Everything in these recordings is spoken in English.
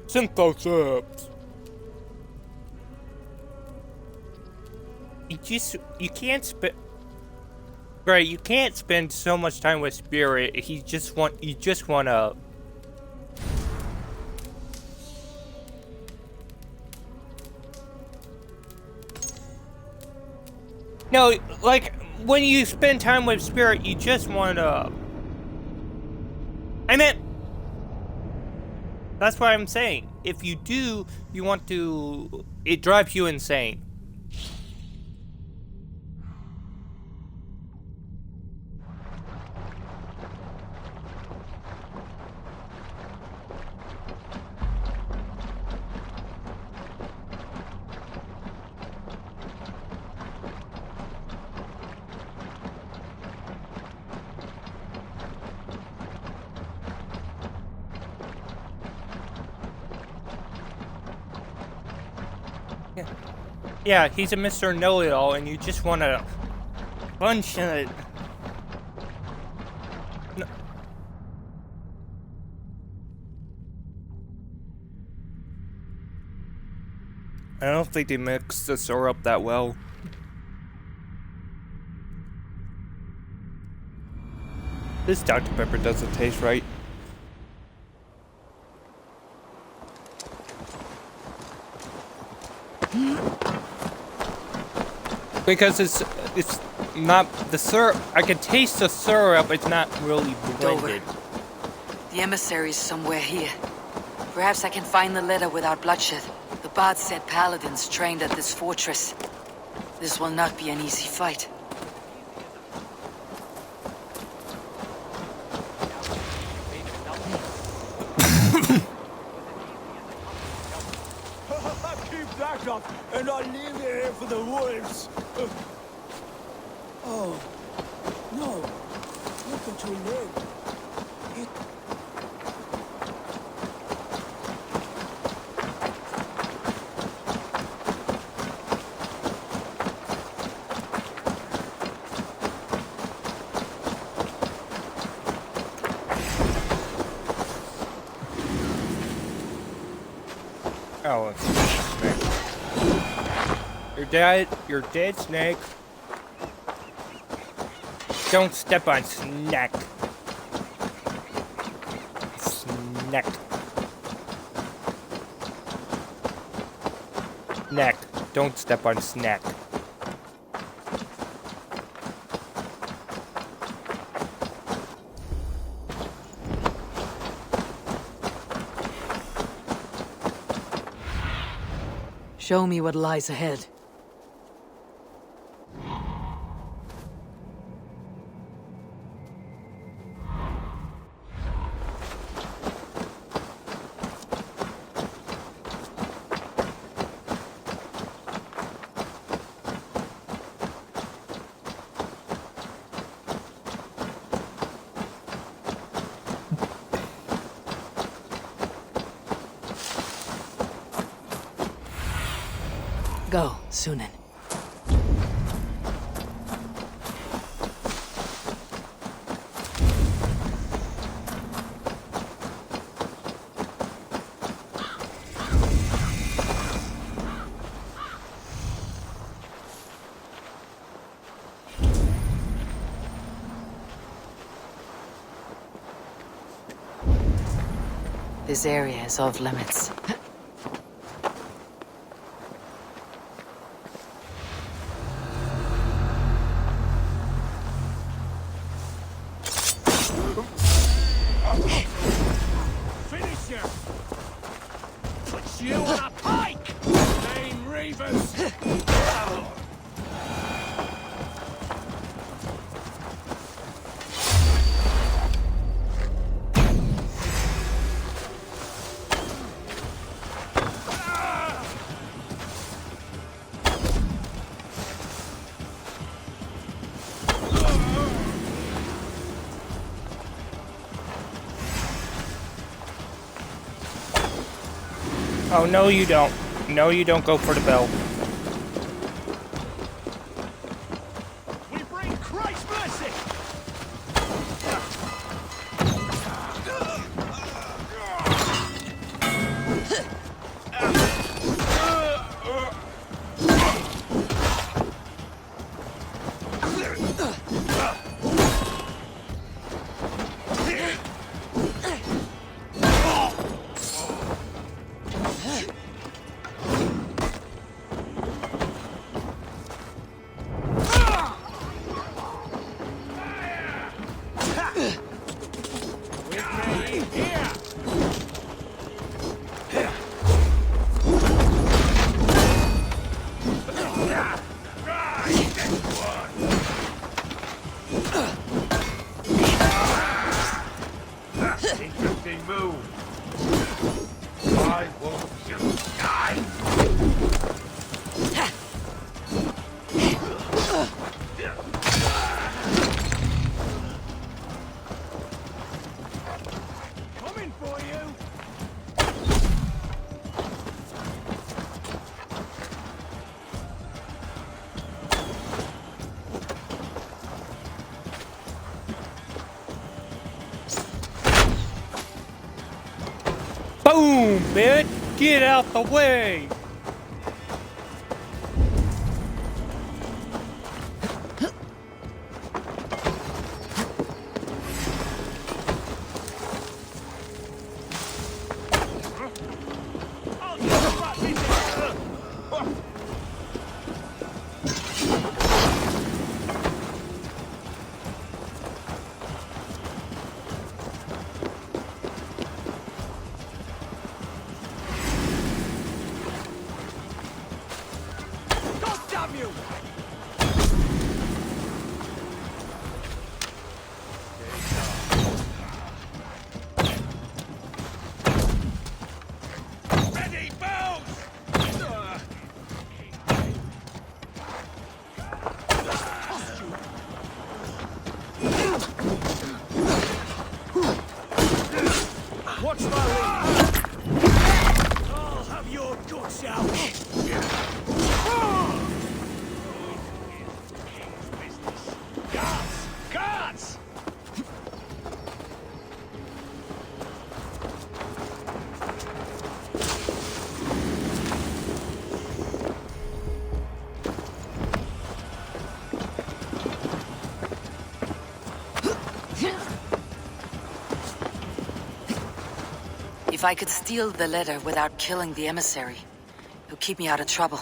Synthos syrups. You can't spend. Right, you can't spend so much time with Spirit. You just wanna. No, like when you spend time with Spirit, you just wanna. I meant. That's what I'm saying. If you do, you want to. It drives you insane. Yeah, he's a Mr. Know-It-All, and you just want to punch it. No. I don't think they mix the syrup that well. This Dr. Pepper doesn't taste right. Because it's not the syrup. I can taste the syrup. It's not really blended. The emissary's somewhere here. Perhaps I can find the letter without bloodshed. The bard said paladins trained at this fortress. This will not be an easy fight. Keep that up, and I'll leave you here for the wolves. Oh, no. Look at your leg. It... Oh, it's Snake. You're dead, Snake. Don't step on Snack. Snack. Snack. Don't step on Snack. Show me what lies ahead. Go, Sunan. This area is off limits. Oh, no you don't. No you don't go for the bell. We bring Christ's mercy! Interesting move. Why won't you die? Coming for you! Boom, bitch! Get out the way! I'll get you back in there! God damn you! Ready, bows! Watch my lead! I'll have your guts out! Guards! Guards! If I could steal the letter without killing the emissary, it would keep me out of trouble.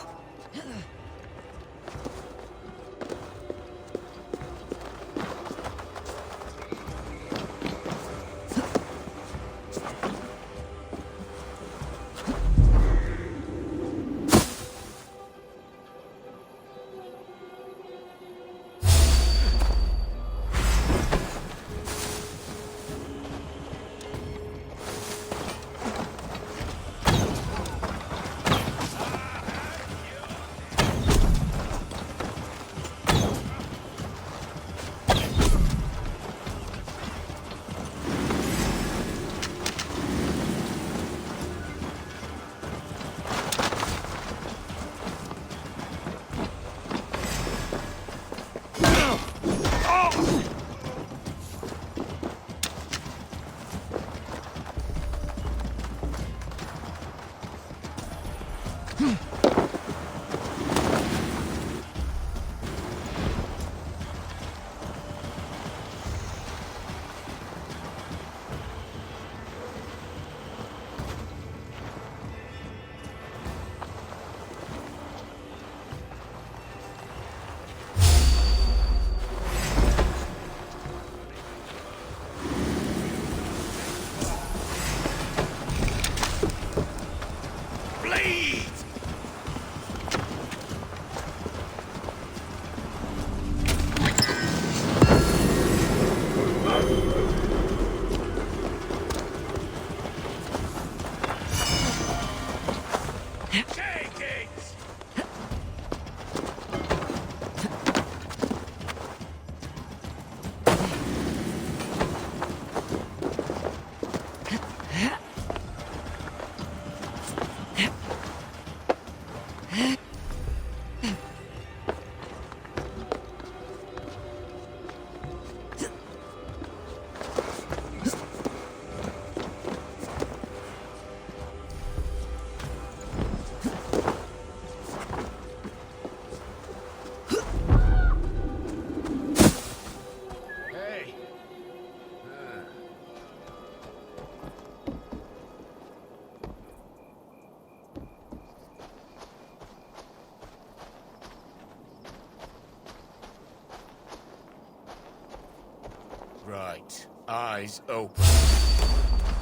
Right. Eyes open.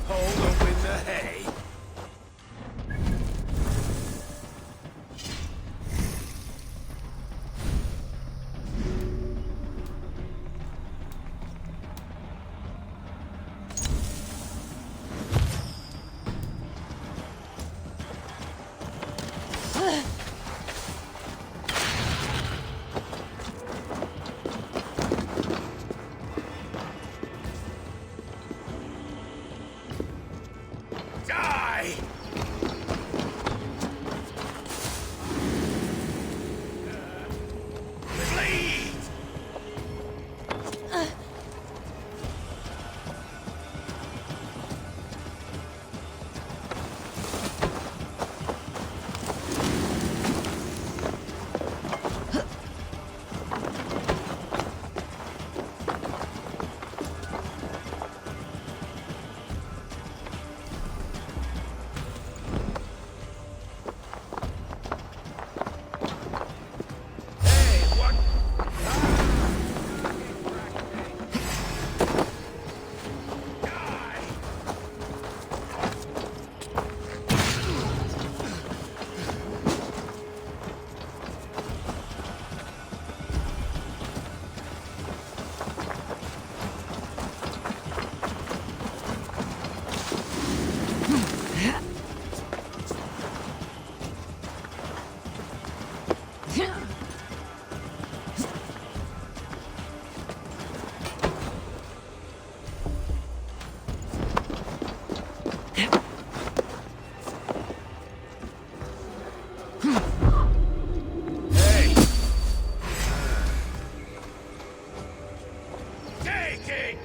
Hold up in the hay. Die! Bleed! Hey, what? Die! Hey! Take it!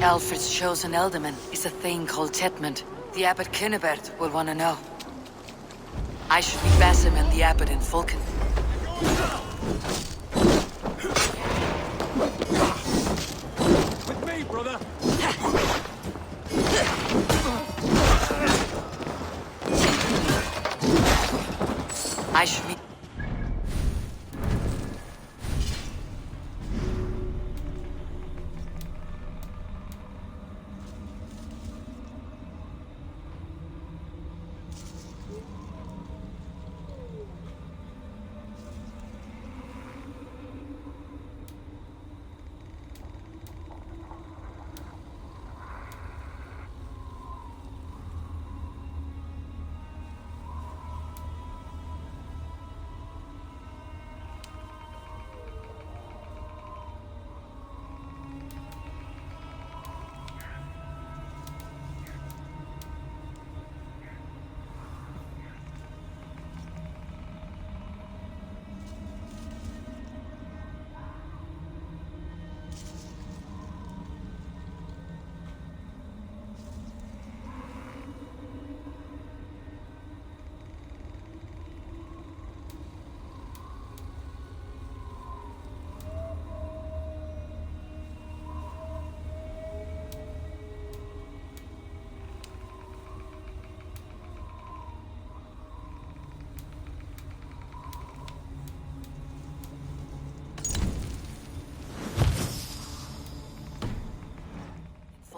Alfred's chosen ealdorman is a thing called Tetmund. The Abbot Kinnebert will want to know. I should meet Basim and the Abbot in Fulken. With me, brother. I should meet...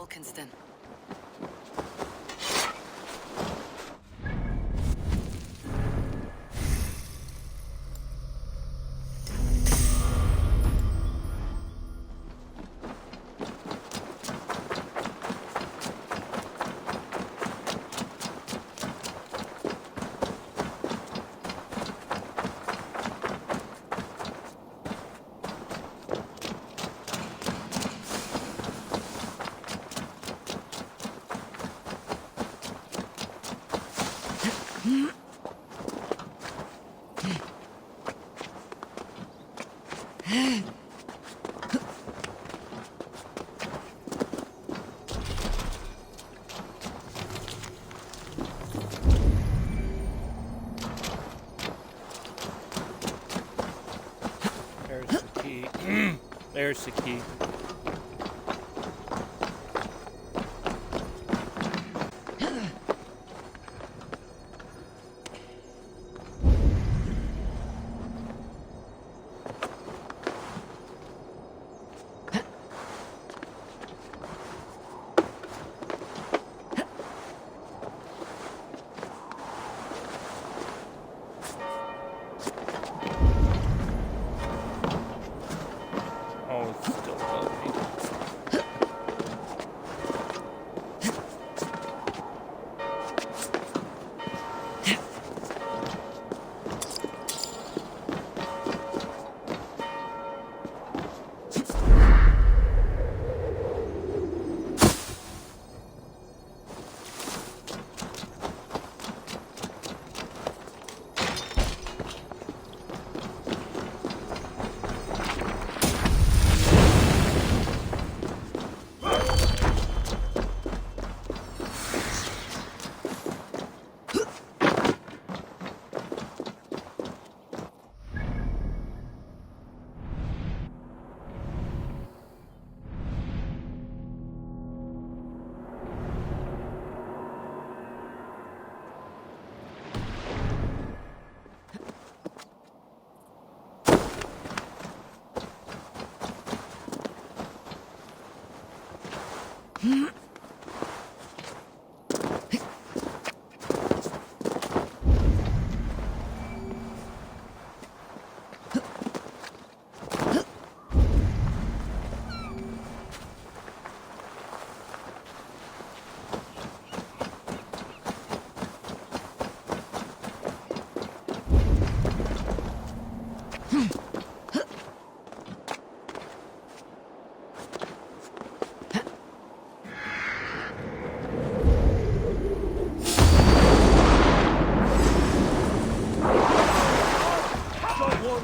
Wilkinston. There's the key. There's the key. Oh, it's still loading.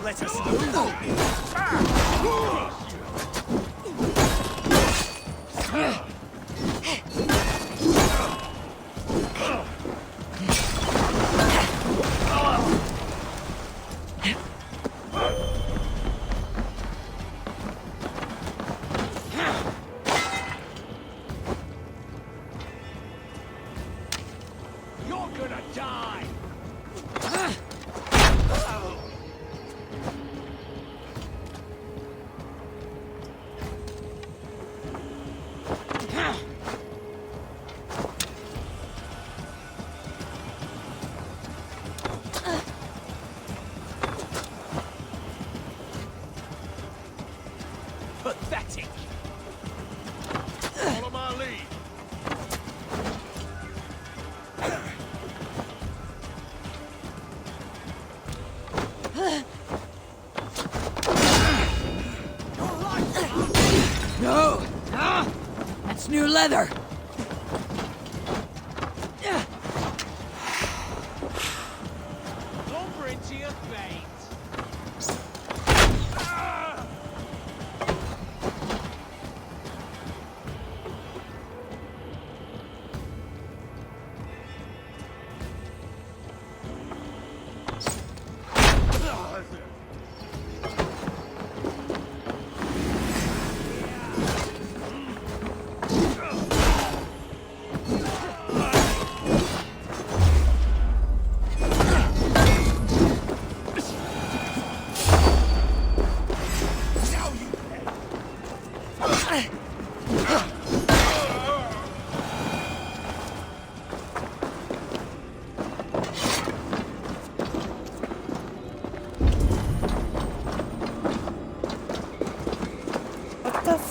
Let us through. You're gonna die. Pathetic. Follow my lead. No! That's new leather! Lumber into your veins.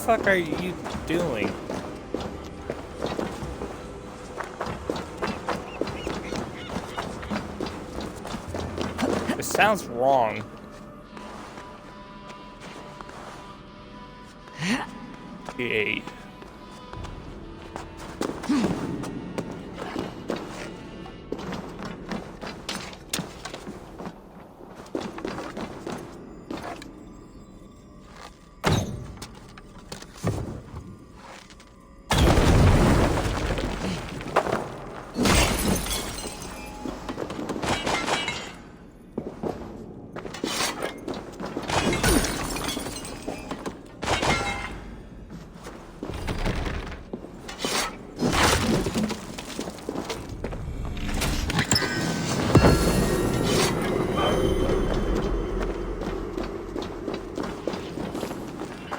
fuck are you doing? It sounds wrong. Eight.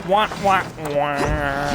Wah, wah, wah.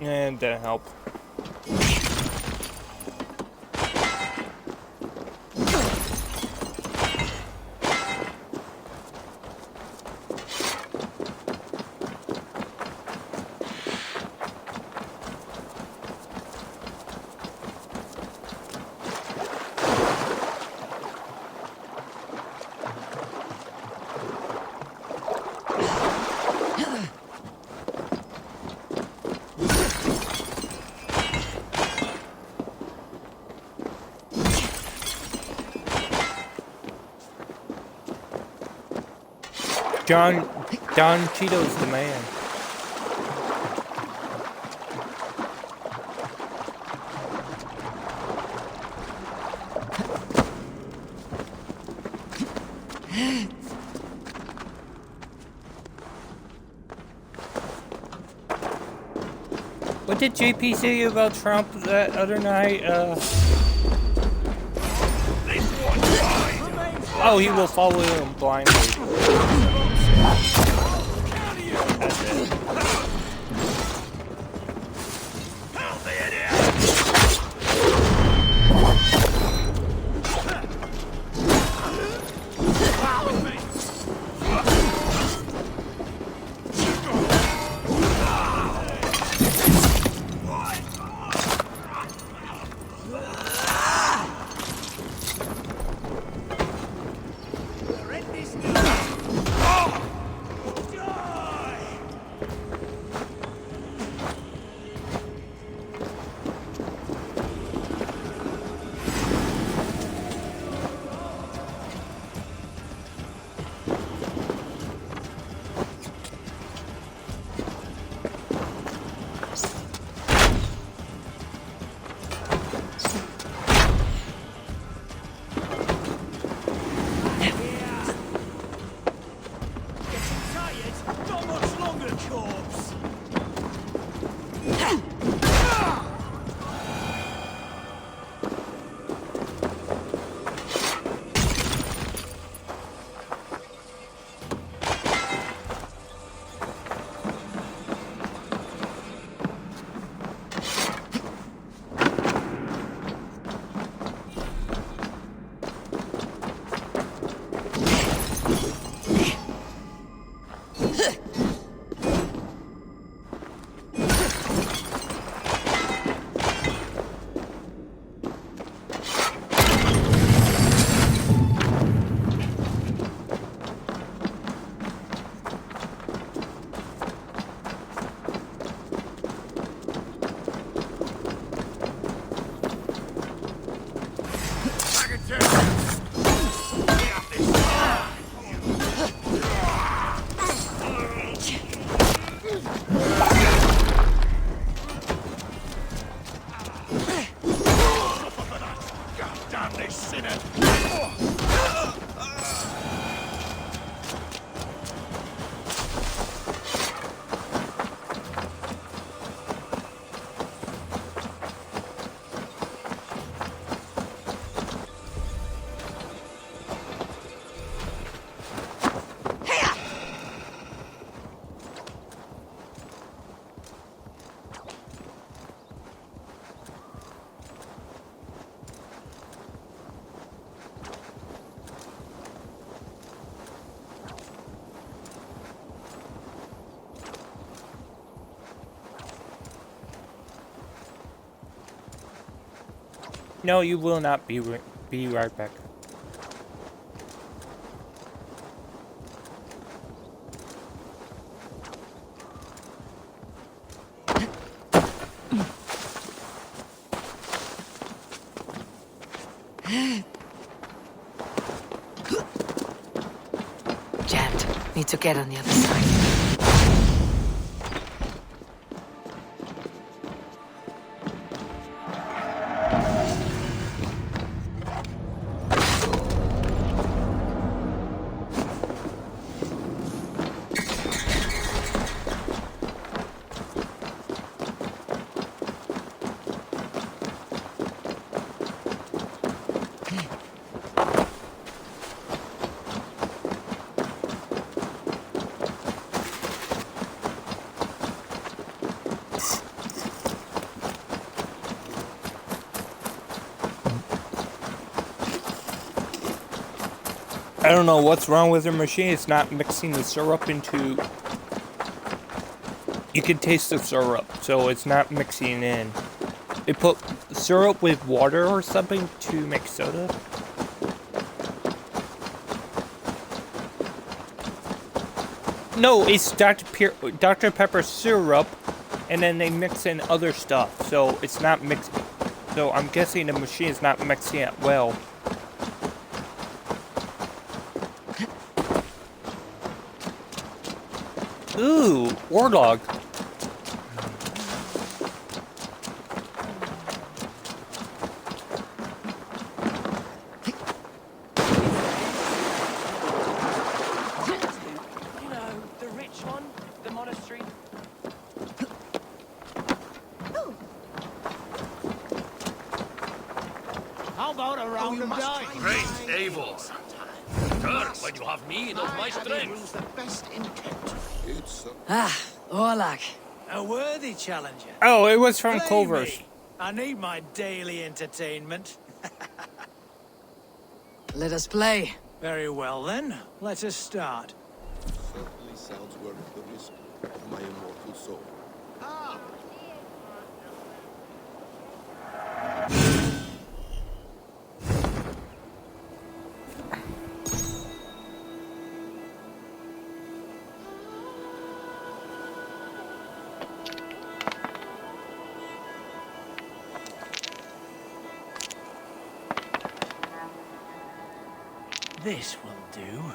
And didn't help. Don Cheeto's the man. What did JP say about Trump that other night? Oh, he will follow him blindly. That's it. No, you will not be right back. Jammed. Need to get on the other side. I don't know what's wrong with their machine. It's not mixing the syrup into... You can taste the syrup, so it's not mixing in. They put syrup with water or something to make soda. No, it's Dr. Pepper syrup, and then they mix in other stuff, so it's not mixed. So I'm guessing the machine is not mixing it well. Ooh, warlog. You know, the rich one, the monastery. How about a round of dice? Great, able. Sure, when you have need of my strength. The best intent. Ah, Orlak. A worthy challenger. Oh, it was from Play Culver's. me. I need my daily entertainment. Let us play. Very well then, let us start. Certainly sounds worth the risk of my immortal soul. This will do.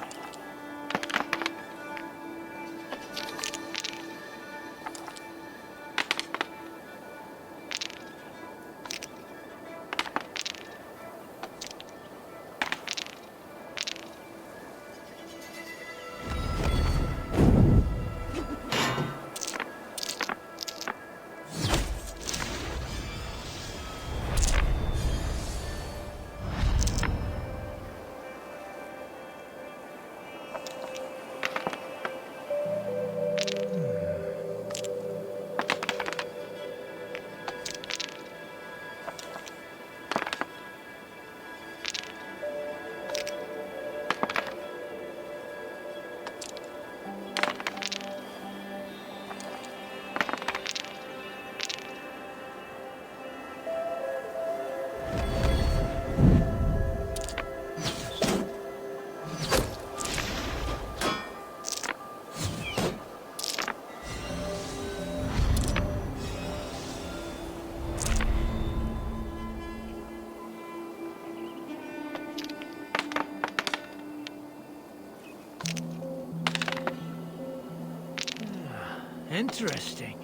Interesting.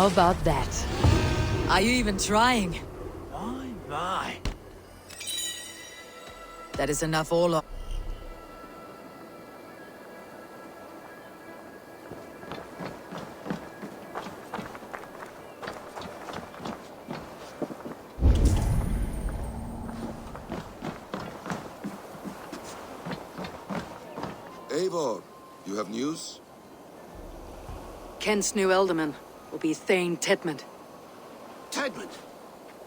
How about that? Are you even trying? My. That is enough, Olof. Eivor, you have news? Kent's new Elderman will be Thane Tedmund. Tedmund!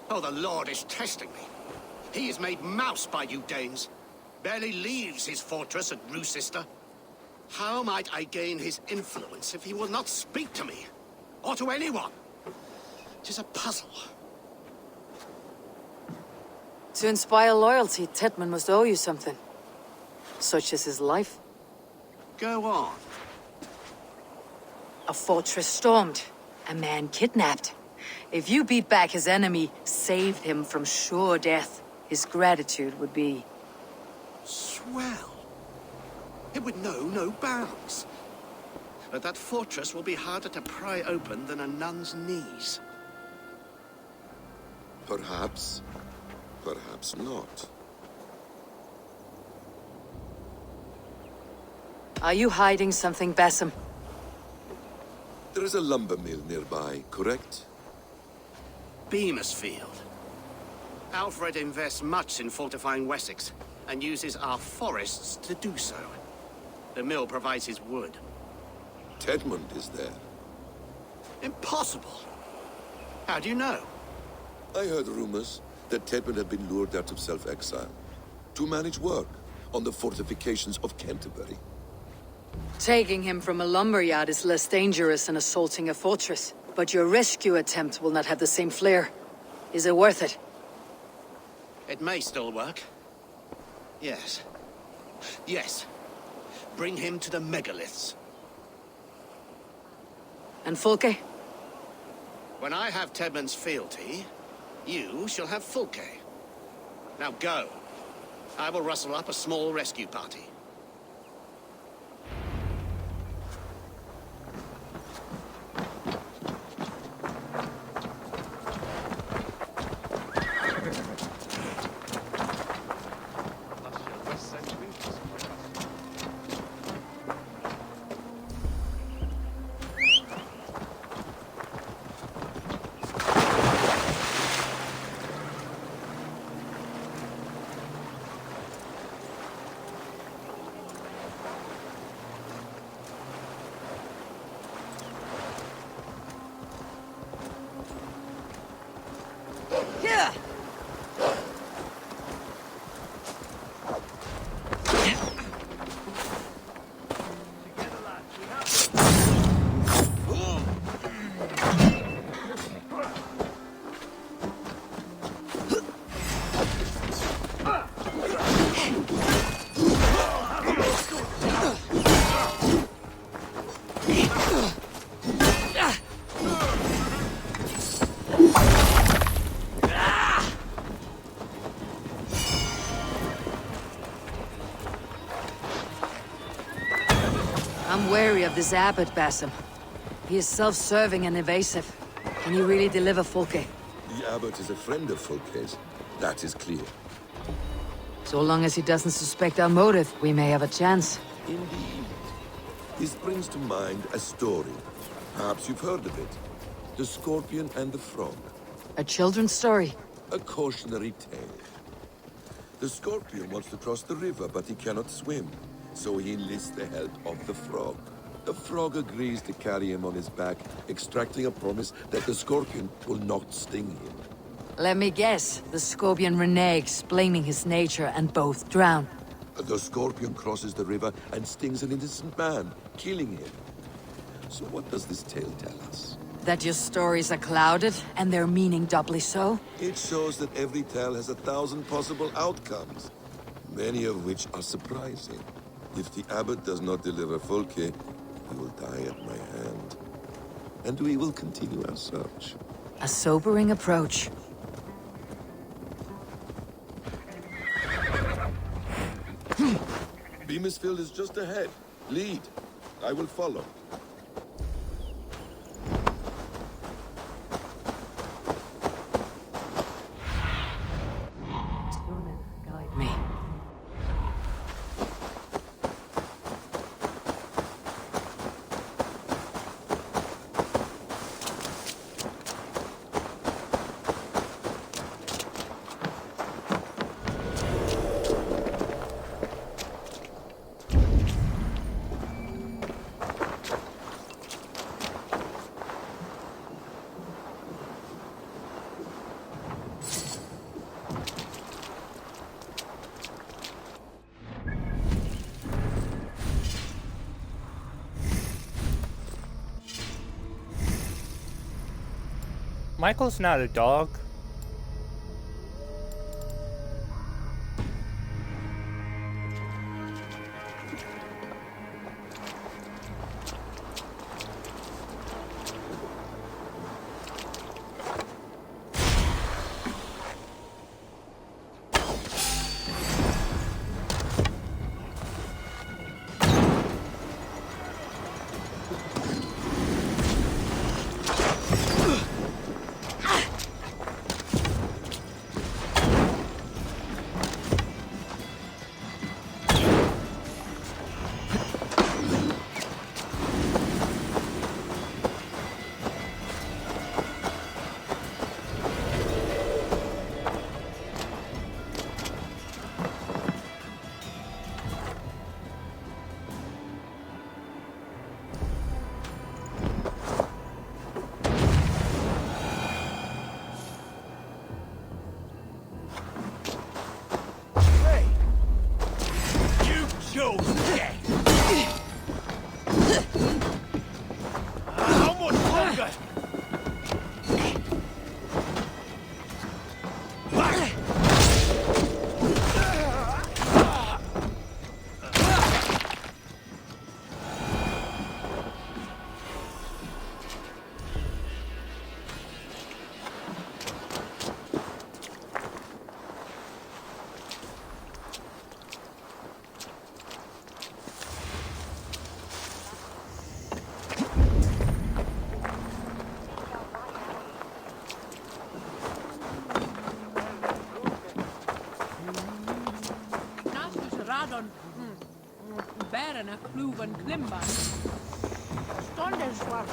Oh, the Lord is testing me. He is made mouse by you Danes. Barely leaves his fortress at Roosister. How might I gain his influence if he will not speak to me? Or to anyone? 'Tis a puzzle. To inspire loyalty, Tedmund must owe you something. Such as his life. Go on. A fortress stormed. A man kidnapped. If you beat back his enemy, saved him from sure death, his gratitude would be... Swell. It would know no bounds. But that fortress will be harder to pry open than a nun's knees. Perhaps. Perhaps not. Are you hiding something, Basim? There is a lumber mill nearby, correct? Beamisfield. Alfred invests much in fortifying Wessex, and uses our forests to do so. The mill provides his wood. Tedmund is there. Impossible! How do you know? I heard rumors that Tedmund had been lured out of self-exile to manage work on the fortifications of Canterbury. Taking him from a lumberyard is less dangerous than assaulting a fortress. But your rescue attempt will not have the same flair. Is it worth it? It may still work. Yes. Yes. Bring him to the megaliths. And Fulke? When I have Tedmund's fealty, you shall have Fulke. Now go. I will rustle up a small rescue party. I'm wary of this abbot, Basim. He is self-serving and evasive. Can you really deliver Fulke? The abbot is a friend of Fulke's. That is clear. So long as he doesn't suspect our motive, we may have a chance. Indeed. This brings to mind a story. Perhaps you've heard of it. The Scorpion and the Frog. A children's story? A cautionary tale. The Scorpion wants to cross the river, but he cannot swim. So he enlists the help of the Frog. The Frog agrees to carry him on his back, extracting a promise that the Scorpion will not sting him. Let me guess. The Scorpion reneges, blaming his nature, and both drown. The Scorpion crosses the river and stings an innocent man, killing him. So what does this tale tell us? That your stories are clouded, and their meaning doubly so? It shows that every tale has 1,000 possible outcomes, many of which are surprising. If the abbot does not deliver Fulke, he will die at my hand. And we will continue our search. A sobering approach. Beamisfield is just ahead. Lead. I will follow. Michael's not a dog. Bären är kluven klimban. Stånden svart.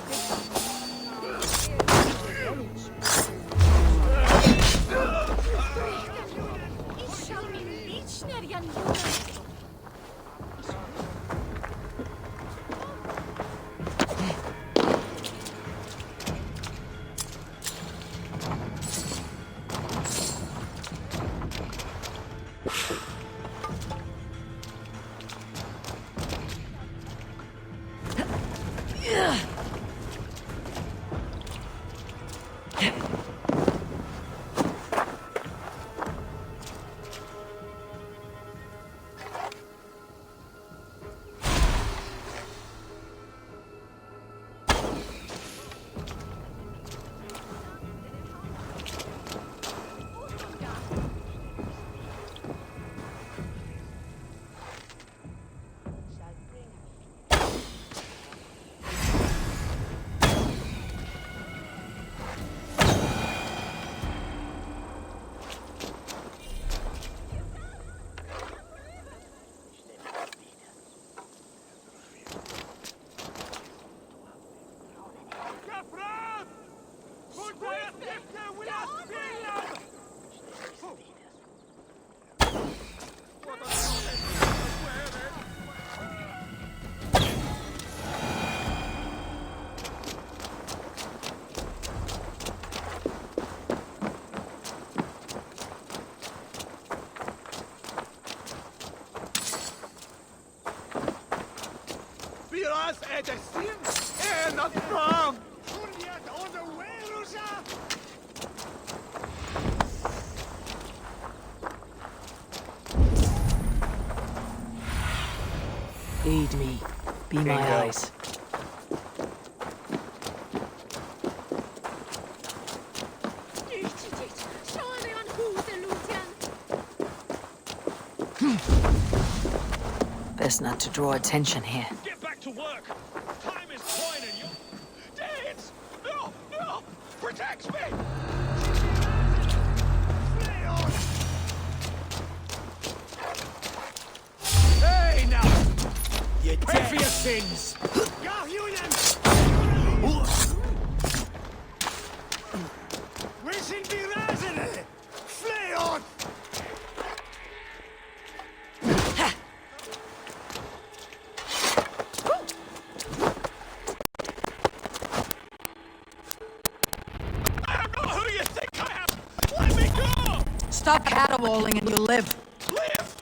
Aid me. Be my Bingo. eyes. Best not to draw attention here. Get back to work! Time is coin and you... Dance! No! No! Protect me! Hey, now! You're Pay dead. for your sins! We sind die Rasende! Fleh on! I don't know who you think I am! Let me go! Stop caterwauling and you'll live. Live!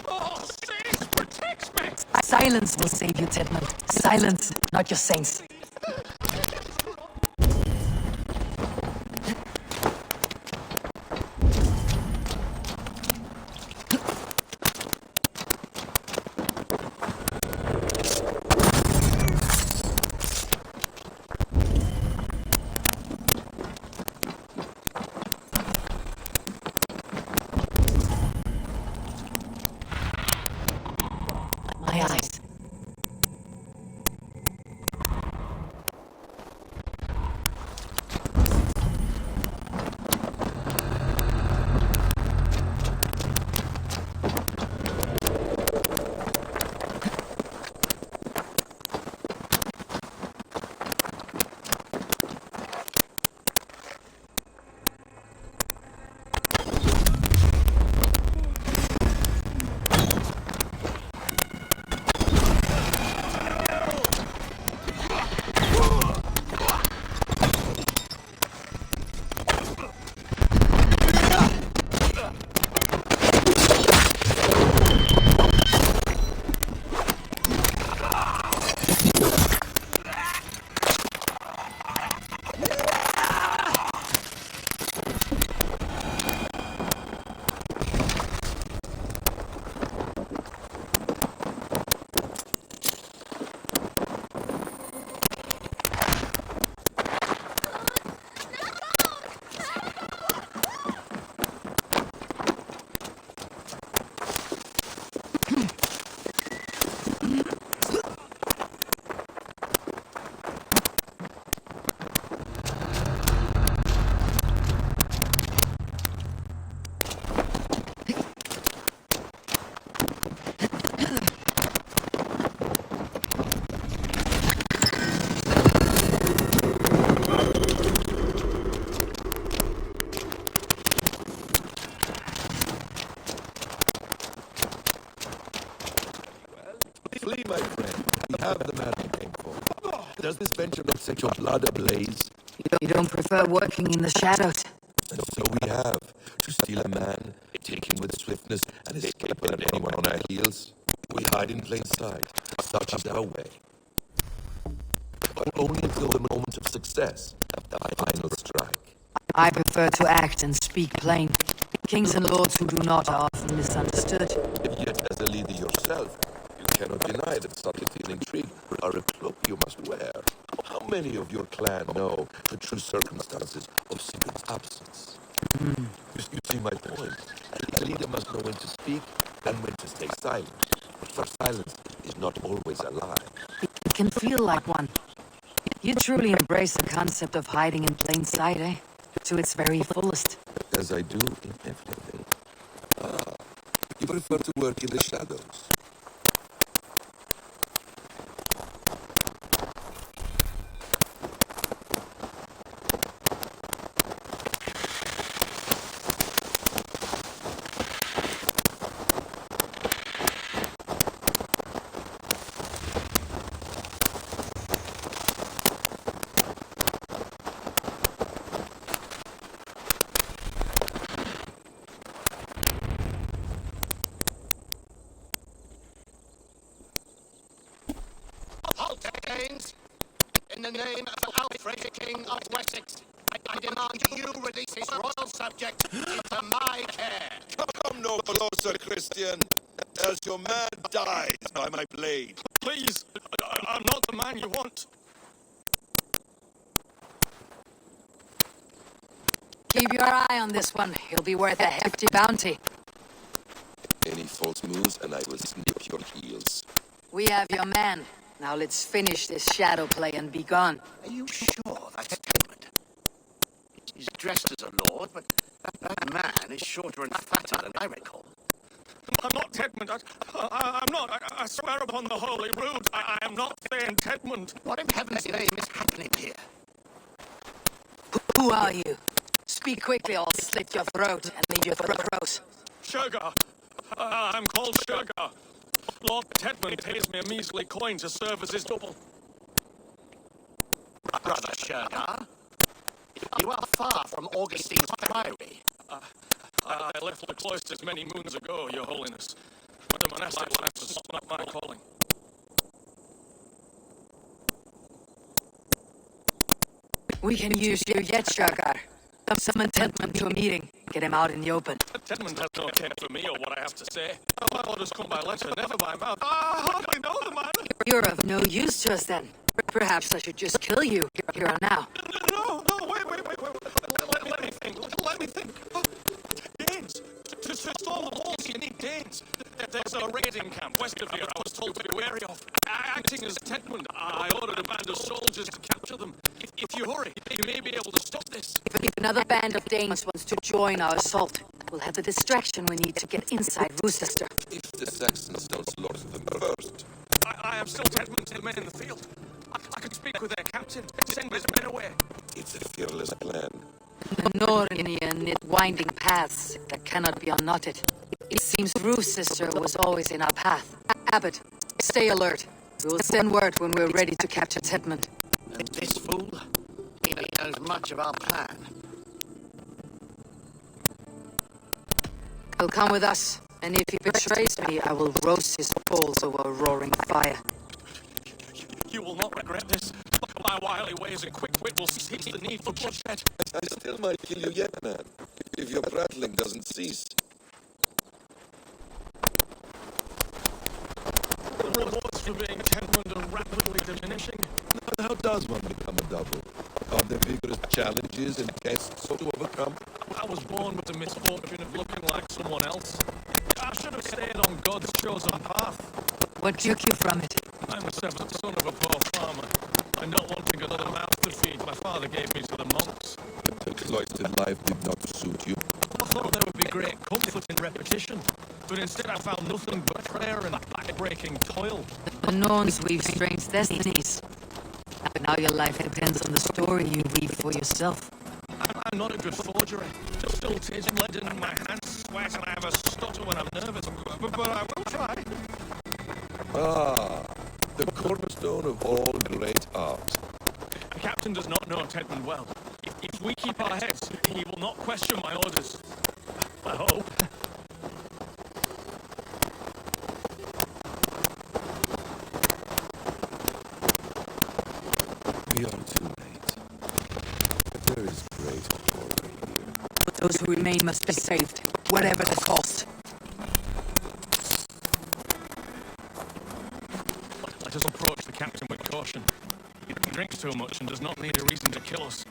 Oh, saints, protect me! Silence will save you, Tedmund. Silence, not your saints. have the man you came for. Does this venture not set your blood ablaze? You don't prefer working in the shadows? And so we have. To steal a man, take him with swiftness, and escape when anyone on our heels. We hide in plain sight. Such is our way. But only until the moment of success, the final strike. I prefer to act and speak plain. Kings and lords who do not are often misunderstood. Yet, as a leader yourself, you cannot deny that subtlety and intrigue are a cloak you must wear. How many of your clan know the true circumstances of Sigurd's absence? You see my point. A leader must know when to speak and when to stay silent. For silence is not always a lie. It can feel like one. You truly embrace the concept of hiding in plain sight, eh? To its very fullest. As I do in everything. You prefer to work in the shadows. Halt, Danes! In the name of Alfred, King of Wessex, I demand you release his royal subject into my care. Come no closer, Christian, else your man dies by my blade. Please, I'm not the man you want. Keep your eye on this one. He'll be worth a hefty bounty. Any false moves, and I will snip your heels. We have your man. Now let's finish this shadow play and be gone. Are you sure that's Edmund? He's dressed as a lord, but that man is shorter and fatter than I recall. I'm not Tedmund. I'm not. I swear upon the Holy Rood, I am not Thane Tedmund. What in heaven's name is happening here? Who are you? Speak quickly, or I'll slit your throat and leave your throat. Sugar. I'm called Sugar. Lord Tedmund pays me a measly coin to serve as his double. Brother Shergar, you are far from Augustine's priory. I left the cloisters many moons ago, Your Holiness. But the monastic life was not my calling. We can use you yet, Shergar. Summon Tedmund to a meeting. Get him out in the open. Tedmund has no care for me or what I have to say. My orders come by letter, never by mouth. I hardly know the man. You're of no use to us then. Perhaps I should just kill you here and now. No, wait. Let me think. Let me think. Danes. To storm the walls, you need Danes. There's a raiding camp west of here I was told to be wary of. Acting as Tedmund, I ordered a band of soldiers to capture them. If you hurry, you may be able to stop this. If another band of Danes wants to join our assault, we'll have the distraction we need to get inside Rochester. If the Saxons don't slaughter them first. I am still Tedmund to the men in the field. I can speak with their captain, send his men away. It's a fearless plan. Nornia knit winding paths that cannot be unknotted. It seems Rochester was always in our path. Abbot, stay alert. We will send word when we're ready to capture Tedmund. And this fool, he knows much of our plan. He'll come with us, and if he betrays me, I will roast his balls over a roaring fire. You will not regret this. My wily ways and quick wit will cease the need for bloodshed. I still might kill you yet, man, if your prattling doesn't cease. The rewards for being Tedmund are rapidly diminishing. How does one become a double? Are there vigorous challenges and tests to overcome? I was born with the misfortune of looking like someone else. I should have stayed on God's chosen path. What took you from it? I'm the seventh son of a poor farmer, and not wanting another mouth to feed, my father gave me to the monks. The cloistered life did not suit you. I thought there would be great comfort in repetition, but instead I found nothing but prayer and back-breaking toil. The Norns weave strange destinies. Now your life depends on the story you weave for yourself. I'm not a good forger. Still taste lead in my hands, sweat, and I have a stutter when I'm nervous. But I will try. Ah, The cornerstone of all great art. The captain does not know Tedmund well. If we keep our heads, he will not question my orders. I hope. We are too late. There is great horror here. Those who remain must be saved, whatever the cost. Let us approach the captain with caution. He drinks too much and does not need a reason to kill us.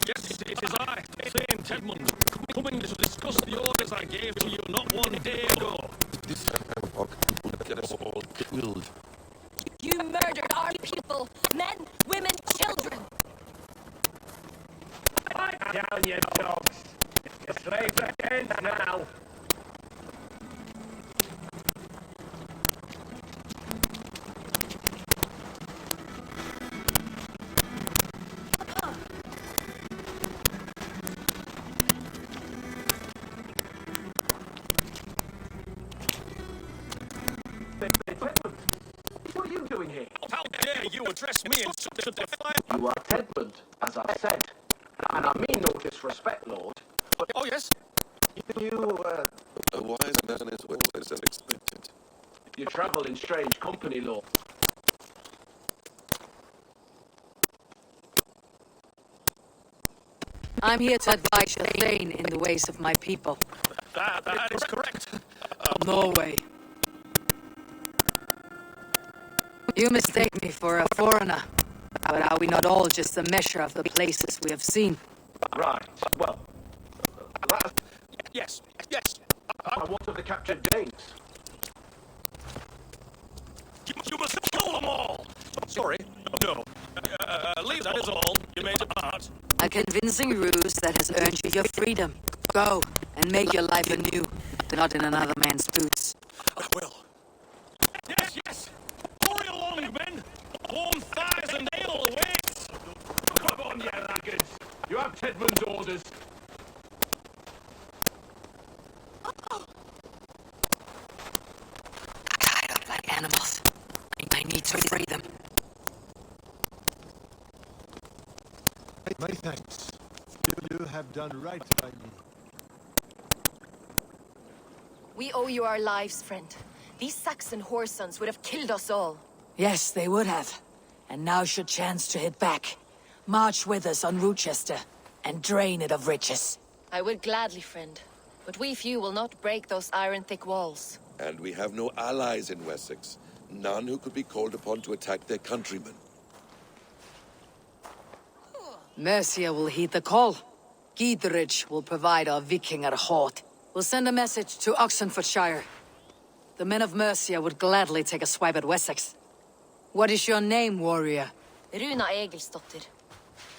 Yes, it is I, Thane Tedmund, coming to discuss the orders I gave to you not one day ago. This havoc will get us all killed. You murdered our people! Men, women, children! Down, you dogs! Your slaves are dead now! What are you doing here? How dare you address me in such a defiant... You are Tedmund, as I said. And I mean no disrespect, Lord. But Oh, yes? A wise man is always unexpected. You travel in strange company, Lord. I'm here to advise Thane in the ways of my people. That is correct. No way. You mistake me for a foreigner. But are we not all just a measure of the places we have seen? Right, well, that's Yes. what of the captured Danes? You must kill them all! Sorry. No. Leave that is all. You made a part. A convincing ruse that has earned you your freedom. Go and make your life anew, not in another man's boots. I will. Yes! Hurry along, men! Warm thighs and ale awaits! Come on, you laggards! You have Tedmund's orders. Tied up like animals. I need to free them. My thanks. You have done right by me. We owe you our lives, friend. These Saxon whoresons would have killed us all. Yes, they would have. And now should chance to hit back. March with us on Rochester, and drain it of riches. I would gladly, friend. But we few will not break those iron-thick walls. And we have no allies in Wessex. None who could be called upon to attack their countrymen. Mercia will heed the call. Giedrich will provide our Vikinger Hort. We'll send a message to Oxenfordshire. The men of Mercia would gladly take a swipe at Wessex. What is your name, warrior? Runa Egilsdotter.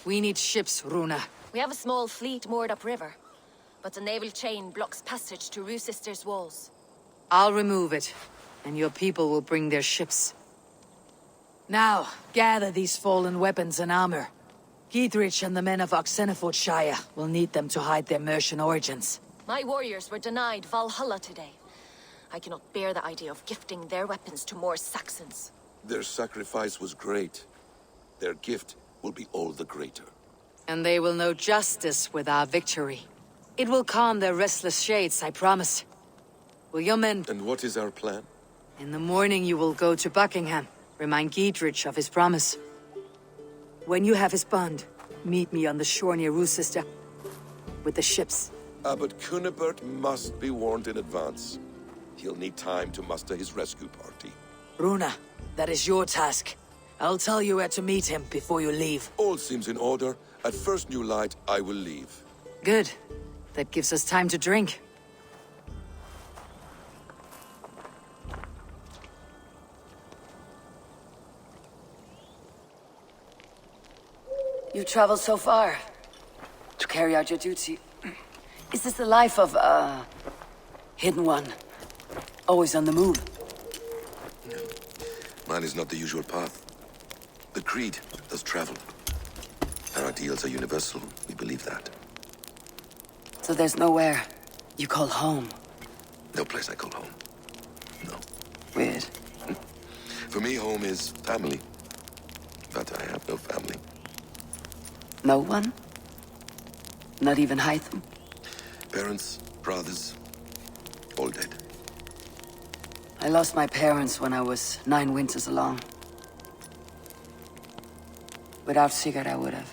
We need ships, Runa. We have a small fleet moored upriver. But the naval chain blocks passage to Rochester's walls. I'll remove it, and your people will bring their ships. Now, gather these fallen weapons and armor. Giedrich and the men of Oxenfordshire will need them to hide their Mercian origins. My warriors were denied Valhalla today. I cannot bear the idea of gifting their weapons to more Saxons. Their sacrifice was great. Their gift will be all the greater. And they will know justice with our victory. It will calm their restless shades, I promise. Will your men... And what is our plan? In the morning you will go to Buckingham. Remind Giedrich of his promise. When you have his bond, meet me on the shore near Rochester with the ships. Abbot Cunibert must be warned in advance. He'll need time to muster his rescue party. Runa, that is your task. I'll tell you where to meet him before you leave. All seems in order. At first new light, I will leave. Good. That gives us time to drink. You traveled so far to carry out your duty. Is this the life of a hidden one? Always on the move? Mine is not the usual path. The Creed does travel. Our ideals are universal. We believe that. So there's nowhere you call home? No place I call home. No. Weird. For me, home is family. But I have no family. No one? Not even Hytham? Parents, brothers, all dead. I lost my parents when I was 9 winters along. Without Sigurd, I would have.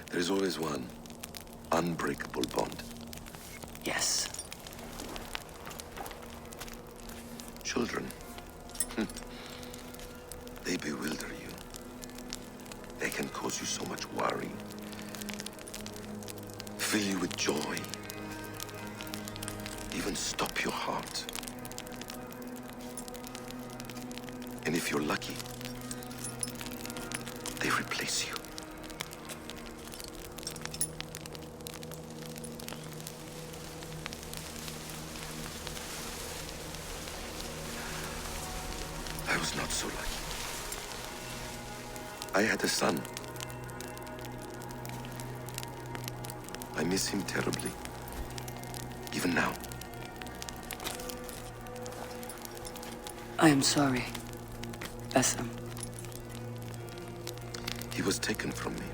There is always one unbreakable bond. Yes. Children. They bewilder you. They can cause you so much worry. Fill you with joy. Even stop your heart. And if you're lucky, they replace you. I was not so lucky. I had a son. I miss him terribly. Even now. I am sorry, Basim. He was taken from me.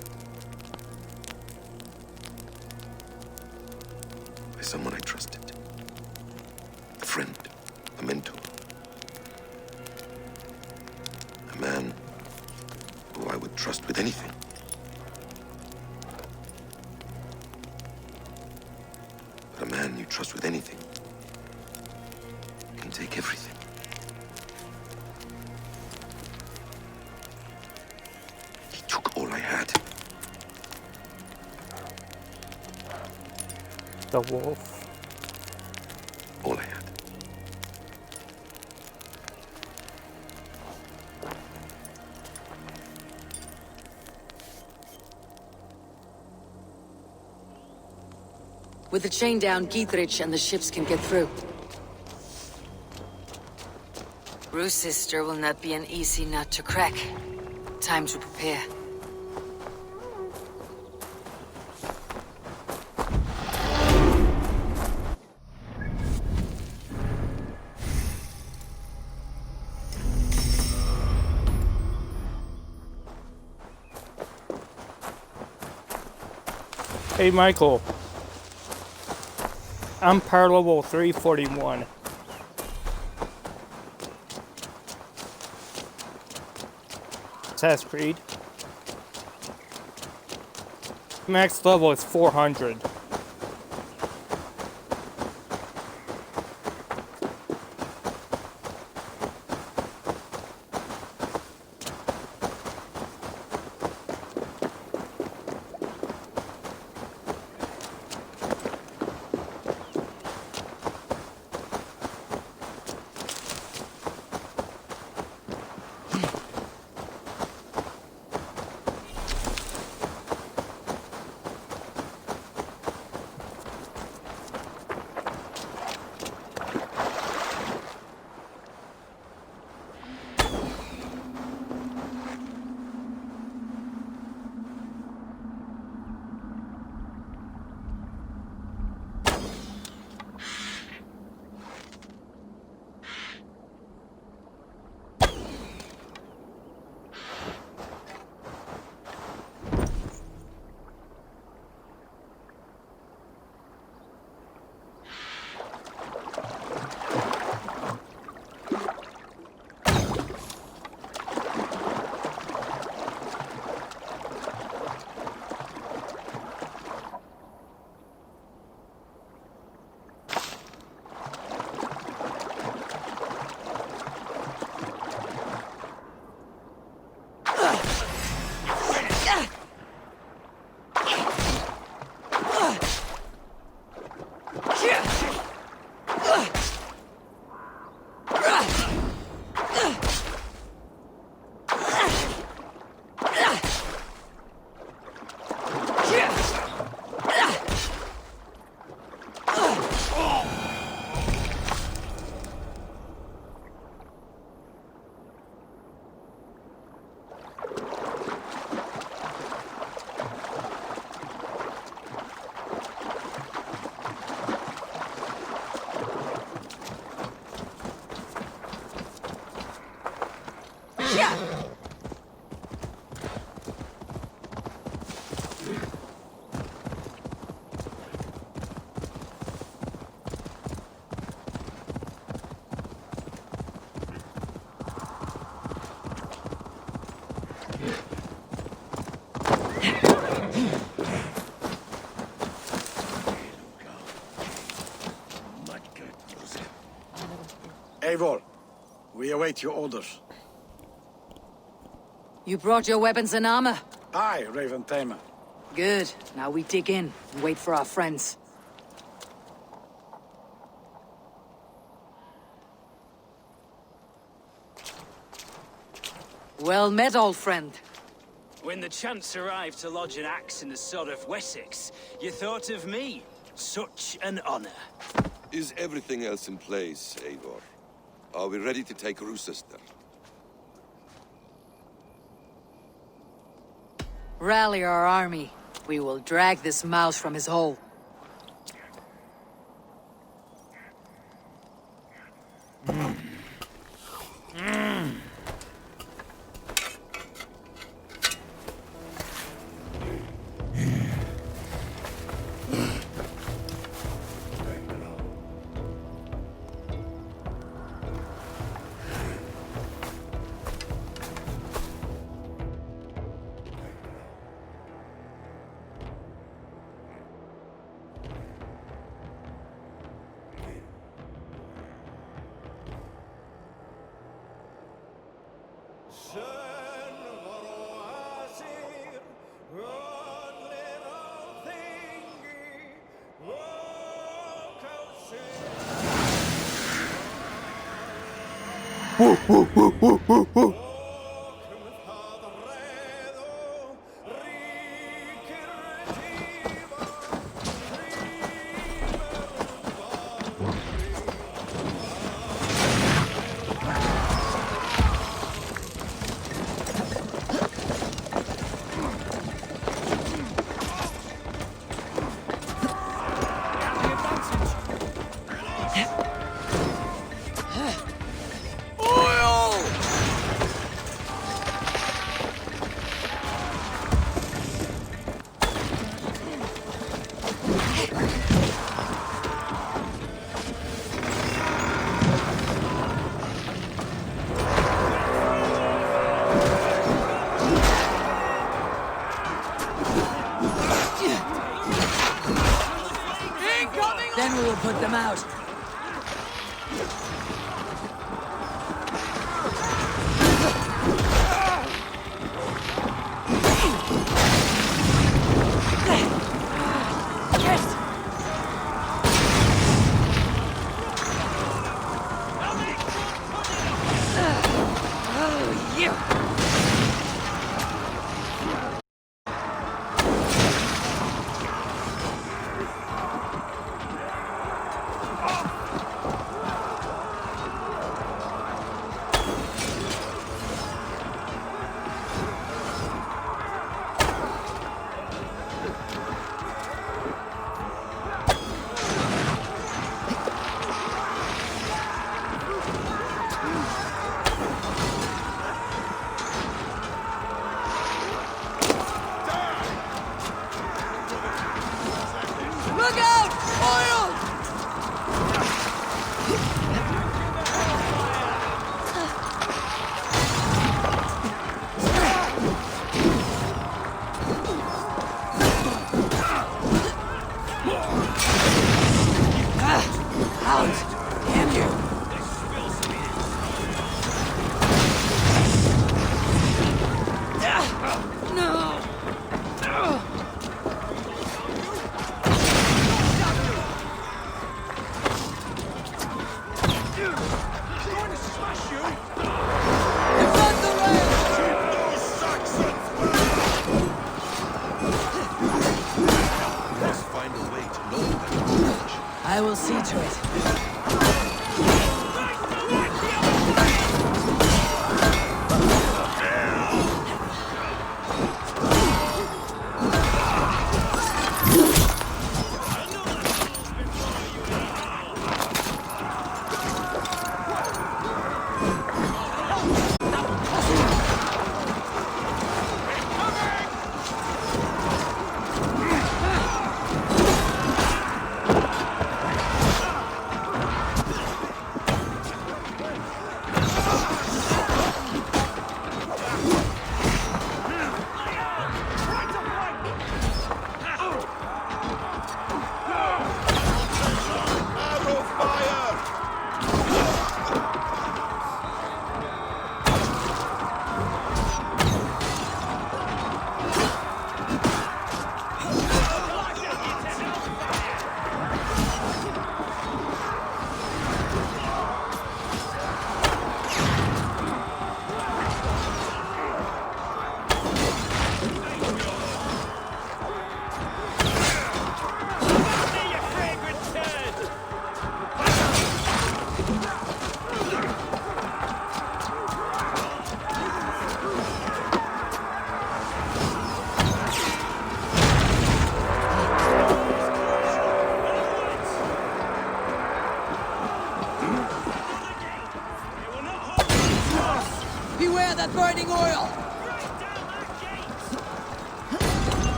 By someone I trusted. A friend, a mentor. A man who I would trust with anything. But a man you trust with anything can take everything. He took all I had. The wolf. All I had. With the chain down, Gietrich and the ships can get through. Rue's sister will not be an easy nut to crack. Time to prepare. Hey, Michael. I'm power level 341. Assassin's Creed. Max level is 400. Eivor, we await your orders. You brought your weapons and armor? Aye, Raven Tamer. Good. Now we dig in and wait for our friends. Well met, old friend. When the chance arrived to lodge an axe in the sod of Wessex, you thought of me. Such an honor. Is everything else in place, Eivor? Are we ready to take Rochester? Rally our army. We will drag this mouse from his hole. Woo, woo, woo, woo, woo, woo. Then we will put them out. Look out! Oil! Out! Damn you! No! I will see to it.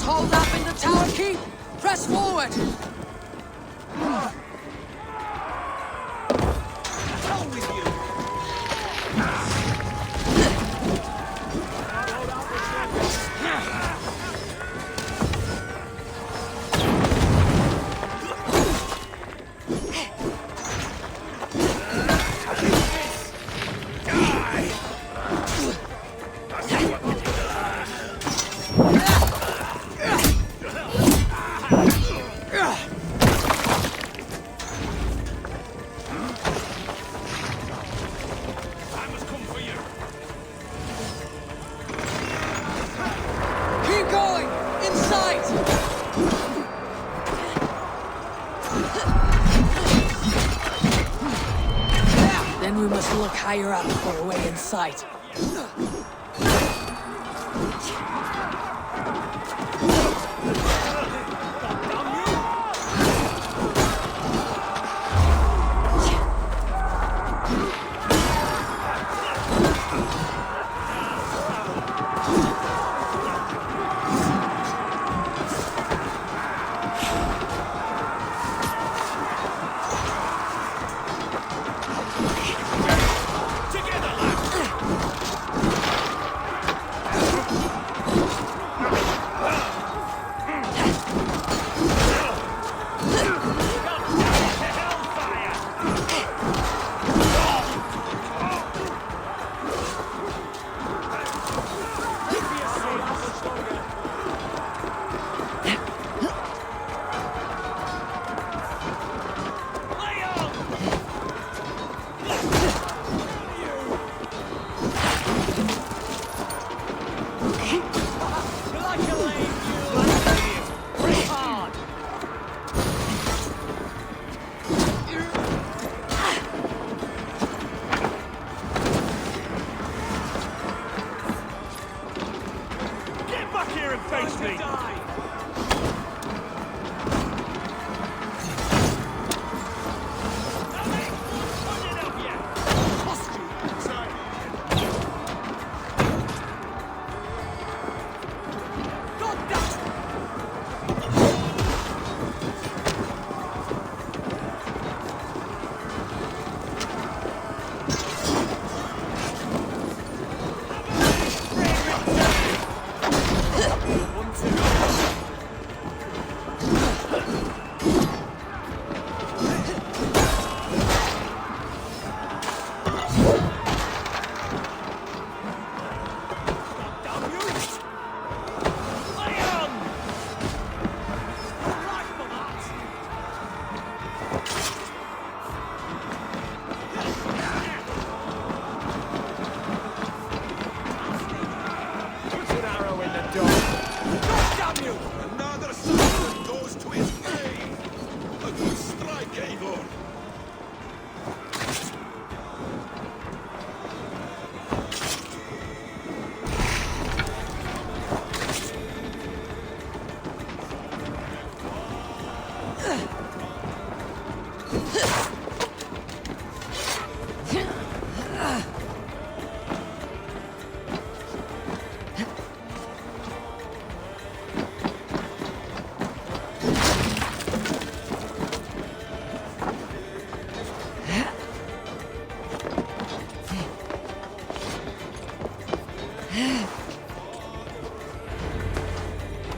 Hold up in the tower keep! Press forward! Down with you! Keep going! In sight! Then we must look higher up for a way in sight.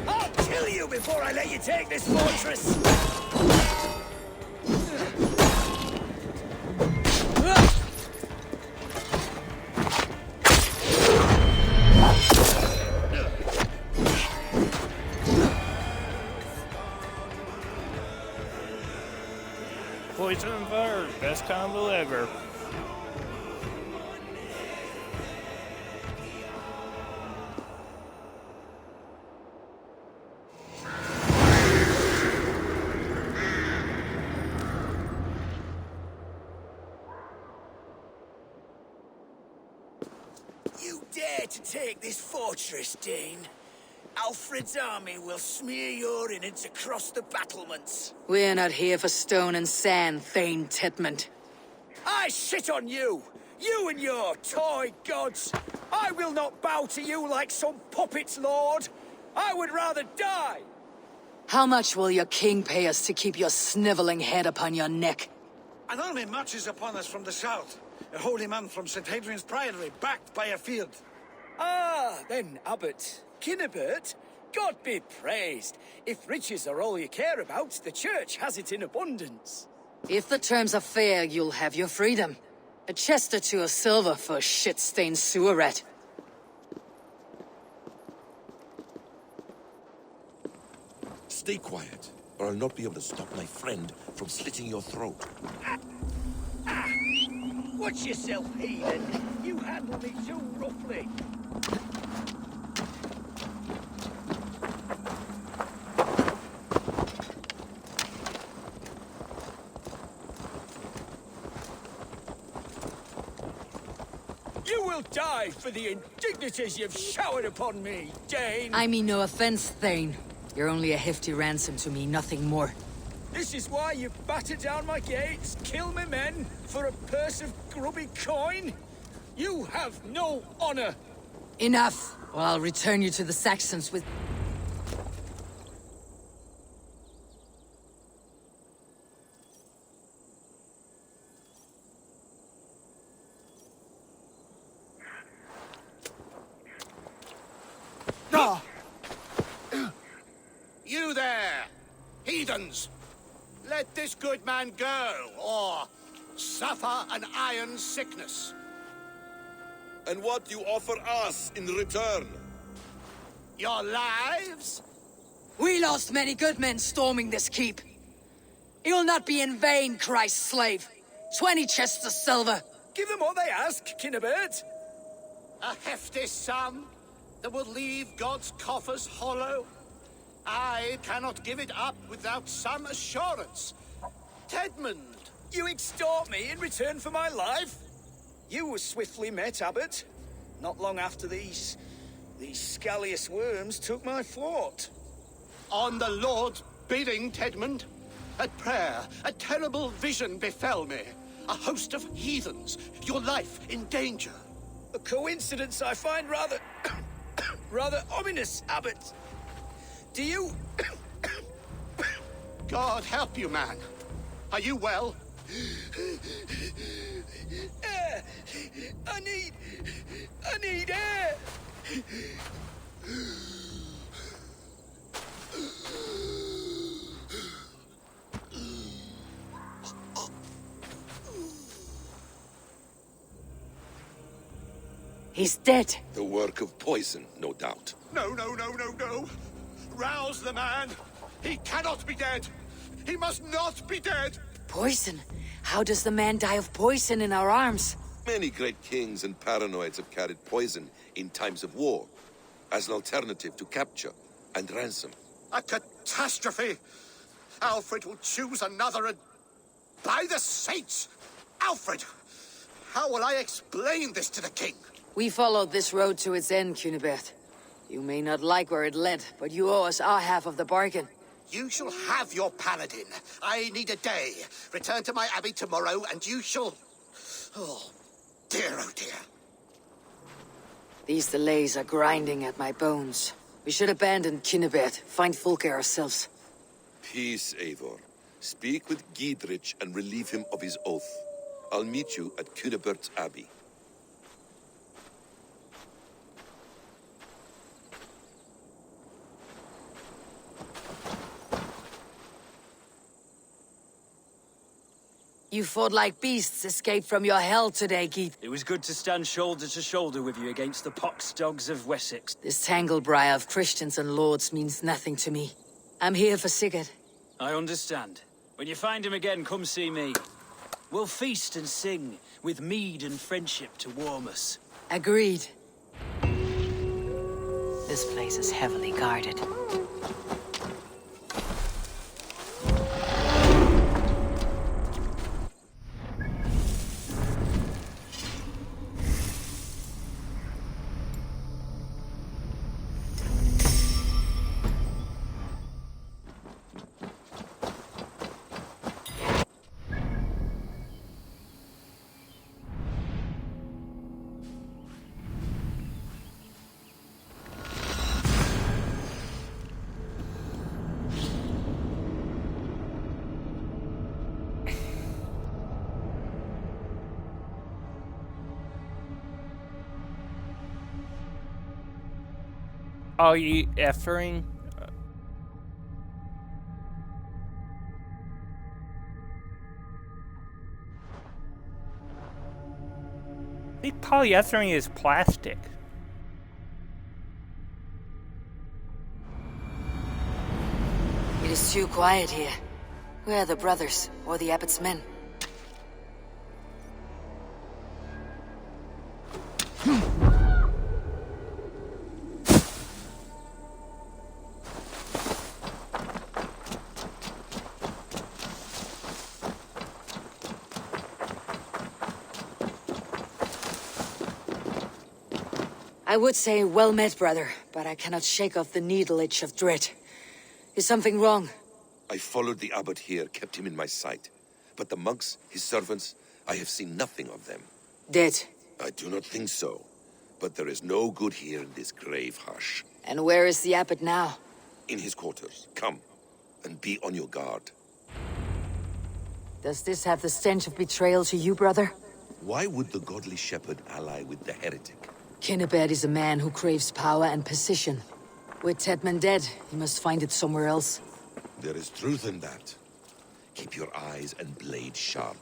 I'll kill you before I let you take this fortress! Poison and fire, best combo ever. You dare to take this fortress, Dane? Alfred's army will smear your innards across the battlements. We're not here for stone and sand, Thane Tedmond. I shit on you! You and your toy gods! I will not bow to you like some puppet's lord! I would rather die! How much will your king pay us to keep your sniveling head upon your neck? An army marches upon us from the south. A holy man from St. Hadrian's Priory, backed by a field. Ah, then, Abbot. Kinnebert, God be praised. If riches are all you care about, the church has it in abundance. If the terms are fair, you'll have your freedom. A chest or two of silver for a shit-stained sewer rat. Stay quiet, or I'll not be able to stop my friend from slitting your throat. Watch yourself, heathen. You handle me too roughly. You will die for the indignities you've showered upon me, Dane. I mean no offense, Thane. You're only a hefty ransom to me, nothing more. This is why you batter down my gates, kill me men, for a purse of grubby coin? You have no honor! Enough, or I'll return you to the Saxons with... You there, heathens! Let this good man go, or suffer an iron sickness. And what you offer us in return? Your lives? We lost many good men storming this keep. It will not be in vain, Christ's slave. 20 chests of silver. Give them what they ask, Kinnebert. A hefty sum that will leave God's coffers hollow? I cannot give it up without some assurance. Tedmund! You extort me in return for my life? You were swiftly met, Abbot. Not long after these scallious worms took my fort. On the Lord's bidding, Tedmund. At prayer, a terrible vision befell me. A host of heathens, your life in danger. A coincidence I find rather... rather ominous, Abbot. Do you... God help you, man. Are you well? Air! I need air! He's dead. The work of poison, no doubt. No. Rouse the man. He cannot be dead. He must not be dead. Poison? How does the man die of poison in our arms? Many great kings and paranoids have carried poison in times of war, as an alternative to capture and ransom. A catastrophe. Alfred will choose another and... By the saints! Alfred! How will I explain this to the king? We followed this road to its end, Cunibert. You may not like where it led, but you owe us our half of the bargain. You shall have your paladin. I need a day. Return to my abbey tomorrow, and you shall... Oh dear. These delays are grinding at my bones. We should abandon Cunibert, find Fulke ourselves. Peace, Eivor. Speak with Giedrich and relieve him of his oath. I'll meet you at Cunebert's Abbey. You fought like beasts escaped from your hell today, Geet. It was good to stand shoulder to shoulder with you against the pox dogs of Wessex. This tangled briar of Christians and lords means nothing to me. I'm here for Sigurd. I understand. When you find him again, come see me. We'll feast and sing, with mead and friendship to warm us. Agreed. This place is heavily guarded. you effing? I think polyethylene is plastic. It is too quiet here. Where are the brothers, or the abbot's men? I would say well met, brother, but I cannot shake off the needle itch of dread. Is something wrong? I followed the abbot here, kept him in my sight. But the monks, his servants, I have seen nothing of them. Dead? I do not think so. But there is no good here in this grave hush. And where is the abbot now? In his quarters. Come, and be on your guard. Does this have the stench of betrayal to you, brother? Why would the godly shepherd ally with the heretic? Kinnebert is a man who craves power and position. With Tedman dead, he must find it somewhere else. There is truth in that. Keep your eyes and blade sharp.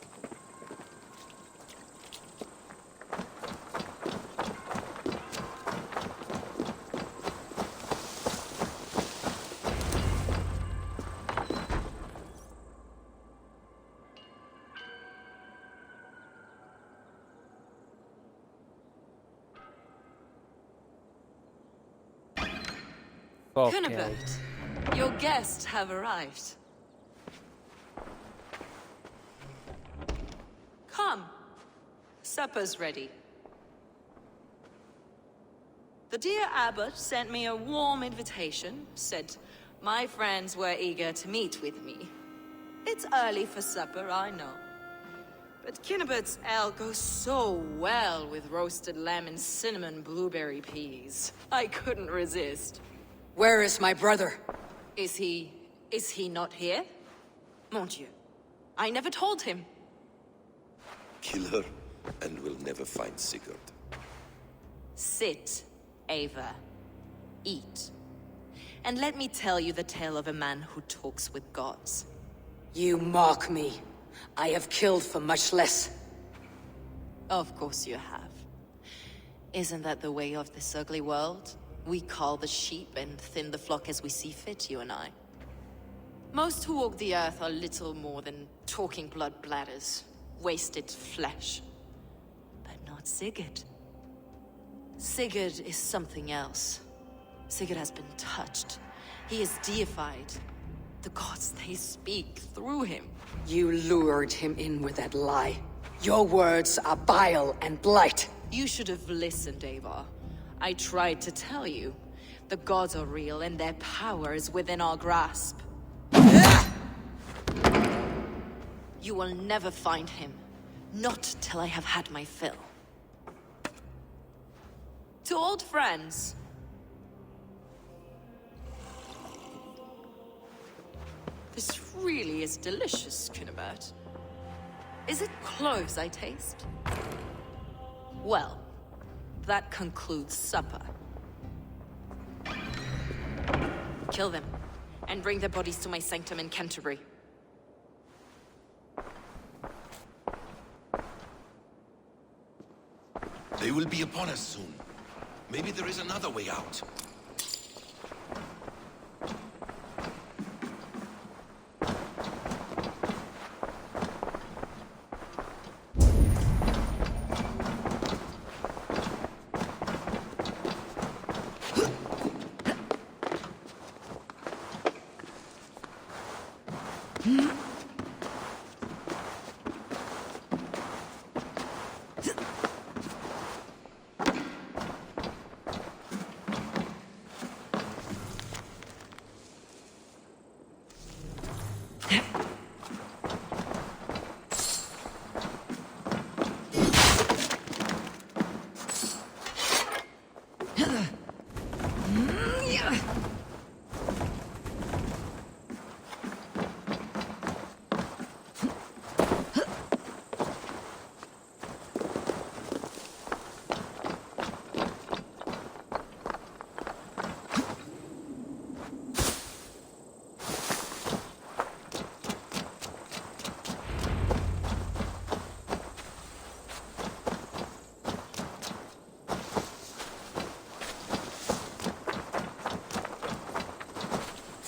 Kinnebert, your guests have arrived. Come. Supper's ready. The dear abbot sent me a warm invitation, said my friends were eager to meet with me. It's early for supper, I know. But Kinnebert's ale goes so well with roasted lamb and cinnamon blueberry peas. I couldn't resist. Where is my brother? Is he not here? Mon Dieu. I never told him. Kill her, and we'll never find Sigurd. Sit, Ava. Eat. And let me tell you the tale of a man who talks with gods. You mock me. I have killed for much less. Of course you have. Isn't that the way of this ugly world? We cull the sheep and thin the flock as we see fit, you and I. Most who walk the earth are little more than talking blood bladders, wasted flesh. But not Sigurd. Sigurd is something else. Sigurd has been touched. He is deified. The gods, they speak through him. You lured him in with that lie. Your words are bile and blight. You should have listened, Ava. I tried to tell you. The gods are real, and their power is within our grasp. You will never find him. Not till I have had my fill. To old friends. This really is delicious, Kinnebert. Is it cloves I taste? Well, that concludes supper. Kill them, and bring their bodies to my sanctum in Canterbury. They will be upon us soon. Maybe there is another way out.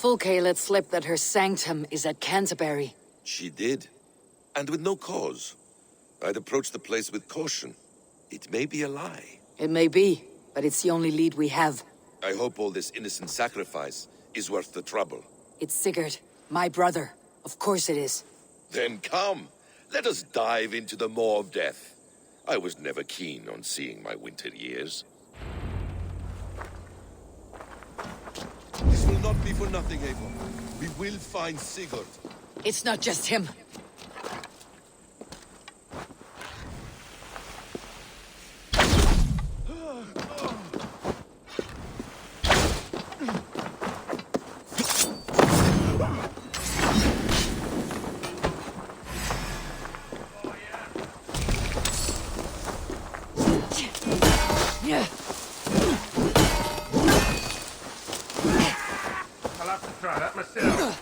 Fulke let slip that her sanctum is at Canterbury. She did. And with no cause. I'd approach the place with caution. It may be a lie. It may be, but it's the only lead we have. I hope all this innocent sacrifice is worth the trouble. It's Sigurd, my brother. Of course it is. Then come. Let us dive into the maw of death. I was never keen on seeing my winter years. This will not be for nothing, Eivor. We will find Sigurd. It's not just him. I'll have to try that myself.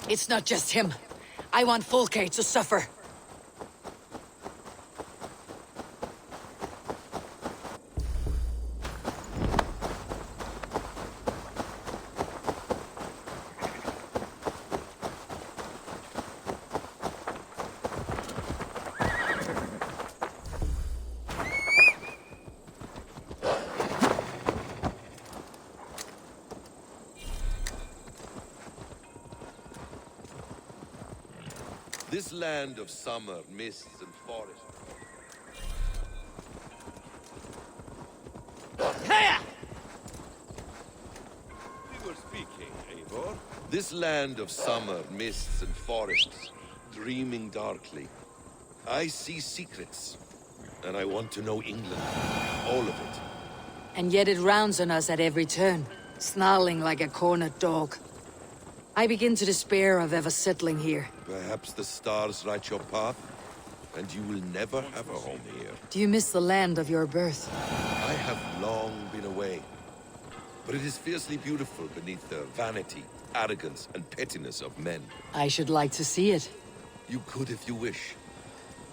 It's not just him. I want Fulke to suffer. This land of summer, mists, and forest. We were speaking, Eivor. This land of summer, mists, and forests, dreaming darkly. I see secrets, and I want to know England. All of it. And yet it rounds on us at every turn, snarling like a cornered dog. I begin to despair of ever settling here. Perhaps the stars write your path, and you will never have a home here. Do you miss the land of your birth? I have long been away, but it is fiercely beautiful beneath the vanity, arrogance, and pettiness of men. I should like to see it. You could if you wish.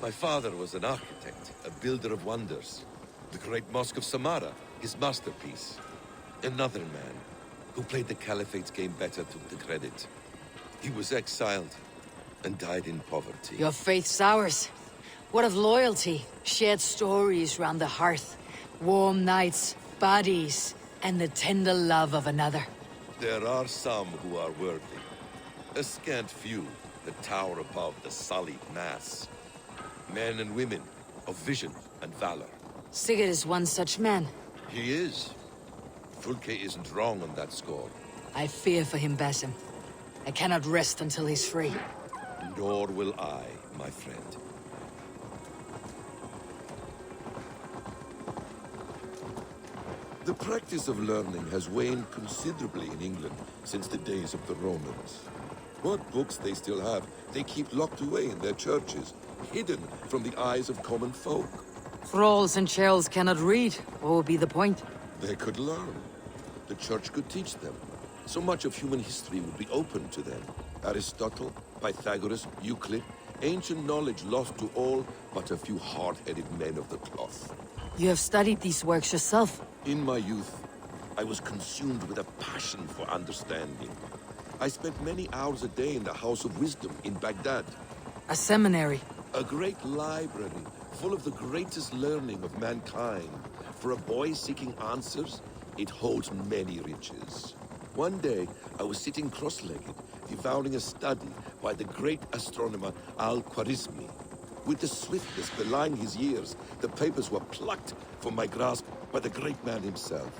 My father was an architect, a builder of wonders. The great Mosque of Samarra, his masterpiece. Another man who played the Caliphate's game better took the credit. He was exiled and died in poverty. Your faith sours. What of loyalty? Shared stories round the hearth. Warm nights, bodies, and the tender love of another. There are some who are worthy. A scant few that tower above the sullied mass. Men and women of vision and valor. Sigurd is one such man. He is. Fulke isn't wrong on that score. I fear for him, Basim. I cannot rest until he's free. Nor will I, my friend. The practice of learning has waned considerably in England since the days of the Romans. What books they still have, they keep locked away in their churches, hidden from the eyes of common folk. Thralls and churls cannot read. What would be the point? They could learn. The church could teach them. So much of human history would be open to them. Aristotle, Pythagoras, Euclid, ancient knowledge lost to all but a few hard-headed men of the cloth. You have studied these works yourself. In my youth, I was consumed with a passion for understanding. I spent many hours a day in the House of Wisdom in Baghdad. A seminary. A great library full of the greatest learning of mankind. For a boy seeking answers, it holds many riches. One day, I was sitting cross-legged, devouring a study by the great astronomer Al-Khwarizmi. With the swiftness belying his years, the papers were plucked from my grasp by the great man himself.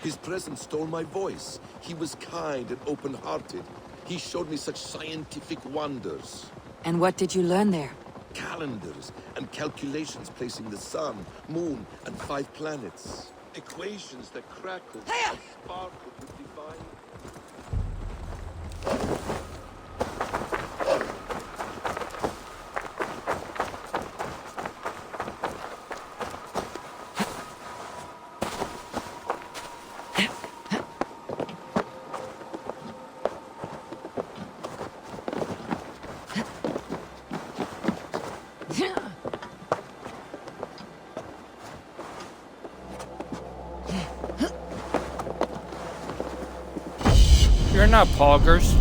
His presence stole my voice. He was kind and open-hearted. He showed me such scientific wonders. And what did you learn there? Calendars and calculations placing the sun, moon, and 5 planets. Equations that crackled and sparkled with divine... You're not poggers.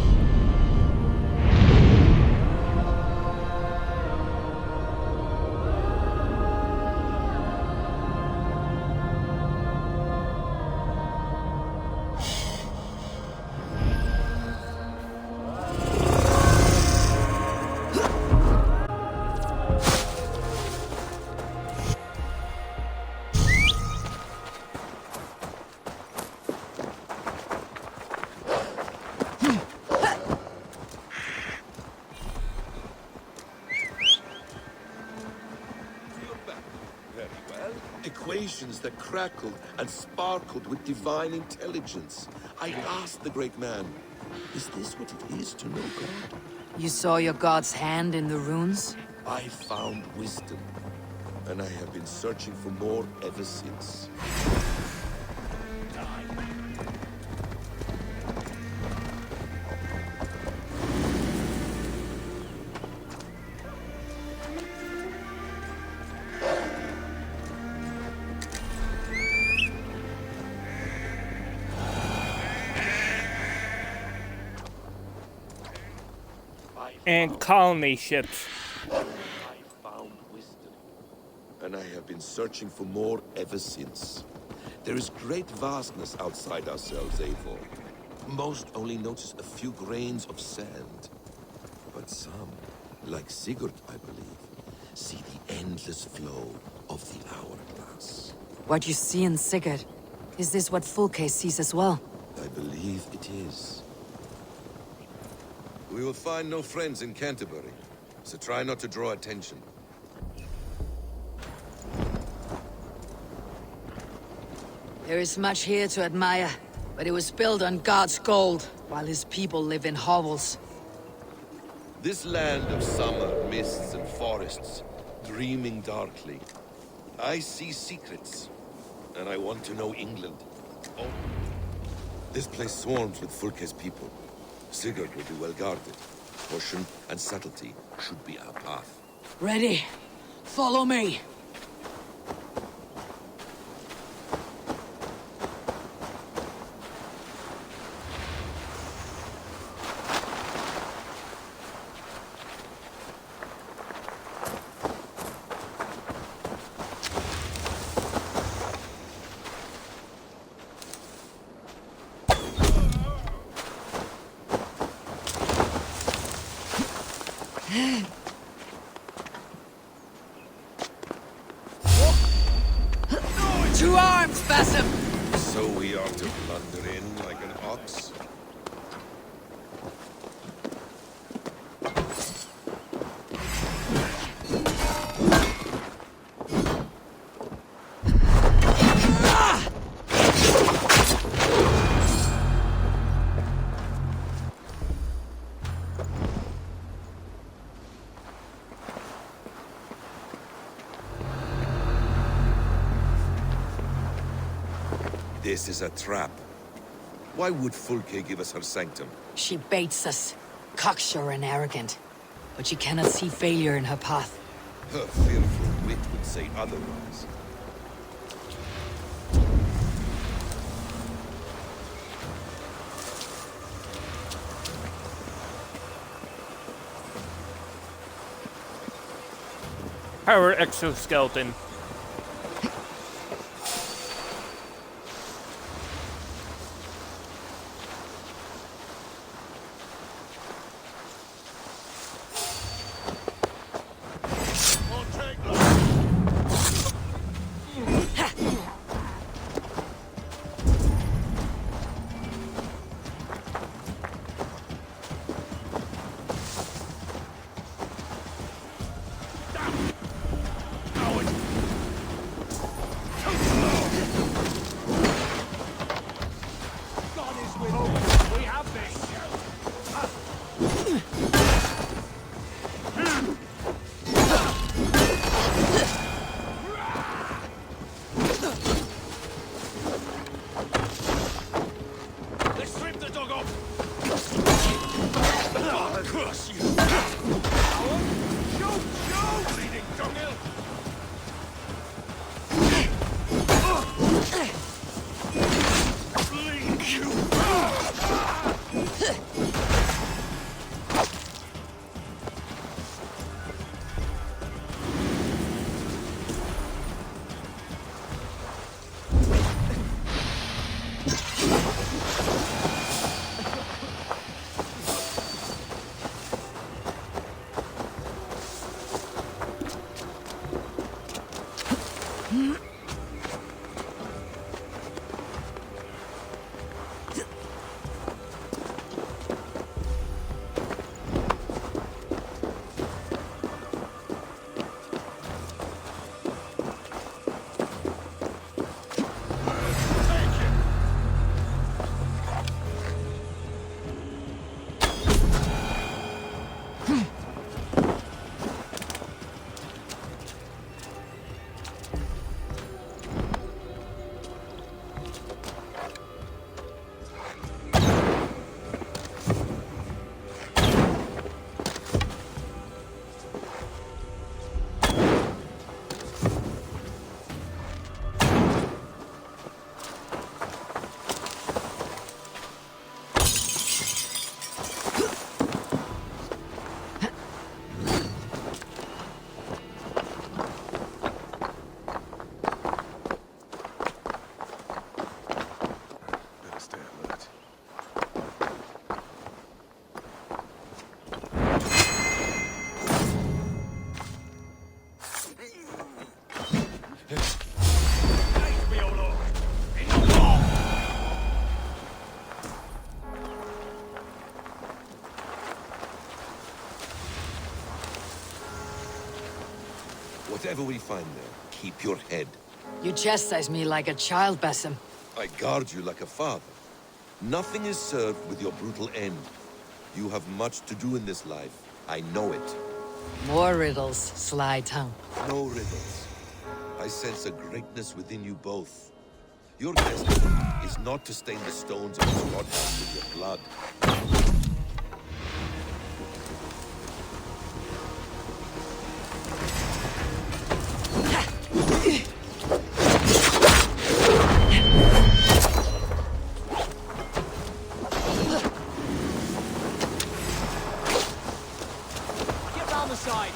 Equations that crackled and sparkled with divine intelligence. I asked the great man, is this what it is to know God? You saw your god's hand in the runes? I found wisdom, and I have been searching for more ever since. And colony ships. I found wisdom, and I have been searching for more ever since. There is great vastness outside ourselves, Eivor. Most only notice a few grains of sand. But some, like Sigurd, I believe, see the endless flow of the hourglass. What you see in Sigurd, is this what Fulke sees as well? I believe it is. We will find no friends in Canterbury, so try not to draw attention. There is much here to admire, but it was built on God's gold, while his people live in hovels. This land of summer, mists and forests, dreaming darkly. I see secrets, and I want to know England. Oh. This place swarms with Fulke's people. Sigurd will be well guarded. Caution and subtlety should be our path. Ready? Follow me! To arms, Basim! So we are to blunder in like an ox? This is a trap. Why would Fulke give us her sanctum? She baits us, cocksure and arrogant. But she cannot see failure in her path. Her fearful wit would say otherwise. Power exoskeleton. Whatever we find there, keep your head. You chastise me like a child, Basim. I guard you like a father. Nothing is served with your brutal end. You have much to do in this life. I know it. More riddles, sly tongue. No riddles. I sense a greatness within you both. Your destiny is not to stain the stones of this godhouse with your blood. Get round the side.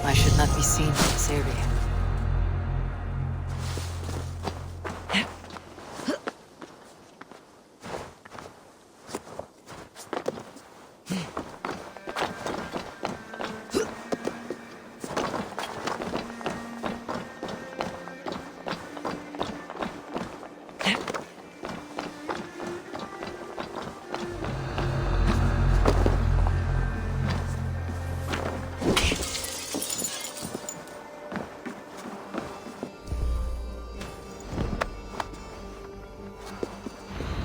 I should not be seen in this area.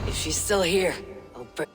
If she's still here, I'll burn.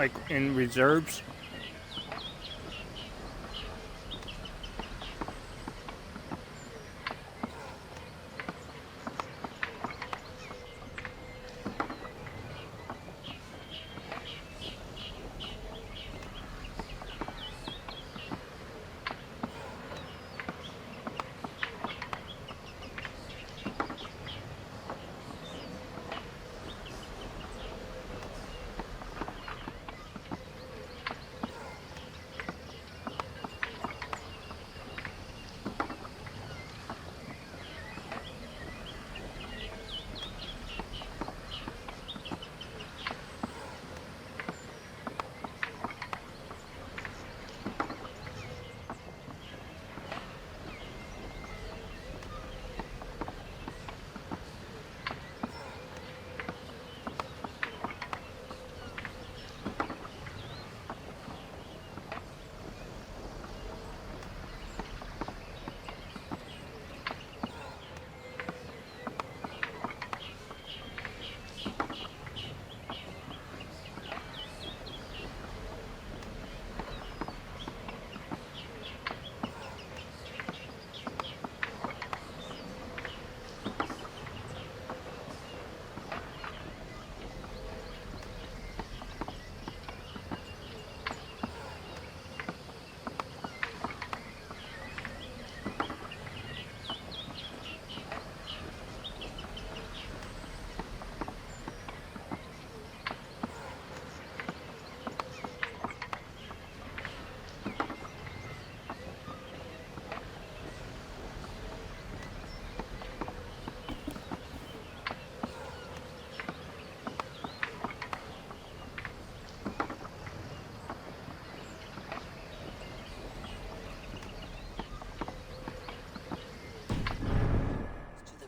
like in reserves.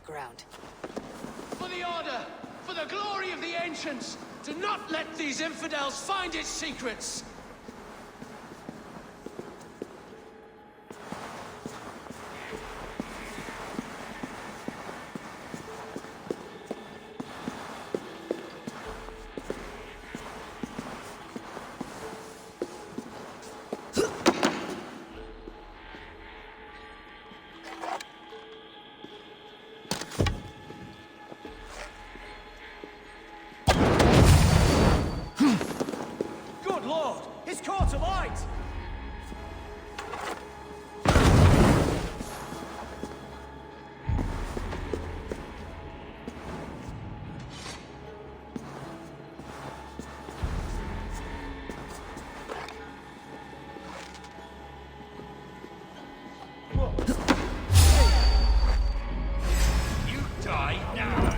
Ground. For the Order! For the glory of the Ancients! Do not let these infidels find its secrets! Lord, his court of light! You die now!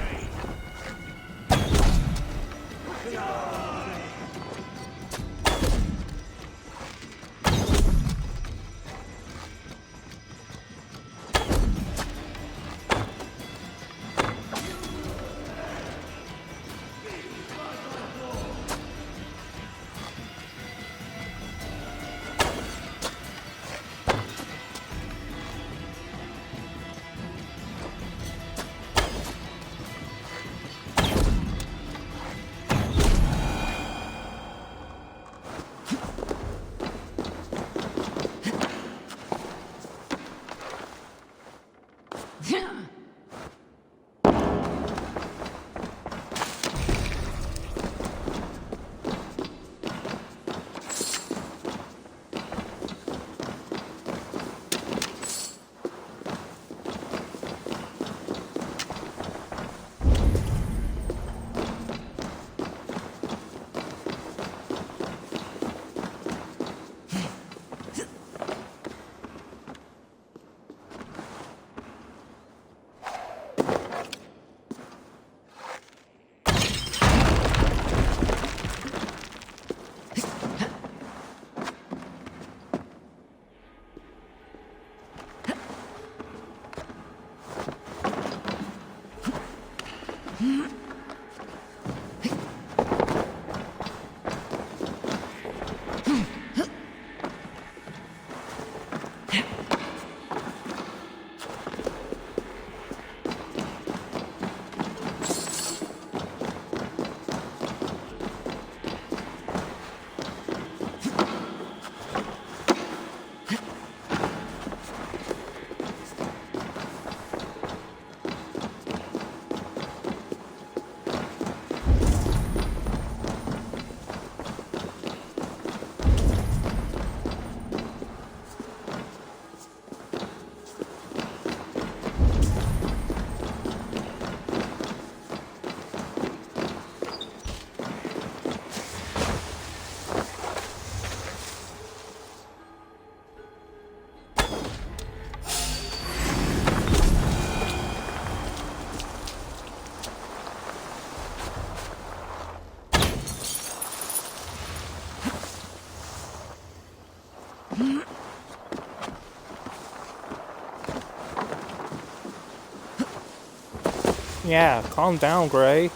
Yeah, calm down, Gray.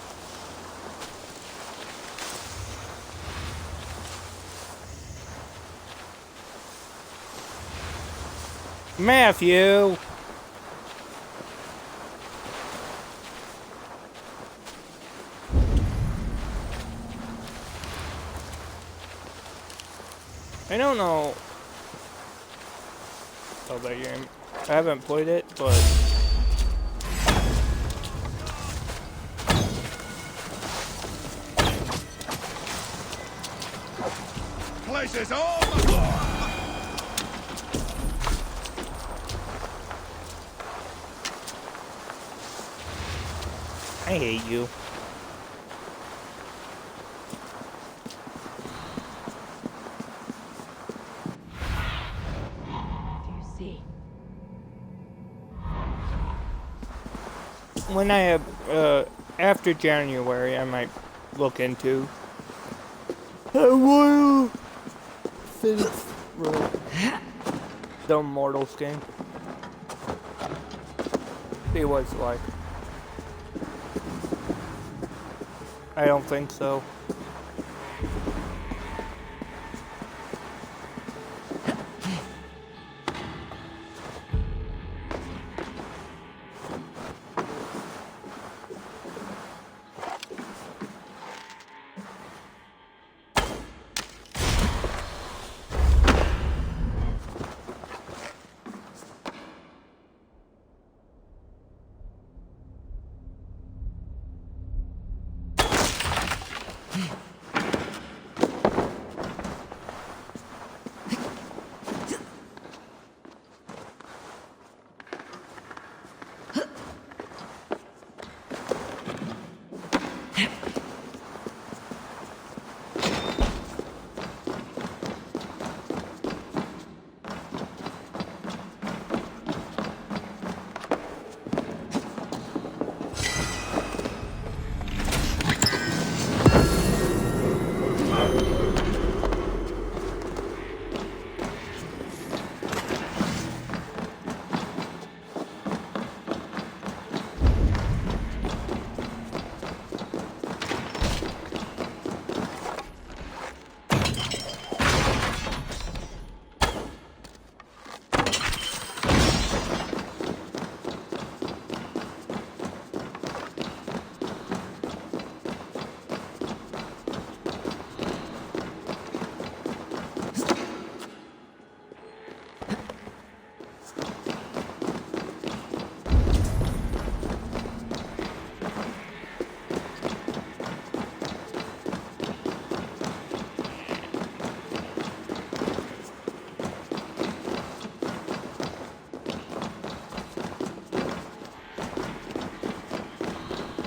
Matthew! I don't know about that game. I haven't played it, but Places all my... I hate you. When I have, after January, I might look into. I will finish the Immortals game. See what it's like. I don't think so.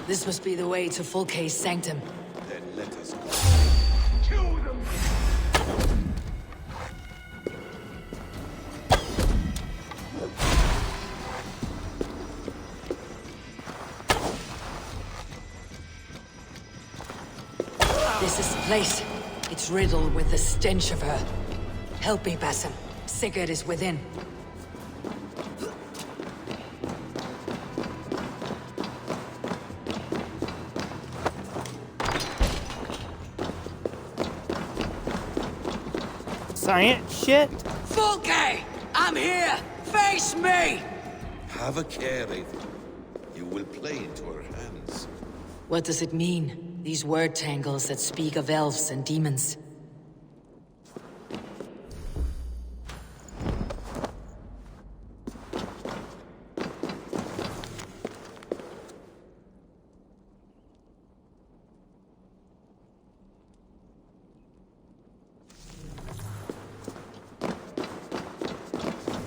This must be the way to Fulke's sanctum. Then let us go. Kill them! This is the place. It's riddled with the stench of her. Help me, Basim. Sigurd is within. Science shit? Fulke! I'm here! Face me! Have a care, Raven. You will play into her hands. What does it mean? These word tangles that speak of elves and demons.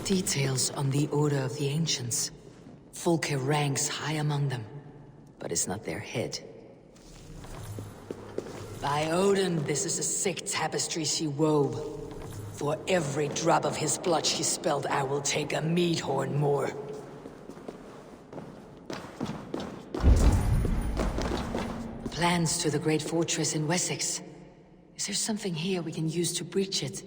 Details on the Order of the Ancients. Fulke ranks high among them, but is not their head. By Odin, this is a sick tapestry she wove. For every drop of his blood she spilled, I will take a meat horn more. Plans to the great fortress in Wessex. Is there something here we can use to breach it?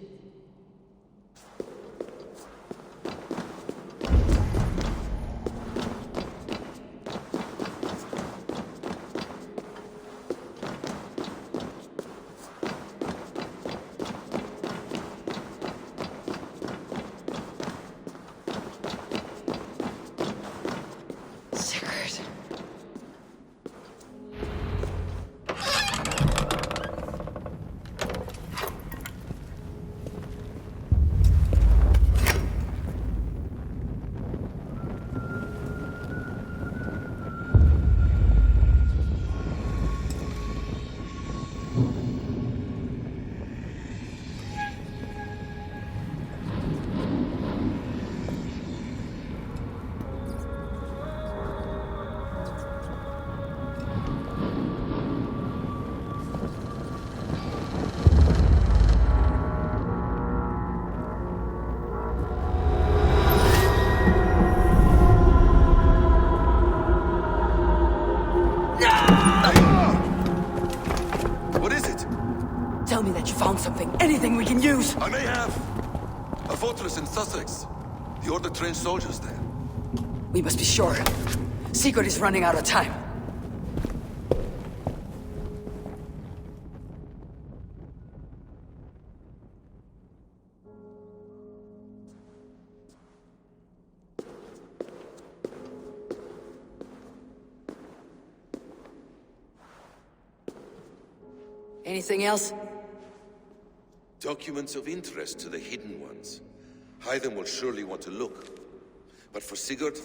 we can use. I may have. A fortress in Sussex. The Order trained soldiers there. We must be sure. Sigurd is running out of time. Anything else? Documents of interest to the Hidden Ones. Hythen will surely want to look. But for Sigurd,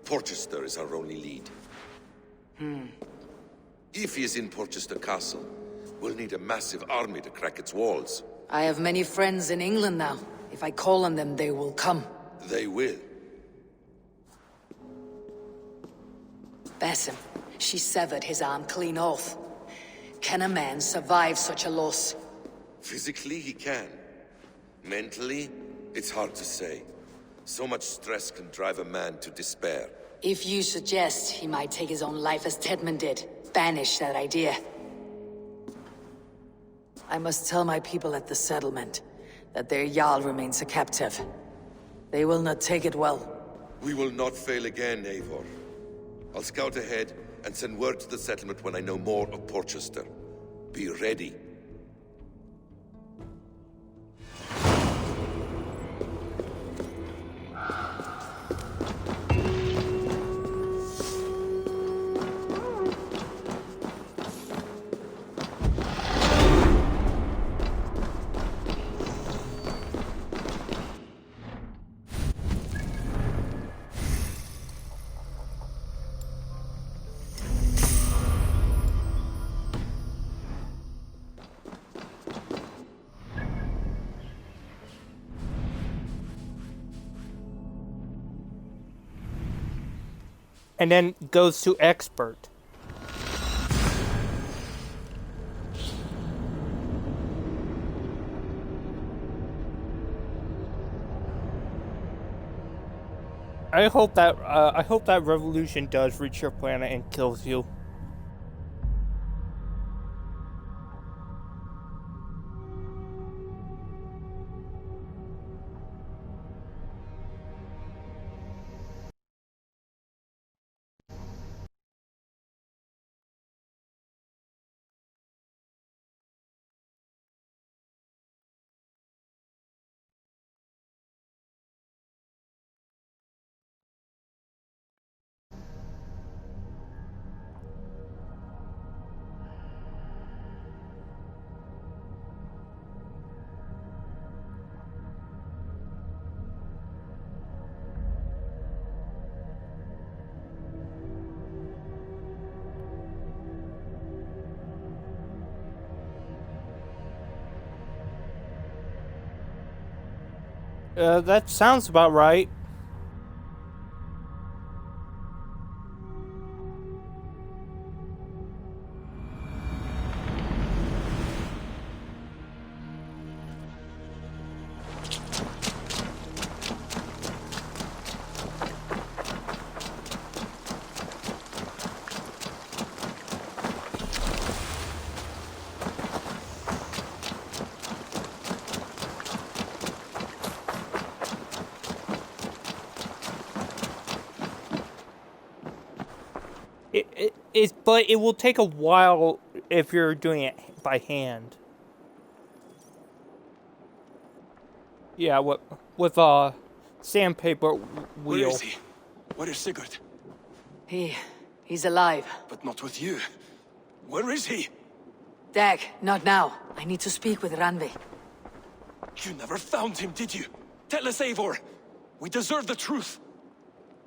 Porchester is our only lead. If he is in Porchester Castle, we'll need a massive army to crack its walls. I have many friends in England now. If I call on them, they will come. They will. Basim, she severed his arm clean off. Can a man survive such a loss? Physically, he can. Mentally, it's hard to say. So much stress can drive a man to despair. If you suggest he might take his own life as Tedman did, banish that idea. I must tell my people at the settlement that their Jarl remains a captive. They will not take it well. We will not fail again, Eivor. I'll scout ahead and send word to the settlement when I know more of Porchester. Be ready. And then goes to expert. I hope that revolution does reach your planet and kills you. That sounds about right. But it will take a while if you're doing it by hand. Yeah, with sandpaper wheel. Where is he? Where is Sigurd? He's alive. But not with you. Where is he? Dag, not now. I need to speak with Randvi. You never found him, did you? Tell us, Eivor. We deserve the truth.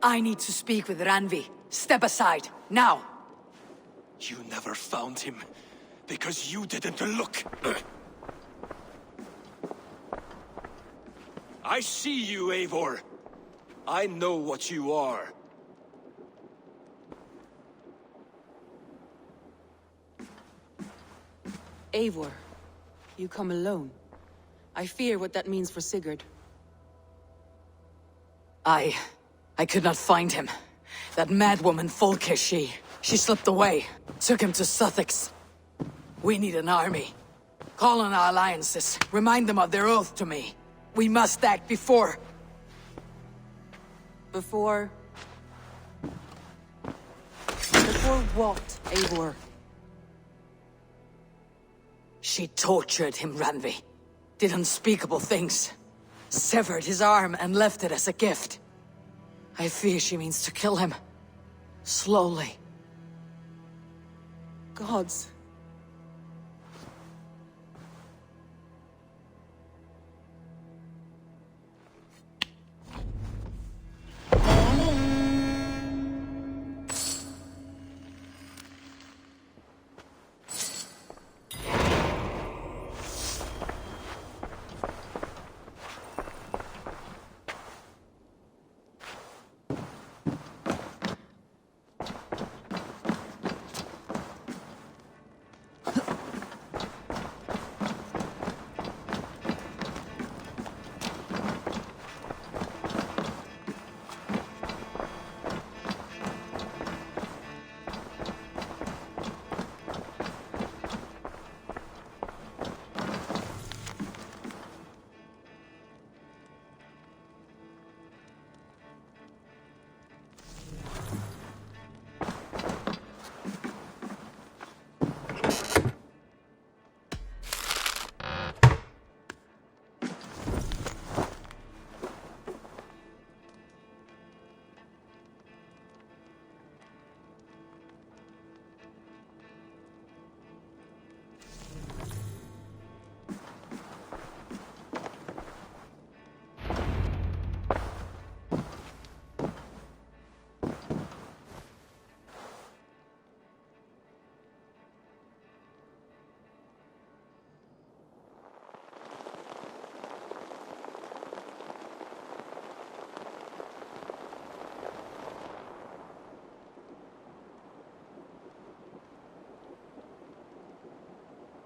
I need to speak with Randvi. Step aside, now. You never found him, because you didn't look. I see you, Eivor. I know what you are. Eivor, you come alone. I fear what that means for Sigurd. I could not find him. That madwoman Folke, she slipped away. Took him to Sussex. We need an army. Call on our alliances. Remind them of their oath to me. We must act before... Before what, Eivor? She tortured him, Ranvi. Did unspeakable things. Severed his arm and left it as a gift. I fear she means to kill him. Slowly. Gods.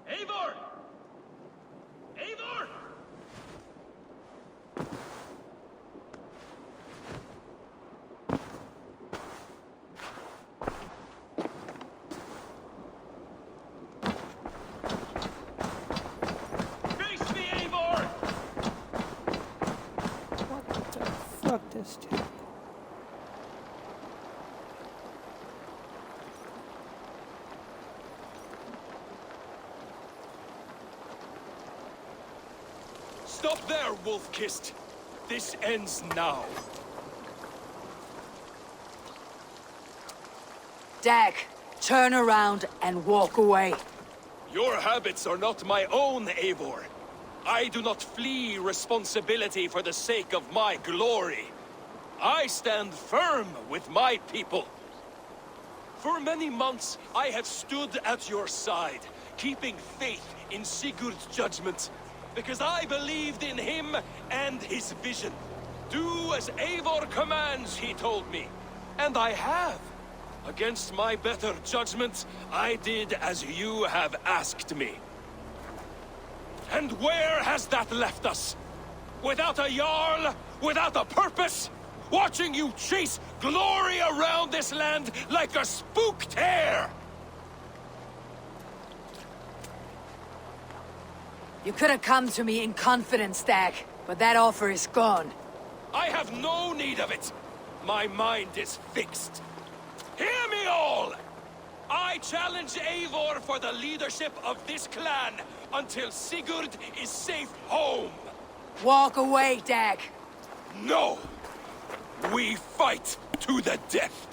Eivor! Eivor! Face me, Eivor! What the fuck this dude? Stop there, wolf-kissed. This ends now. Dag, turn around and walk away. Your habits are not my own, Eivor. I do not flee responsibility for the sake of my glory. I stand firm with my people. For many months, I have stood at your side, keeping faith in Sigurd's judgment, because I believed in him and his vision. Do as Eivor commands, he told me. And I have. Against my better judgment, I did as you have asked me. And where has that left us? Without a Jarl? Without a purpose? Watching you chase glory around this land like a spooked hare! You could have come to me in confidence, Dag, but that offer is gone. I have no need of it. My mind is fixed. Hear me all! I challenge Eivor for the leadership of this clan until Sigurd is safe home. Walk away, Dag. No! We fight to the death.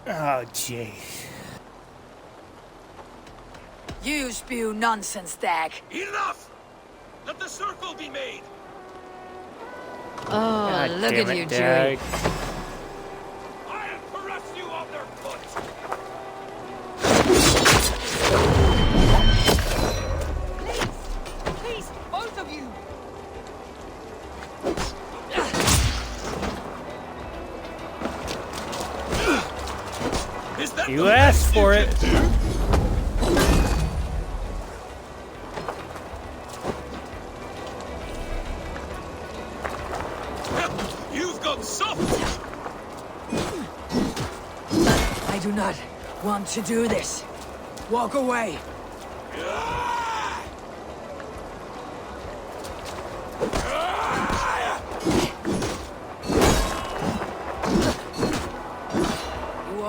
Oh, jeez. You spew nonsense, Dag. Enough! Let the circle be made. Oh, God look damn at it, you, Dag. Dewey. I'll caress you on their foot. Please, both of you! Is that You asked for it. You've got soft. I do not want to do this. Walk away.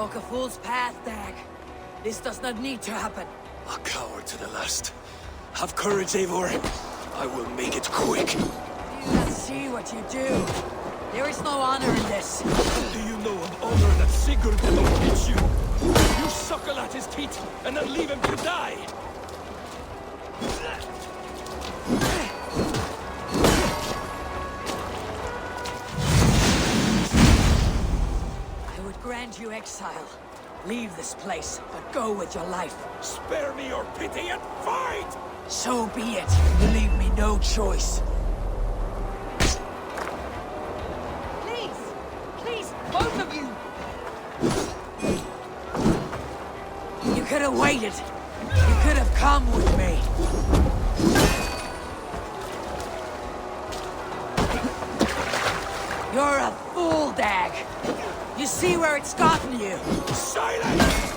walk a fool's path, Dag. This does not need to happen. A coward to the last. Have courage, Eivor. I will make it quick. Do you not see what you do? There is no honor in this. Do you know of honor that Sigurd will not teach you? You suckle at his teeth and then leave him to die! I would grant you exile. Leave this place, but go with your life. Spare me your pity and fight! So be it. You leave me no choice. Please! Please, both of you! You could have waited. You could have come with me. You're a fool, Dag. You see where it's gotten you. Silence!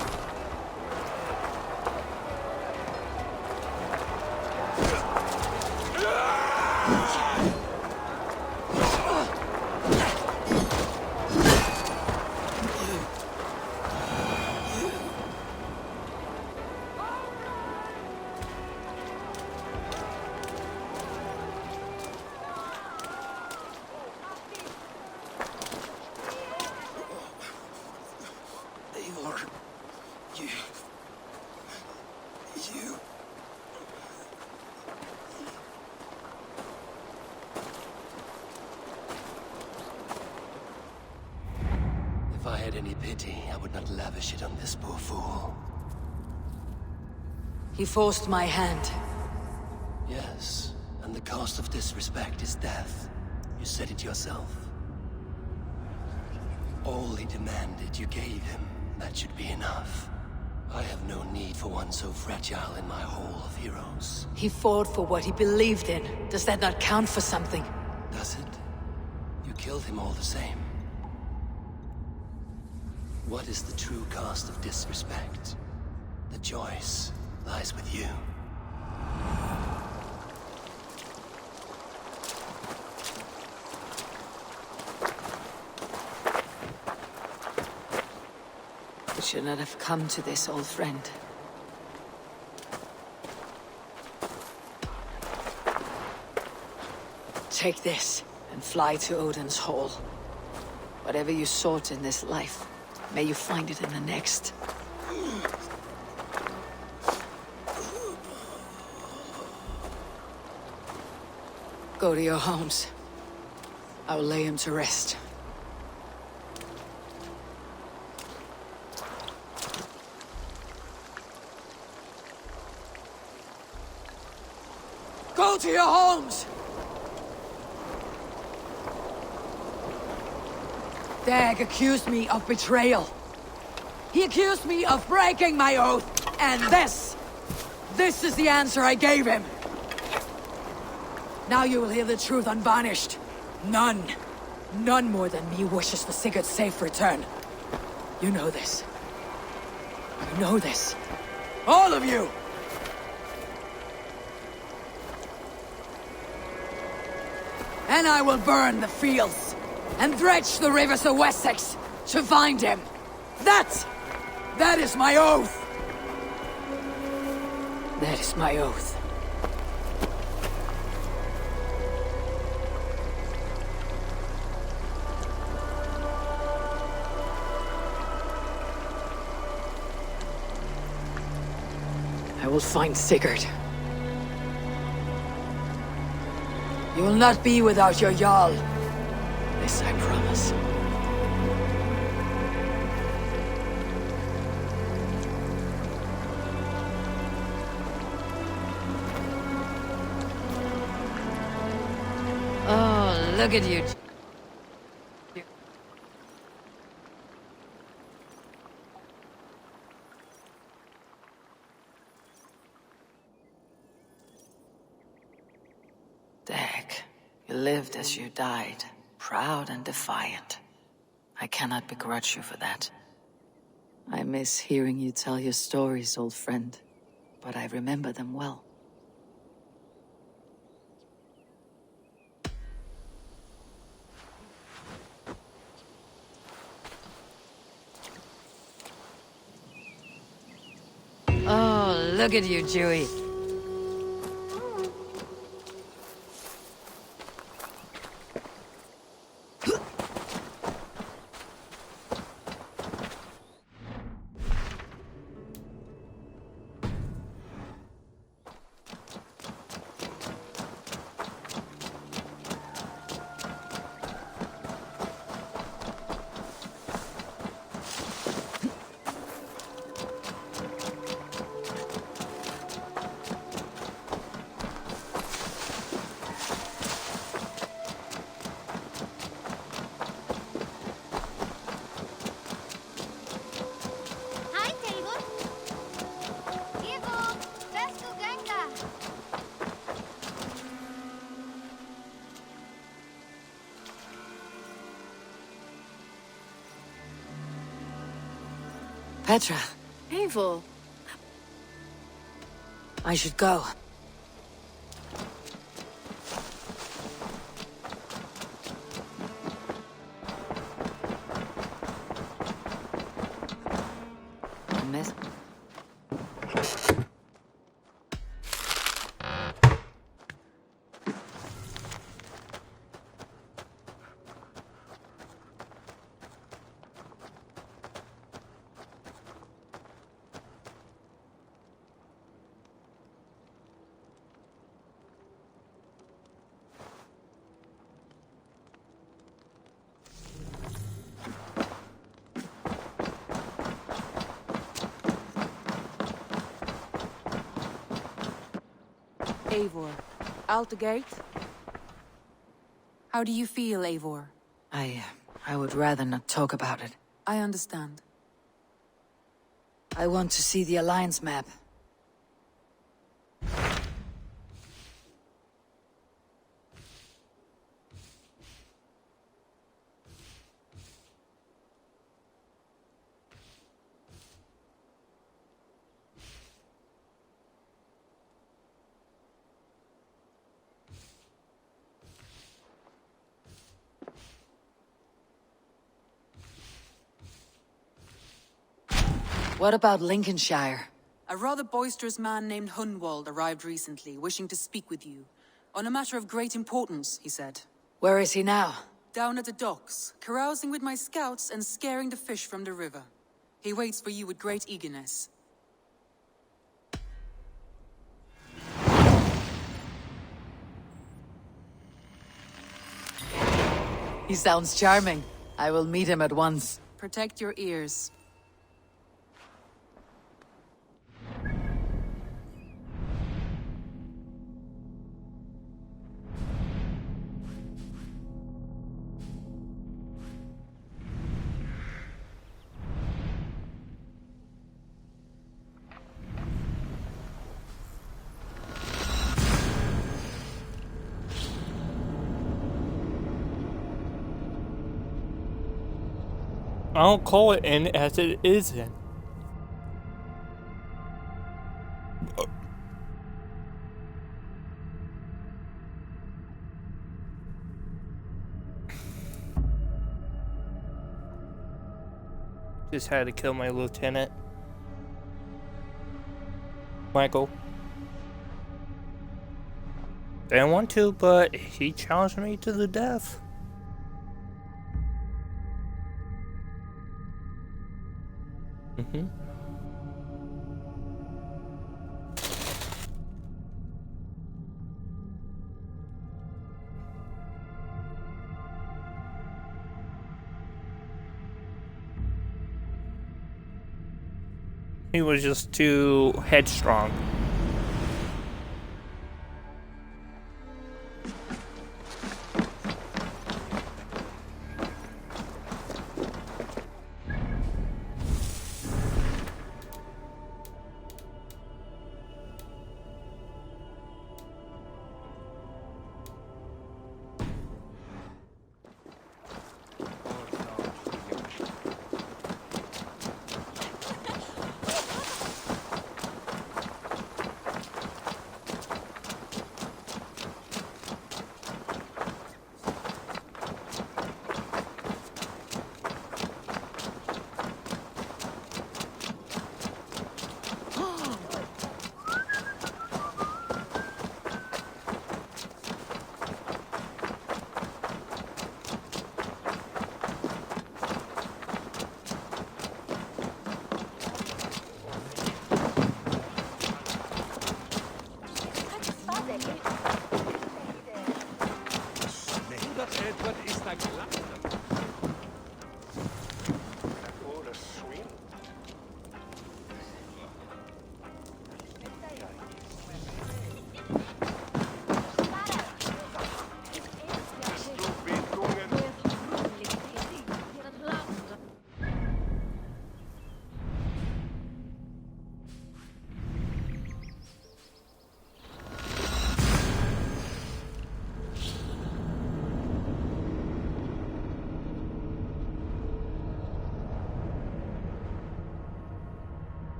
Eivor, you... If I had any pity, I would not lavish it on this poor fool. He forced my hand. Yes, and the cost of disrespect is death. You said it yourself. All he demanded, you gave him. That should be enough. I have no need for one so fragile in my hall of heroes. He fought for what he believed in. Does that not count for something? Does it? You killed him all the same. What is the true cost of disrespect? The choice lies with you. We should not have come to this, old friend. Take this and fly to Odin's Hall. Whatever you sought in this life, may you find it in the next. Go to your homes. I will lay him to rest. Go to your homes! Dag accused me of betrayal. He accused me of breaking my oath, and this is the answer I gave him. Now you will hear the truth unvarnished. None more than me wishes for Sigurd's safe return. You know this. You know this. All of you! And I will burn the fields, and dredge the rivers of Wessex to find him. That is my oath! That is my oath. I will find Sigurd. You will not be without your Jarl. This I promise. Oh, look at you. Dag, you lived as you died, proud and defiant. I cannot begrudge you for that. I miss hearing you tell your stories, old friend, but I remember them well. Look at you, Chewie. Hi, Taylor. Evo, Vesco Ganga. Petra, Eivor. I should go. Miss. Eivor. Out the gate? How do you feel, Eivor? I would rather not talk about it. I understand. I want to see the Alliance map. What about Lincolnshire? A rather boisterous man named Hunwald arrived recently, wishing to speak with you. On a matter of great importance, he said. Where is he now? Down at the docks, carousing with my scouts and scaring the fish from the river. He waits for you with great eagerness. He sounds charming. I will meet him at once. Protect your ears. I'll call it in as it is in. Just had to kill my lieutenant. Michael. Didn't want to, but he challenged me to the death. He was just too headstrong.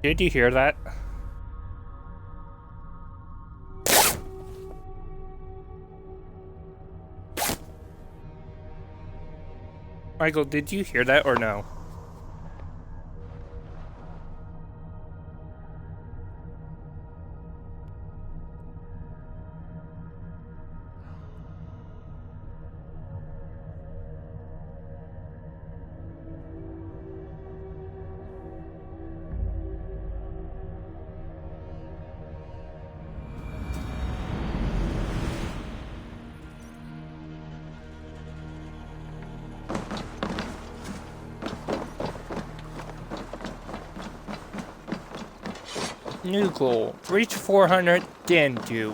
Did you hear that? Michael, did you hear that or no? New goal. Reach 400, then do.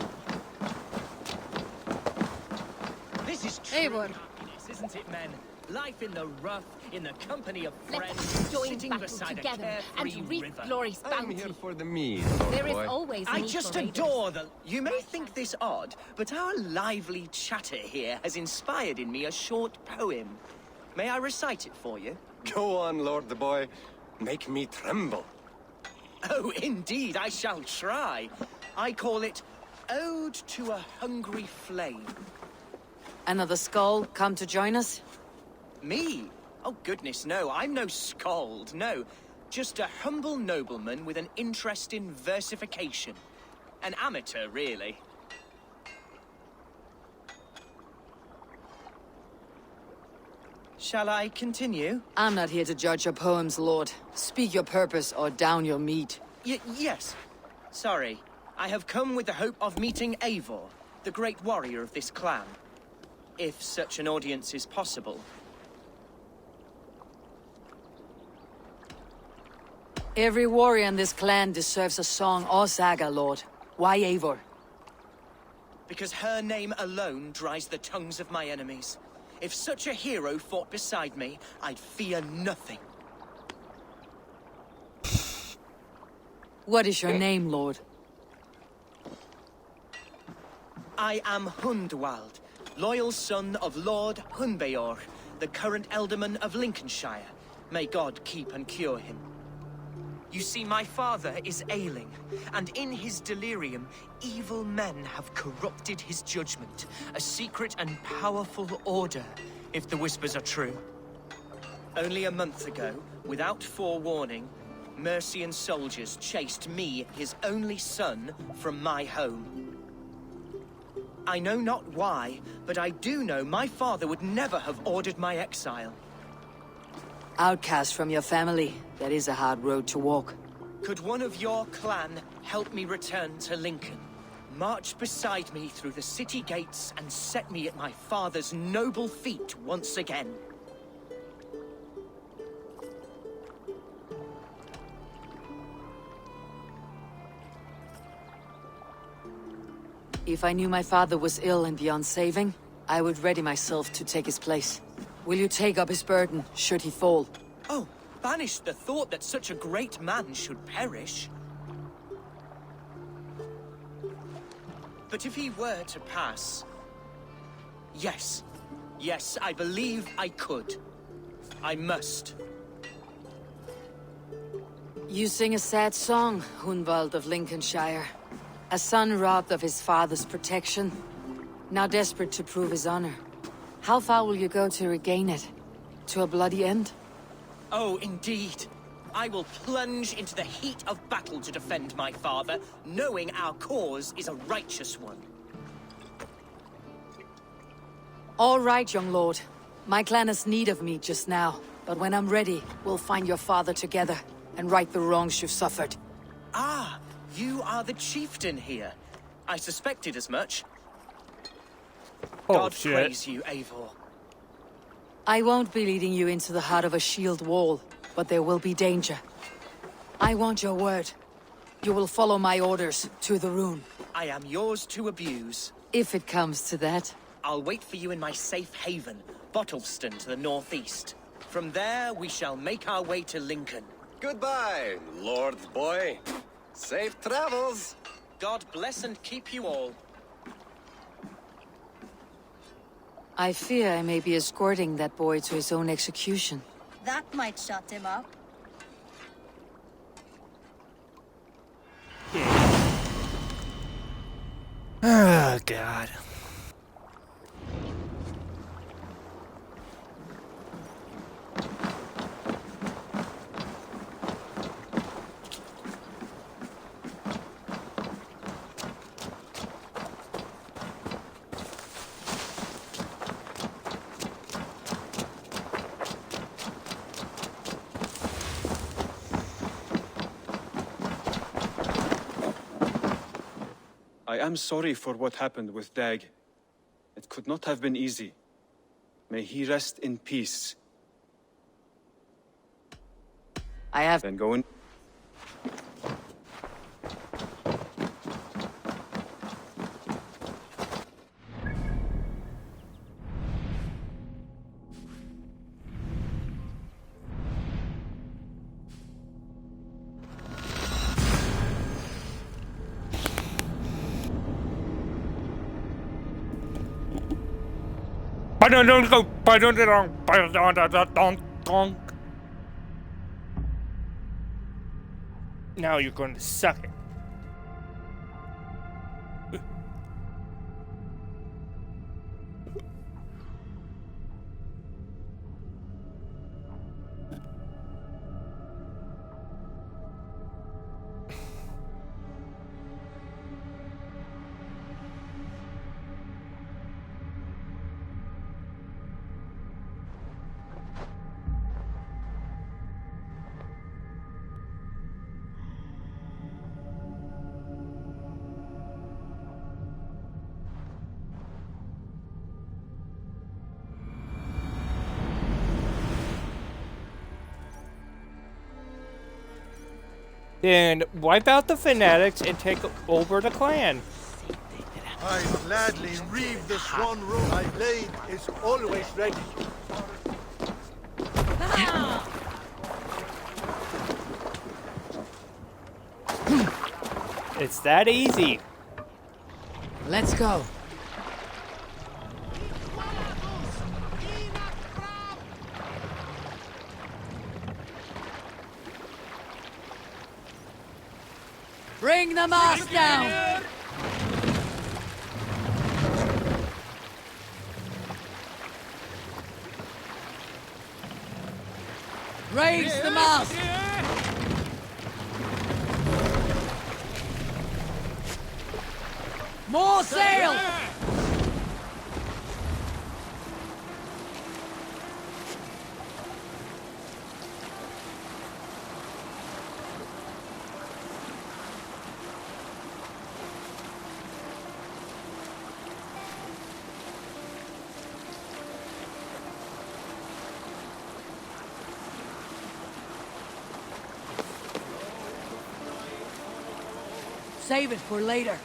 This is true happiness, isn't it, men? Life in the rough, in the company of friends, sitting beside a carefree river. Glory's bounty. I'm here for the meal, There is boy. always I need just for raiders. adore the... You may think this odd, but our lively chatter here has inspired in me a short poem. May I recite it for you? Go on, Lord the Boy. Make me tremble. Oh, indeed, I shall try. I call it Ode to a Hungry Flame. Another skull come to join us? Me? Oh, goodness, no. I'm no skald, no. Just a humble nobleman with an interest in versification. An amateur, really. Shall I continue? I'm not here to judge your poems, Lord. Speak your purpose or down your meat. Yes. Sorry. I have come with the hope of meeting Eivor, the great warrior of this clan. If such an audience is possible. Every warrior in this clan deserves a song or saga, Lord. Why Eivor? Because her name alone dries the tongues of my enemies. If such a hero fought beside me, I'd fear nothing. What is your name, Lord? I am Hundwald, loyal son of Lord Hunbeor, the current Elderman of Lincolnshire. May God keep and cure him. You see, my father is ailing, and in his delirium, evil men have corrupted his judgment. A secret and powerful order, if the whispers are true. Only a month ago, without forewarning, Mercian soldiers chased me, his only son, from my home. I know not why, but I do know my father would never have ordered my exile. Outcast from your family. That is a hard road to walk. Could one of your clan help me return to Lincoln? March beside me through the city gates and set me at my father's noble feet once again. If I knew my father was ill and beyond saving, I would ready myself to take his place. Will you take up his burden, should he fall? Oh, banish the thought that such a great man should perish. But if he were to pass... Yes. Yes, I believe I could. I must. You sing a sad song, Hunwald of Lincolnshire. A son robbed of his father's protection, now desperate to prove his honor. How far will you go to regain it? To a bloody end? Oh, indeed. I will plunge into the heat of battle to defend my father, knowing our cause is a righteous one. All right, young lord. My clan has need of me just now, but when I'm ready, we'll find your father together and right the wrongs you've suffered. Ah, you are the chieftain here. I suspected as much. God praise you, Eivor. I won't be leading you into the heart of a shield wall, but there will be danger. I want your word. You will follow my orders to the rune. I am yours to abuse. If it comes to that. I'll wait for you in my safe haven, Bottleston to the northeast. From there, we shall make our way to Lincoln. Goodbye, Lord Boy. Safe travels. God bless and keep you all. I fear I may be escorting that boy to his own execution. That might shut him up. Oh, God. I am sorry for what happened with Dag. It could not have been easy. May he rest in peace. I have... Then go in. Now you're going to suck it. Then wipe out the fanatics and take over the clan. I gladly reave the swan robe. My blade is always ready. It's that easy. Let's go. Bring the mast down! Raise the mast! More sail! Save it for later.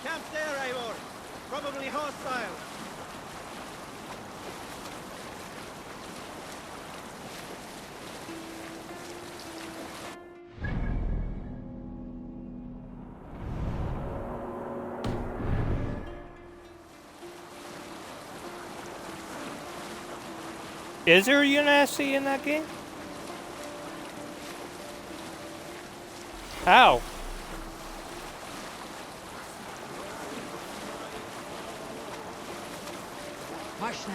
Camp there, Eivor. Probably hostile. Is there a Unassi in that game? How? March now.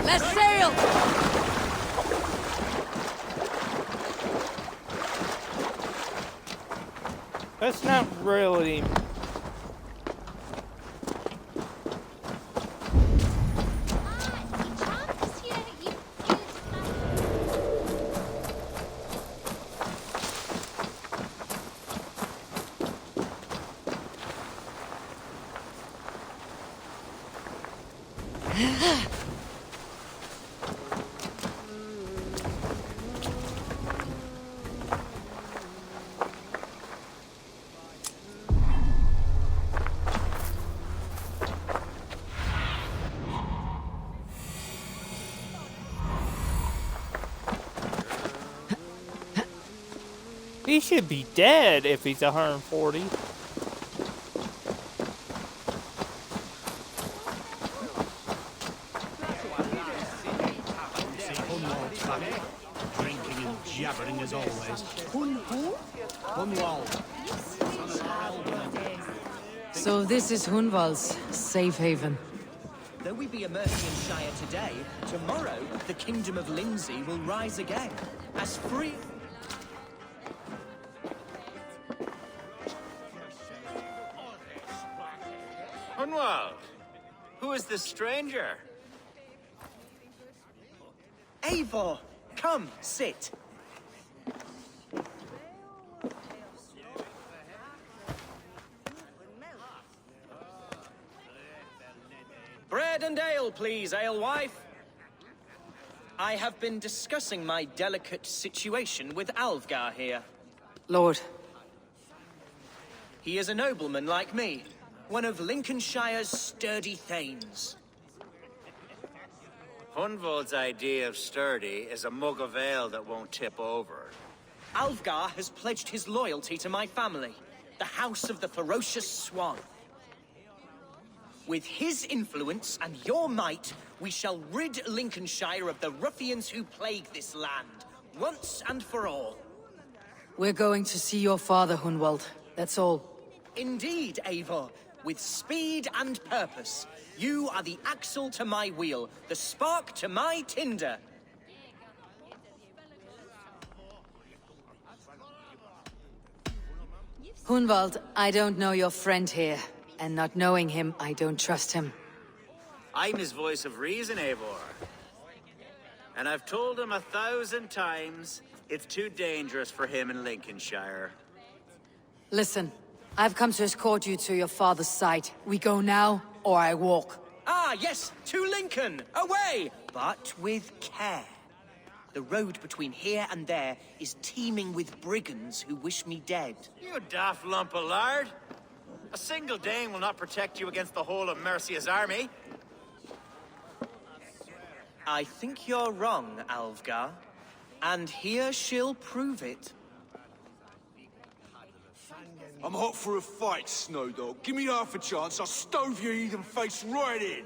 Let's sail! That's not really... He should be dead if he's 140. Drinking and jabbering as always. Hunwald. So this is Hunwald's safe haven. Though we be a Mercian Shire today, tomorrow the Kingdom of Lindsey will rise again, as free... Hunwald, who is this stranger? Eivor, come, sit. Bread and ale, please, alewife. I have been discussing my delicate situation with Alvgar here. Lord. He is a nobleman like me, one of Lincolnshire's sturdy thanes. Hunwald's idea of sturdy is a mug of ale that won't tip over. Alvgar has pledged his loyalty to my family, the House of the Ferocious Swan. With his influence and your might, we shall rid Lincolnshire of the ruffians who plague this land, once and for all. We're going to see your father, Hunwald. That's all. Indeed, Eivor. With speed and purpose. You are the axle to my wheel, the spark to my tinder. Hunwald, I don't know your friend here. And not knowing him, I don't trust him. I'm his voice of reason, Eivor. And I've told him 1,000 times it's too dangerous for him in Lincolnshire. Listen, I've come to escort you to your father's side. We go now, or I walk. Ah, yes, to Lincoln! Away! But with care. The road between here and there is teeming with brigands who wish me dead. You daft lump of lard! A single Dane will not protect you against the whole of Mercia's army. I think you're wrong, Alvgar. And here she'll prove it. I'm hot for a fight, Snowdog. Give me half a chance, I'll stove your heathen face right in.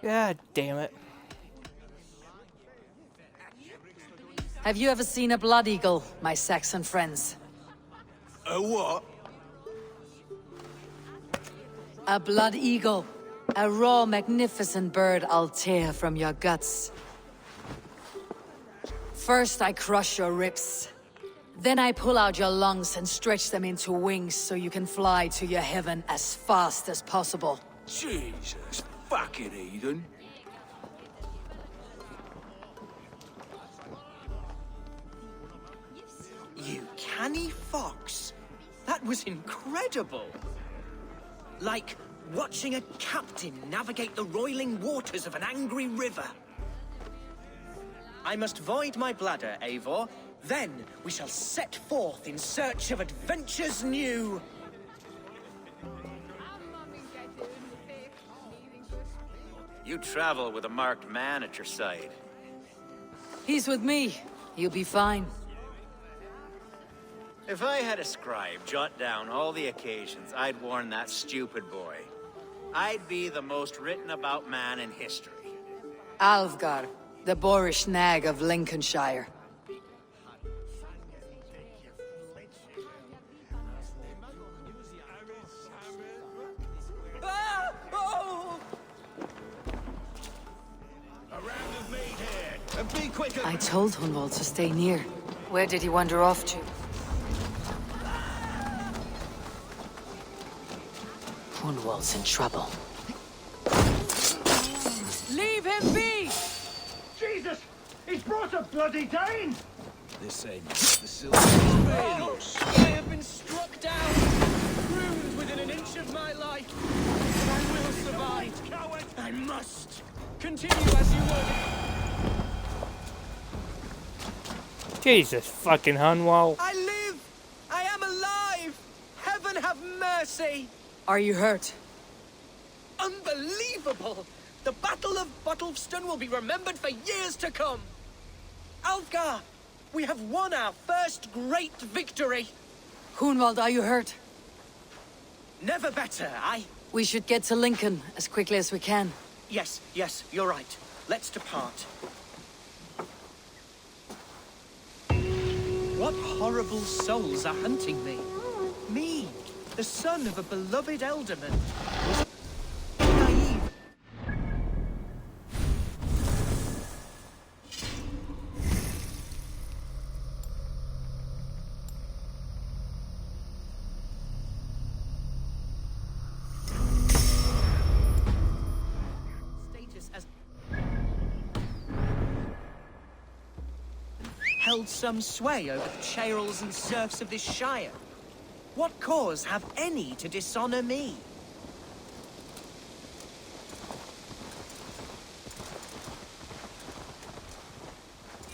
God damn it. Have you ever seen a blood eagle, my Saxon friends? A what? A blood eagle. A raw, magnificent bird I'll tear from your guts. First I crush your ribs. Then I pull out your lungs and stretch them into wings so you can fly to your heaven as fast as possible. Jesus fucking heathen. You canny fox. That was incredible. Like watching a captain navigate the roiling waters of an angry river. I must void my bladder, Eivor. Then we shall set forth in search of adventures new. You travel with a marked man at your side. He's with me. You'll be fine. If I had a scribe jot down all the occasions I'd warn that stupid boy, I'd be the most written about man in history. Alvgar, the boorish nag of Lincolnshire. Ah! Oh! A round of meat here, and be quick. I told Hunwald to stay near. Where did he wander off to? Hunwald's in trouble. Leave him be! Jesus! He's brought a bloody Dane! This ain't the silver spades. I have been struck down, ruined within an inch of my life. But I will survive. I must. Continue as you would. Jesus fucking Hunwald. I live! I am alive! Heaven have mercy! Are you hurt? Unbelievable! The Battle of Bottleston will be remembered for years to come! Alvgar, we have won our first great victory! Hunwald, are you hurt? Never better, We should get to Lincoln as quickly as we can. Yes, you're right. Let's depart. What horrible souls are hunting me? Me, the son of a beloved elderman. Was naive. Status as held some sway over the churls and serfs of this shire. What cause have any to dishonor me?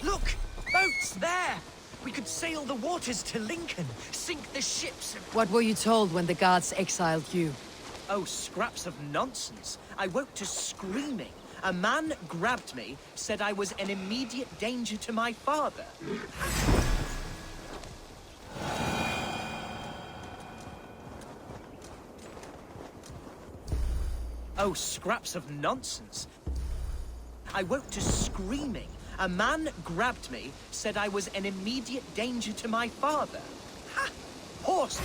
Look! Boats there! We could sail the waters to Lincoln, sink the ships and... What were you told when the gods exiled you? Oh, scraps of nonsense. I woke to screaming. A man grabbed me, said I was an immediate danger to my father. Oh, scraps of nonsense. I woke to screaming. A man grabbed me, said I was an immediate danger to my father. Ha! Horse!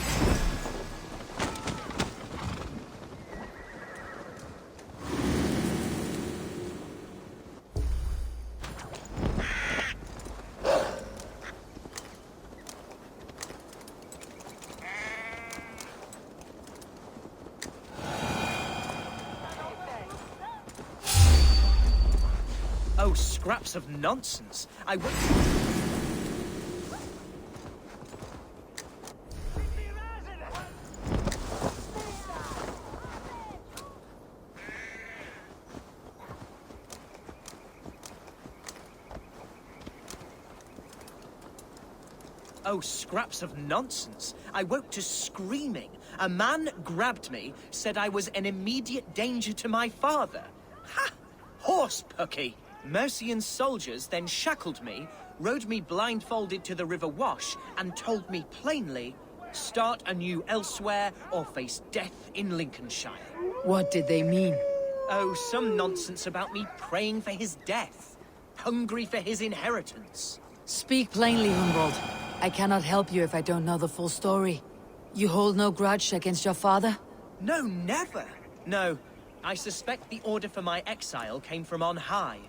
Oh, scraps of nonsense. I would... Oh, scraps of nonsense. I woke to screaming. A man grabbed me, said I was an immediate danger to my father. Ha! Horse pucky! Mercian soldiers then shackled me, rode me blindfolded to the River Wash, and told me plainly, start anew elsewhere or face death in Lincolnshire. What did they mean? Oh, some nonsense about me praying for his death, hungry for his inheritance. Speak plainly, Hunwald. I cannot help you if I don't know the full story. You hold no grudge against your father? No, never. No, I suspect the order for my exile came from on high.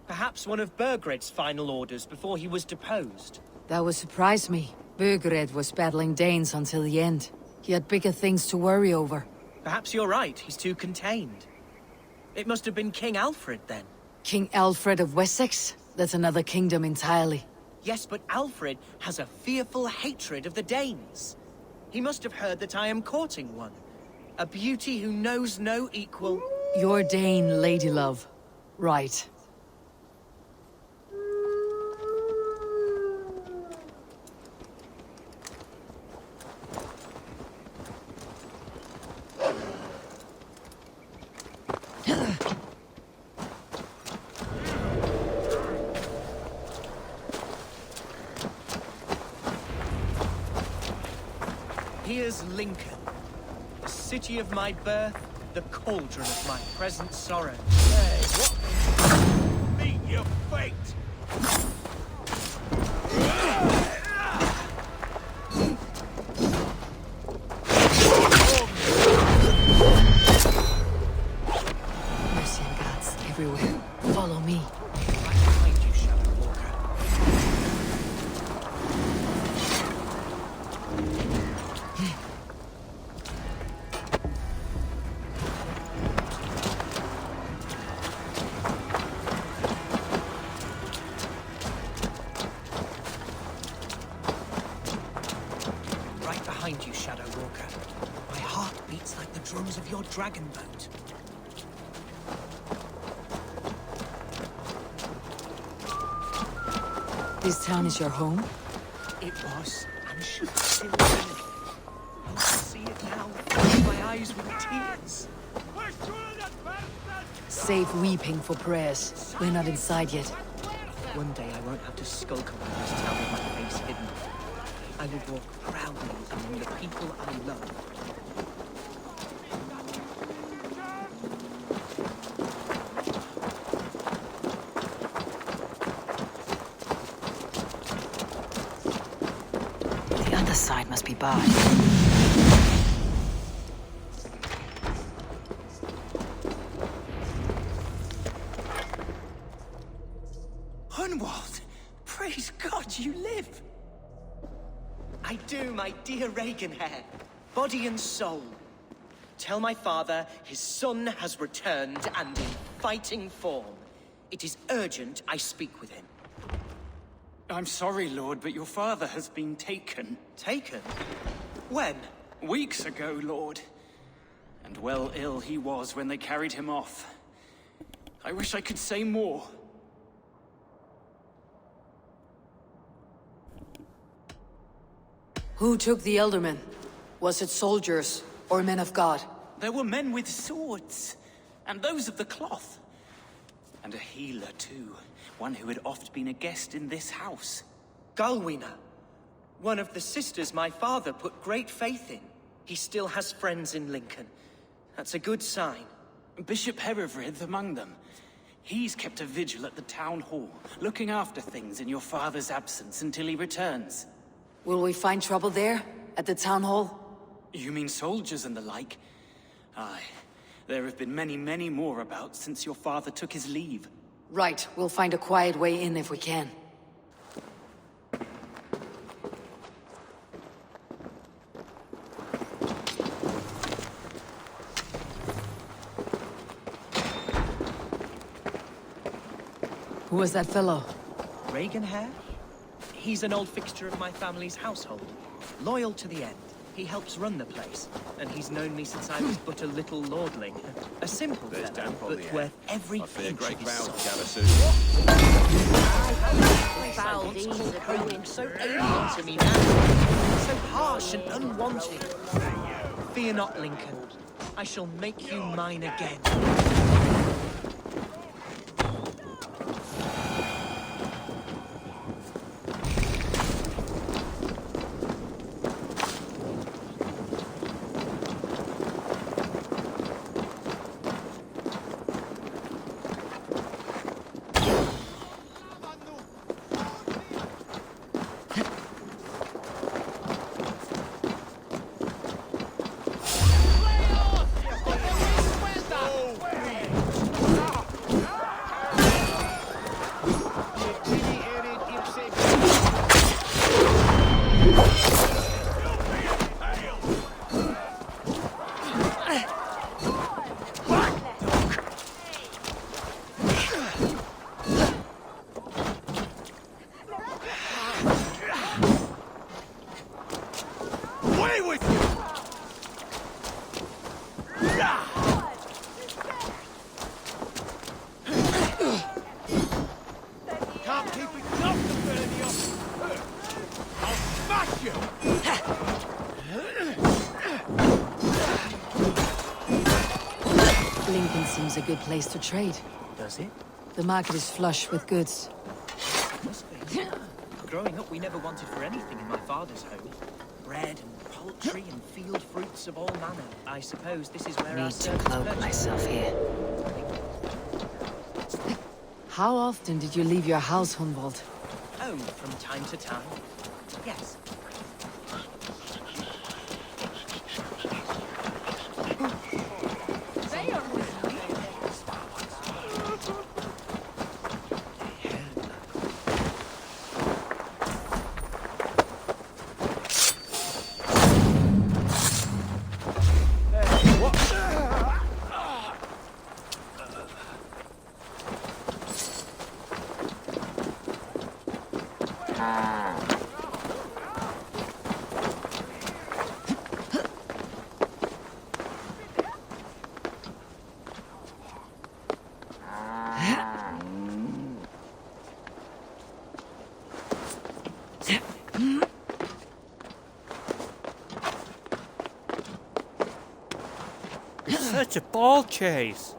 Perhaps one of Burgred's final orders before he was deposed. That would surprise me. Burgred was battling Danes until the end. He had bigger things to worry over. Perhaps you're right, he's too contained. It must have been King Alfred, then. King Alfred of Wessex? That's another kingdom entirely. Yes, but Alfred has a fearful hatred of the Danes. He must have heard that I am courting one. A beauty who knows no equal. Your Dane, ladylove. Right. Here's Lincoln, the city of my birth, the cauldron of my present sorrow. Hey, what? Meet your fate! Mercian gods everywhere. Follow me. Behind you, Shadow Walker. My heart beats like the drums of your dragon boat. This town is your home? It was, and should still be. I see it now, filling my eyes with tears. Save weeping for prayers. We're not inside yet. One day I won't have to skulk around this town with my face hidden. I will walk proudly among the people I love. side must be barred. Hunwald! Praise God you live! I do, my dear Reaganhair. Body and soul. Tell my father his son has returned and in fighting form. It is urgent I speak with him. I'm sorry, Lord, but your father has been taken. Taken? When? Weeks ago, Lord. And well ill he was when they carried him off. I wish I could say more. Who took the Elderman? Was it soldiers or men of God? There were men with swords, and those of the cloth. And a healer, too. One who had oft been a guest in this house. Galwina. One of the sisters my father put great faith in. He still has friends in Lincoln. That's a good sign. Bishop Herefrith among them. He's kept a vigil at the town hall, looking after things in your father's absence until he returns. Will we find trouble there? At the town hall? You mean soldiers and the like? Aye. There have been many, many more about since your father took his leave. Right. We'll find a quiet way in if we can. Who was that fellow? Reaganhair? He's an old fixture of my family's household. Loyal to the end. He helps run the place, and he's known me since I was but a little lordling. A simple fellow, but worth every inch of his soul. Foul deeds are growing so alien to me now. So harsh and unwanted. Fear not, Lincoln. I shall make you mine again. Lincoln seems a good place to trade. Does it? The market is flush with goods. Must be. Growing up, we never wanted for anything in my father's home. Bread and poultry and field fruits of all manner. I suppose this is where our Need to servants cloak purchase. myself here. How often did you leave your house, Hunwald? Oh, from time to time. Yes. Such a ball chase.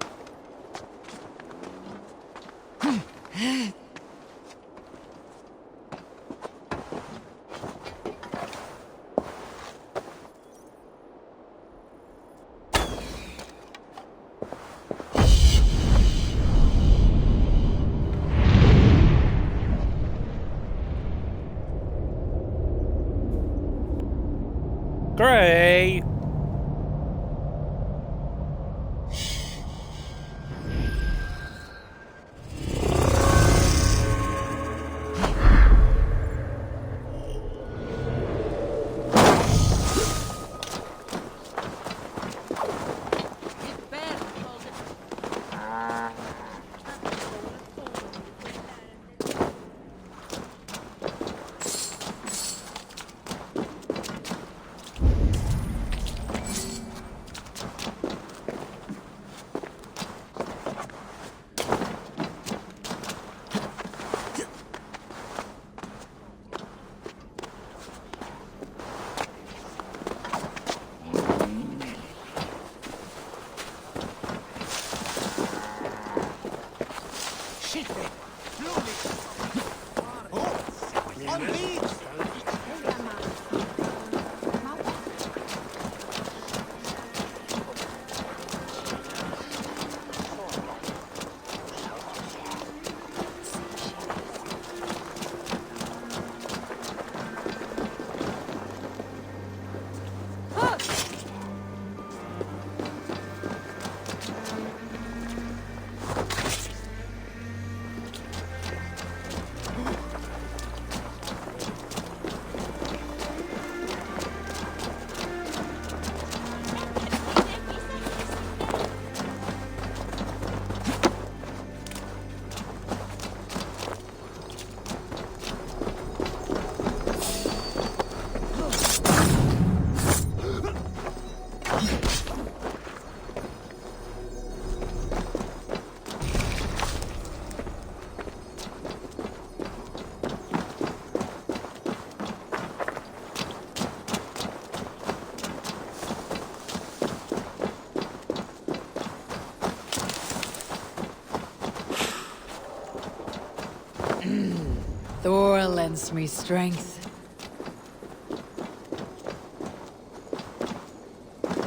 Thor lends me strength.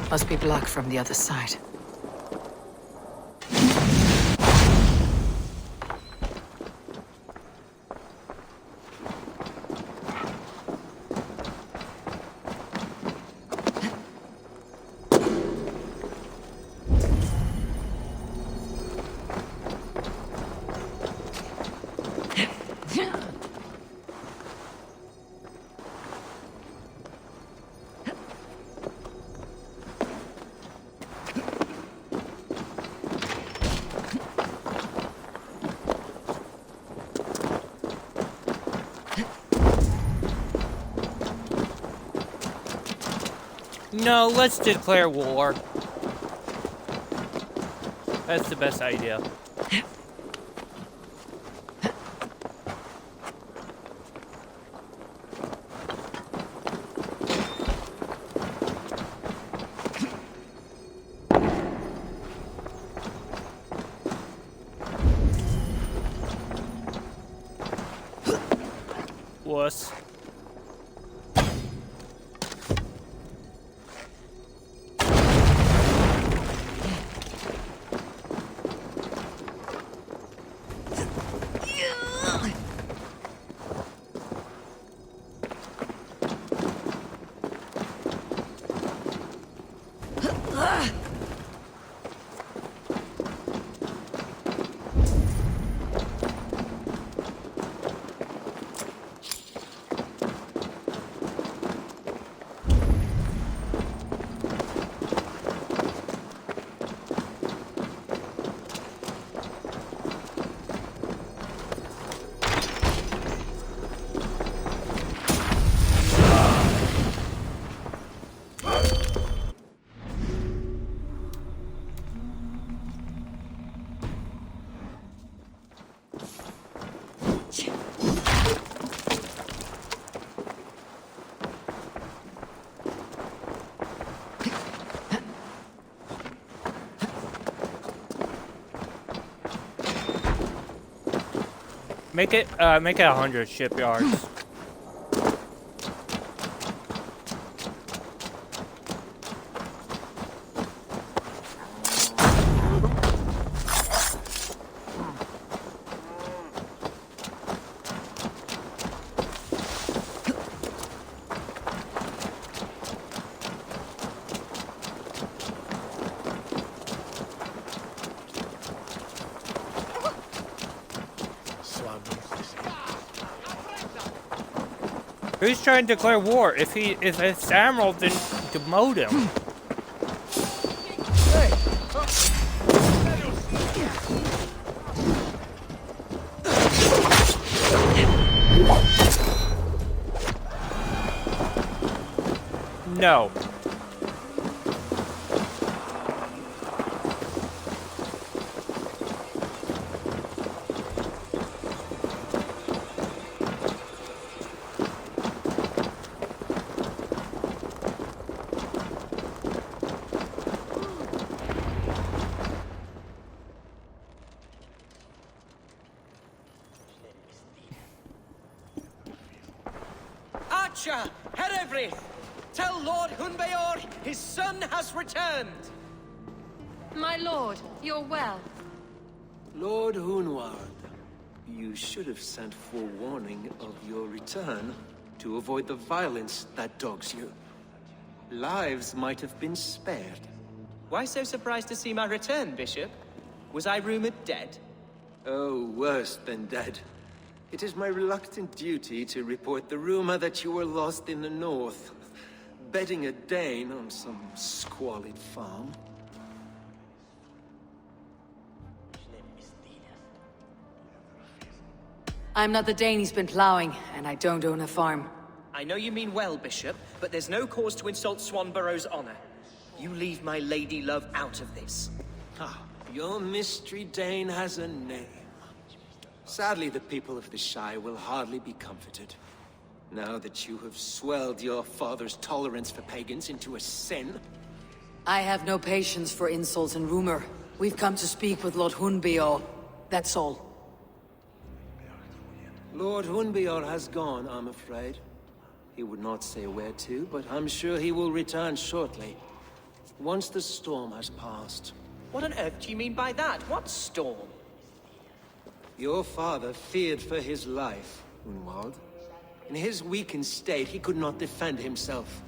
Must be blocked from the other side. No, let's declare war. That's the best idea. Wuss. Make it 100 shipyards. Who's trying to declare war? If it's Admiral, then demote him. No. Watcher, Herevri! Tell Lord Hunbeor his son has returned! My lord, you're well. Lord Hunward, you should have sent forewarning of your return to avoid the violence that dogs you. Lives might have been spared. Why so surprised to see my return, Bishop? Was I rumored dead? Oh, worse than dead. It is my reluctant duty to report the rumor that you were lost in the north, bedding a Dane on some squalid farm. I'm not the Dane he's been plowing, and I don't own a farm. I know you mean well, Bishop, but there's no cause to insult Swanborough's honor. You leave my lady love out of this. Ah, your mystery Dane has a name. Sadly, the people of the Shire will hardly be comforted. Now that you have swelled your father's tolerance for pagans into a sin. I have no patience for insults and rumor. We've come to speak with Lord Hunbeor. That's all. Lord Hunbeor has gone, I'm afraid. He would not say where to, but I'm sure he will return shortly. Once the storm has passed. What on earth do you mean by that? What storm? Your father feared for his life, Hunwald. In his weakened state, he could not defend himself.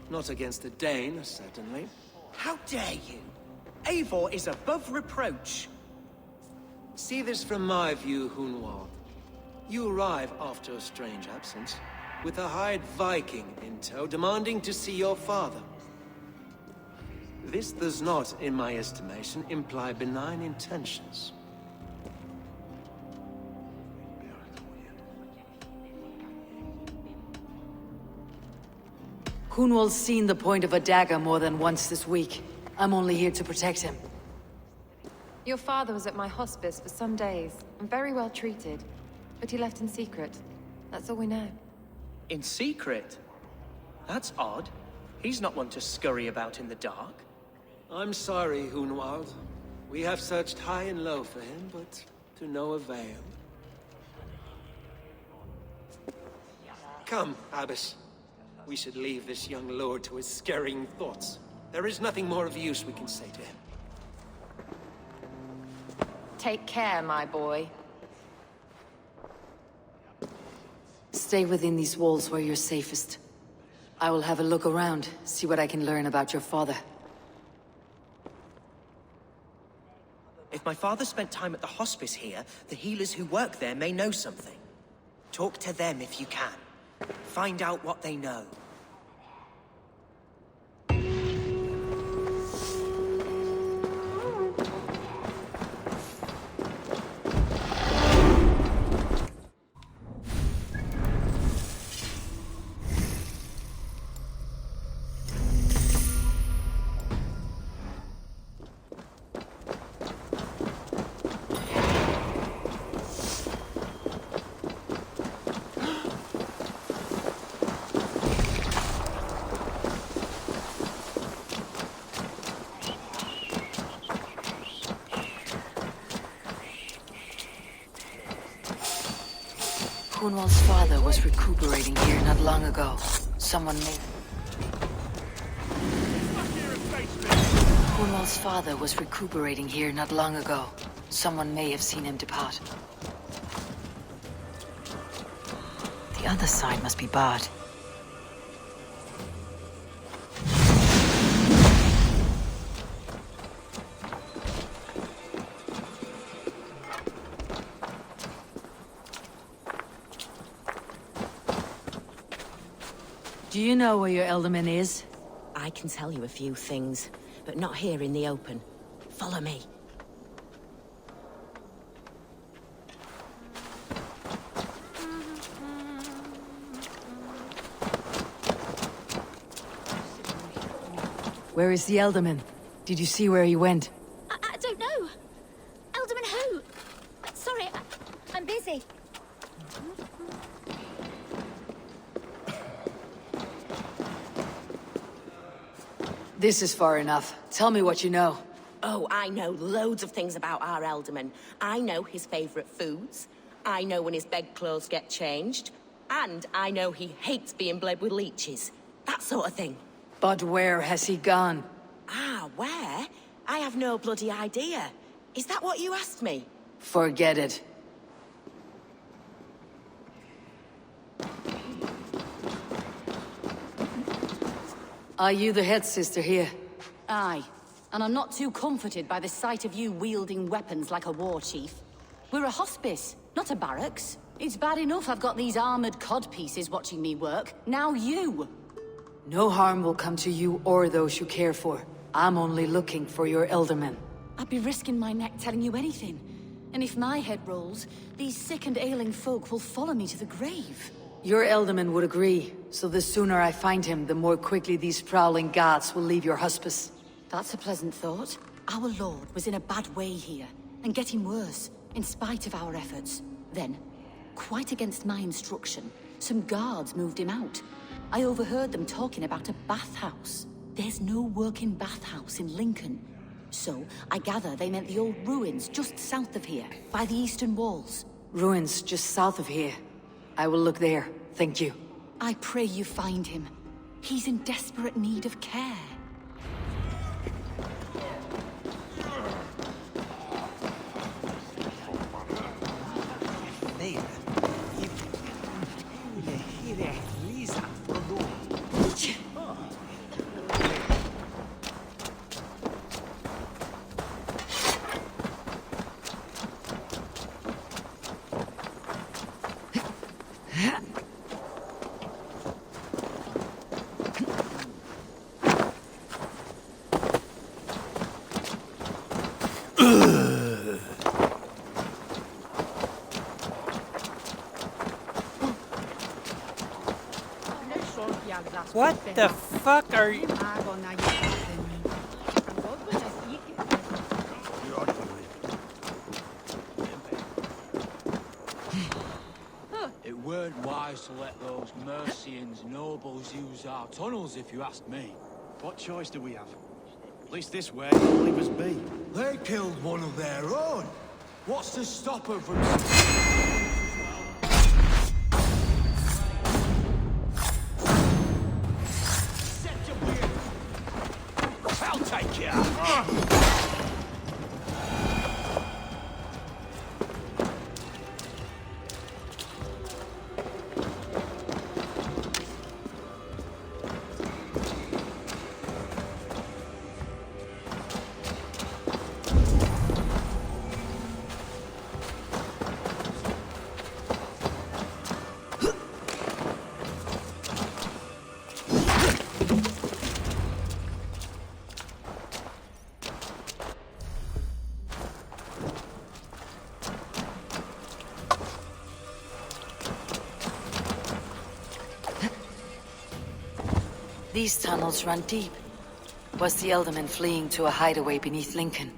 Not against a Dane, certainly. How dare you? Eivor is above reproach. See this from my view, Hunwald. You arrive after a strange absence, with a hired Viking in tow, demanding to see your father. This does not, in my estimation, imply benign intentions. Hunwald's seen the point of a dagger more than once this week. I'm only here to protect him. Your father was at my hospice for some days, and very well treated. But he left in secret. That's all we know. In secret? That's odd. He's not one to scurry about in the dark. I'm sorry, Hunwald. We have searched high and low for him, but to no avail. Come, Abbess. We should leave this young lord to his scurrying thoughts. There is nothing more of use we can say to him. Take care, my boy. Stay within these walls where you're safest. I will have a look around, see what I can learn about your father. If my father spent time at the hospice here, the healers who work there may know something. Talk to them if you can. Find out what they know. Hunwald's father was recuperating here not long ago. Someone may... Hunwald's father was recuperating here not long ago. Someone may have seen him depart. The other side must be barred. Do you know where your Elderman is? I can tell you a few things, but not here in the open. Follow me. Where is the Elderman? Did you see where he went? I don't know. Alderman who? Sorry, I'm busy. This is far enough. Tell me what you know. Oh, I know loads of things about our Elderman. I know his favorite foods. I know when his bedclothes get changed. And I know he hates being bled with leeches. That sort of thing. But where has he gone? Ah, where? I have no bloody idea. Is that what you asked me? Forget it. Are you the head sister here? Aye. And I'm not too comforted by the sight of you wielding weapons like a war chief. We're a hospice, not a barracks. It's bad enough I've got these armored codpieces watching me work. Now you! No harm will come to you or those you care for. I'm only looking for your elderman. I'd be risking my neck telling you anything. And if my head rolls, these sick and ailing folk will follow me to the grave. Your elderman would agree, so the sooner I find him, the more quickly these prowling gods will leave your hospice. That's a pleasant thought. Our lord was in a bad way here, and getting worse, in spite of our efforts. Then, quite against my instruction, some guards moved him out. I overheard them talking about a bathhouse. There's no working bathhouse in Lincoln. So, I gather they meant the old ruins just south of here, by the eastern walls. Ruins just south of here. I will look there, thank you. I pray you find him. He's in desperate need of care. What the fuck are you? It weren't wise to let those Mercians nobles use our tunnels, if you ask me. What choice do we have? At least this way, leave us be. They killed one of their own. What's to stop them from... I'll take you. These tunnels run deep. Was the Elderman fleeing to a hideaway beneath Lincoln?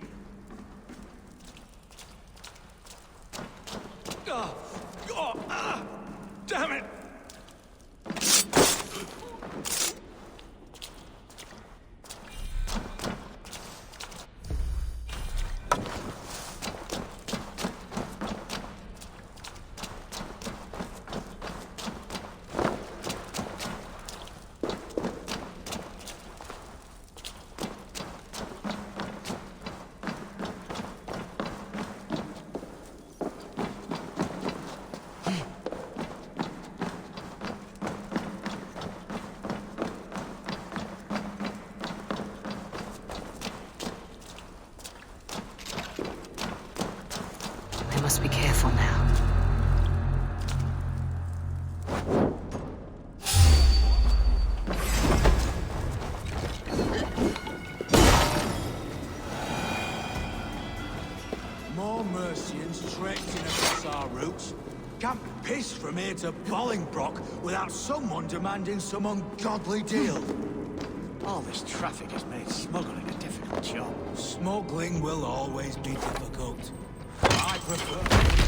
Damn it! I must be careful now. More Mercians trekking across our routes. Can't piss from here to Bolingbroke without someone demanding some ungodly deal. All this traffic has made smuggling a difficult job. Smuggling will always be difficult. I prefer...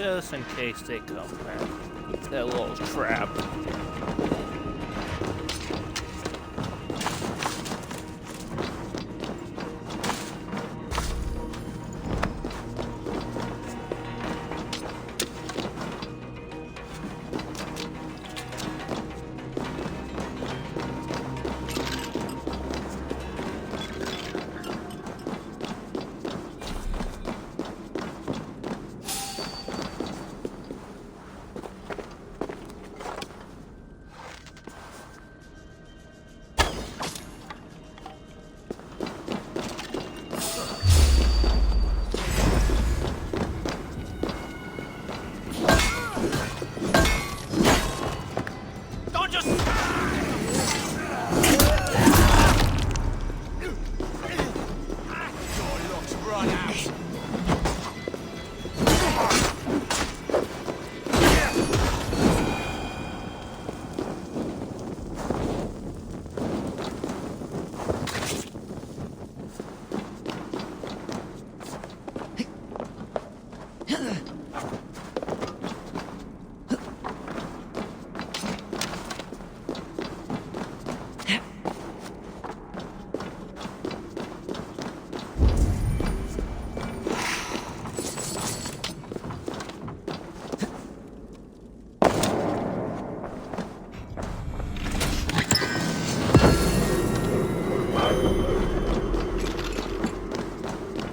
just in case they come back. That little trap.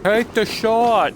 Take the shot!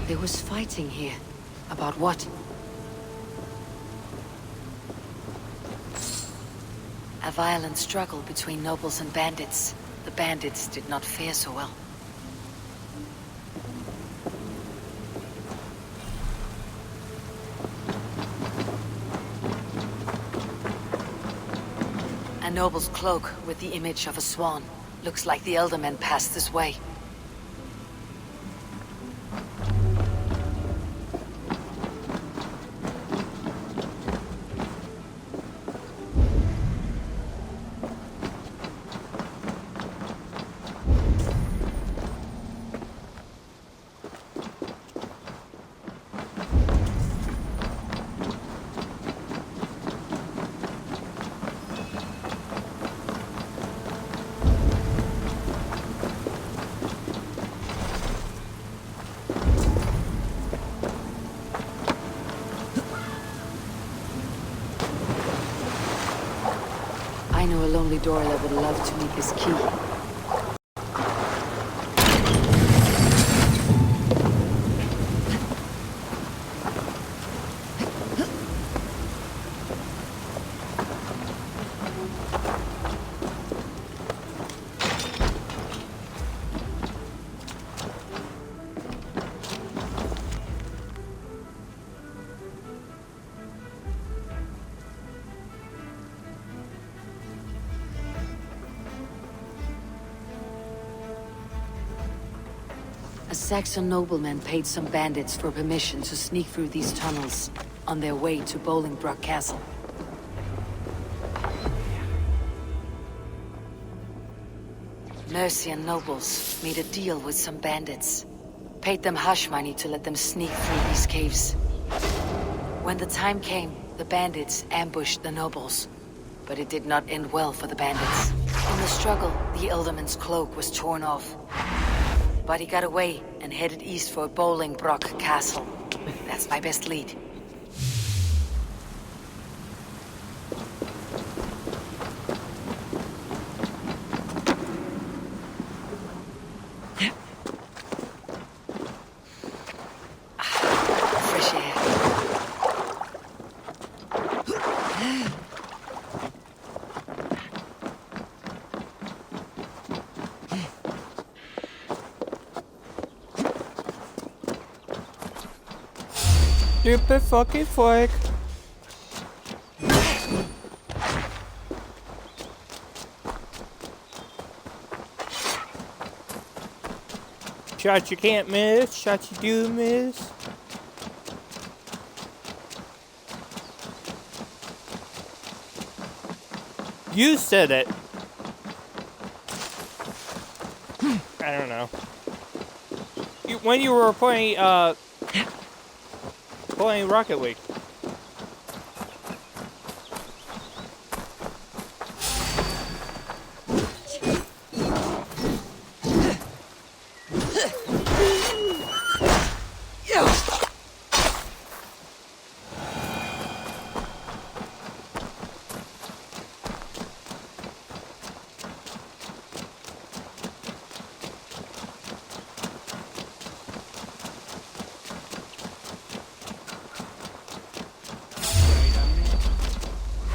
There was fighting here. About what? A violent struggle between nobles and bandits. The bandits did not fare so well. A noble's cloak with the image of a swan. Looks like the elder men passed this way. I know a lonely dweller would love to meet this key. A Saxon nobleman paid some bandits for permission to sneak through these tunnels on their way to Bolingbroke Castle. Mercian nobles made a deal with some bandits. Paid them hush money to let them sneak through these caves. When the time came, the bandits ambushed the nobles. But it did not end well for the bandits. struggle, the Elderman's cloak was torn off. But he got away and headed east for Bolingbroke Castle. That's my best lead. Fresh air. Stupid fucking fork. Shots you can't miss, shots you do miss. You said it. I don't know. When you were playing Rocket League.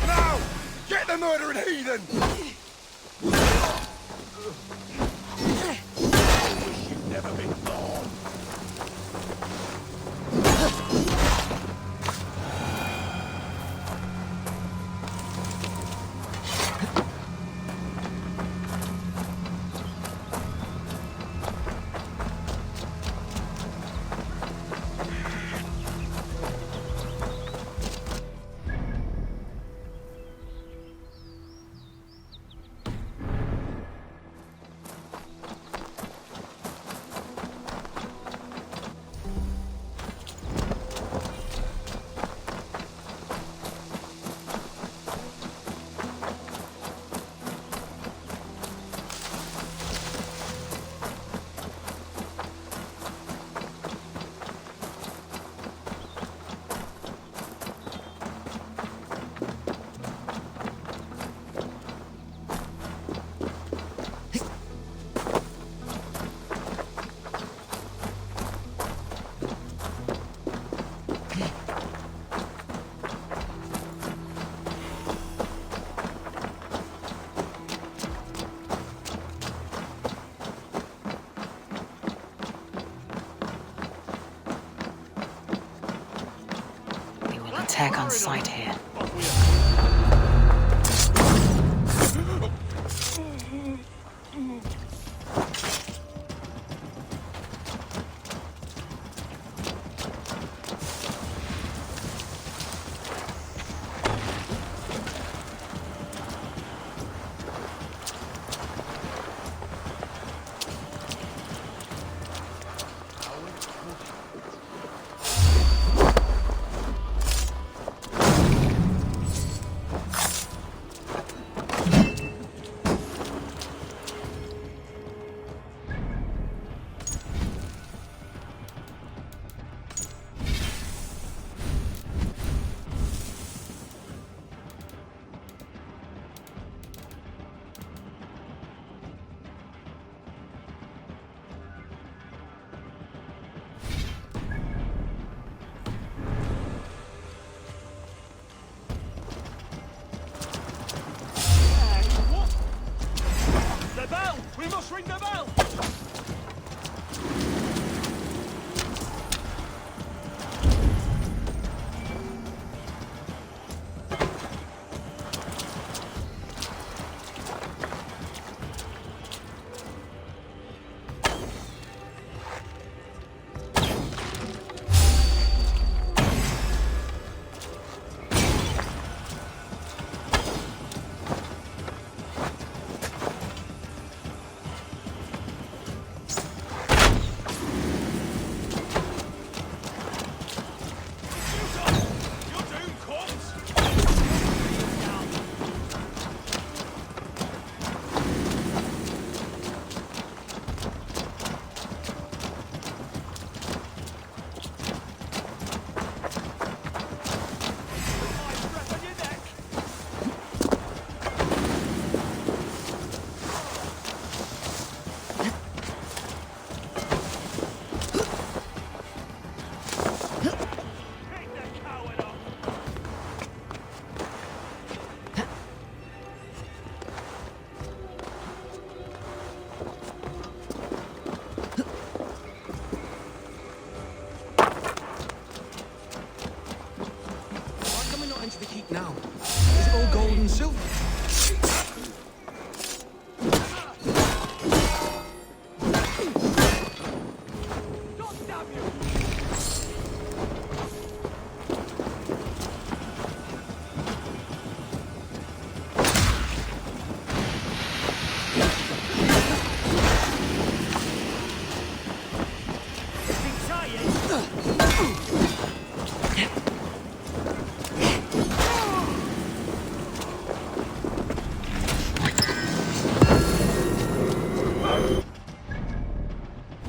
Now! Get the murdering heathen! Wish you'd never been born. Attack on sight here.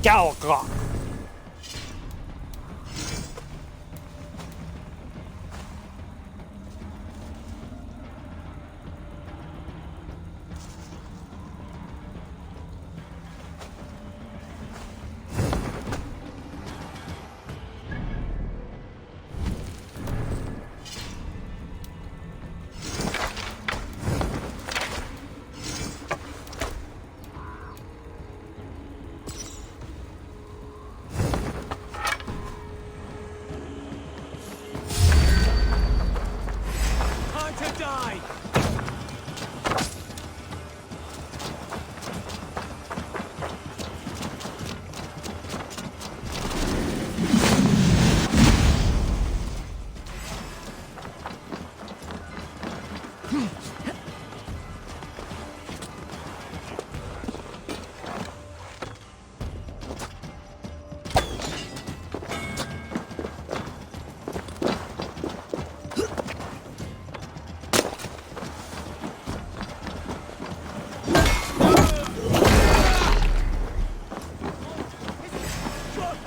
Galaga.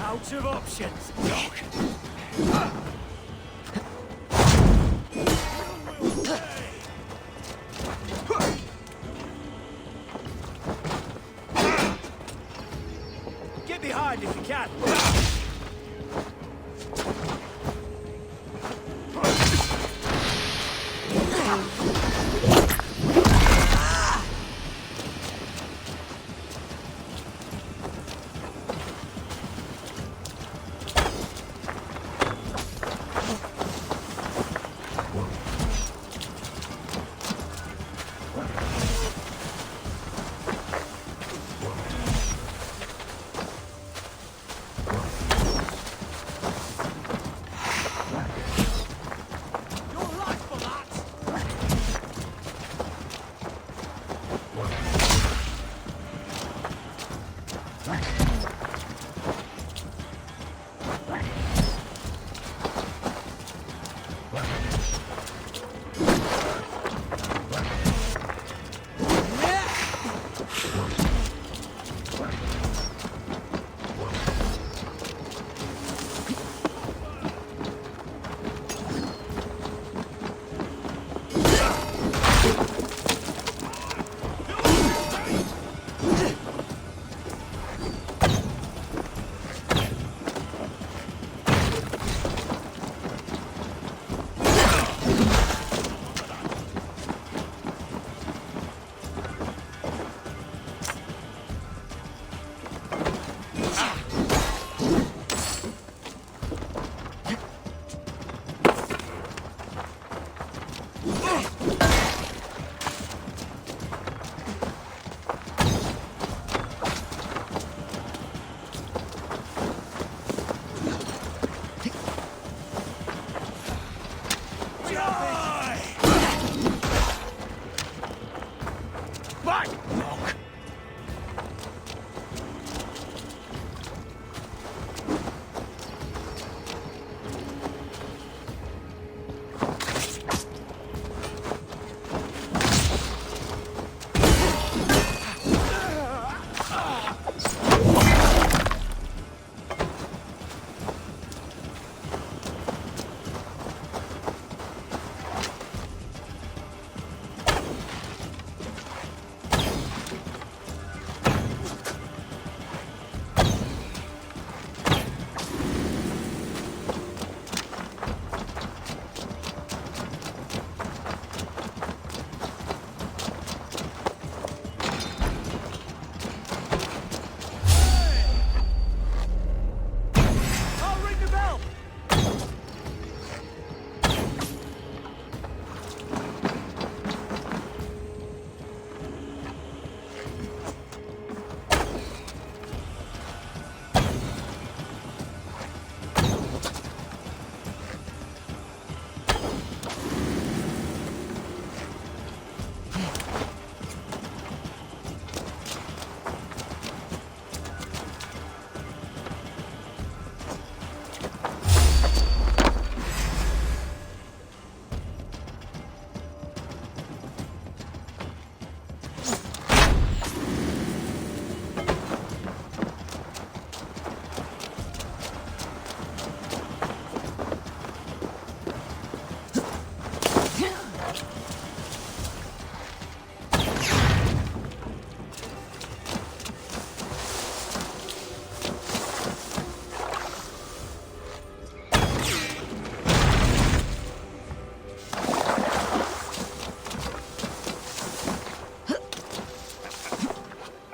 Out of options. Get behind if you can.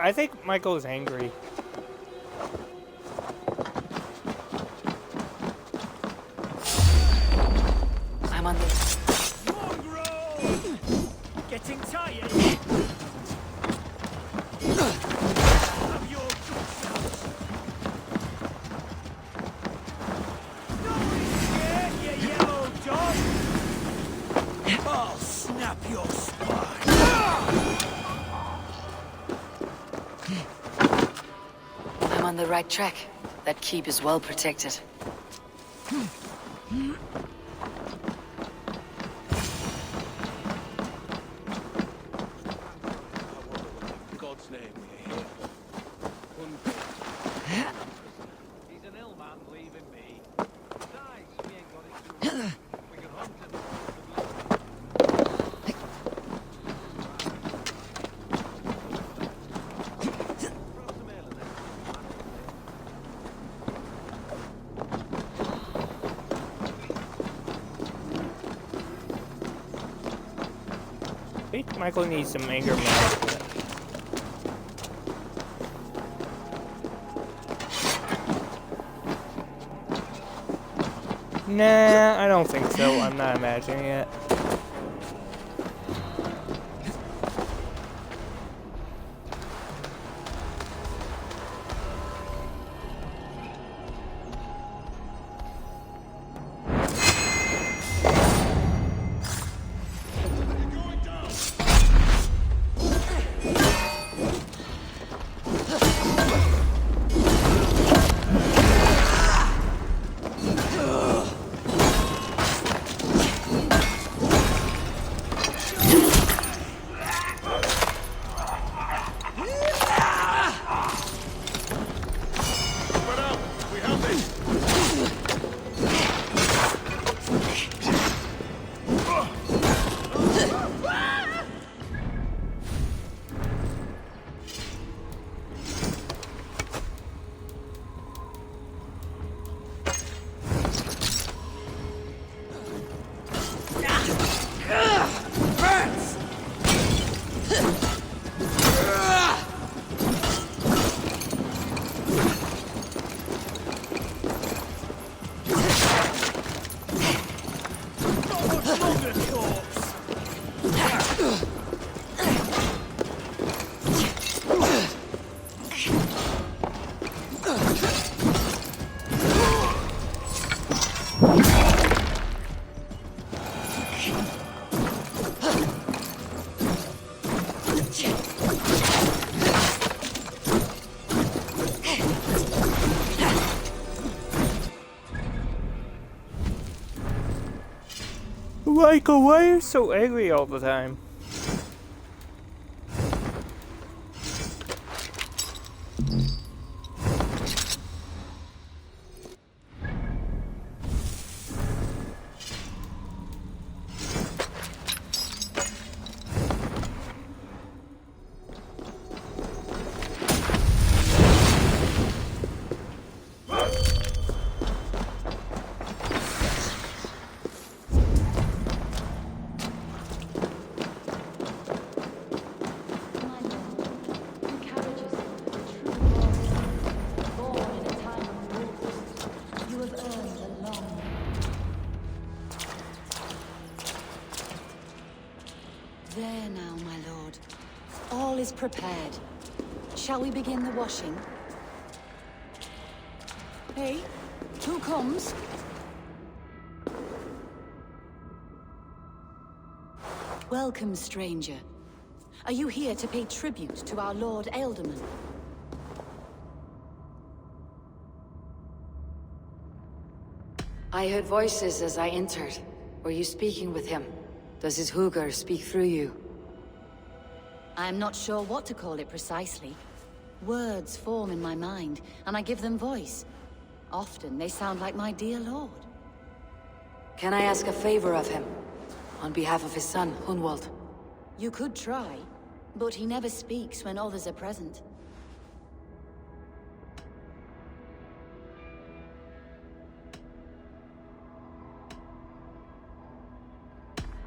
I think Michael's angry. I'm on the... Mongrel! Getting tired? Have your guts out. Don't be scared, you yellow dog! I'll snap your spine! I'm on the right track. That keep is well protected. God's name we're here for. He's an ill man, leaving me. Besides, we ain't got it too much. We can hunt him. I think Michael needs some anger management. Nah, I don't think so. I'm not imagining it. Michael, why are you so angry all the time? There now, my lord. All is prepared. Shall we begin the washing? Hey, who comes? Welcome, stranger. Are you here to pay tribute to our Lord Ealdorman? I heard voices as I entered. Were you speaking with him? Does his hooger speak through you? I am not sure what to call it precisely. Words form in my mind, and I give them voice. Often they sound like my dear lord. Can I ask a favor of him? On behalf of his son, Hunwald. You could try, but he never speaks when others are present.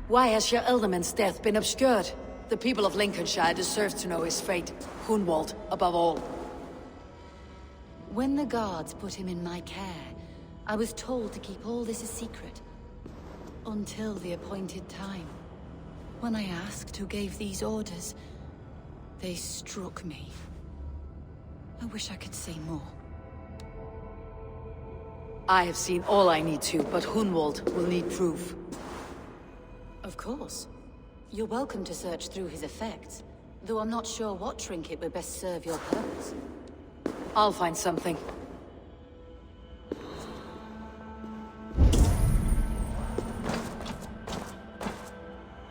Why has your Ealdorman's death been obscured? The people of Lincolnshire deserve to know his fate. Hunwald, above all. When the guards put him in my care, I was told to keep all this a secret. Until the appointed time. When I asked who gave these orders, they struck me. I wish I could say more. I have seen all I need to, but Hunwald will need proof. Of course. You're welcome to search through his effects, though I'm not sure what trinket would best serve your purpose. I'll find something.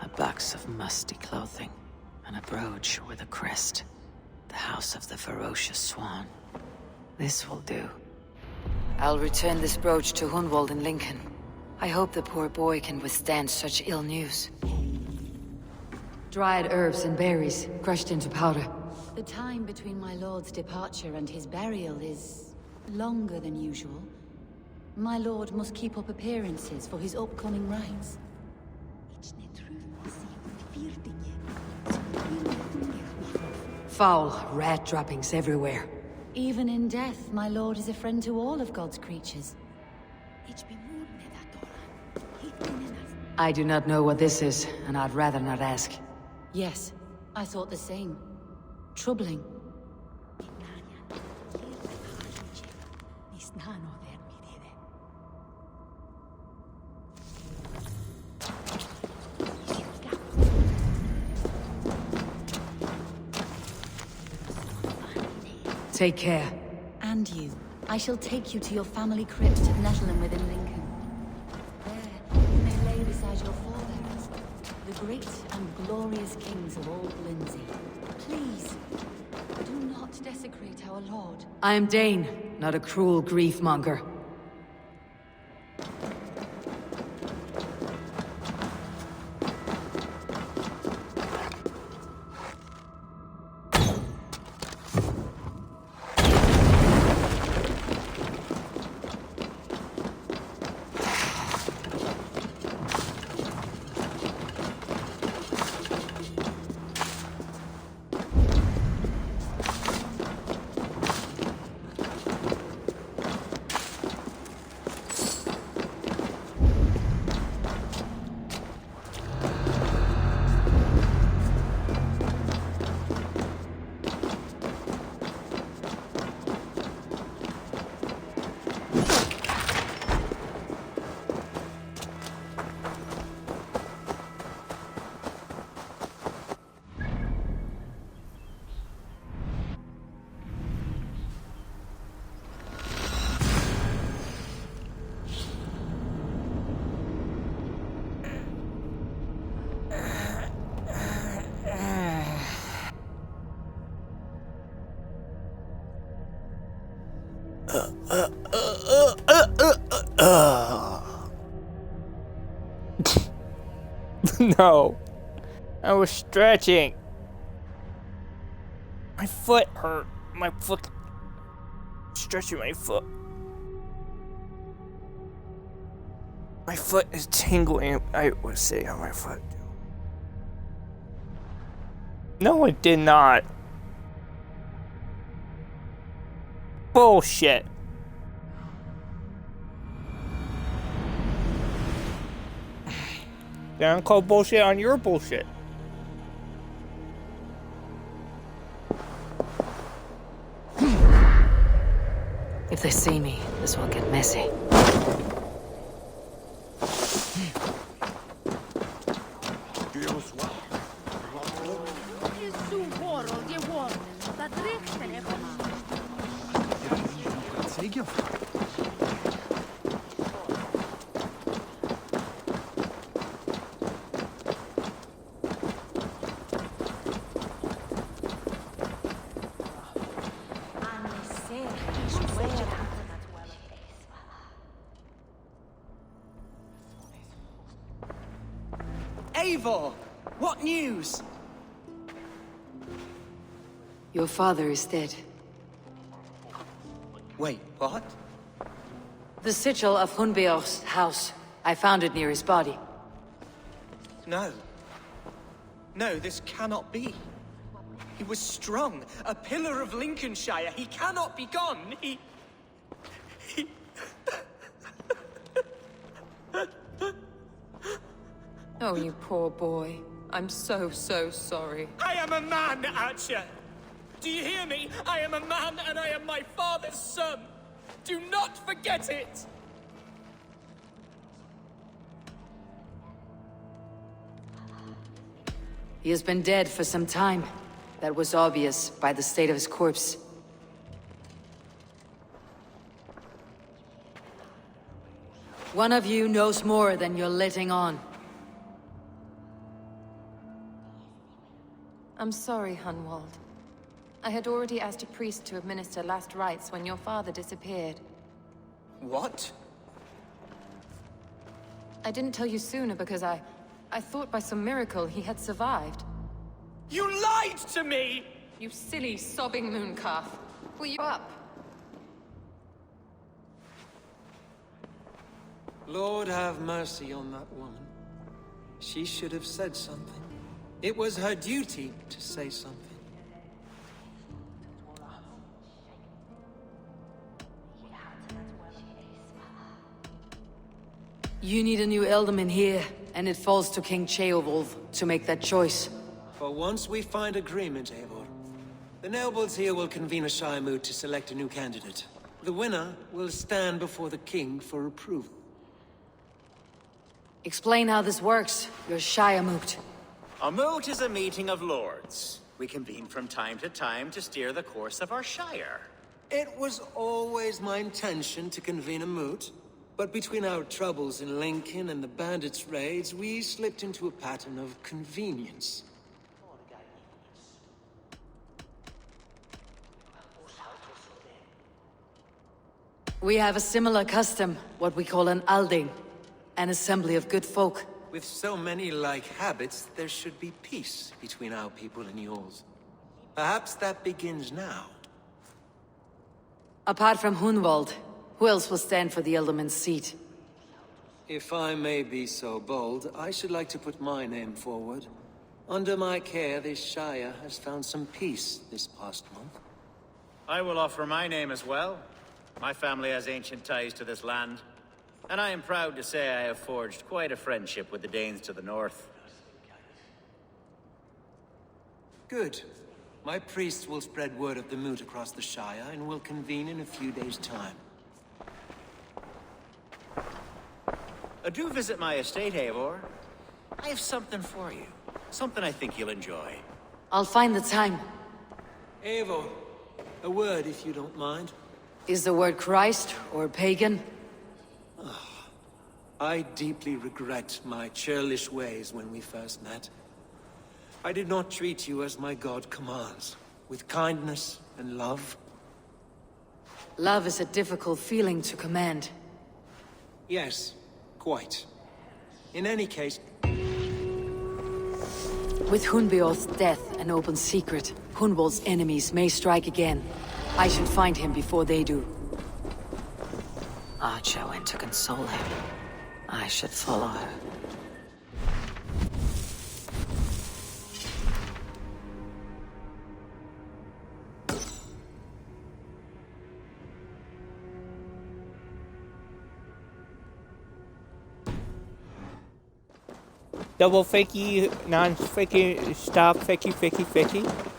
A box of musty clothing, and a brooch with a crest. The House of the Ferocious Swan. This will do. I'll return this brooch to Hunwald in Lincoln. I hope the poor boy can withstand such ill news. Dried herbs and berries, crushed into powder. The time between my lord's departure and his burial is longer than usual. My lord must keep up appearances for his upcoming rites. Foul rat droppings everywhere. Even in death, my lord is a friend to all of God's creatures. I do not know what this is, and I'd rather not ask. Yes, I thought the same. Troubling. Take care. And you. I shall take you to your family crypt at Nettleton within Lincoln. There, you may lay beside your forebears, the great and glorious kings of old Lindsay. Please, do not desecrate our lord. I am Dane, not a cruel grief-monger. No. I was stretching. My foot hurt. My foot. Stretching my foot. My foot is tingling. I was sitting on my foot. No, it did not. Bullshit. Don't call bullshit on your bullshit. If they see me, this will get messy. Eivor! What news? Your father is dead. Wait, what? The sigil of Hunbeor's house. I found it near his body. No. No, this cannot be. He was strong, a pillar of Lincolnshire. He cannot be gone. He... Oh, you poor boy. I'm so sorry. I am a man, Archer! Do you hear me? I am a man and I am my father's son! Do not forget it! He has been dead for some time. That was obvious by the state of his corpse. One of you knows more than you're letting on. I'm sorry, Hunwald. I had already asked a priest to administer last rites when your father disappeared. What? I didn't tell you sooner because I thought by some miracle he had survived. You lied to me! You silly, sobbing mooncalf. Will you up? Lord have mercy on that woman. She should have said something. It was her duty to say something. You need a new Elderman here, and it falls to King Ceolwulf to make that choice. For once we find agreement, Eivor. The nobles here will convene a Shire moot to select a new candidate. The winner will stand before the king for approval. Explain how this works, your Shire moot. A moot is a meeting of lords. We convene from time to time to steer the course of our shire. It was always my intention to convene a moot, but between our troubles in Lincoln and the bandits' raids, we slipped into a pattern of convenience. We have a similar custom, what we call an alding, an assembly of good folk. With so many like habits, there should be peace between our people and yours. Perhaps that begins now. Apart from Hunwald, who else will stand for the Elderman's seat? If I may be so bold, I should like to put my name forward. Under my care, this Shire has found some peace this past month. I will offer my name as well. My family has ancient ties to this land, and I am proud to say I have forged quite a friendship with the Danes to the north. Good. My priests will spread word of the moot across the Shire, and will convene in a few days' time. Do visit my estate, Eivor. I have something for you. Something I think you'll enjoy. I'll find the time. Eivor, a word if you don't mind. Is the word Christ or pagan? I deeply regret my churlish ways when we first met. I did not treat you as my god commands, with kindness and love. Love is a difficult feeling to command. Yes, quite. In any case... With Hunbeorth's death an open secret, Hunwald's enemies may strike again. I should find him before they do. Archer went to console him. I should follow her. Double fakey, non-fakey, stop, fakey, fakey, fakey.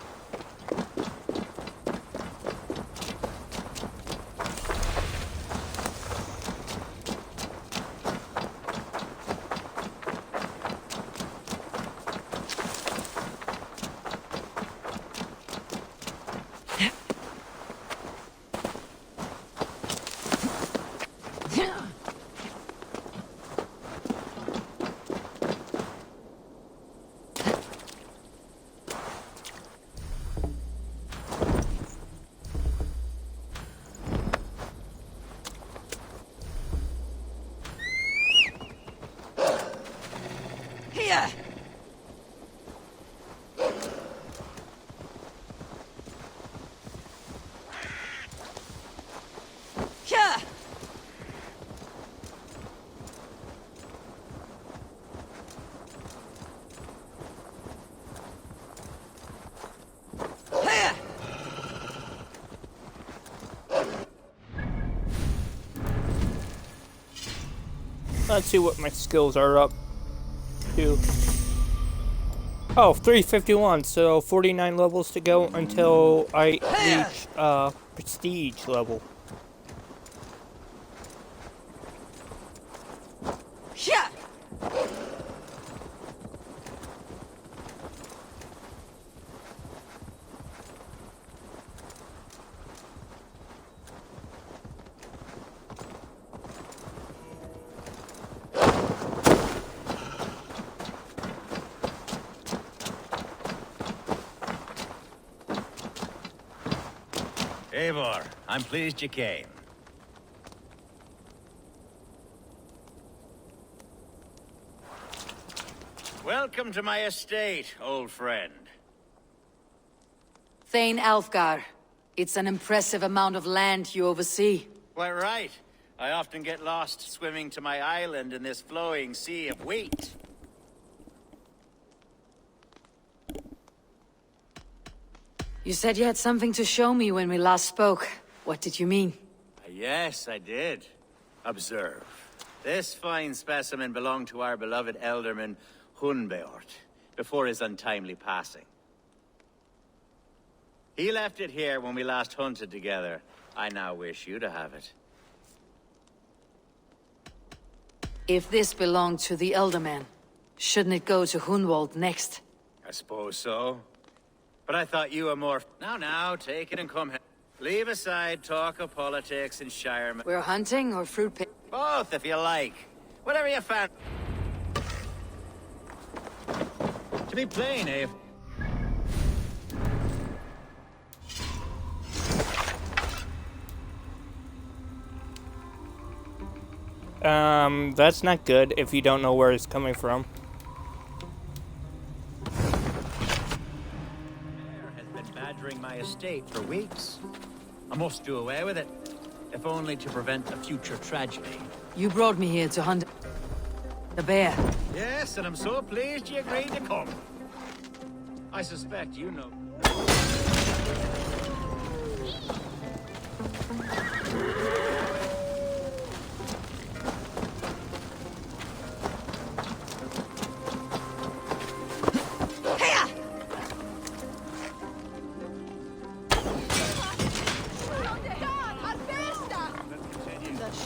Let's see what my skills are up to. Oh, 351, so 49 levels to go until I reach prestige level. Yeah. Eivor, I'm pleased you came. Welcome to my estate, old friend. Thane Alfgar. It's an impressive amount of land you oversee. Quite right. I often get lost swimming to my island in this flowing sea of wheat. You said you had something to show me when we last spoke. What did you mean? Yes, I did. Observe. This fine specimen belonged to our beloved Elderman Hunbeort, before his untimely passing. He left it here when we last hunted together. I now wish you to have it. If this belonged to the Elderman, shouldn't it go to Hunwald next? I suppose so. But I thought you were more... Now, take it and come here. Leave aside talk of politics and Shire... We're hunting or fruit pick? Both, if you like. Whatever you fancy. To be plain, eh? That's not good if you don't know where it's coming from. Badgering my estate for weeks. I must do away with it, if only to prevent a future tragedy. You brought me here to hunt the bear. Yes, and I'm so pleased you agreed to come. I suspect you know.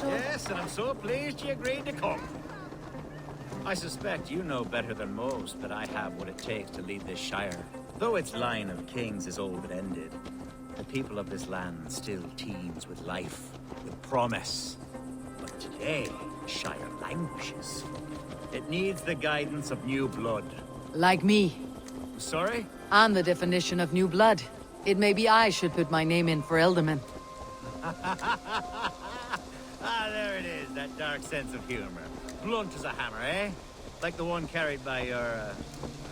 Yes, and I'm so pleased you agreed to come. I suspect you know better than most that I have what it takes to lead this Shire. Though its line of kings is old and ended, the people of this land still teems with life, with promise. But today, Shire languishes. It needs the guidance of new blood. Like me. Sorry? I'm the definition of new blood. It may be I should put my name in for Elderman. Ah, there it is, that dark sense of humor. Blunt as a hammer, eh? Like the one carried by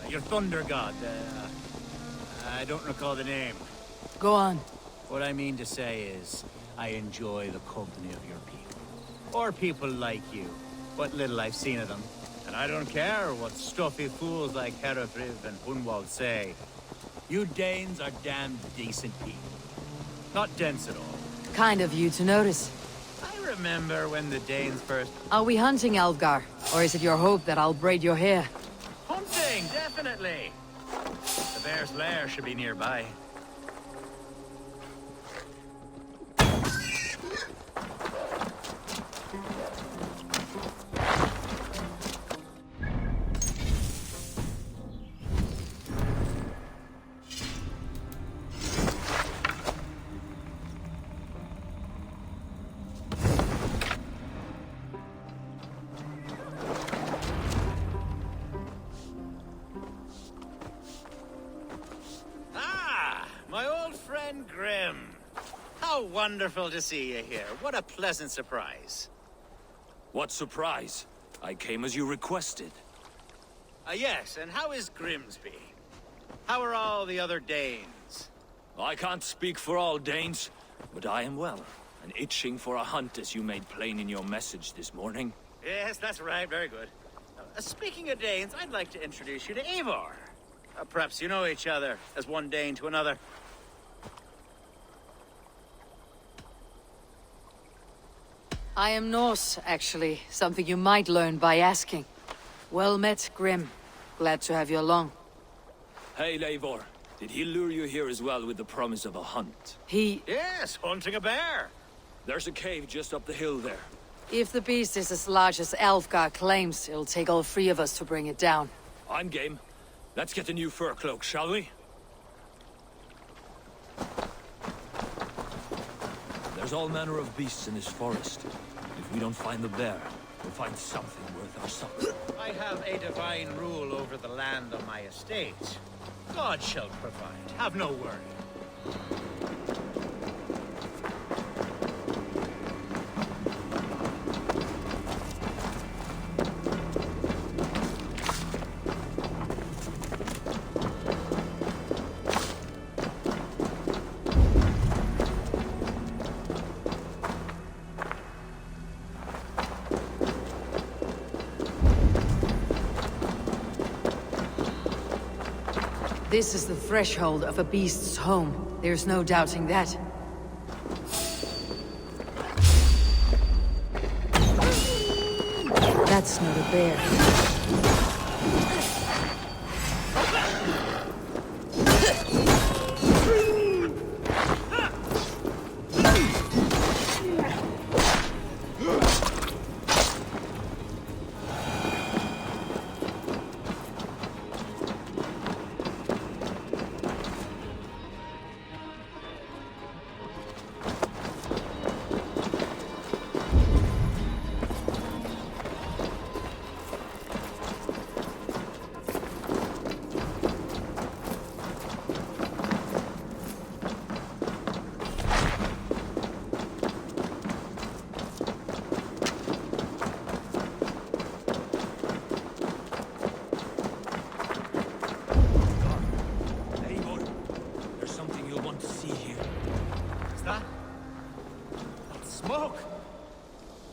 your thunder god. I don't recall the name. Go on. What I mean to say is, I enjoy the company of your people. Or people like you. What little I've seen of them. And I don't care what stuffy fools like Herefriv and Hunwald say. You Danes are damn decent people. Not dense at all. Kind of you to notice. I remember when the Danes first... Are we hunting, Alfgar? Or is it your hope that I'll braid your hair? Hunting, definitely! The bear's lair should be nearby. Wonderful to see you here. What a pleasant surprise. What surprise? I came as you requested. Yes, and how is Grimsby? How are all the other Danes? I can't speak for all Danes, but I am well, and itching for a hunt as you made plain in your message this morning. Yes, that's right. Very good. Speaking of Danes, I'd like to introduce you to Eivor. Perhaps you know each other, as one Dane to another. I am Norse, actually. Something you might learn by asking. Well met, Grim. Glad to have you along. Hey, Eivor. Did he lure you here as well with the promise of a hunt? Yes, hunting a bear. There's a cave just up the hill there. If the beast is as large as Alfgar claims, it'll take all three of us to bring it down. I'm game. Let's get the new fur cloak, shall we? There's all manner of beasts in this forest. If we don't find the bear, we'll find something worth our supper. I have a divine rule over the land on my estate. God shall provide. Have no worry. This is the threshold of a beast's home. There's no doubting that. That's not a bear.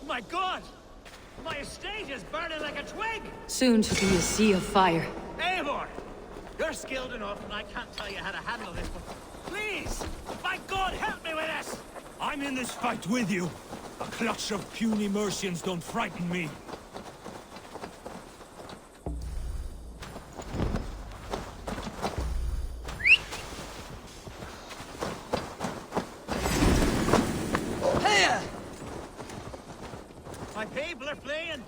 My God! My estate is burning like a twig! Soon to be a sea of fire. Eivor! You're skilled enough, and I can't tell you how to handle this, but please! By God, help me with this! I'm in this fight with you. A clutch of puny Mercians don't frighten me. My people are fleeing!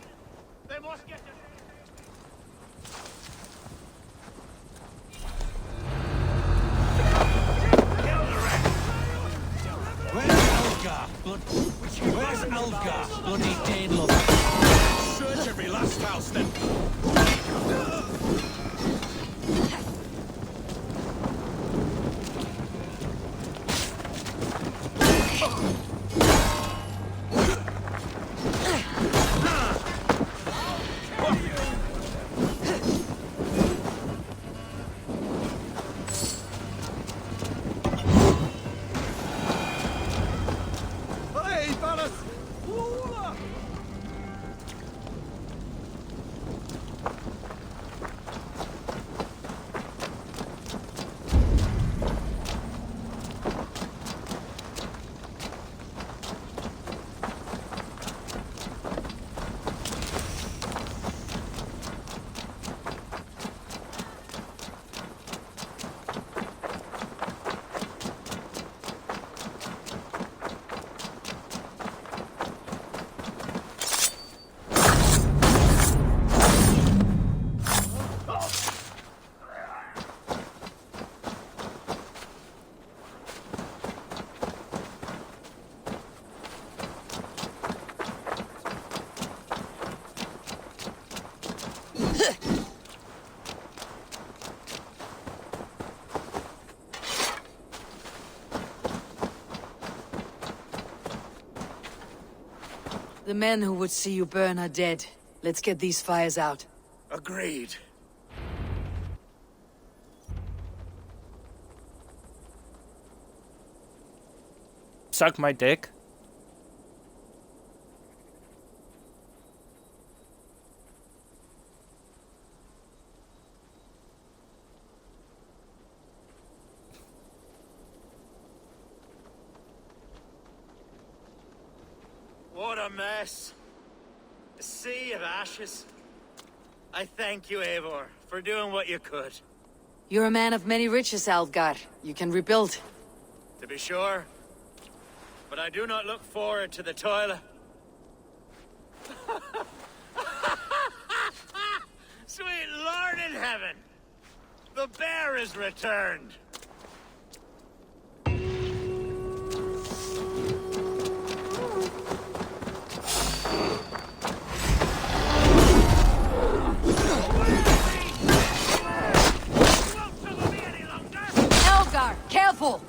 They must get to... Where's Alfgar? Bloody Danelov. Search every last house, then. The men who would see you burn are dead. Let's get these fires out. Agreed. Suck my dick. What a mess. A sea of ashes. I thank you, Eivor, for doing what you could. You're a man of many riches, Alfgar. You can rebuild. To be sure. But I do not look forward to the toil. Sweet Lord in heaven! The bear is returned! Alfgar, careful!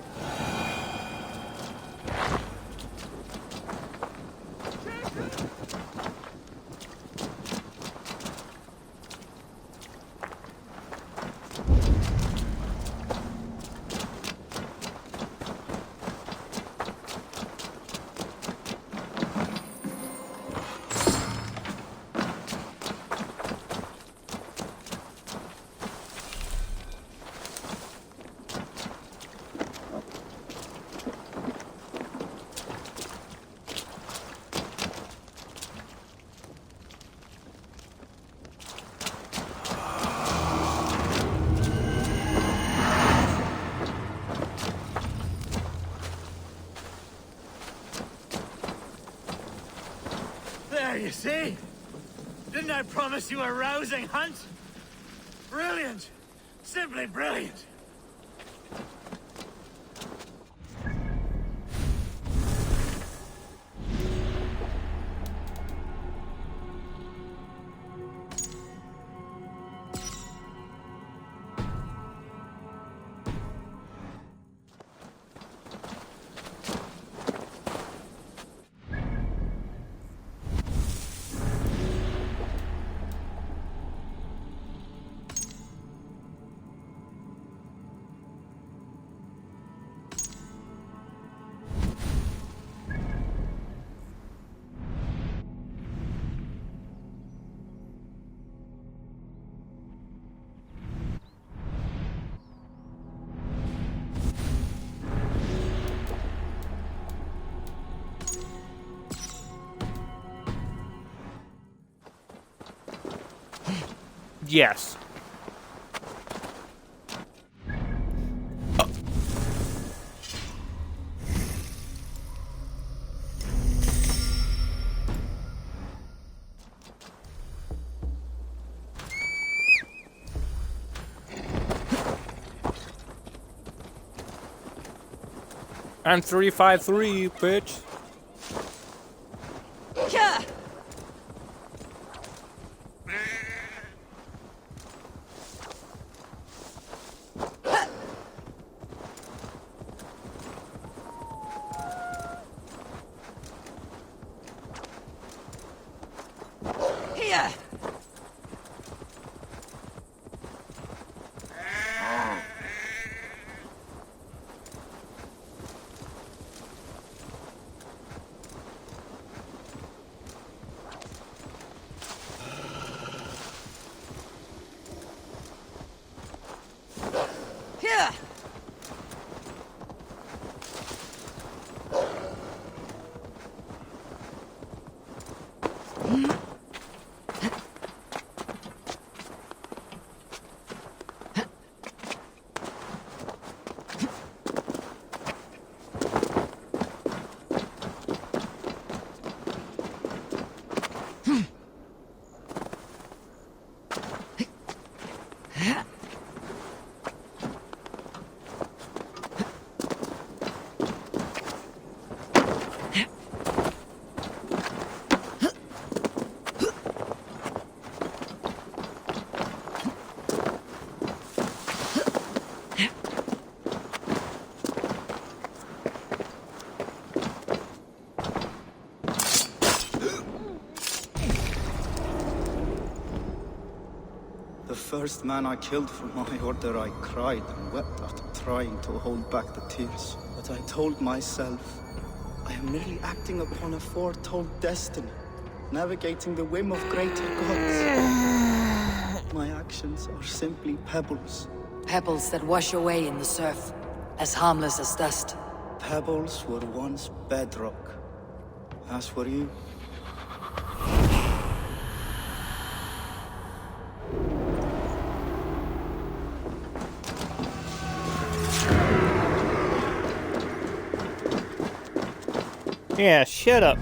There, you see? Didn't I promise you a rousing hunt? Brilliant! Simply brilliant! Yes. I'm 353, bitch. Yeah. Here. Here. The first man I killed for my order, I cried and wept after trying to hold back the tears. But I told myself, I am merely acting upon a foretold destiny, navigating the whim of greater gods. My actions are simply pebbles. Pebbles that wash away in the surf, as harmless as dust. Pebbles were once bedrock, As for you, Yeah, shut up.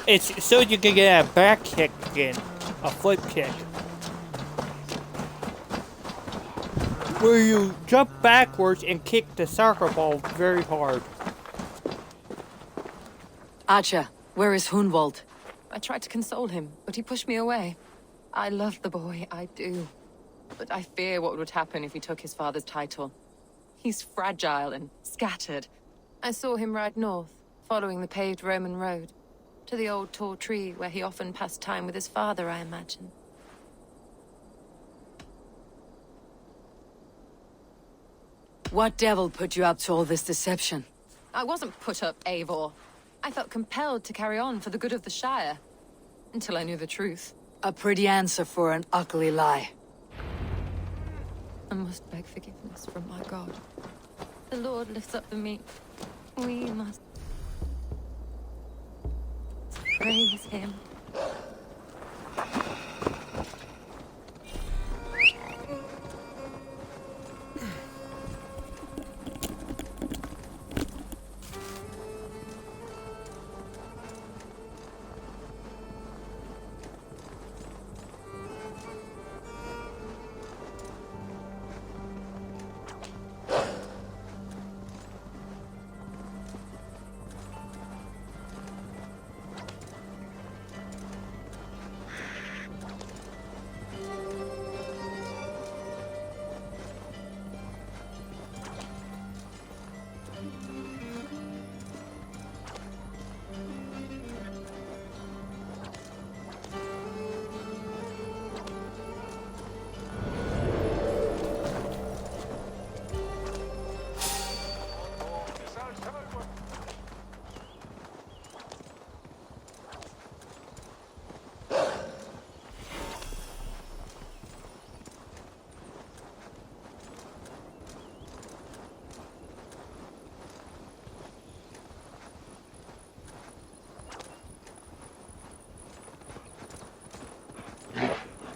It's so you can get a back kick again, a flip kick. Where you jump backwards and kick the soccer ball very hard. Acha, where is Hunwald? I tried to console him, but he pushed me away. I love the boy, I do. But I fear what would happen if he took his father's title. He's fragile and scattered. I saw him ride north, following the paved Roman road. To the old tall tree where he often passed time with his father, I imagine. What devil put you up to all this deception? I wasn't put up, Eivor. I felt compelled to carry on for the good of the Shire. Until I knew the truth. A pretty answer for an ugly lie. I must beg forgiveness from my God. The Lord lifts up the meek. We must praise him.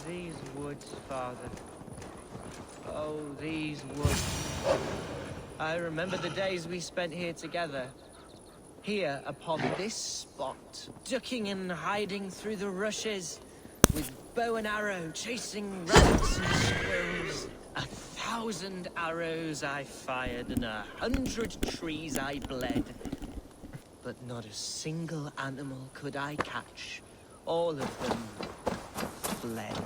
These woods, Father. Oh, these woods. I remember the days we spent here together. Here, upon this spot, ducking and hiding through the rushes, with bow and arrow chasing rabbits and squirrels. 1,000 arrows I fired and 100 trees I bled. But not a single animal could I catch. All of them fled.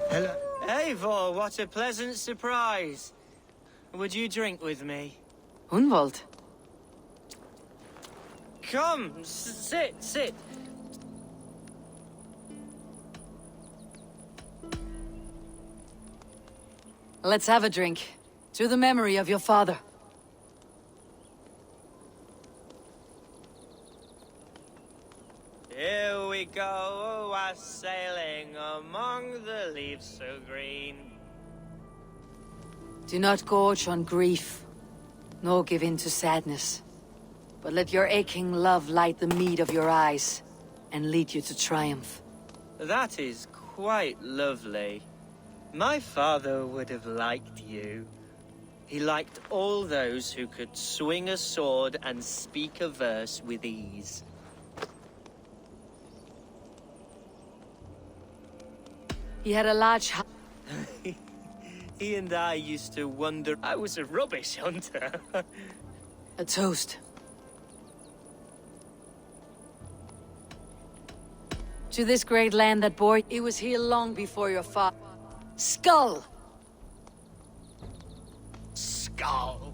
Hello. Eivor, what a pleasant surprise. Would you drink with me? Hunwald? Come, sit. Let's have a drink. To the memory of your father. Here we go, sailing among the leaves so green. Do not gorge on grief, nor give in to sadness. But let your aching love light the mead of your eyes, and lead you to triumph. That is quite lovely. My father would have liked you. He liked all those who could swing a sword and speak a verse with ease. He had a large He and I used to wonder I was a rubbish hunter. A toast. To this great land that bore it was here long before your father. Skull! Skull.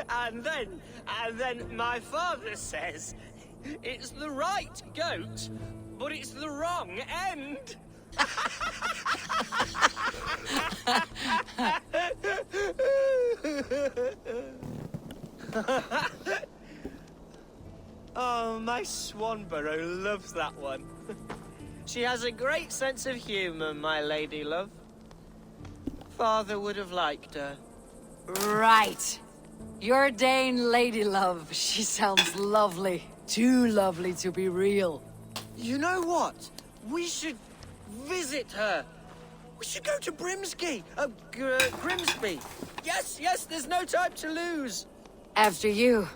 and then my father says, it's the right goat, but it's the wrong end. Oh, my Swanborough loves that one. She has a great sense of humor, my lady love. Father would have liked her. Right. Your Dane lady love. She sounds lovely. Too lovely to be real. You know what? We should visit her. We should go to Grimsby. Yes, there's no time to lose. After you.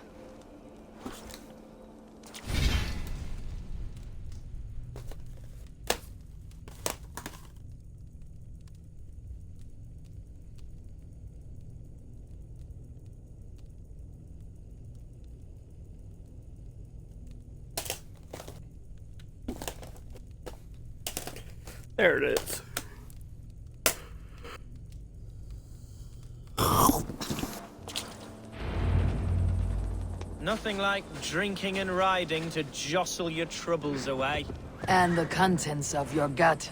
There it is. Nothing like drinking and riding to jostle your troubles away. And the contents of your gut.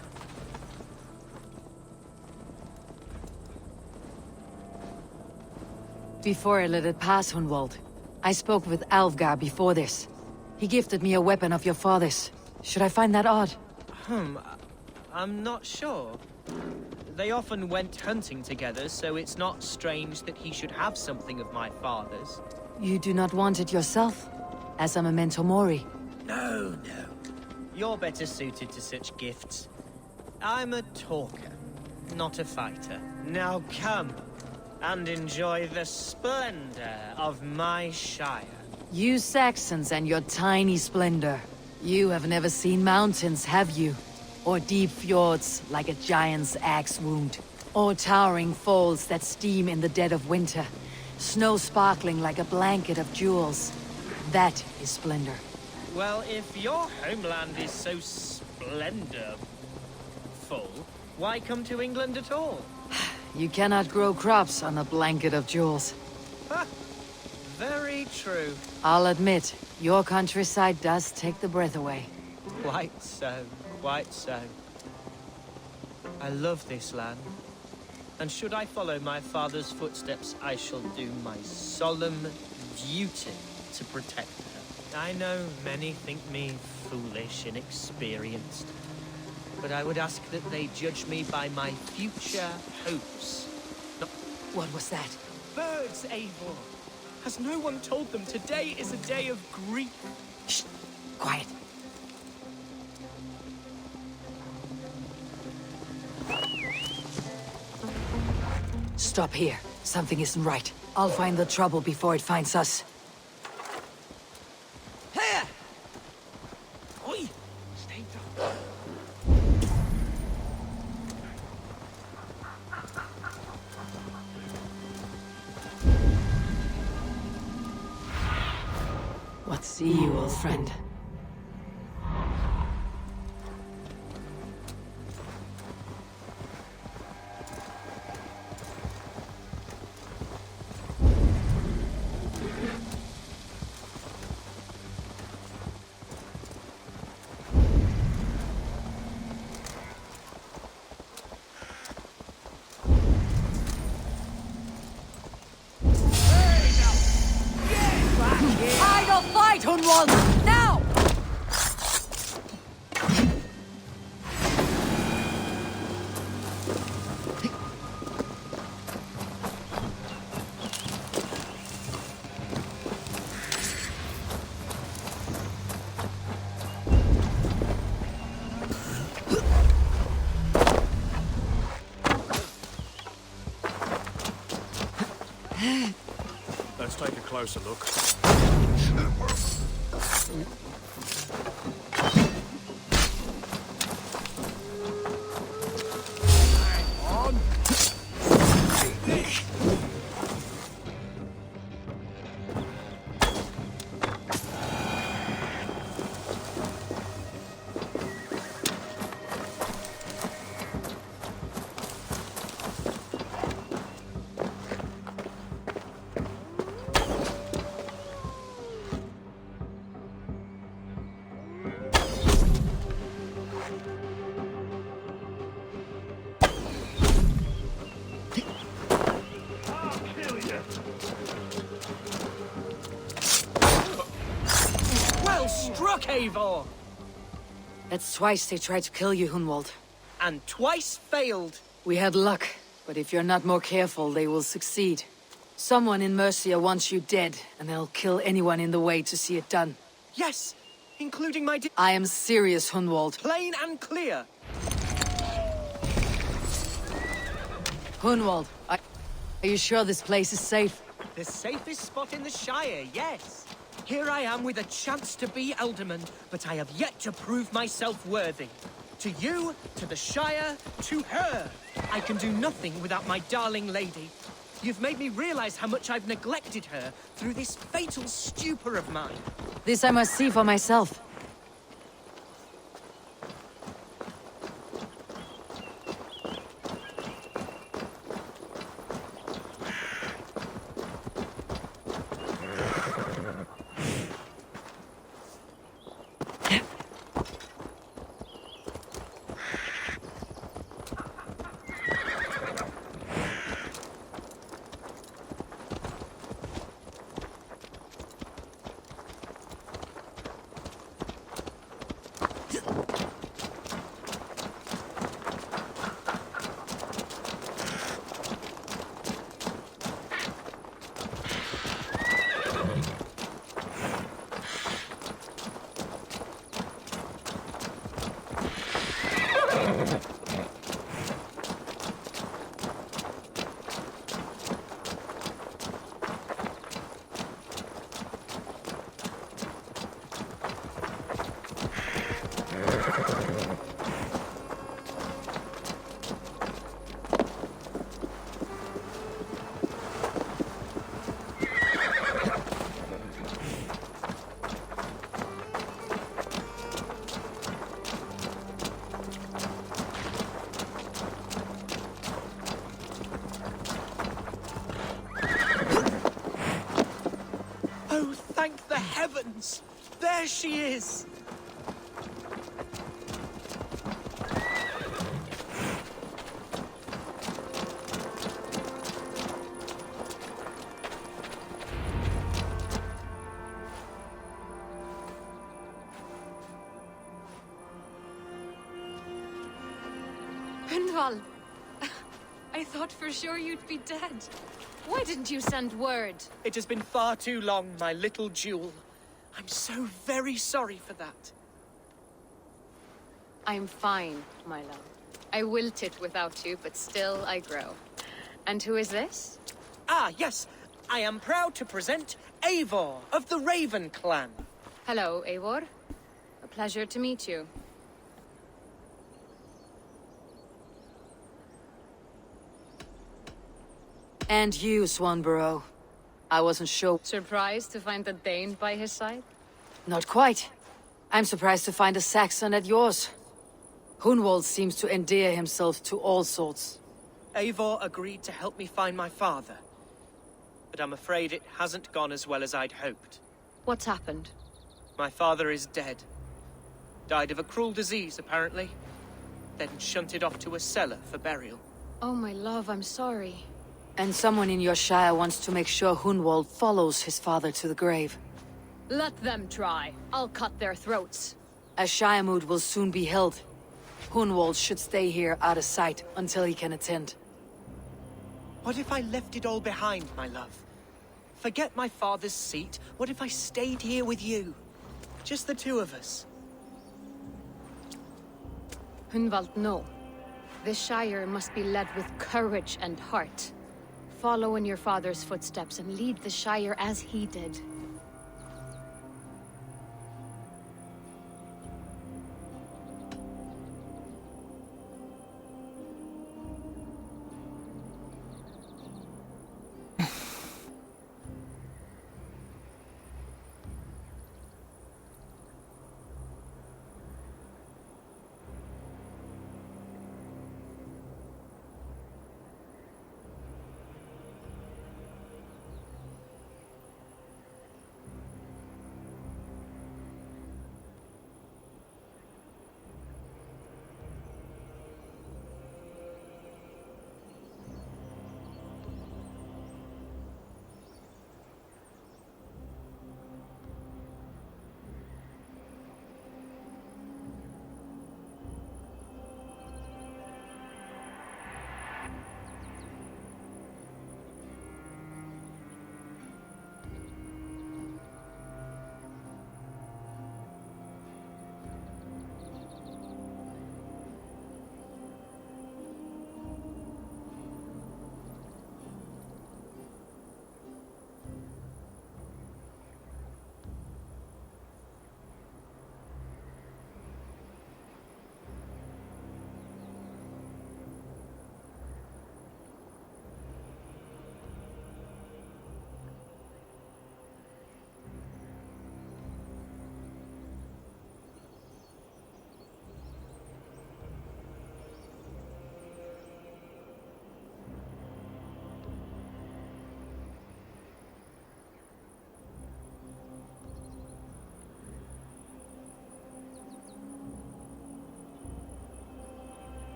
Before I let it pass, Hunwald, I spoke with Alfgar before this. He gifted me a weapon of your father's. Should I find that odd? I'm not sure. They often went hunting together, so it's not strange that he should have something of my father's. You do not want it yourself? As a memento mori? No. You're better suited to such gifts. I'm a talker, not a fighter. Now come, and enjoy the splendor of my shire. You Saxons and your tiny splendor. You have never seen mountains, have you? Or deep fjords like a giant's axe wound. Or towering falls that steam in the dead of winter. Snow sparkling like a blanket of jewels. That is splendor. Well, if your homeland is so splendorful, why come to England at all? You cannot grow crops on a blanket of jewels. Very true. I'll admit, your countryside does take the breath away. Quite so. Quite so. I love this land. And should I follow my father's footsteps, I shall do my solemn duty to protect her. I know many think me foolish, inexperienced, but I would ask that they judge me by my future hopes. No. What was that? Birds, Eivor! Has no one told them today is a day of grief? Shh! Quiet. Stop here. Something isn't right. I'll find the trouble before it finds us. Here! Oi! Stay down. What see you, old friend? Let's take a closer look. Well struck, Eivor! That's twice they tried to kill you, Hunwald. And twice failed. We had luck, but if you're not more careful, they will succeed. Someone in Mercia wants you dead, and they'll kill anyone in the way to see it done. Yes, including my I am serious, Hunwald. Plain and clear. Hunwald, are you sure this place is safe? The safest spot in the Shire, yes. Here I am with a chance to be Alderman, but I have yet to prove myself worthy. To you, to the Shire, to her. I can do nothing without my darling lady. You've made me realize how much I've neglected her through this fatal stupor of mine. This I must see for myself. Oh, thank the heavens! There she is! Brynvald! I thought for sure you'd be dead. Why didn't you send word? It has been far too long, my little jewel. I'm so very sorry for that. I'm fine, my love. I wilted without you, but still I grow. And who is this? Ah, yes. I am proud to present Eivor of the Raven clan. Hello, Eivor. A pleasure to meet you. And you, Swanborough. I wasn't sure. Surprised to find a Dane by his side? Not quite. I'm surprised to find a Saxon at yours. Hunwald seems to endear himself to all sorts. Eivor agreed to help me find my father. But I'm afraid it hasn't gone as well as I'd hoped. What's happened? My father is dead. Died of a cruel disease, apparently. Then shunted off to a cellar for burial. Oh, my love, I'm sorry. And someone in your shire wants to make sure Hunwald follows his father to the grave. Let them try. I'll cut their throats. A shire moot will soon be held. Hunwald should stay here out of sight until he can attend. What if I left it all behind, my love? Forget my father's seat. What if I stayed here with you? Just the two of us. Hunwald, no. This shire must be led with courage and heart. Follow in your father's footsteps and lead the Shire as he did.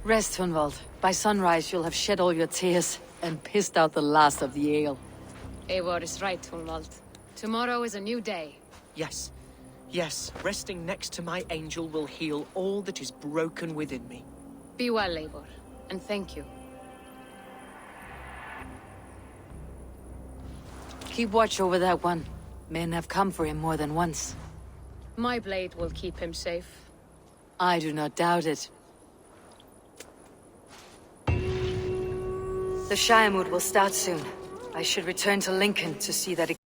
Rest, Hunwald. By sunrise, you'll have shed all your tears and pissed out the last of the ale. Eivor is right, Hunwald. Tomorrow is a new day. Yes. Yes, resting next to my angel will heal all that is broken within me. Be well, Eivor, and thank you. Keep watch over that one. Men have come for him more than once. My blade will keep him safe. I do not doubt it. The Shire mood will start soon. I should return to Lincoln to see that it...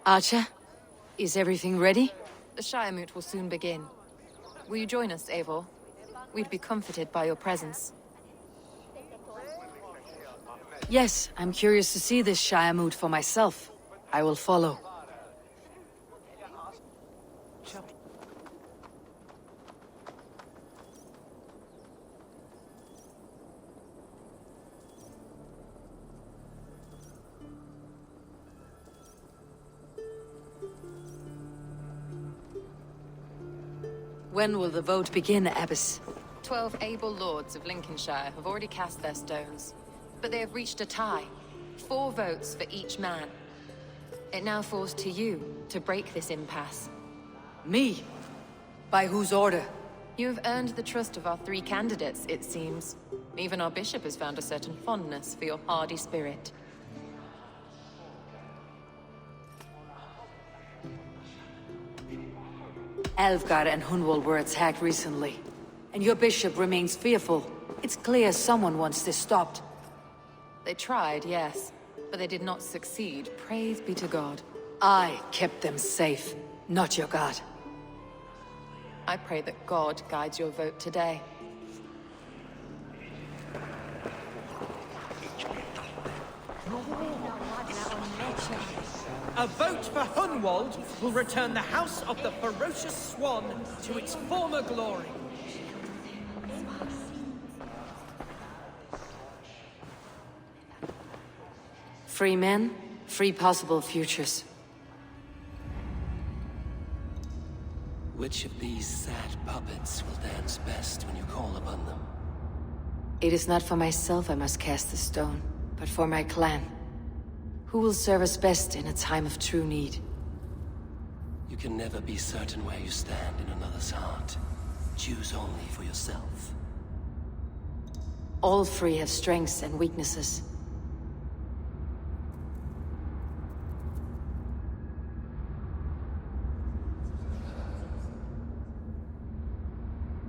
Archer, is everything ready? The Shire Moot will soon begin. Will you join us, Eivor? We'd be comforted by your presence. Yes, I'm curious to see this Shire mood for myself. I will follow. When will the vote begin, Abbess? 12 able lords of Lincolnshire have already cast their stones, but they have reached a tie. 4 votes for each man. It now falls to you to break this impasse. Me? By whose order? You have earned the trust of our 3 candidates, it seems. Even our bishop has found a certain fondness for your hardy spirit. Alfgar and Hunwald were attacked recently, and your bishop remains fearful. It's clear someone wants this stopped. They tried, yes, but they did not succeed. Praise be to God. I kept them safe, not your god. I pray that God guides your vote today. A vote for Hunwald will return the House of the Ferocious Swan to its former glory. Free men, free possible futures. Which of these sad puppets will dance best when you call upon them? It is not for myself I must cast the stone, but for my clan. Who will serve us best in a time of true need? You can never be certain where you stand in another's heart. Choose only for yourself. All 3 have strengths and weaknesses.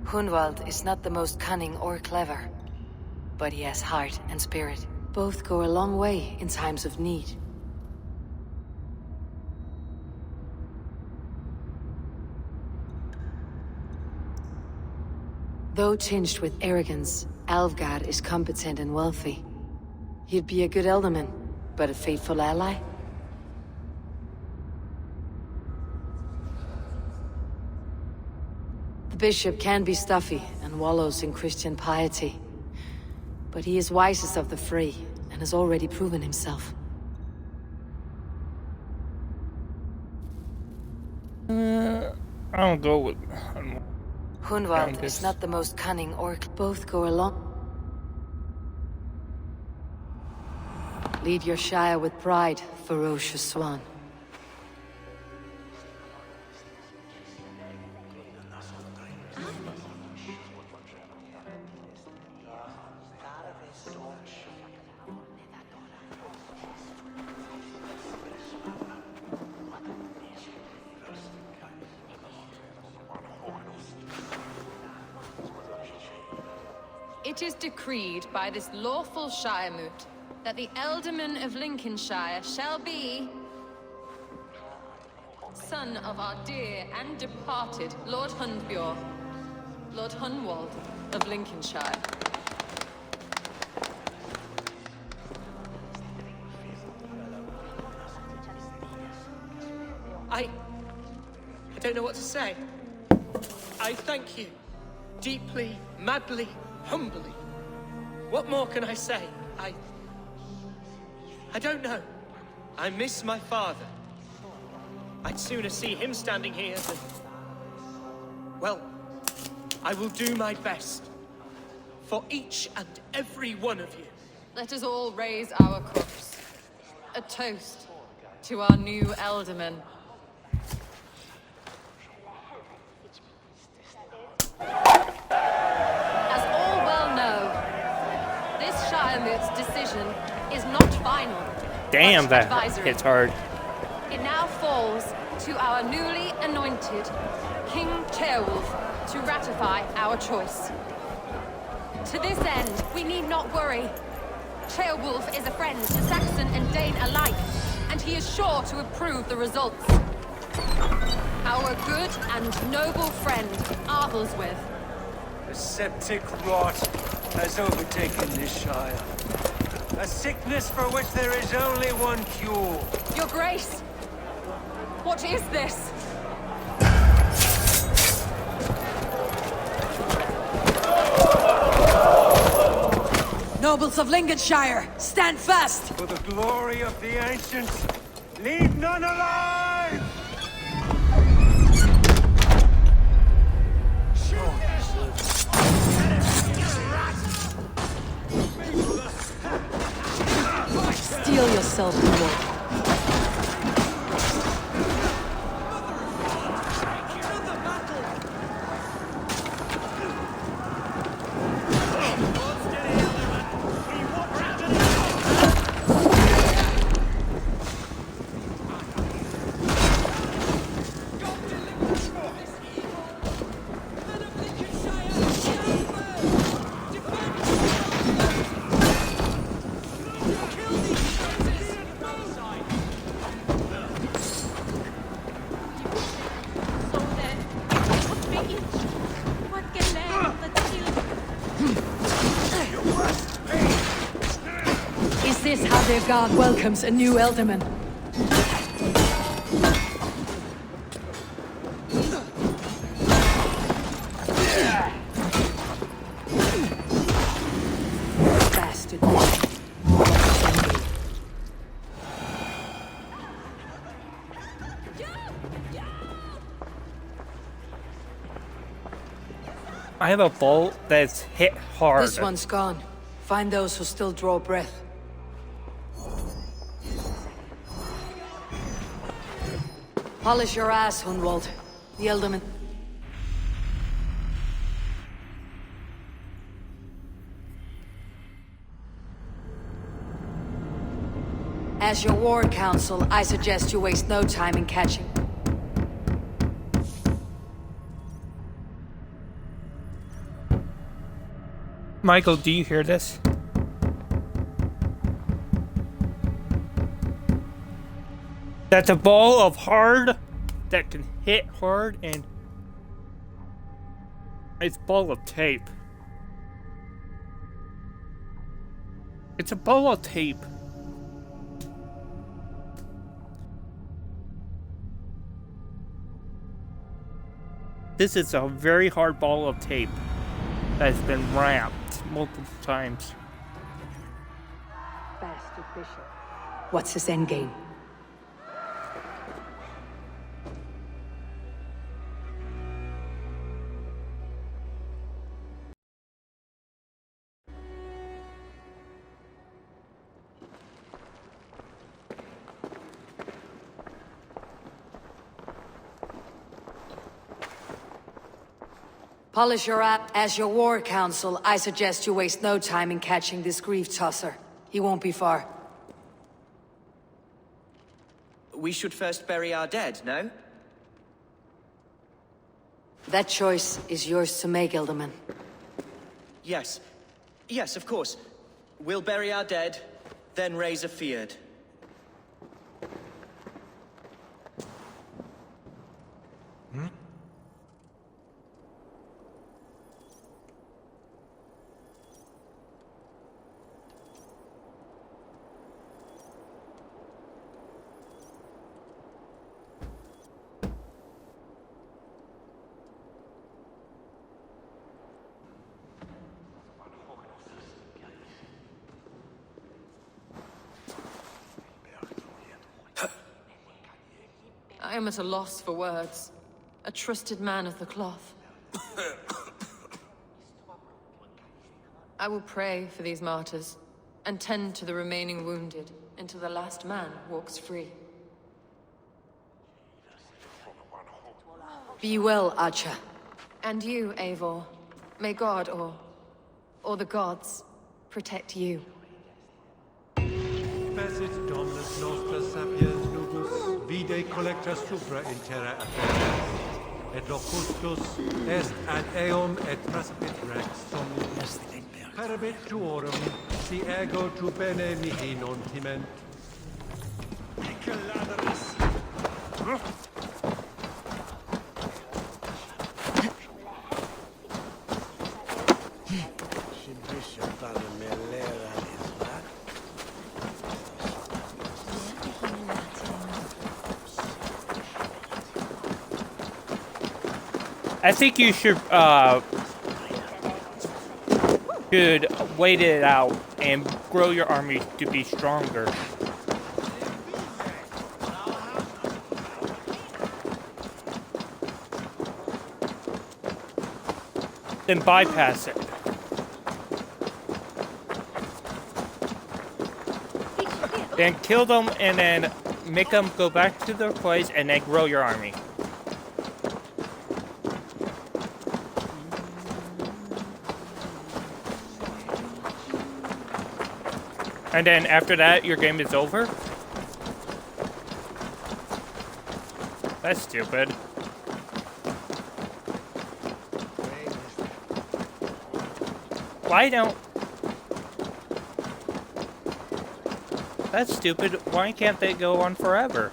Hunwald is not the most cunning or clever, but he has heart and spirit. Both go a long way in times of need. Though tinged with arrogance, Alfgar is competent and wealthy. He'd be a good alderman, but a faithful ally? The bishop can be stuffy and wallows in Christian piety. But he is wisest of the 3, and has already proven himself. I'll go with... Hunwald is not the most cunning or... Both go along. Lead your Shire with pride, ferocious swan. It is decreed by this lawful Shire Moot that the Alderman of Lincolnshire shall be... son of our dear and departed Lord Hundbjorn, Lord Hunwald of Lincolnshire. don't know what to say. I thank you. Deeply, madly, humbly. What more can I say? I don't know. I miss my father. I'd sooner see him standing here than... Well, I will do my best. For each and every one of you. Let us all raise our cups. A toast to our new Elderman. As all well know, this Shiremoot's decision is not final. Damn, but that advisory. hits hard. It now falls to our newly anointed King Ceolwulf to ratify our choice. To this end, we need not worry. Ceolwulf is a friend to Saxon and Dane alike, and he is sure to approve the results. Our good and noble friend, Arthelswith. The septic rot has overtaken this Shire. A sickness for which there is only one cure. Your Grace! What is this? Nobles of Lincolnshire, stand fast! For the glory of the ancients, leave none alive! Steel yourself, Wolf. Is this how their god welcomes a new Elderman? Bastard. I have a bolt that's hit hard. This one's gone. Find those who still draw breath. Polish your ass, Hundwald. The Elderman. As your war council, I suggest you waste no time in catching. Michael, do you hear this? That's a ball of hard that can hit hard, and it's a ball of tape. It's a ball of tape. This is a very hard ball of tape that's been wrapped multiple times. Bastard Bishop. What's his endgame? Polish your ass. As your war council, I suggest you waste no time in catching this grief tosser. He won't be far. We should first bury our dead, no? That choice is yours to make, Elderman. Yes. Yes, of course. We'll bury our dead, then raise a feared. I am at a loss for words. A trusted man of the cloth. I will pray for these martyrs, and tend to the remaining wounded, until the last man walks free. Be well, Archer. And you, Eivor. May God, or the gods, protect you. Facit Dominus Nostra Sapiens Nubus, vide collecta supra in terra afferens, et locustus est ad eum et praspit rex somnus. Parabit tuorum, si ego tu bene mihi non timent. I think you should wait it out and grow your army to be stronger. Then bypass it. Then kill them and then make them go back to their place and then grow your army. And then after that, your game is over? That's stupid. Why don't... That's stupid. Why can't they go on forever?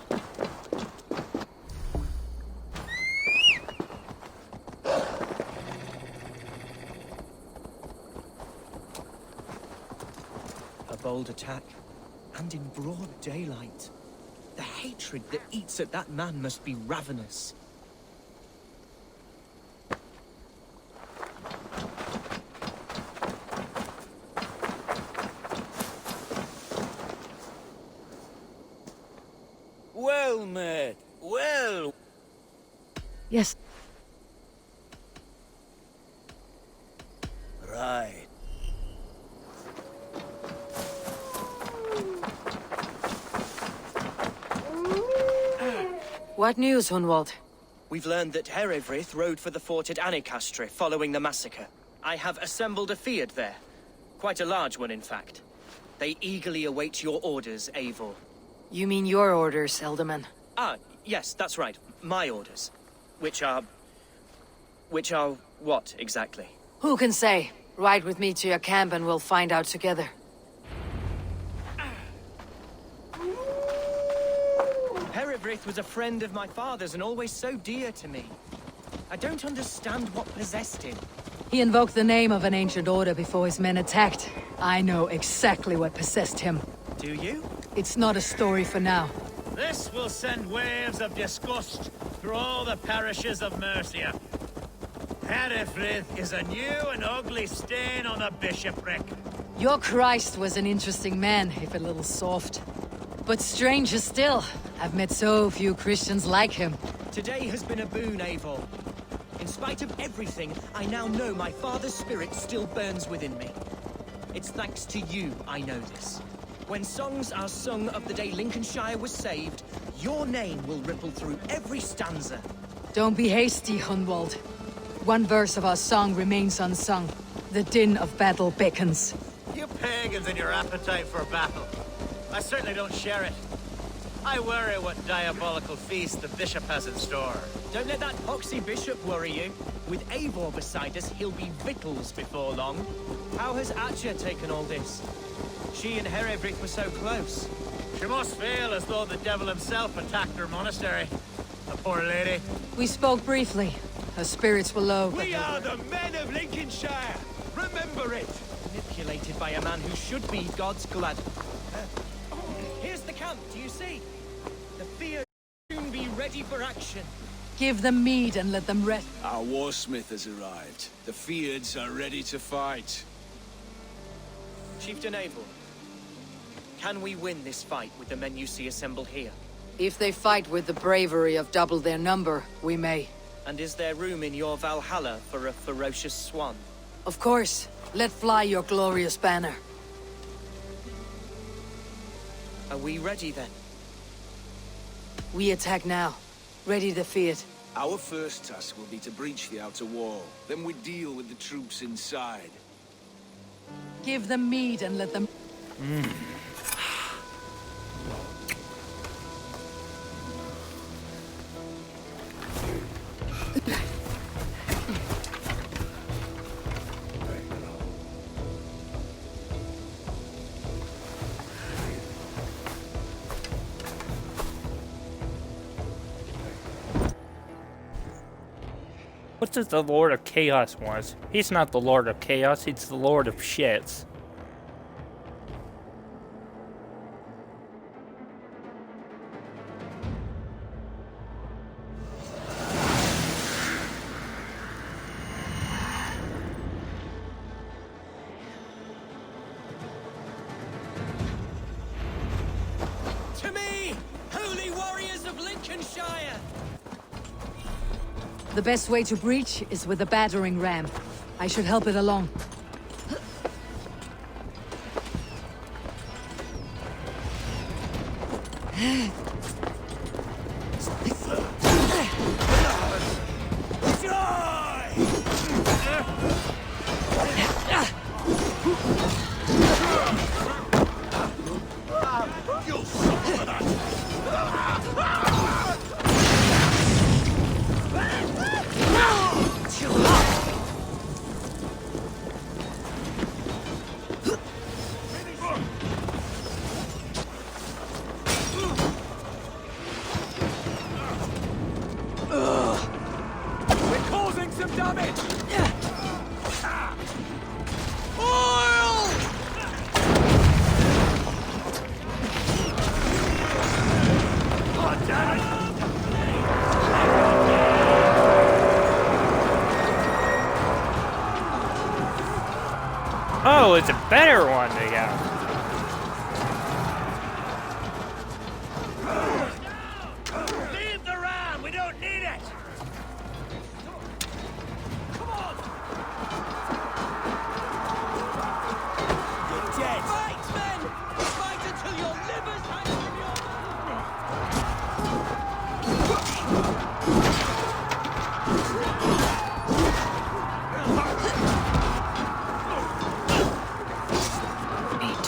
A bold attack, and in broad daylight. The hatred that eats at that man must be ravenous. Well, mate, well. Yes. Right. What news, Hunwald? We've learned that Herewrith rode for the fort at Annikastre following the massacre. I have assembled a field there. Quite a large one, in fact. They eagerly await your orders, Eivor. You mean your orders, Elderman? Ah, yes, that's right. My orders. Which are what, exactly? Who can say? Ride with me to your camp and we'll find out together. Herewrith was a friend of my father's and always so dear to me. I don't understand what possessed him. He invoked the name of an ancient order before his men attacked. I know exactly what possessed him. Do you? It's not a story for now. This will send waves of disgust through all the parishes of Mercia. Herewrith is a new and ugly stain on the bishopric. Your Christ was an interesting man, if a little soft. But stranger still, I've met so few Christians like him. Today has been a boon, Eivor. In spite of everything, I now know my father's spirit still burns within me. It's thanks to you I know this. When songs are sung of the day Lincolnshire was saved, your name will ripple through every stanza. Don't be hasty, Hunwald. One verse of our song remains unsung. The din of battle beckons. You pagans and your appetite for battle. I certainly don't share it. I worry what diabolical feast the bishop has in store. Don't let that poxy bishop worry you. With Eivor beside us, he'll be victuals before long. How has Atcha taken all this? She and Herewrith were so close. She must feel as though the devil himself attacked her monastery. The poor lady. We spoke briefly. Her spirits were low, but We are the men of Lincolnshire! Remember it! Manipulated by a man who should be God's glad. Here's the camp, do you see? The fear will soon be ready for action. give them mead and let them rest. Our warsmith has arrived. The Fiards are ready to fight. Chieftain Eivor, can we win this fight with the men you see assembled here? If they fight with the bravery of double their number, we may. And is there room in your Valhalla for a ferocious swan? Of course. Let fly your glorious banner. Are we ready then? We attack now. Ready to fight. Our first task will be to breach the outer wall. Then we deal with the troops inside. Give them mead and let them... What does the Lord of Chaos want? He's not the Lord of Chaos, he's the Lord of Shits. To me, holy warriors of Lincolnshire! The best way to breach is with a battering ram. I should help it along. You'll suffer that! We're causing some damage! Oh, damn it! Oh, it's a better one they got. Leave the ram! We don't need it! Come on! You're dead! Fight, men! Fight until your livers hang from your... Need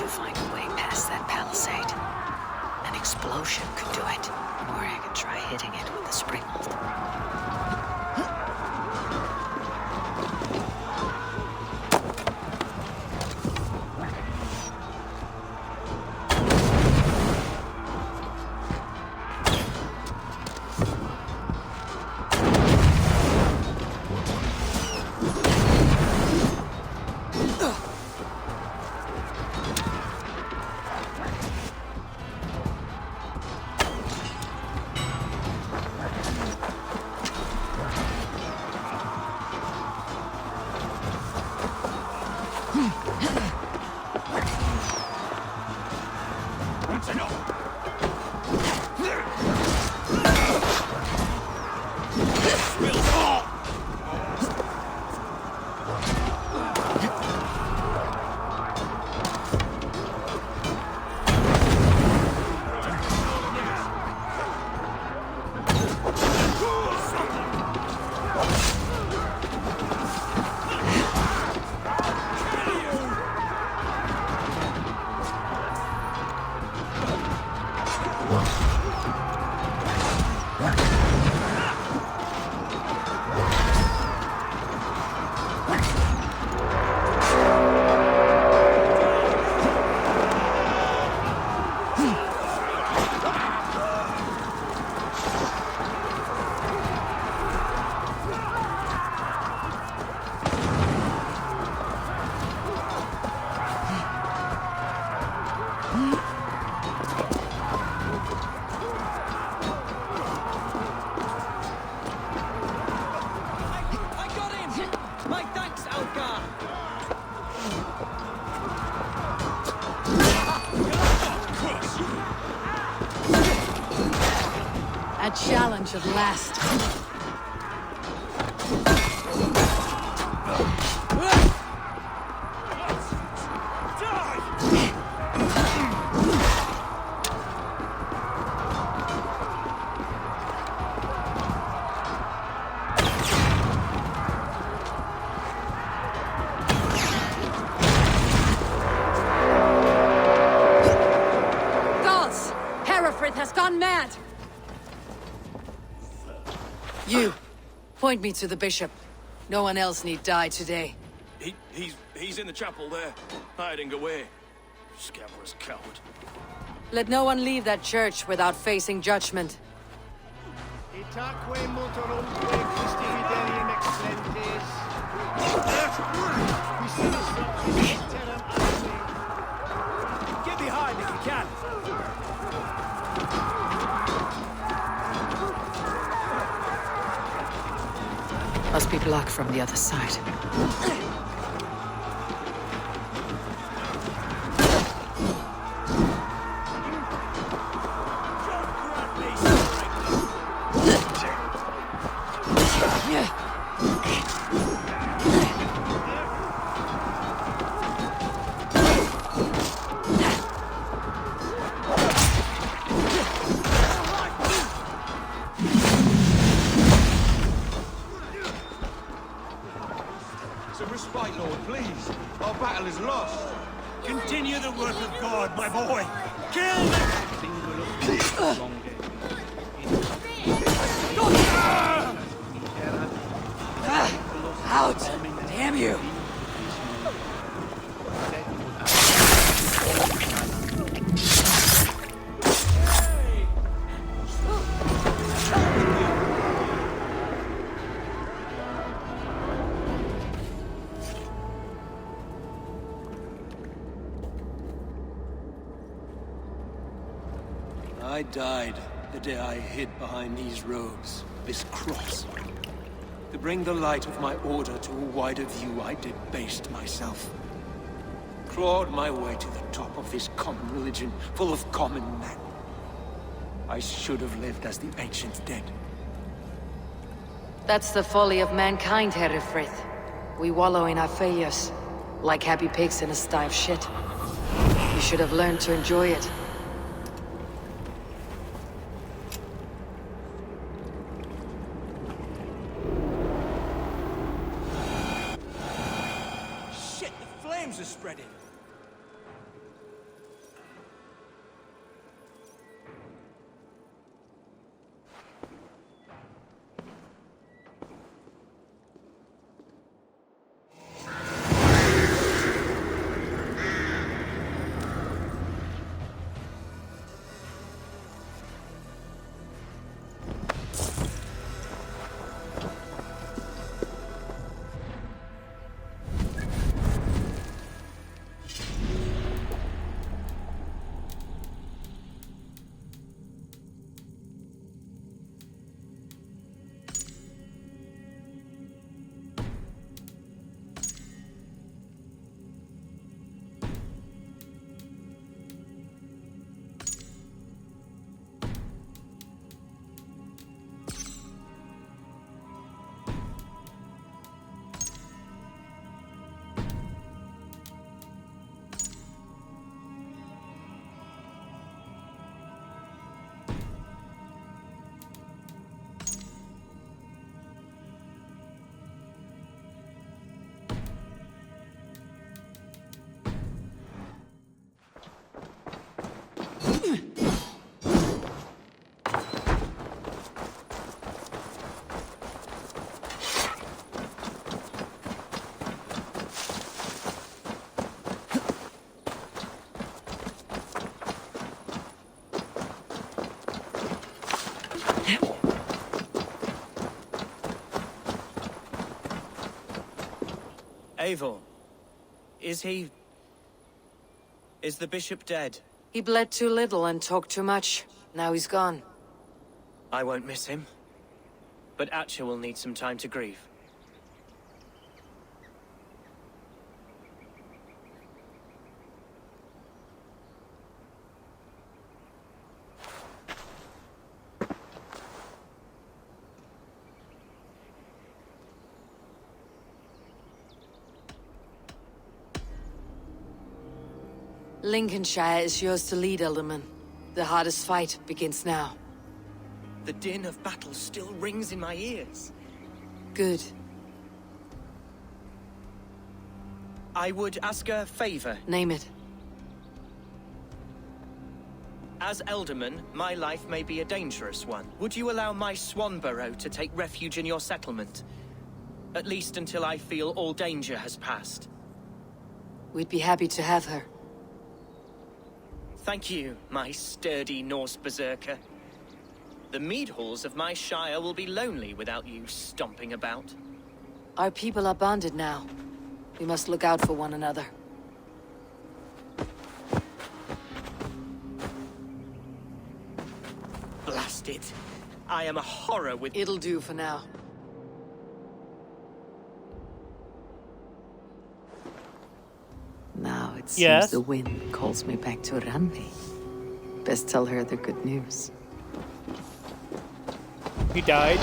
bunch of last. Has gone mad! You, point me to the bishop. No one else need die today. He's in the chapel there, hiding away. Scabrous coward. Let no one leave that church without facing judgment. Get behind if you can. Must be blocked from the other side. Continue the work of God, my boy! Kill them! Out! Damn you! I died the day I hid behind these robes, this cross. To bring the light of my order to a wider view, I debased myself. Clawed my way to the top of this common religion, full of common men. I should have lived as the ancient dead. That's the folly of mankind, Herefrith. We wallow in our failures, like happy pigs in a sty of shit. You should have learned to enjoy it. Shit, the flames are spreading. Eivor, is the bishop dead? He bled too little and talked too much. Now he's gone. I won't miss him. But Atcha will need some time to grieve. Lincolnshire is yours to lead, Elderman. The hardest fight begins now. The din of battle still rings in my ears. Good. I would ask a favor. Name it. As Elderman, my life may be a dangerous one. Would you allow my Swanborough to take refuge in your settlement? At least until I feel all danger has passed. We'd be happy to have her. Thank you, my sturdy Norse berserker. The mead halls of my shire will be lonely without you stomping about. Our people are bonded now. We must look out for one another. Blast it. I am a horror with... It'll do for now. Now it seems the wind calls me back to Randi. Best tell her the good news. He died.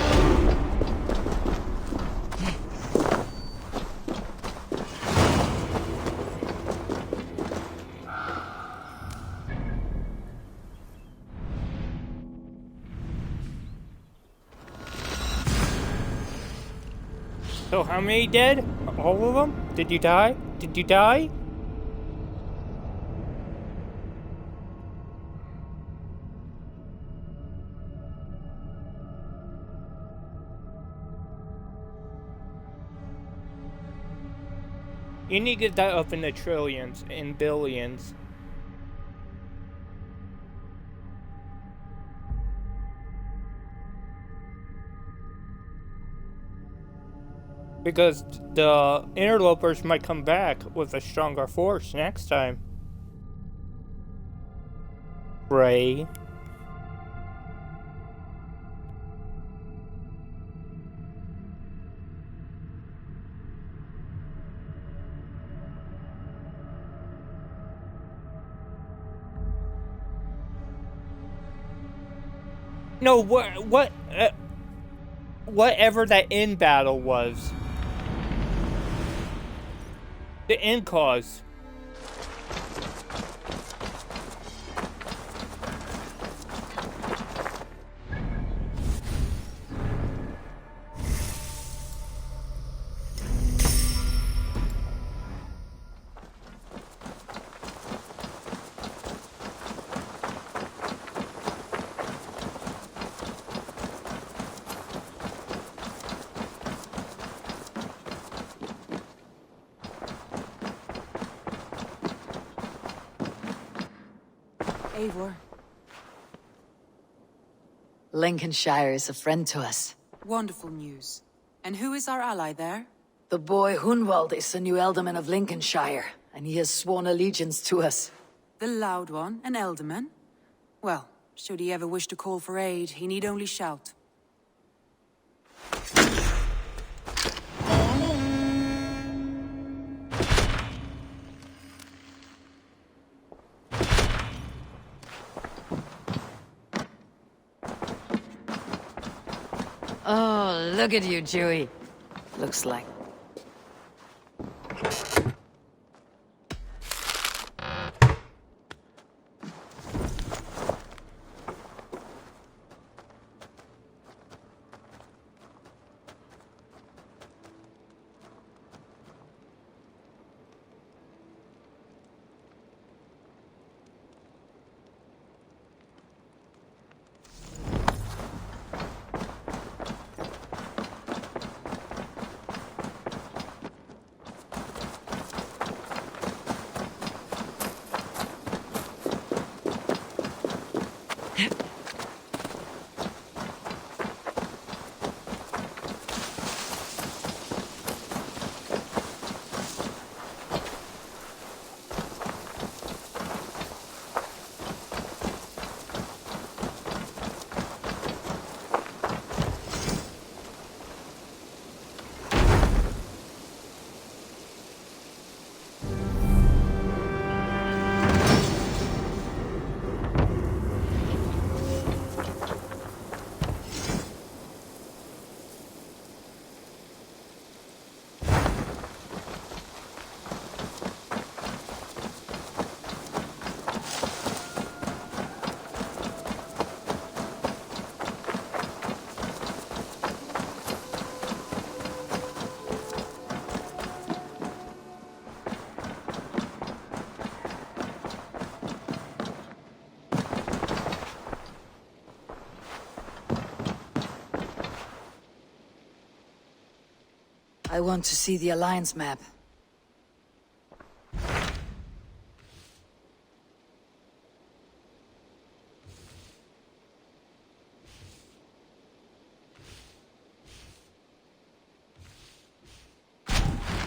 So how many dead? All of them? Did you die? Did you die? You need to get that up in the trillions and billions. Because the interlopers might come back with a stronger force next time. Ray. No, whatever that end battle was. The end cause. Eivor. Lincolnshire is a friend to us. Wonderful news. And who is our ally there? The boy Hunwald is the new Alderman of Lincolnshire, and he has sworn allegiance to us. The loud one, an Alderman? Well, should he ever wish to call for aid, he need only shout. Oh, look at you, Dewey. Looks like. I want to see the Alliance map.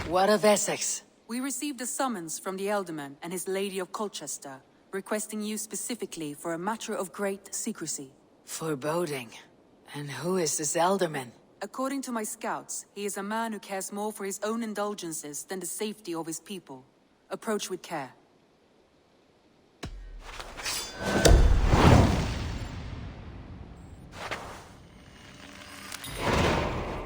What of Essex? We received a summons from the Alderman and his Lady of Colchester, requesting you specifically for a matter of great secrecy. Foreboding. And who is this Alderman? According to my scouts, he is a man who cares more for his own indulgences than the safety of his people. Approach with care.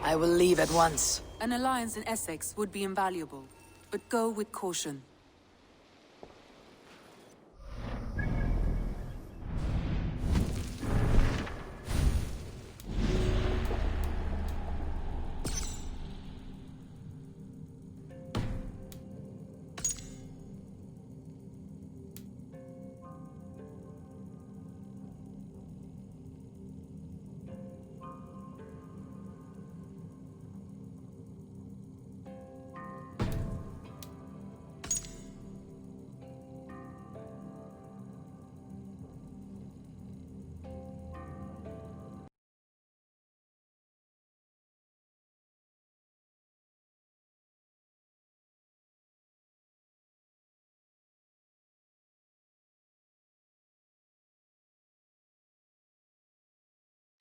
I will leave at once. An alliance in Essex would be invaluable, but go with caution.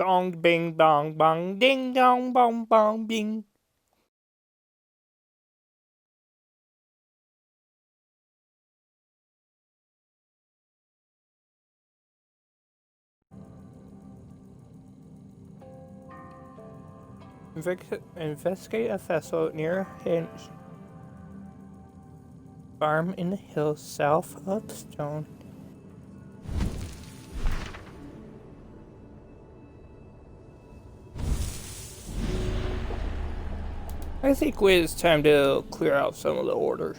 Dong bing bong bong ding dong bong bong bing. Investigate a vessel near Hinge farm in the hills south of Stone. I think it's time to clear out some of the order.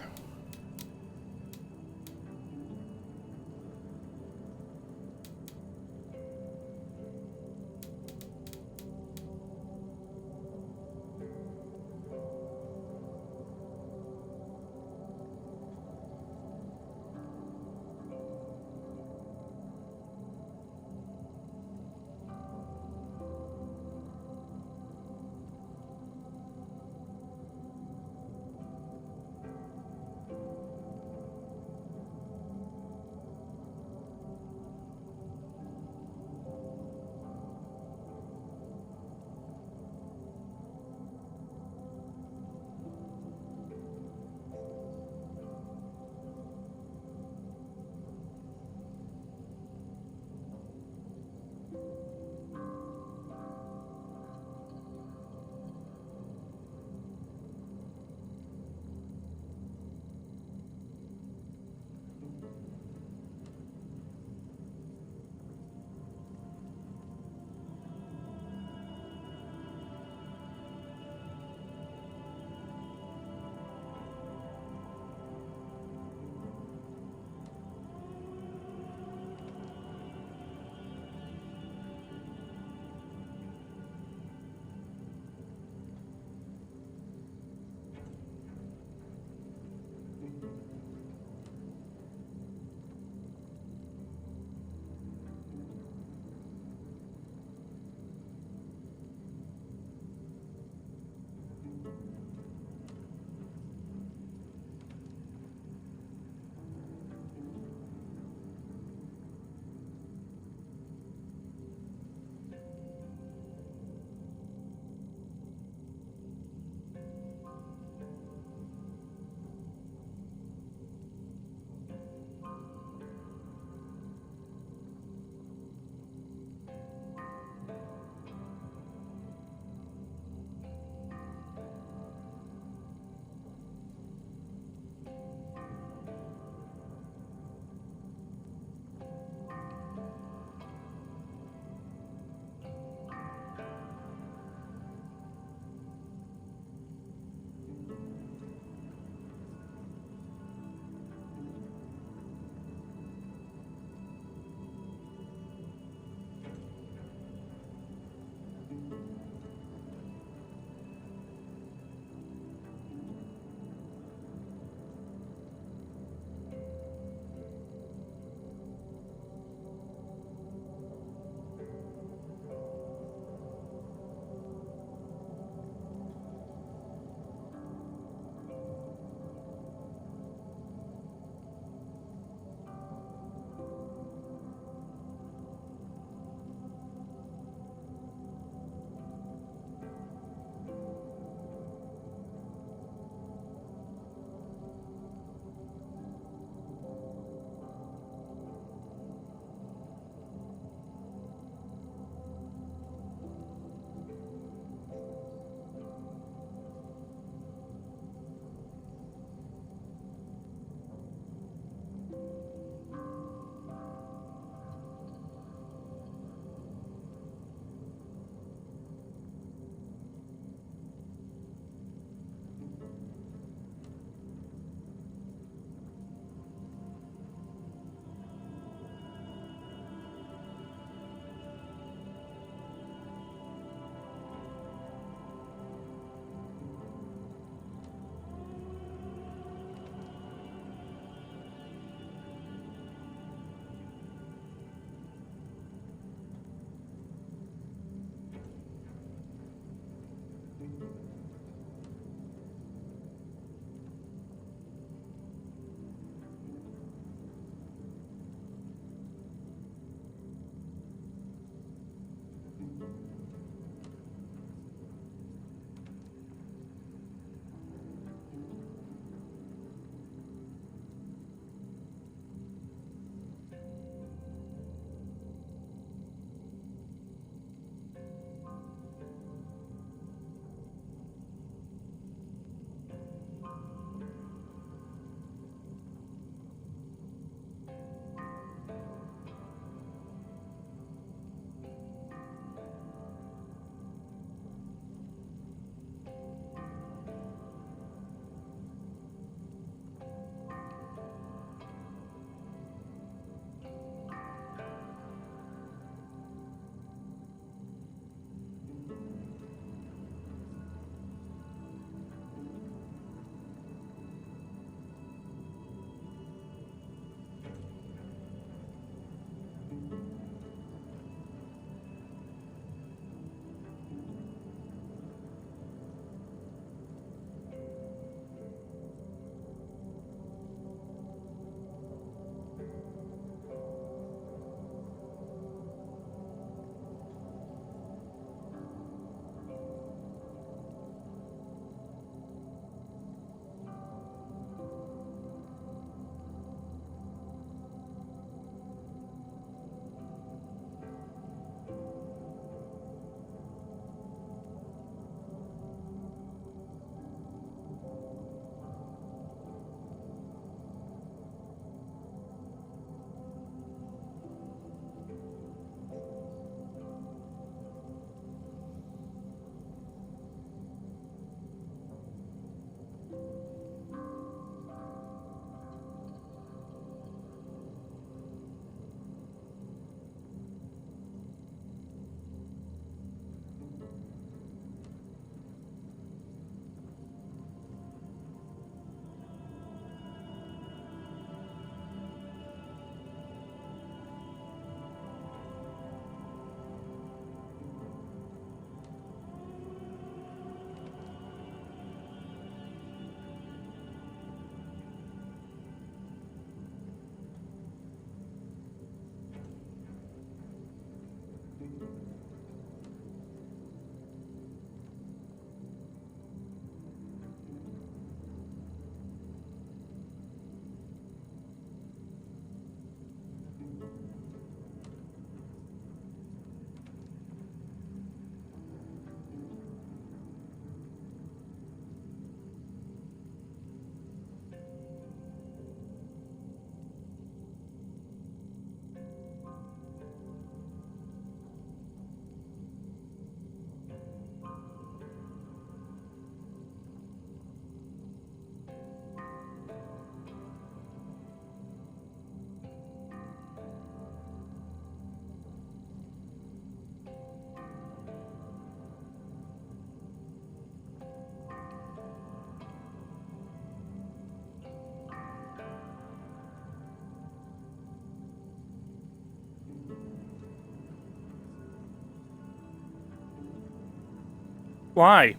Why?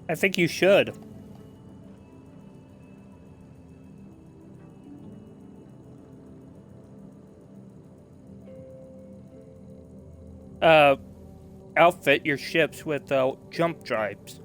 I think you should. Outfit your ships with jump drives.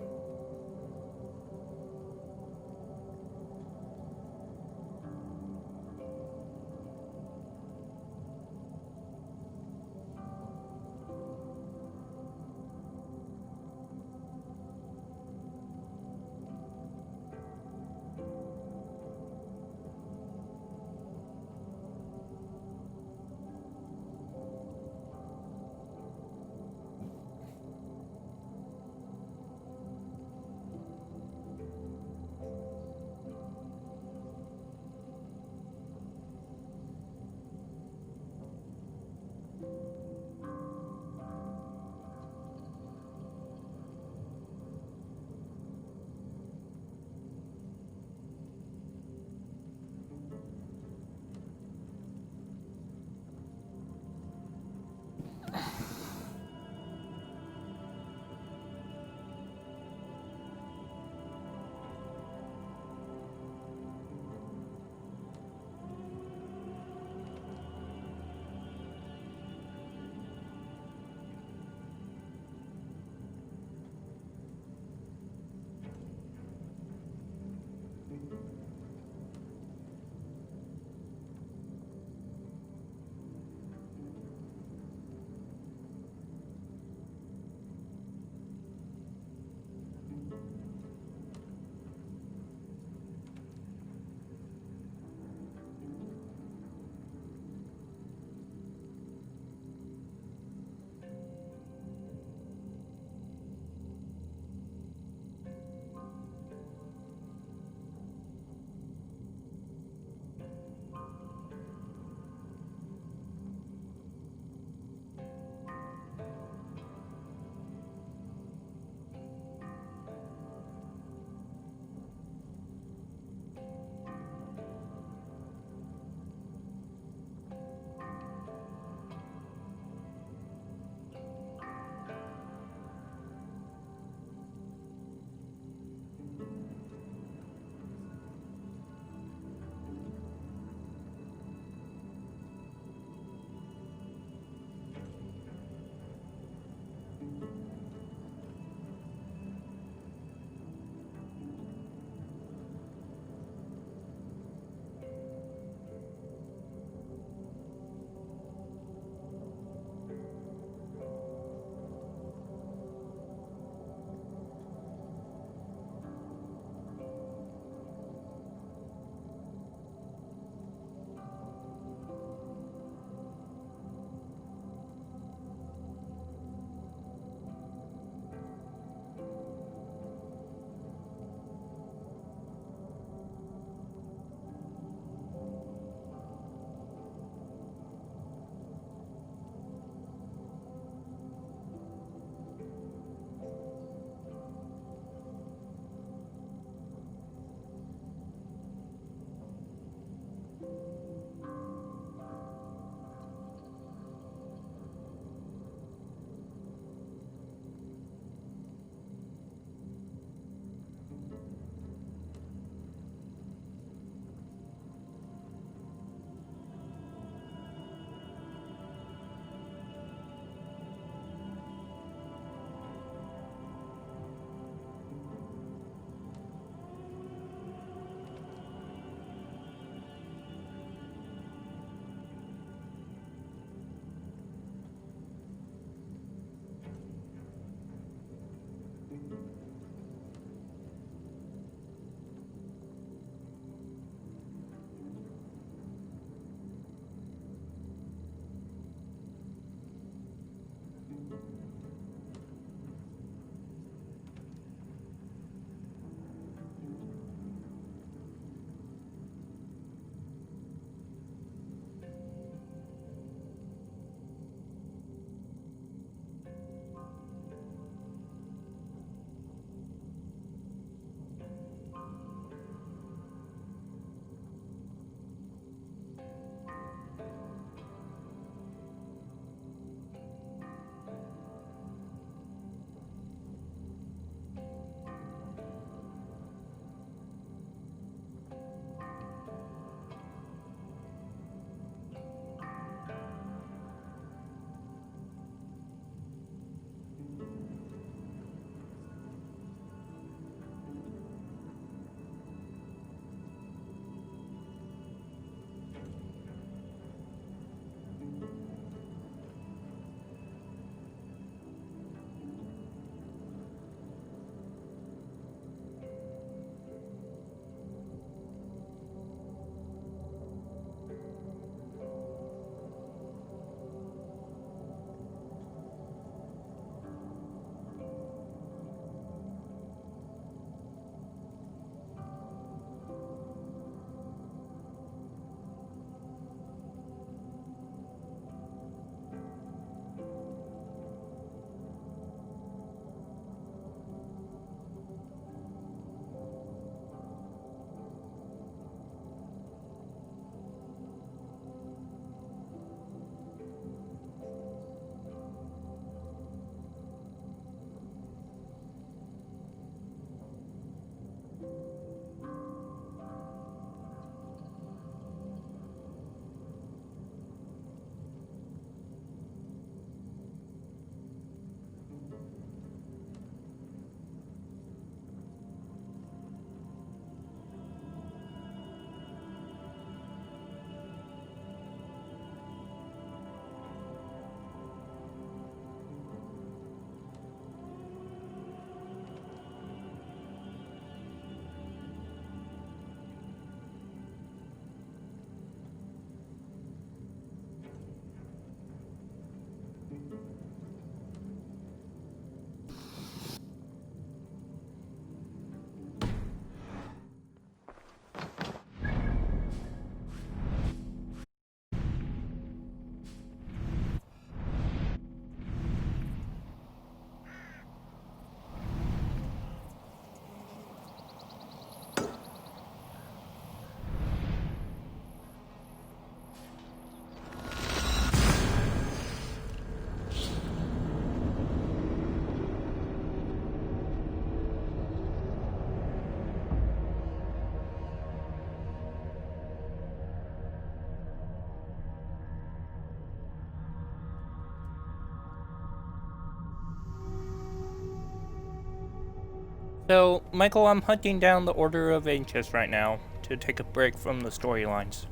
So, Michael, I'm hunting down the Order of Ancients right now to take a break from the storylines.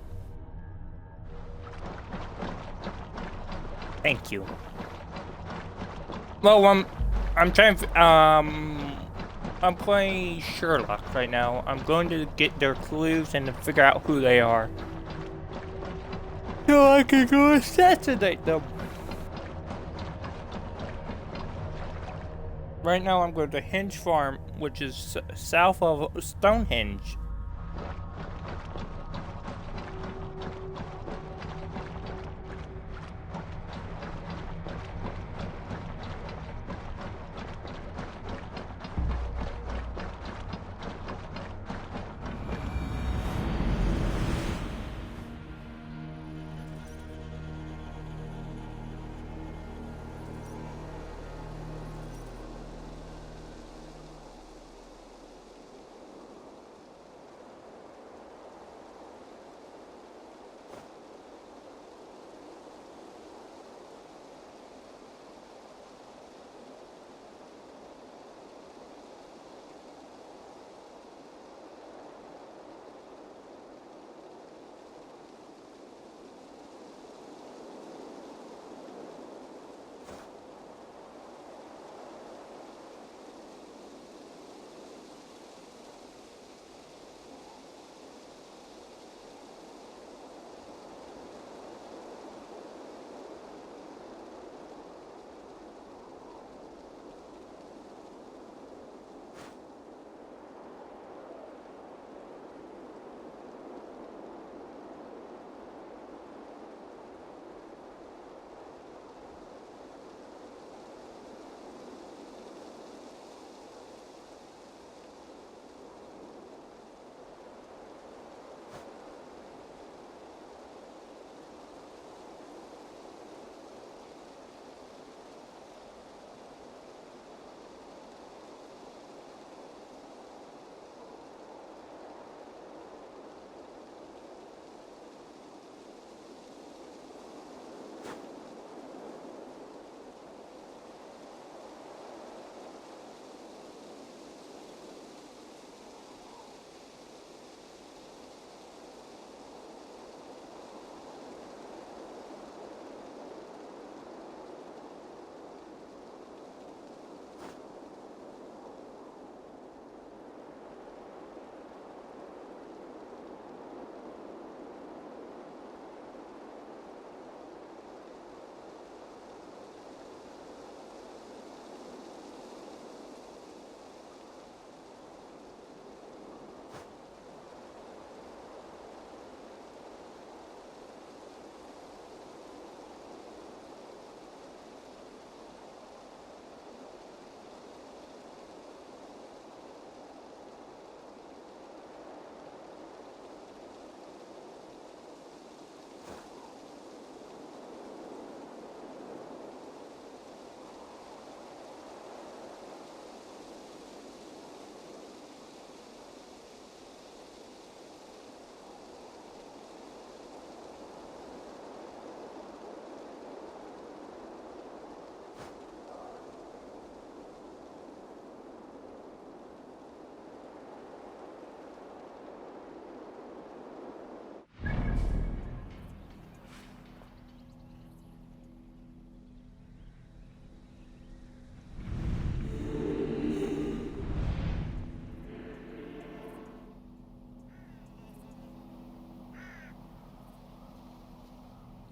Thank you. Well, I'm trying. I'm playing Sherlock right now. I'm going to get their clues and to figure out who they are, so I can go assassinate them. Right now, I'm going to Henge Farm, which is south of Stonehenge.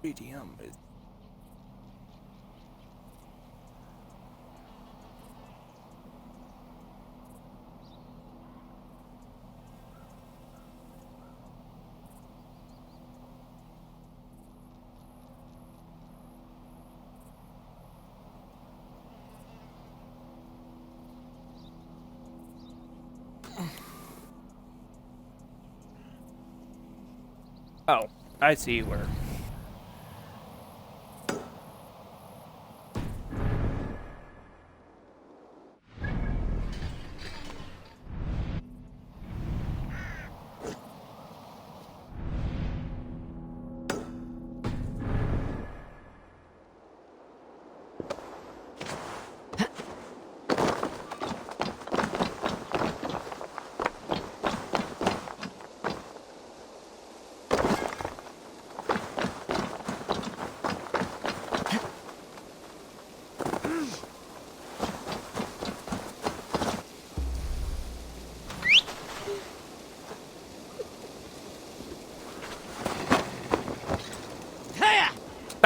BDM is. Oh, I see where.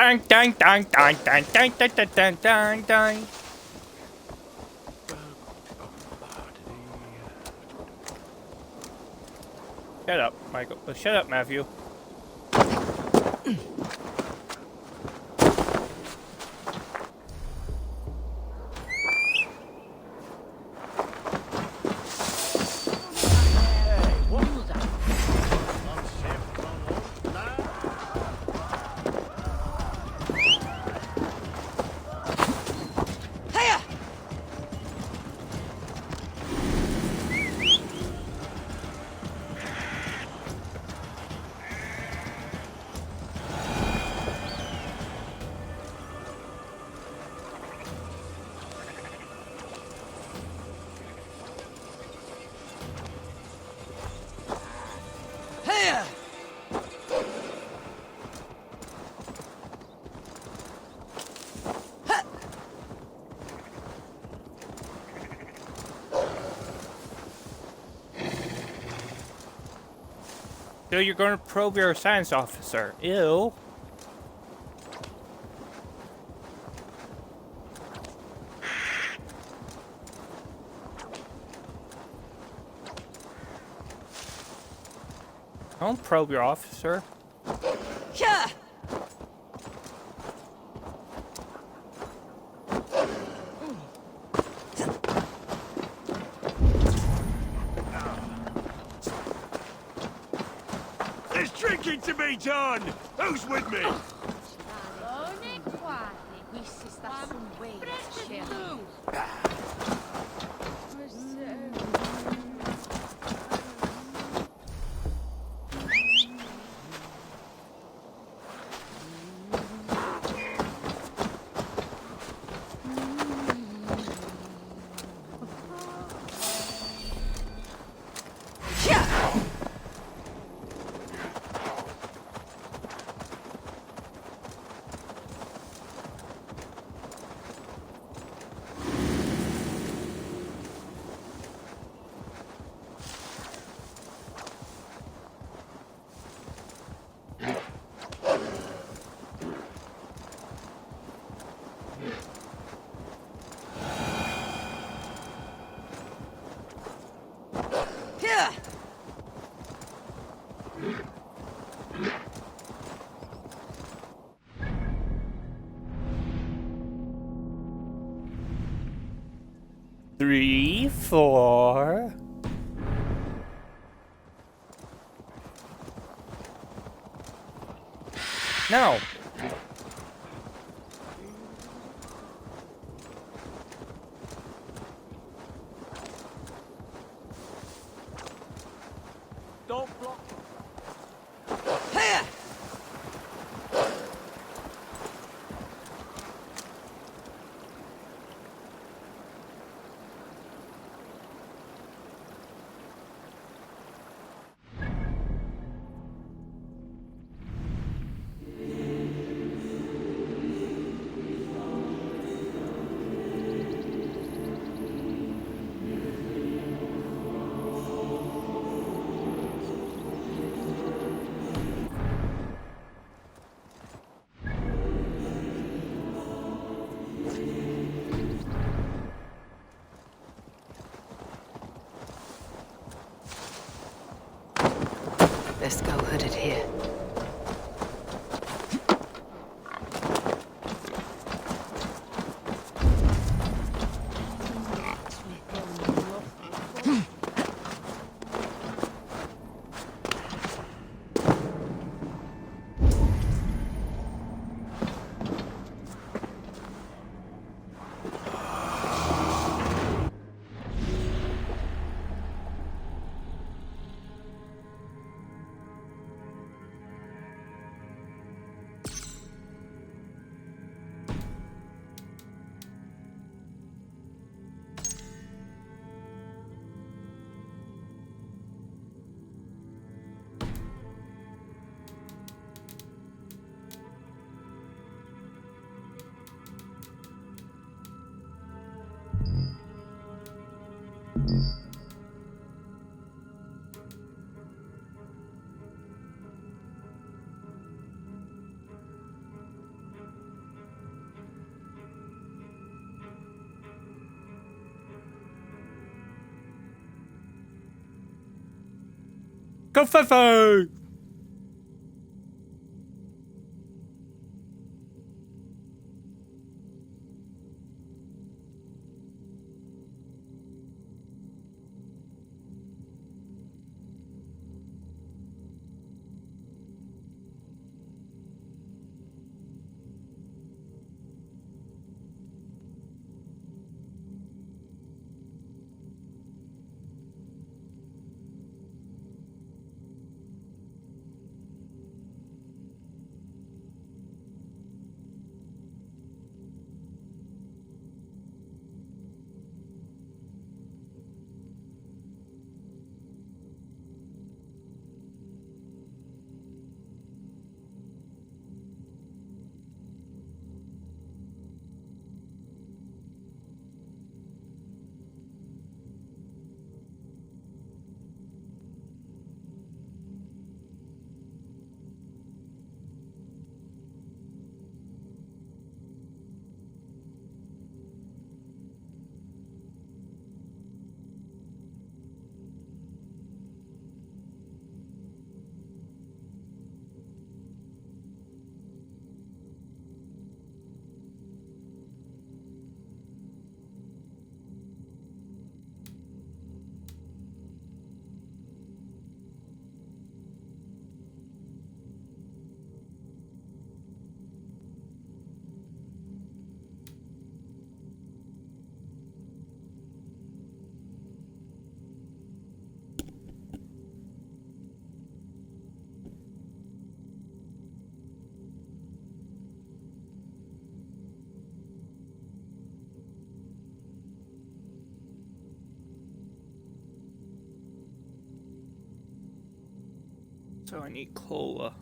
Dang, dang, dang, dang, dang, dang, dang, dang, dang, dang, dang. Shut up, Michael. Shut up, Matthew. So you're going to probe your science officer. Ew. Don't probe your officer. Yeah. There's drinking to be done! Who's with me? Yeah. 3, 4. No. Don't block. Let's go hooded here. Go Fifi! So I need cola.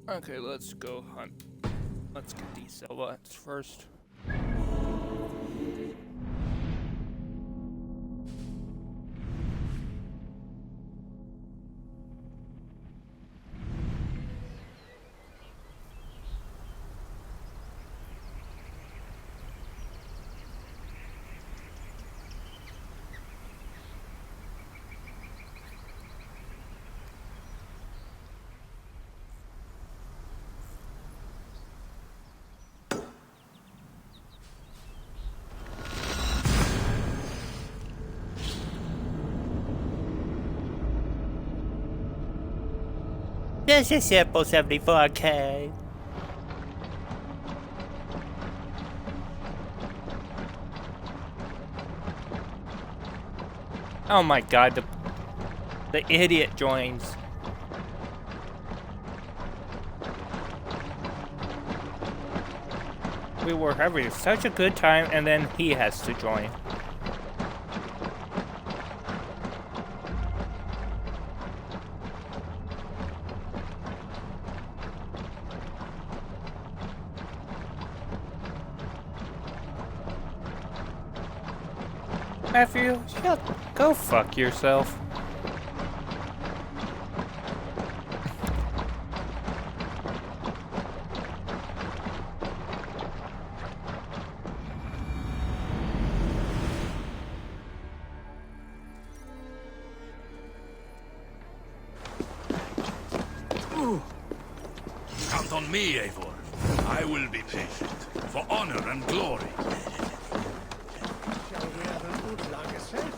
Okay, let's go hunt. Let's get these silhouettes first. This is simple 74K. Oh my god, the idiot joins. We were having such a good time and then he has to join. Matthew, go fuck yourself. Count on me, Eivor. I will be patient, for honor and glory. Shall we have an Udlagerfeld?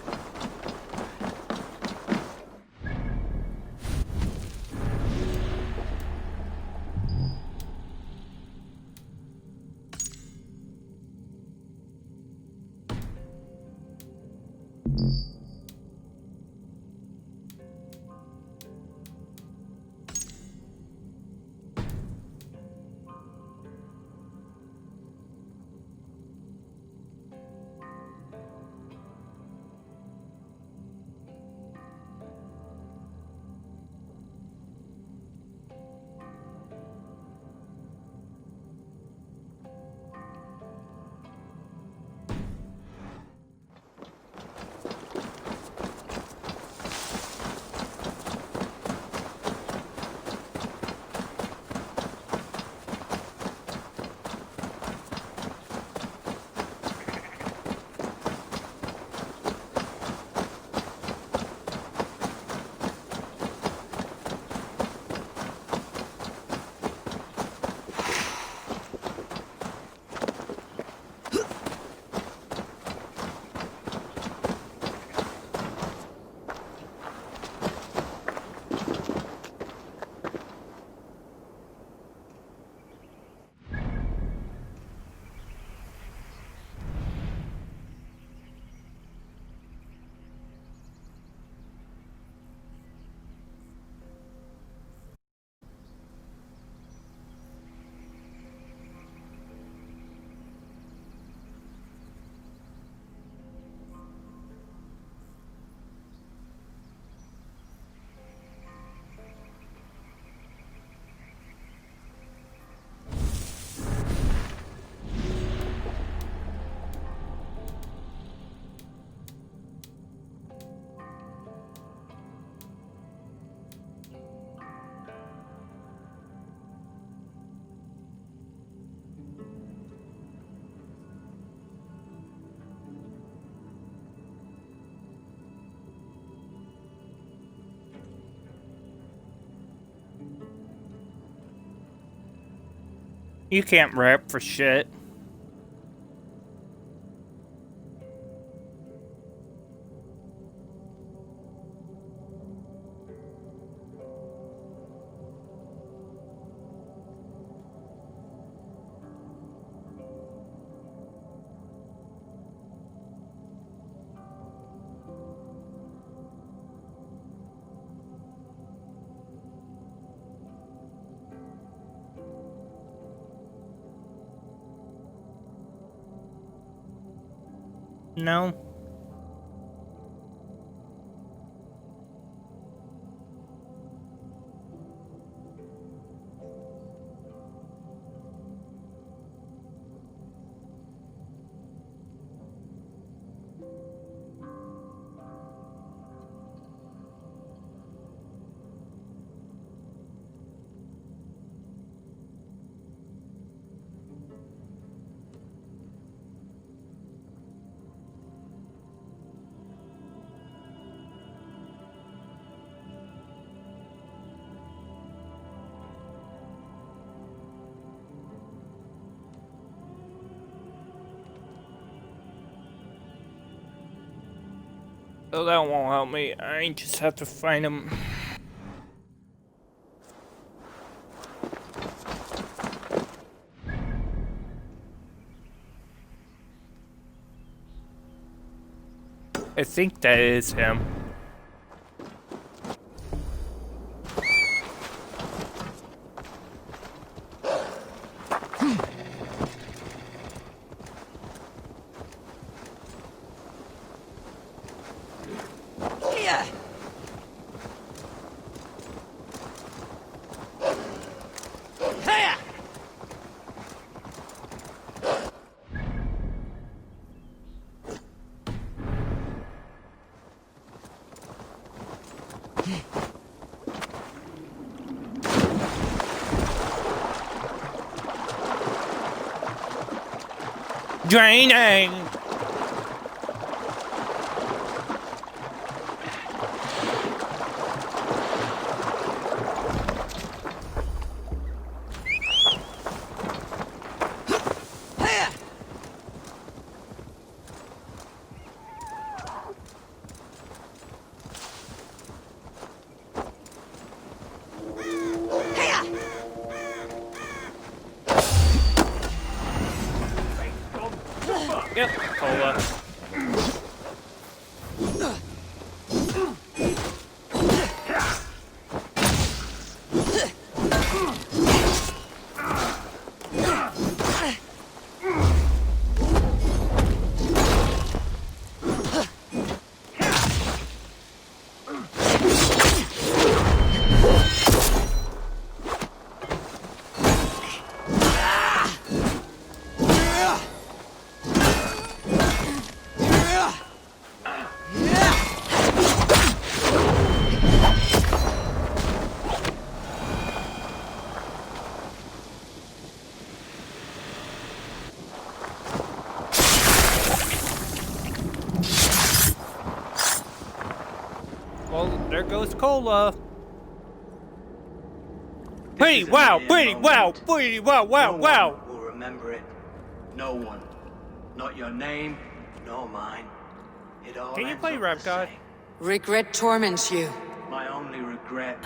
You can't rap for shit. No. Oh, that won't help me. I just have to find him. I think that is him. Draining! Yep, cola. Well, there goes cola. Pretty wow, pretty wow, pretty wow, wow, wow. No one will remember it. No one. Not your name, nor mine. It all Can you ends play up Rap the God? same. Regret torments you. My only regret.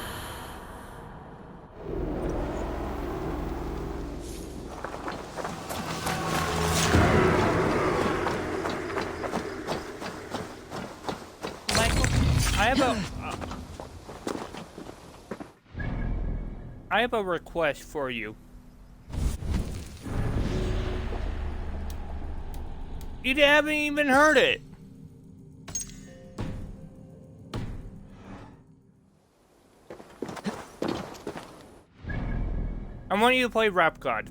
I have a request for you. You haven't even heard it. I want you to play Rap God.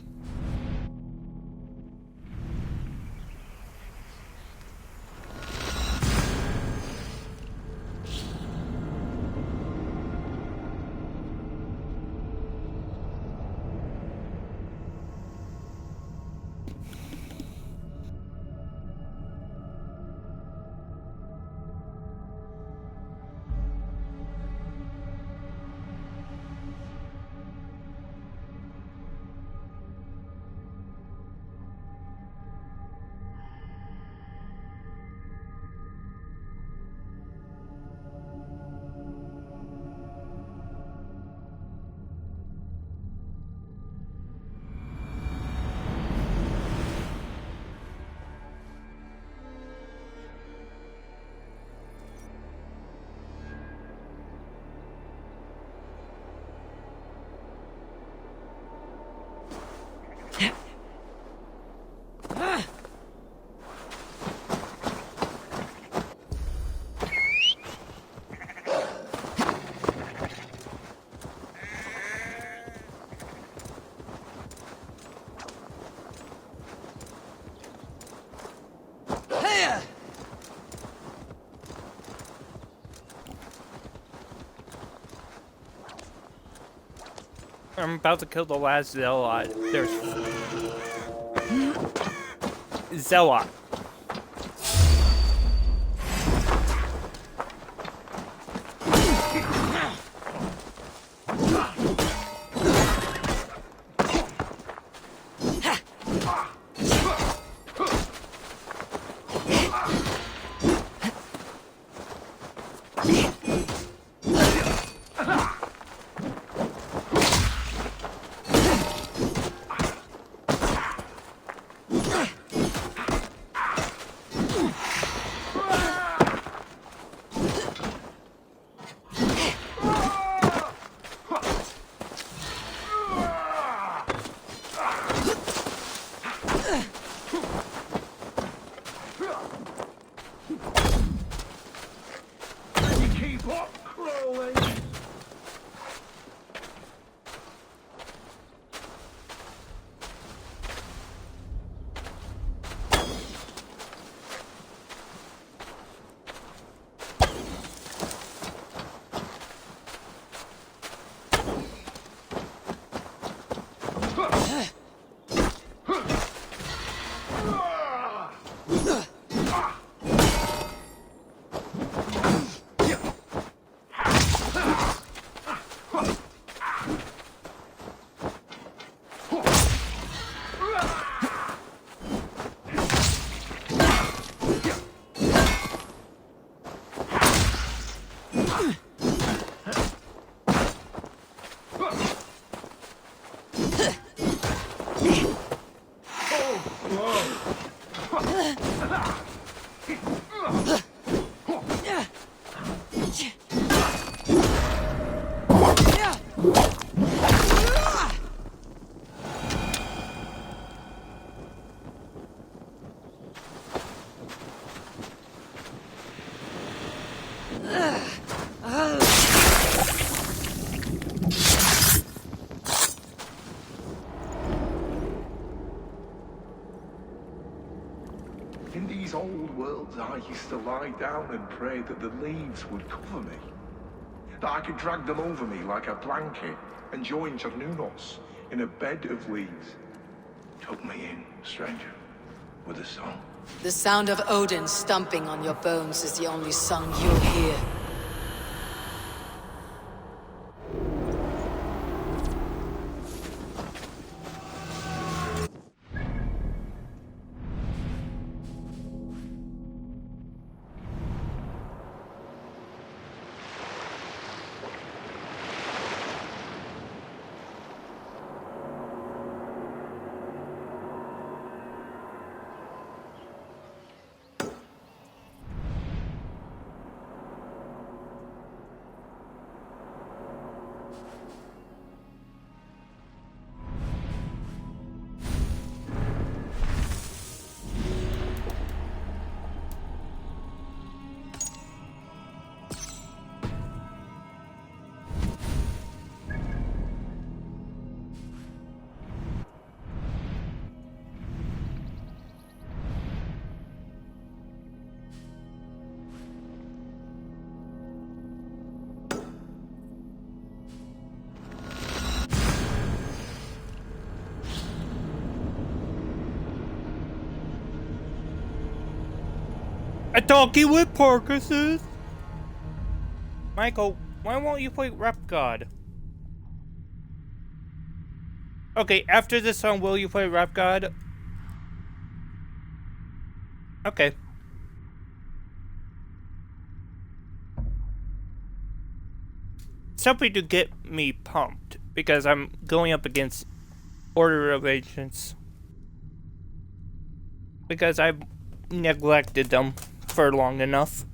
I'm about to kill the last Zealot. There's... Zealot. pot crawling. In these old worlds, I used to lie down and pray that the leaves would cover me. That I could drag them over me like a blanket and join Cernunos in a bed of leaves. Tuck me in, stranger, with a song. The sound of Odin stomping on your bones is the only song you'll hear. A donkey with Parkinson's? Michael, why won't you play Rep God? Okay, after this song, will you play Rep God? Okay. Something to get me pumped, because I'm going up against Order of Ancients. Because I've neglected them for long enough.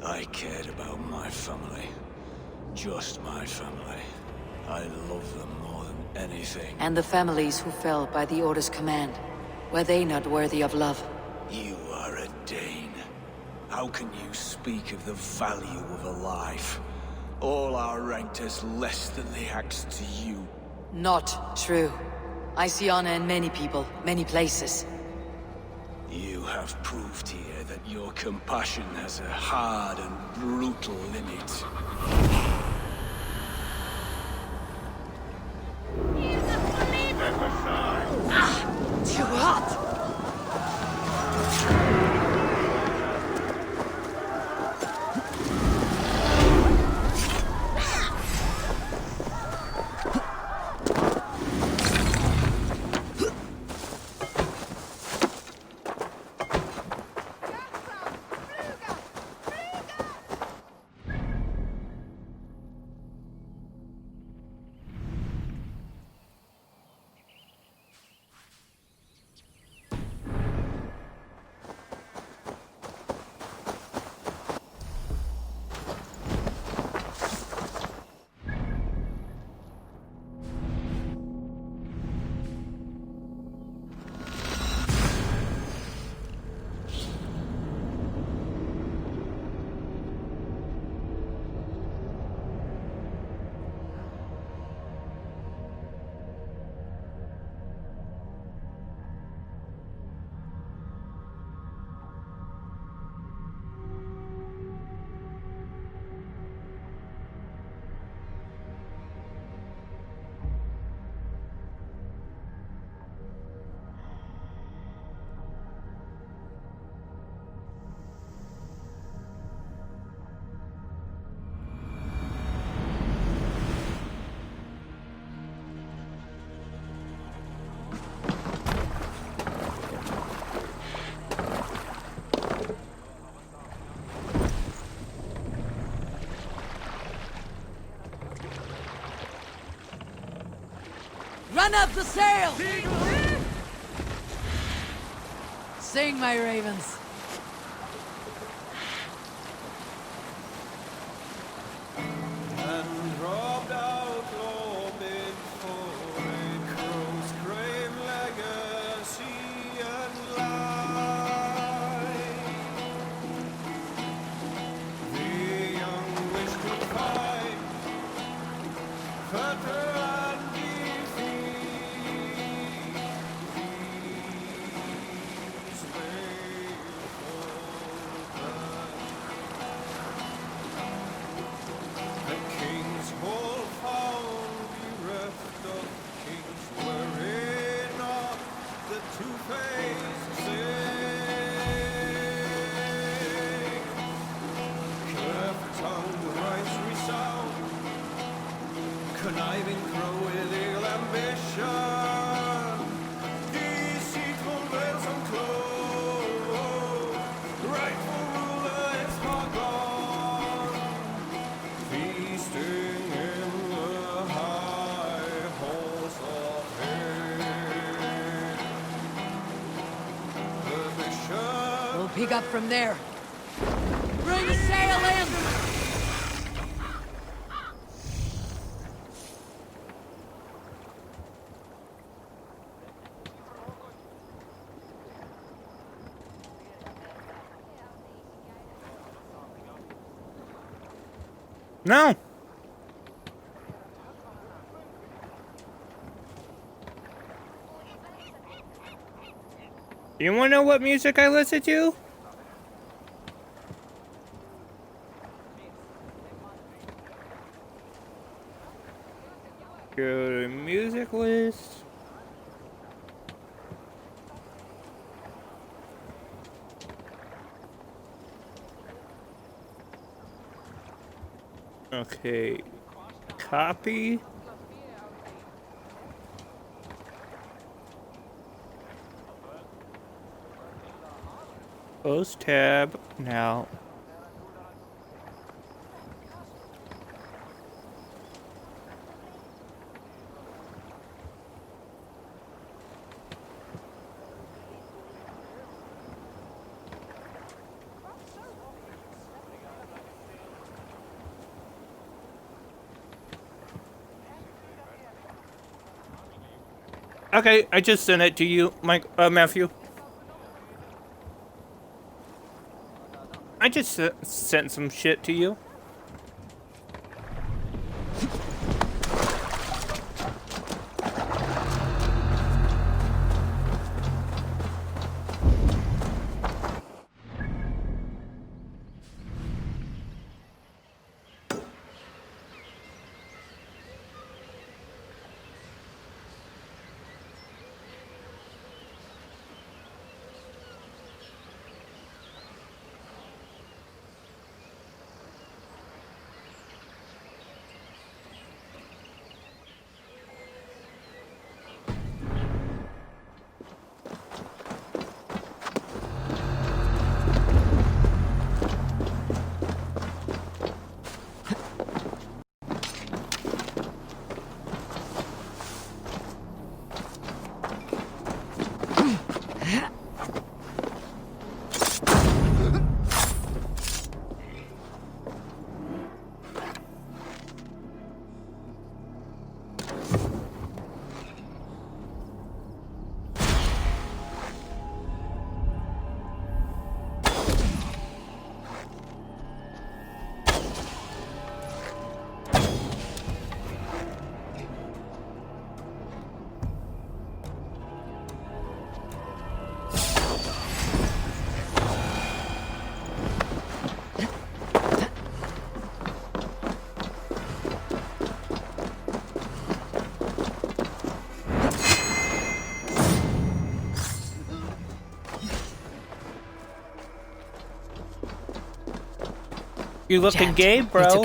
I cared about my family. Just my family. I love them more than anything. And the families who fell by the Order's command. Were they not worthy of love? You are a Dane. How can you speak of the value of a life? All are ranked as less than the axe to you. Not true. I see honor in many people, many places. You have proved here that your compassion has a hard and brutal limit. Too hot! Run up the sail! Sing, my ravens. And robbed out law bid for a crow's grave legacy and life. The young wish to fight, fetter and defeat. These the king's whole found bereft of kings were not the two-faced sing. Cleft tongue rights resound, conniving crow with ill ambition, deceitful veils unclosed, rightful ruler is far gone. Feasting in the high halls of heaven. The bishop We'll pick up from there. Bring the sail in! No. You wanna know what music I listen to? Go to music list. Okay. Copy. Close tab now. Okay, I just sent it to you, Matthew. I just sent some shit to you. You looking gay, bro?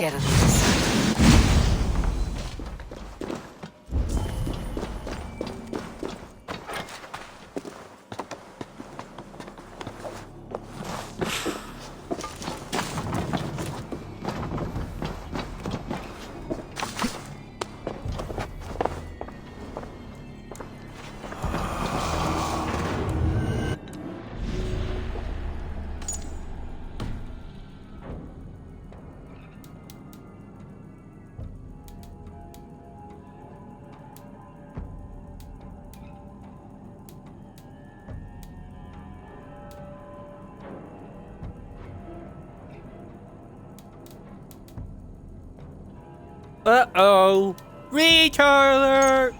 Uh-oh. Retailer!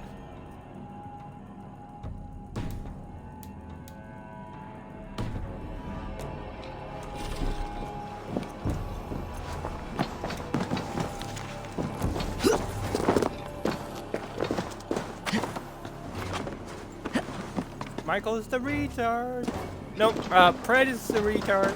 Michael is the retard. Nope, Pred is the retard.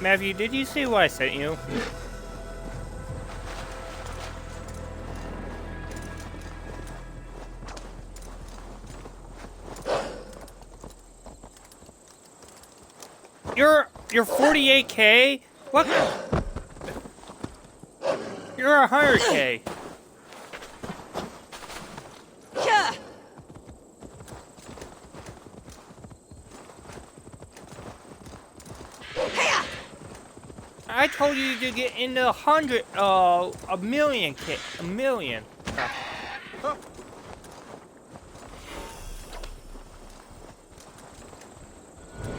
Matthew, did you see what I sent you? You're 48K? What? You're 100K. I told you to get into a million.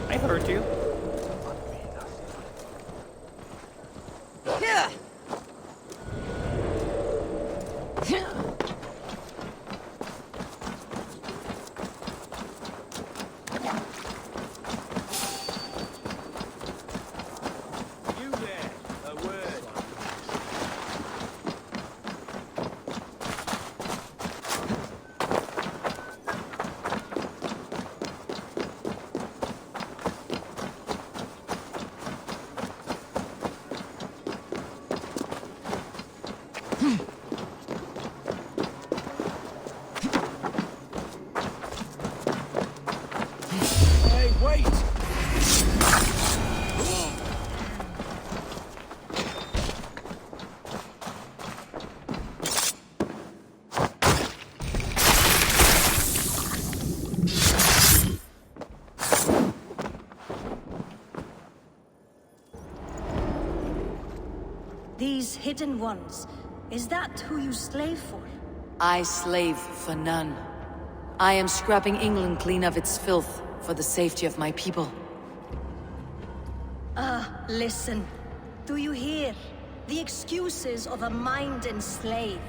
I heard you. These hidden ones, is that who you slave for? I slave for none. I am scrubbing England clean of its filth for the safety of my people. Listen. Do you hear? The excuses of a mind enslaved.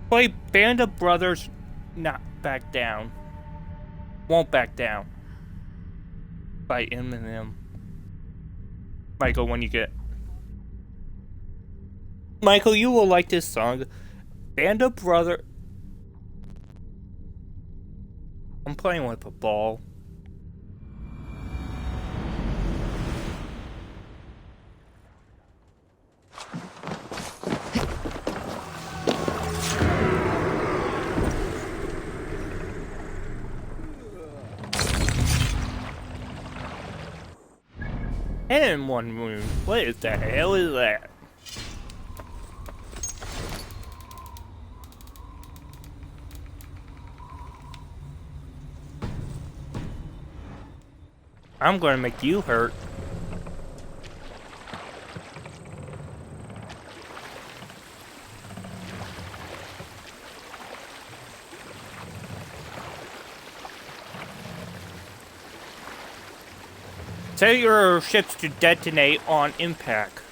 Play Band of Brothers, not back down. Won't back down. By Eminem. Michael, when you get... Michael, you will like this song. Band of Brothers... I'm playing with a ball. And in one room. What is the hell is that? I'm gonna make you hurt. Tell your ships to detonate on impact.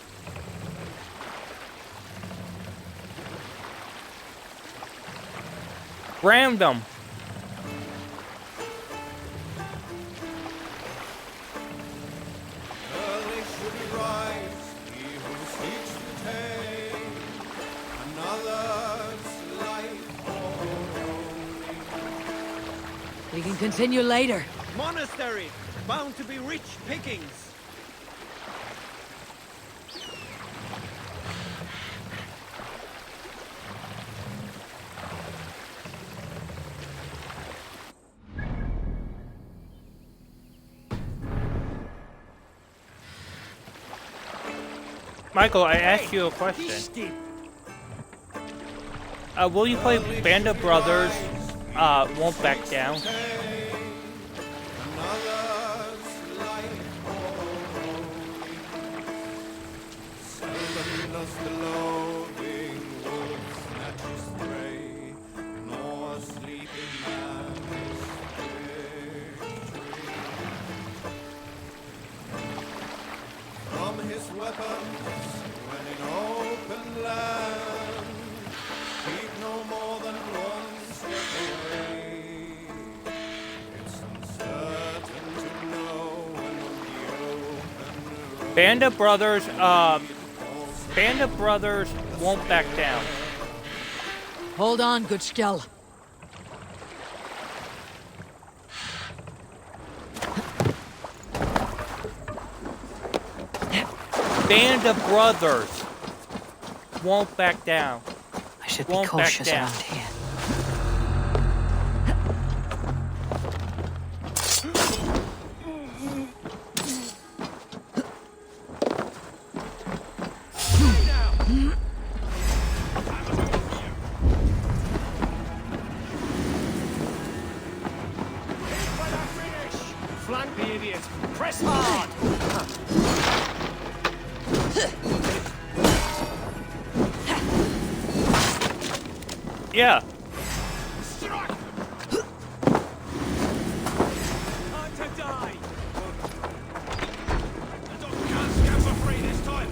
Rammed him. Early should he rise, he who seeks to take another's life. We can continue later. Monastery, bound to be rich pickings. Michael, I asked you a question. Will you play Band of Brothers, Won't Back Down? From his weapons, when in open land, keep no more than one step away. It's uncertain to know when on the open road. Band of Brothers Won't Back Down. Hold on, good Skell. Band of Brothers Won't Back Down. I should be Won't back cautious down. around here. Flank the idiot. Press hard. Yeah. Time to die. The dog can't scan for free this time.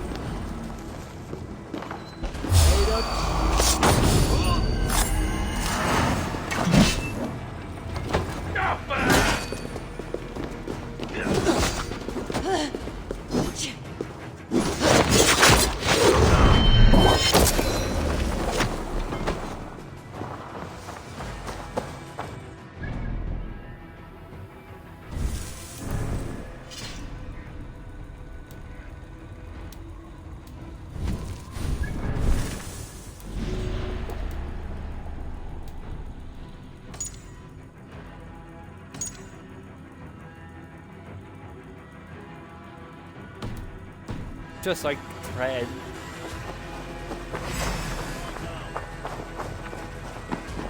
Just like Red.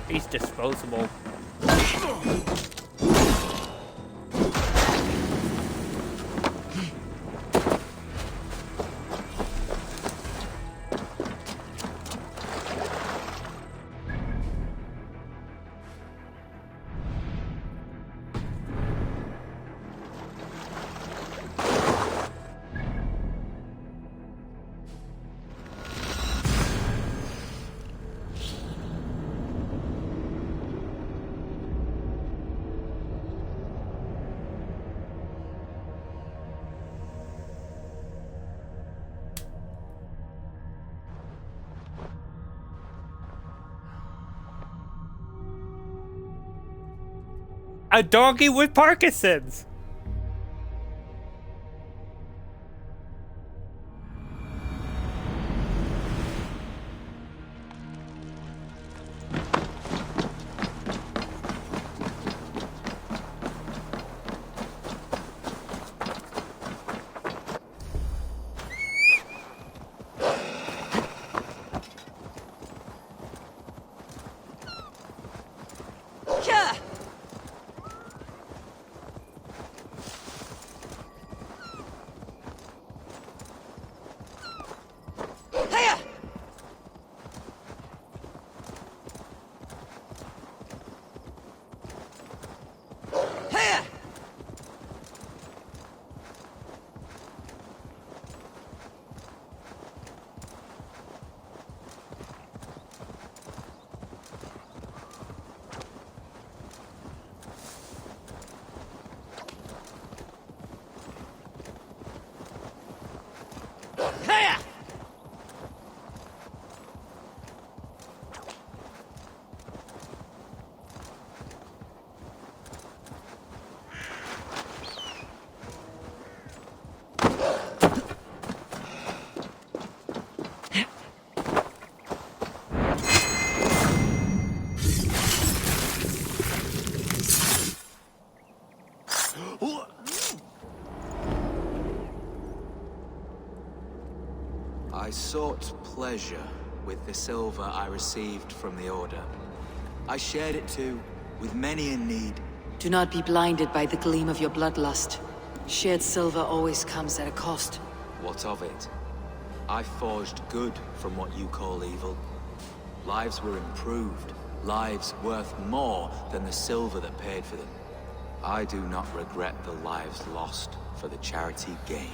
He's disposable. A donkey with Parkinson's! Hiya! I sought pleasure with the silver I received from the Order. I shared it too, with many in need. Do not be blinded by the gleam of your bloodlust. Shared silver always comes at a cost. What of it? I forged good from what you call evil. Lives were improved, lives worth more than the silver that paid for them. I do not regret the lives lost for the charity gain.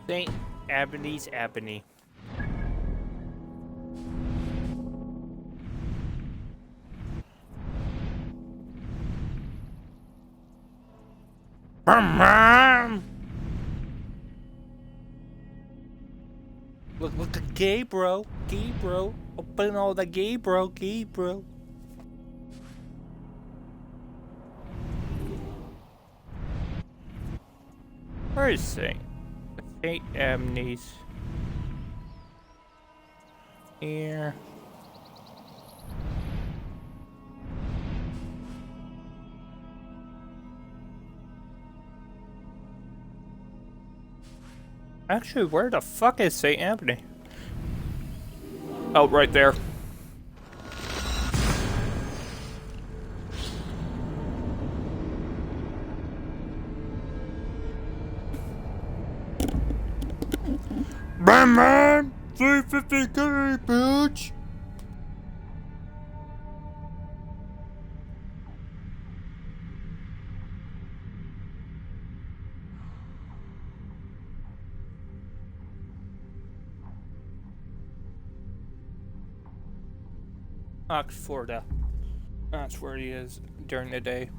St. Ebony's Ebony. Look at gay bro. Open all the gay bro. Where is St. Ebony's? Here. Actually, where the fuck is St. Ebony? Oh, right there. Man, 350k, bitch. Oxford. That's where he is during the day.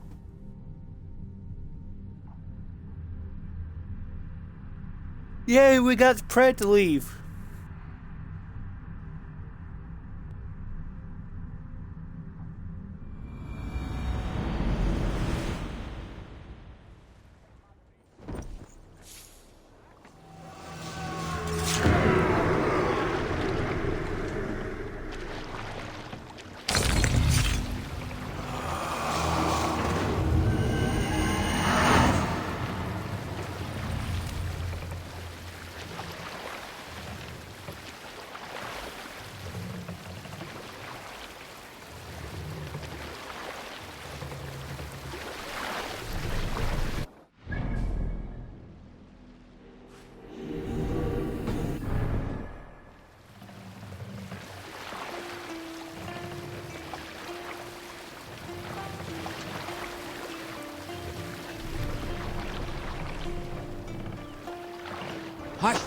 Yay, we got Pred to leave. Hush!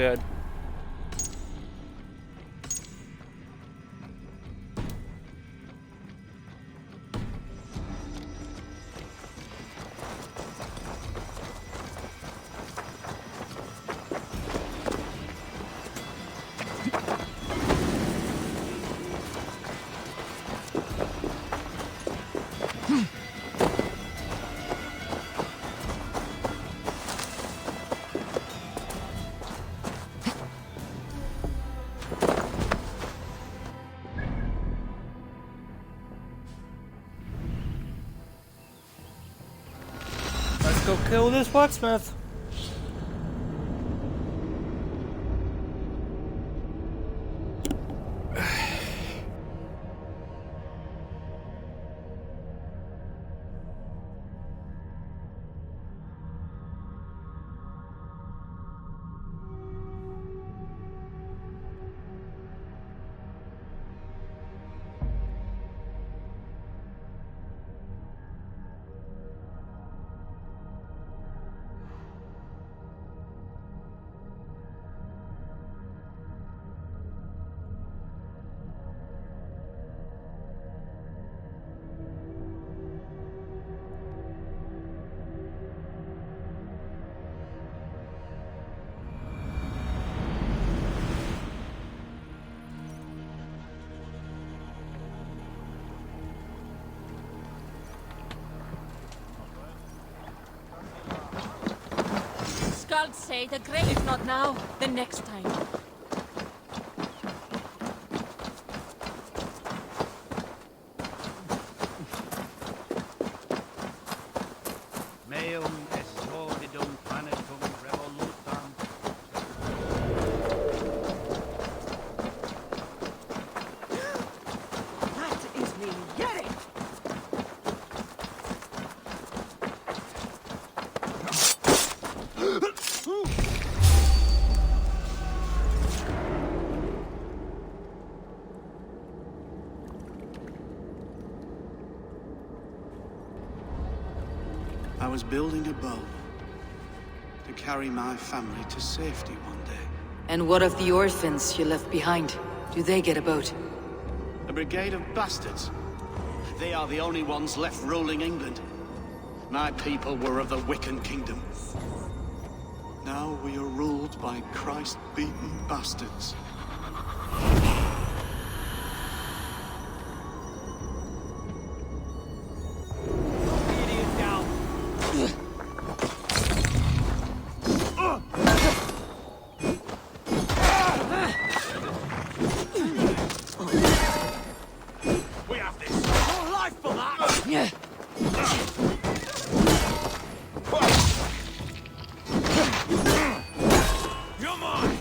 good. Let's go kill this blacksmith. God's say the great. If not now, the next time. Meum est solidum planetum revolutam. That is me. Get it! I was building a boat to carry my family to safety one day. And what of the orphans you left behind? Do they get a boat? A brigade of bastards. They are the only ones left ruling England. My people were of the Wiccan kingdom. Now we are ruled by Christ-beaten bastards. We have this. More life for that. Yeah. You're mine.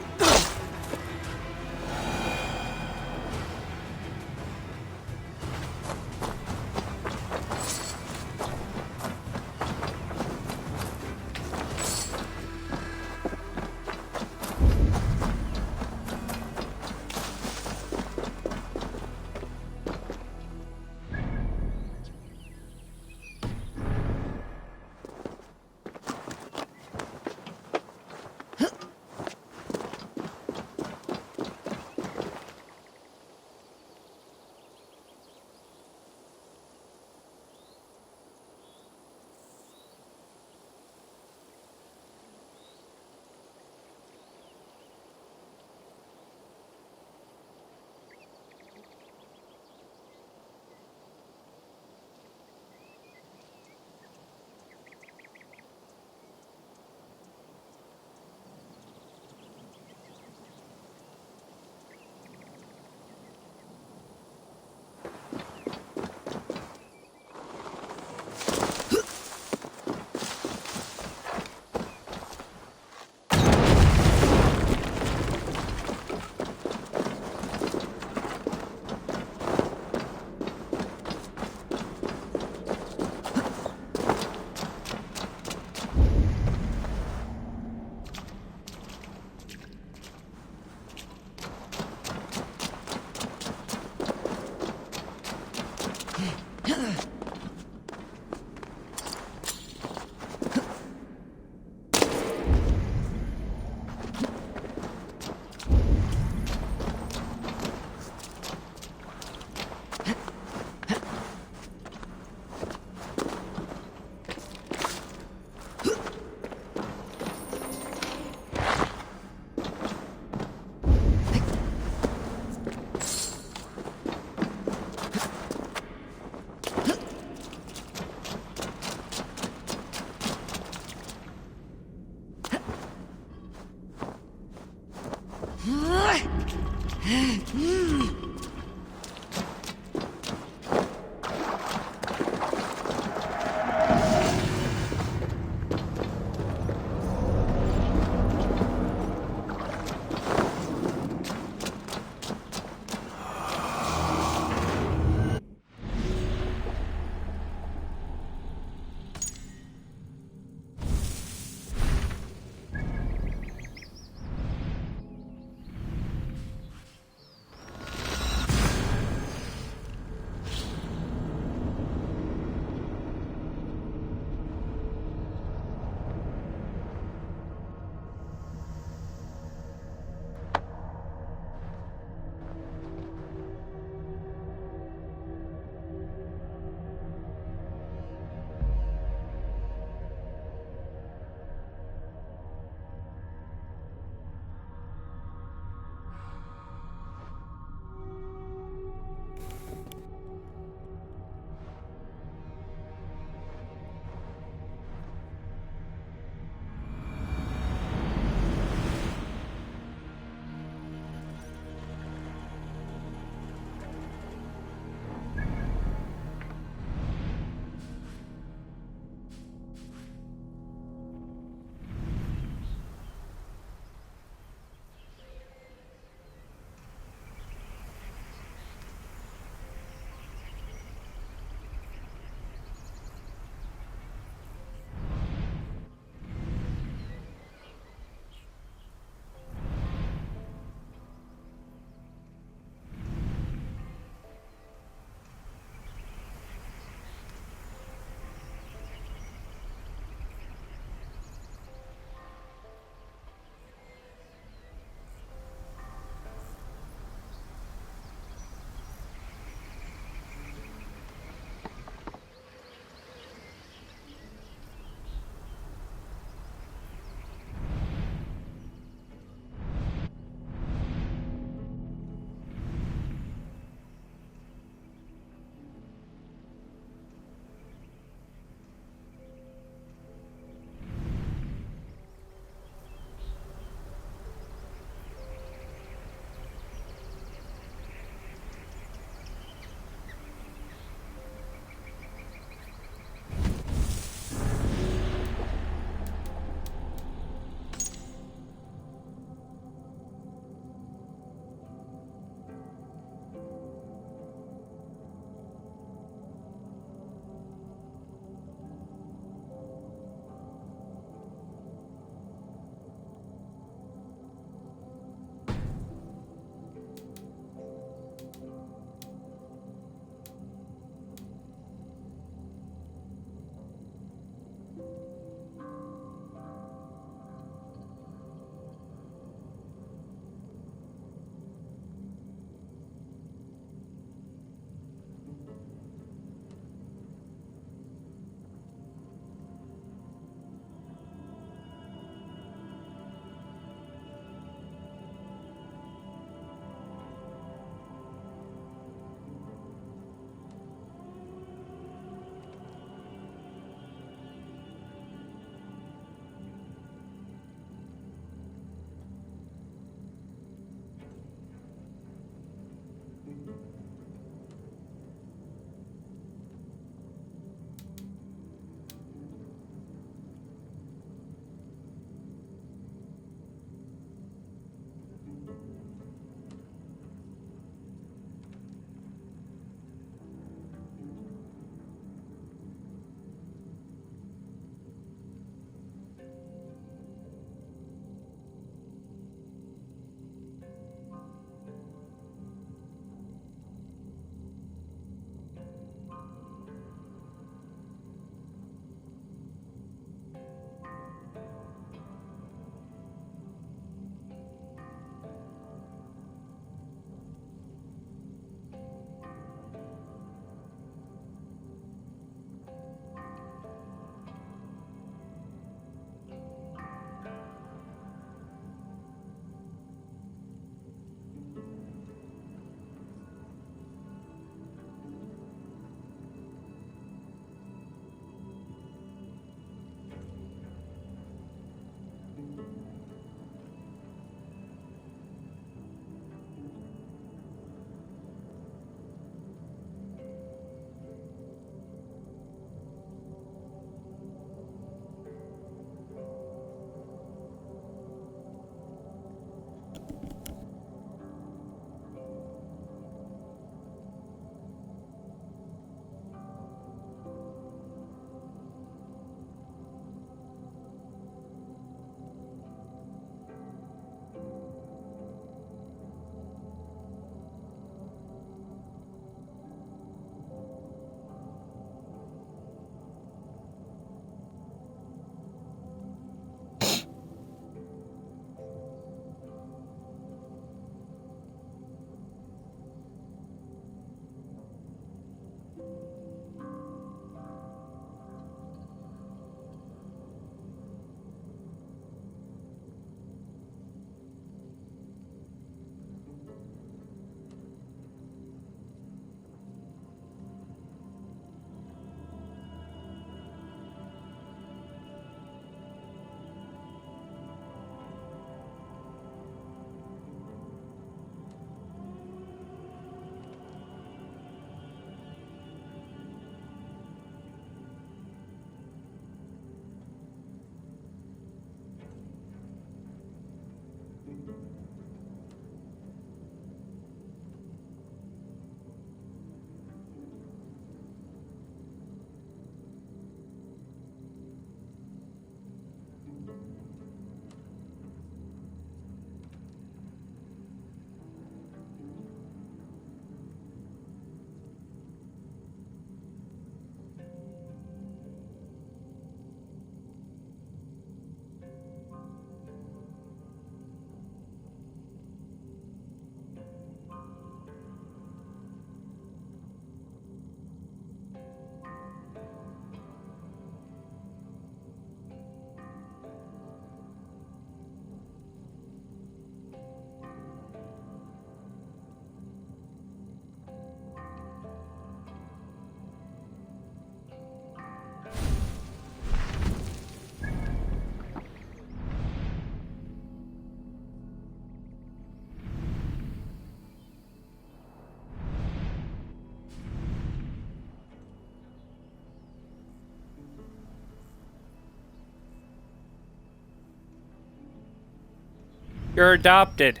You're adopted.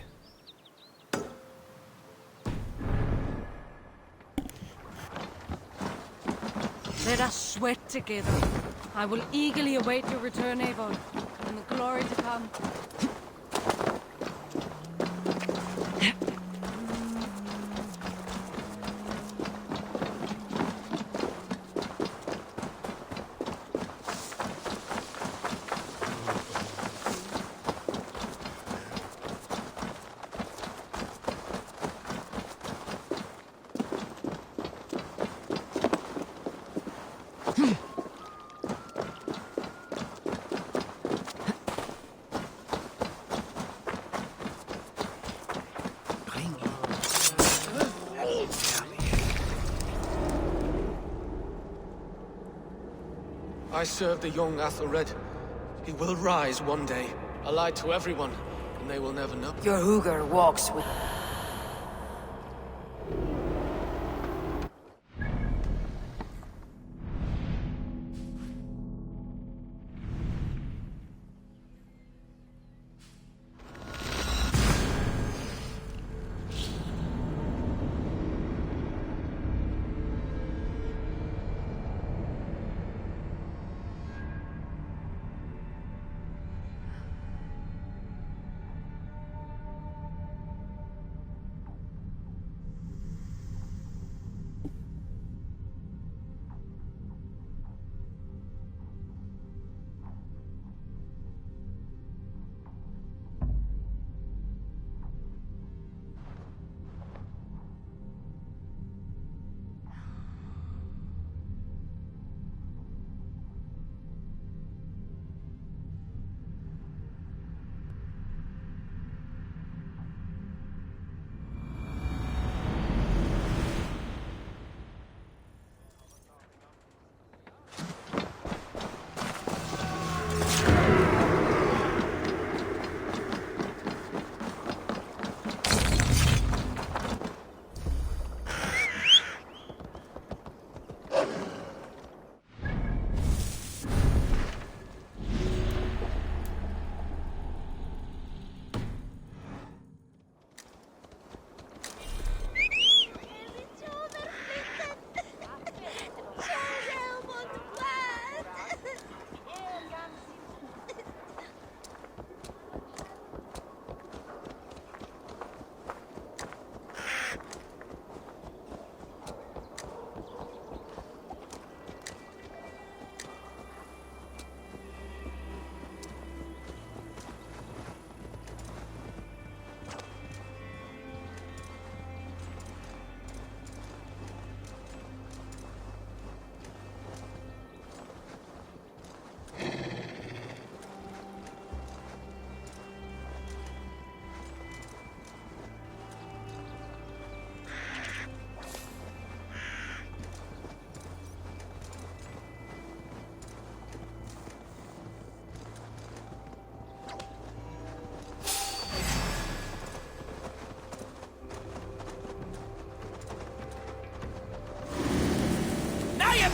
Let us sweat together. I will eagerly await your return, Avon, and the glory to come. I serve the young Athelred. He will rise one day. I lied to everyone, and they will never know. Your Hugr walks with...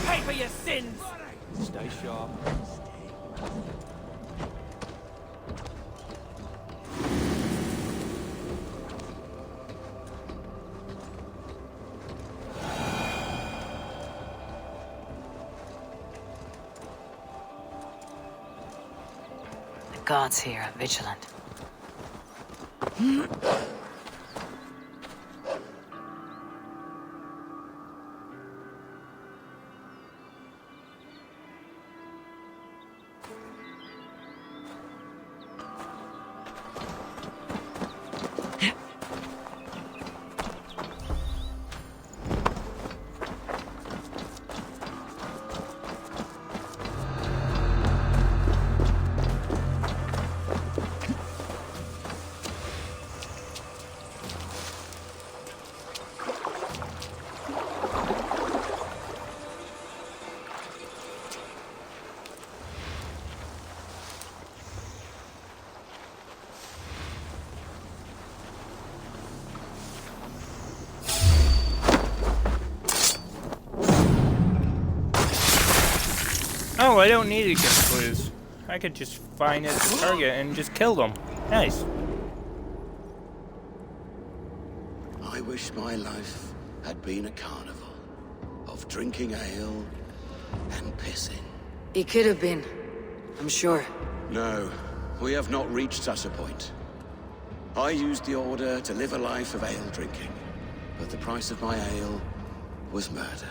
Pay for your sins! Stay sharp. The gods here are vigilant. Oh, I don't need to get clues. I could just find it as a target and just kill them. Nice. I wish my life had been a carnival of drinking ale and pissing. It could have been, I'm sure. No, we have not reached such a point. I used the order to live a life of ale drinking, but the price of my ale was murder.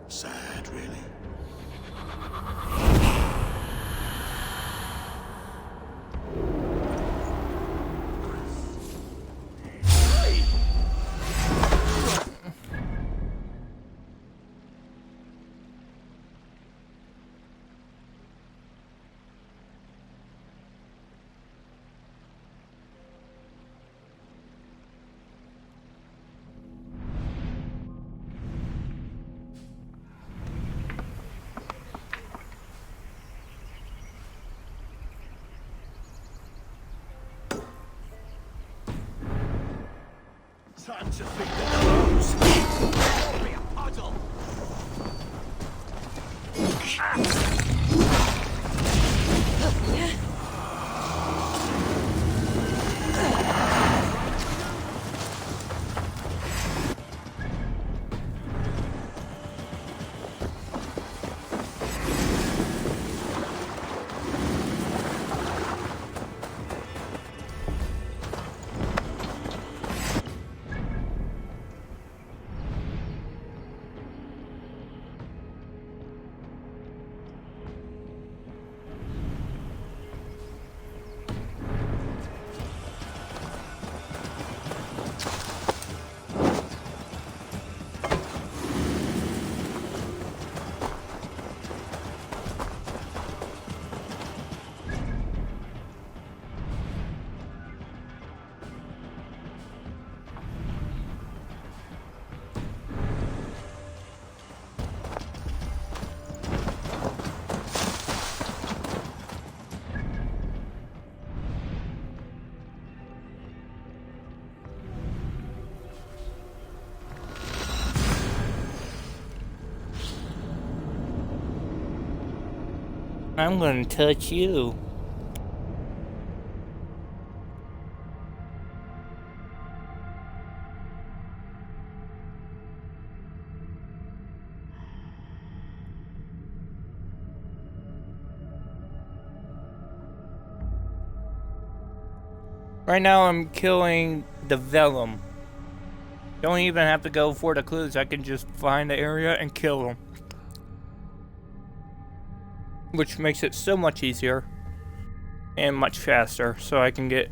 Sad, really. Time to feed the crows. Be a puddle. I'm gonna touch you. Right now I'm killing the Vellum. Don't even have to go for the clues. I can just find the area and kill them. Which makes it so much easier. And much faster. So I can get...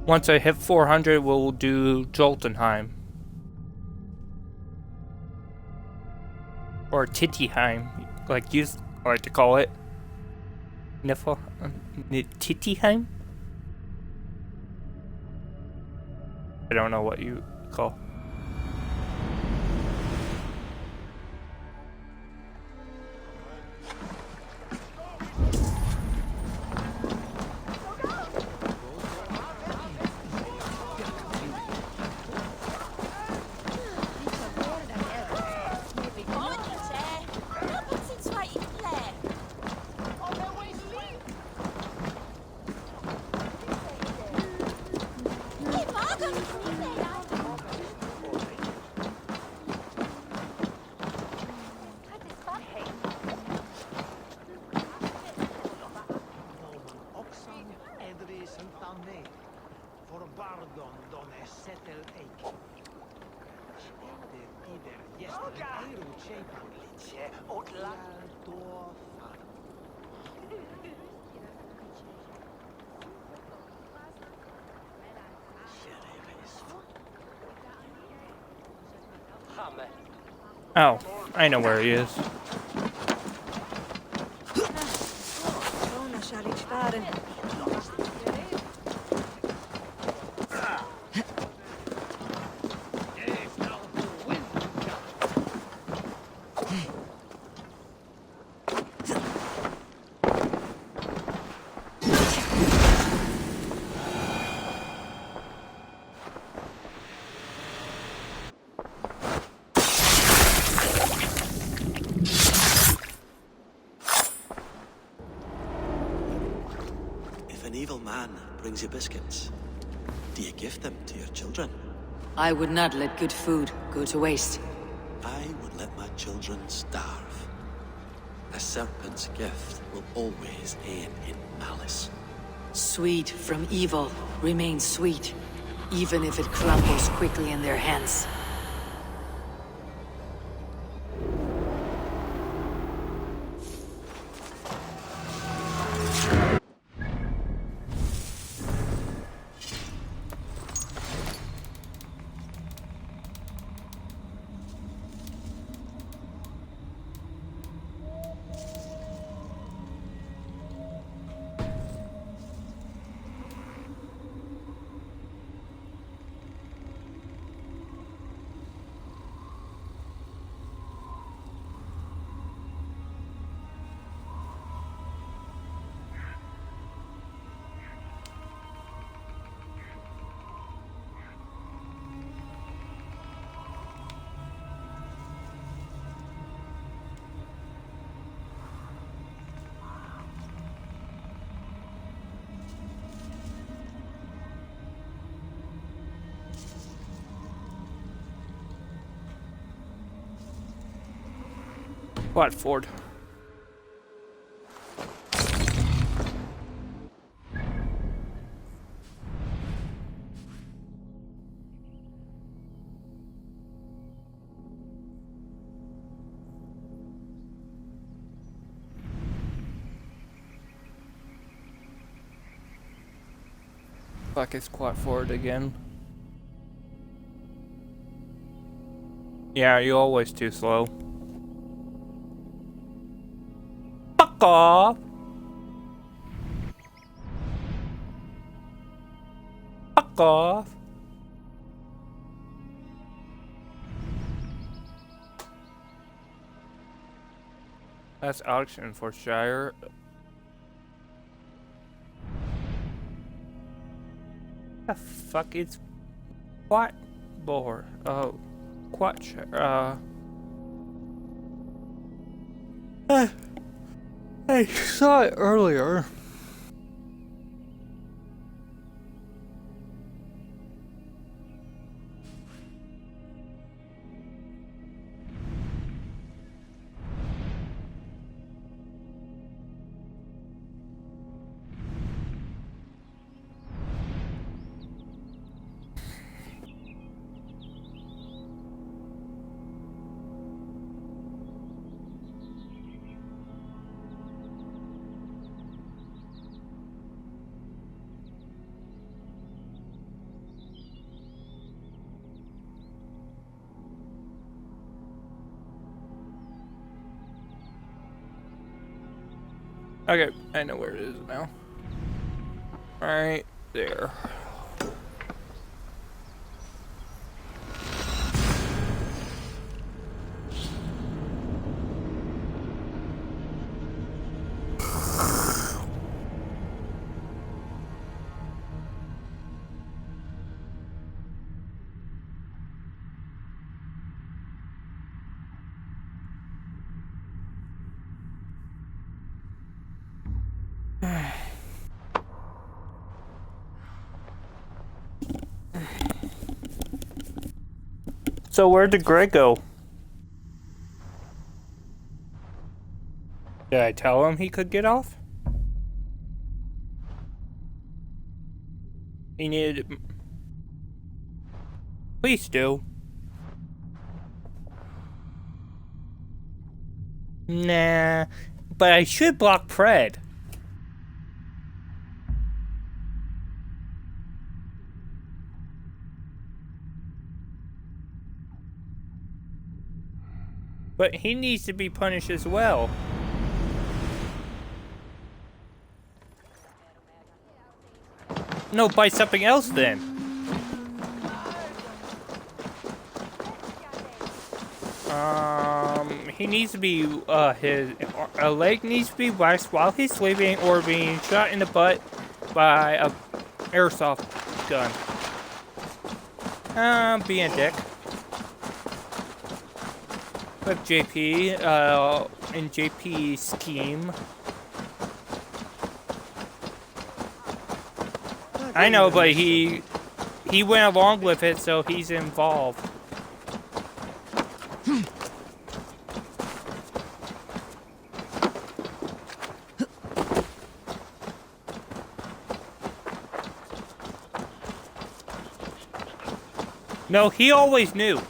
Once I hit 400, we'll do Jotunheim. Or Tittyheim, like you like to call it. Tittyheim? I don't know what you call. Oh, I know where he is. If an evil man brings you biscuits, Do you give them to your children? I would not let good food go to waste. I would let my children starve. A serpent's gift will always end in malice. Sweet from evil remains sweet, even if it crumbles quickly in their hands. Watford. Fuck, it's Quatford again. Yeah, you're always too slow. Fuck off! Fuck off! That's auction for Shire. The fuck is Quatbor? Oh, Quatshire. I saw it earlier. Okay, I know where it is now. Right there. So where did Greg go? Did I tell him he could get off? He needed... Please do. Nah, but I should block Pred. But he needs to be punished as well. No, by something else then. He needs to be, his leg needs to be waxed while he's sleeping or being shot in the butt by a airsoft gun. Being a dick. With JP, in JP's scheme. I know, but he he went along with it, so he's involved. No, he always knew.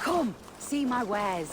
Come, see my wares.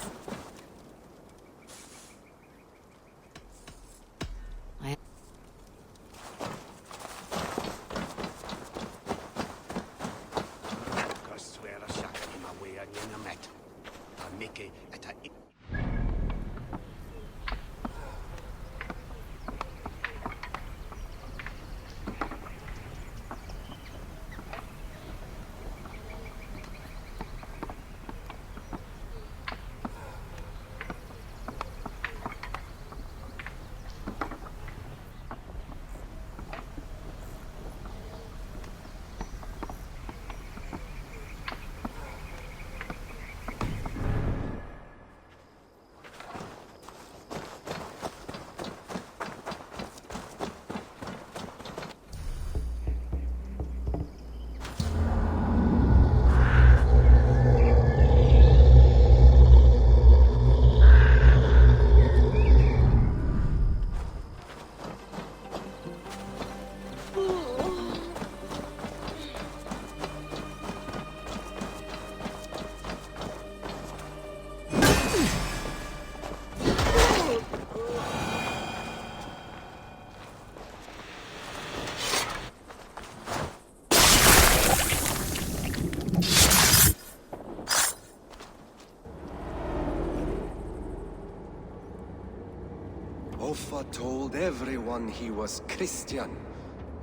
Offa told everyone he was Christian.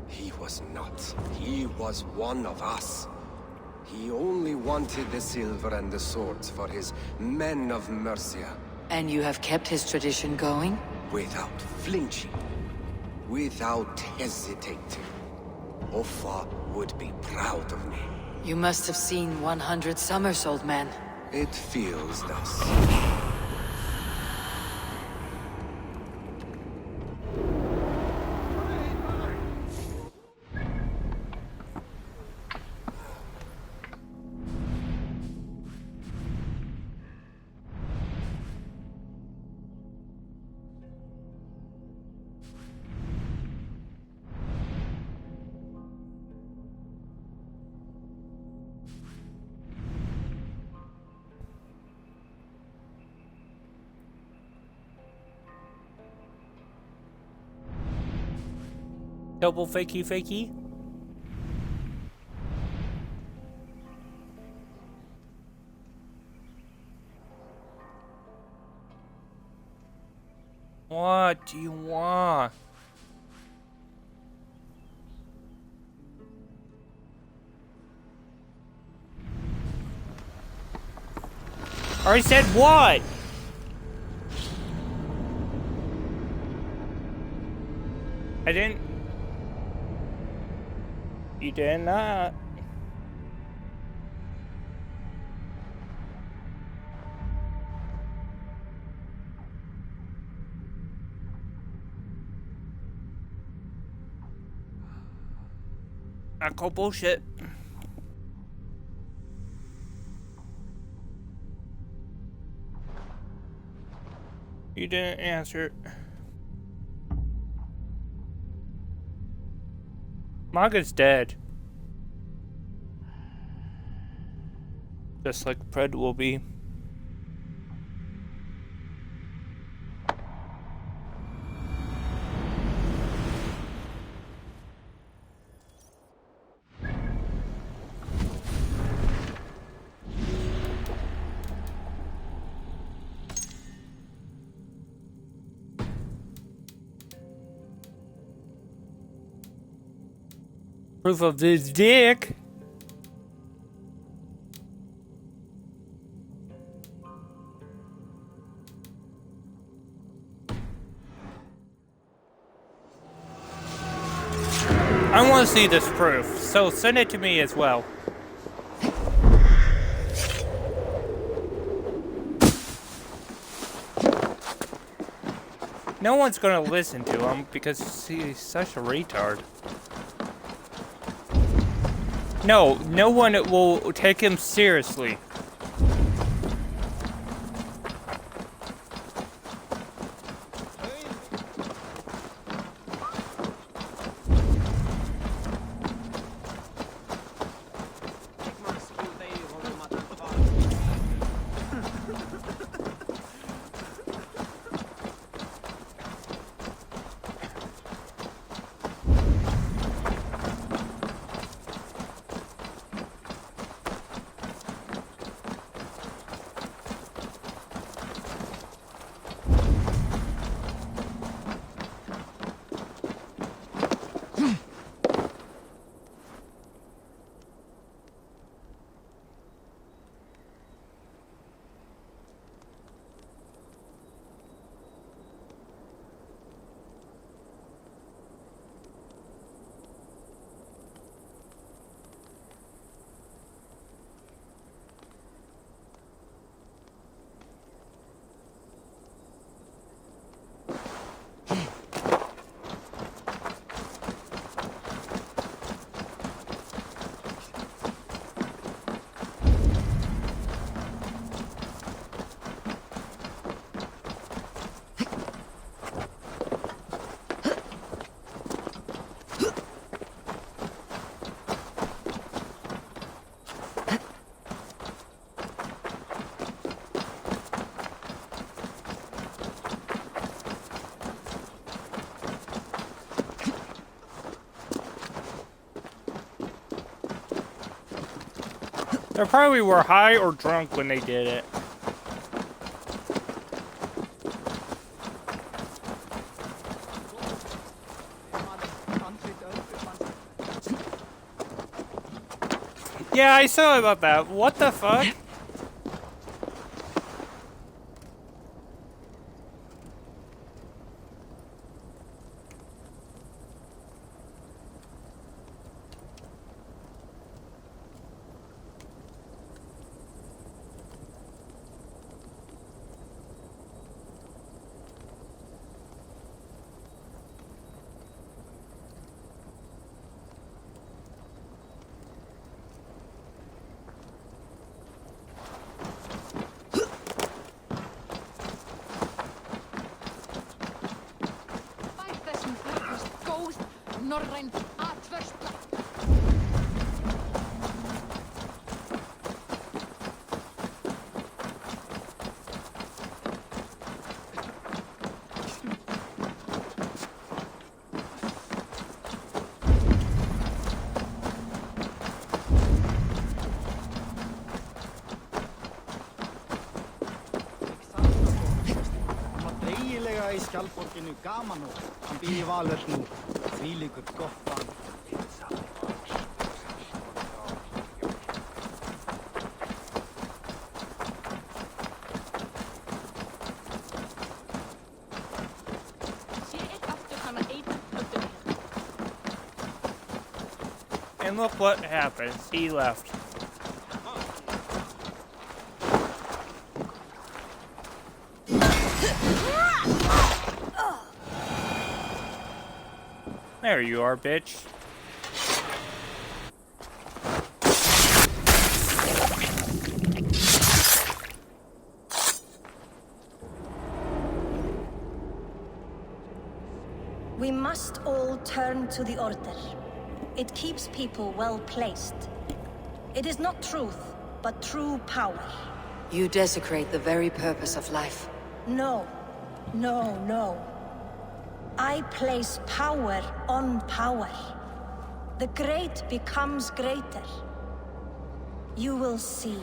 He was not. He was one of us. He only wanted the silver and the swords for his men of Mercia. And you have kept his tradition going? Without flinching. Without hesitating. Offa would be proud of me. You must have seen 100 summers, old man. It feels thus. Double fakey. What do you want? I already said what? I didn't. You did not. I call bullshit. You didn't answer. Maga's dead. Just like Pred will be. Proof of his dick. I want to see this proof, so send it to me as well. No one's gonna listen to him because he's such a retard. No, no one will take him seriously. They probably were high or drunk when they did it. Yeah, I saw about that. What the fuck? Norræn atversla. Eiginlega í skjaldborginu gaman og hann býr í Valhöll nú. Þvílíkur gott band. And look what happens. He left. There you are, bitch. We must all turn to the Order. It keeps people well placed. It is not truth, but true power. You desecrate the very purpose of life. No. No, no. I place power on power. The great becomes greater. You will see.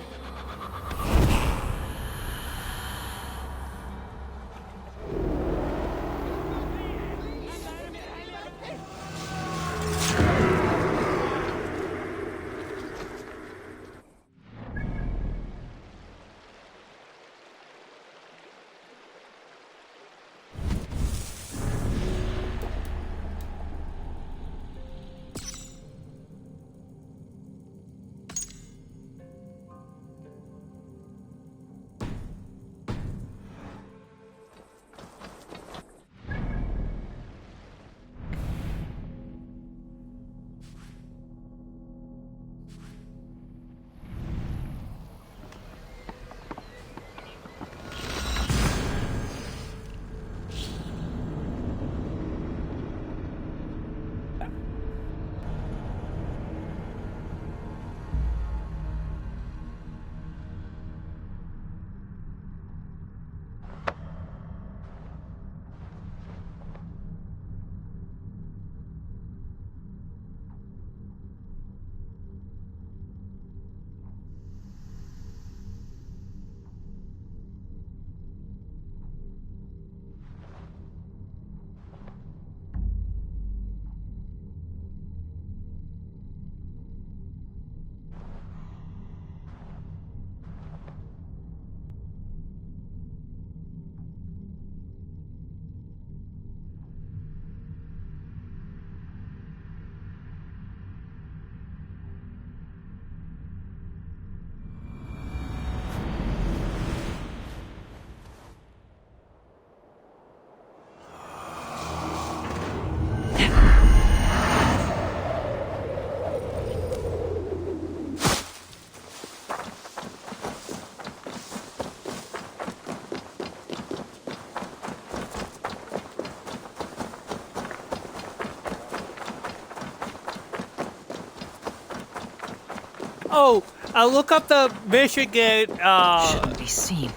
Oh, look up the Michigan, Shouldn't be seen.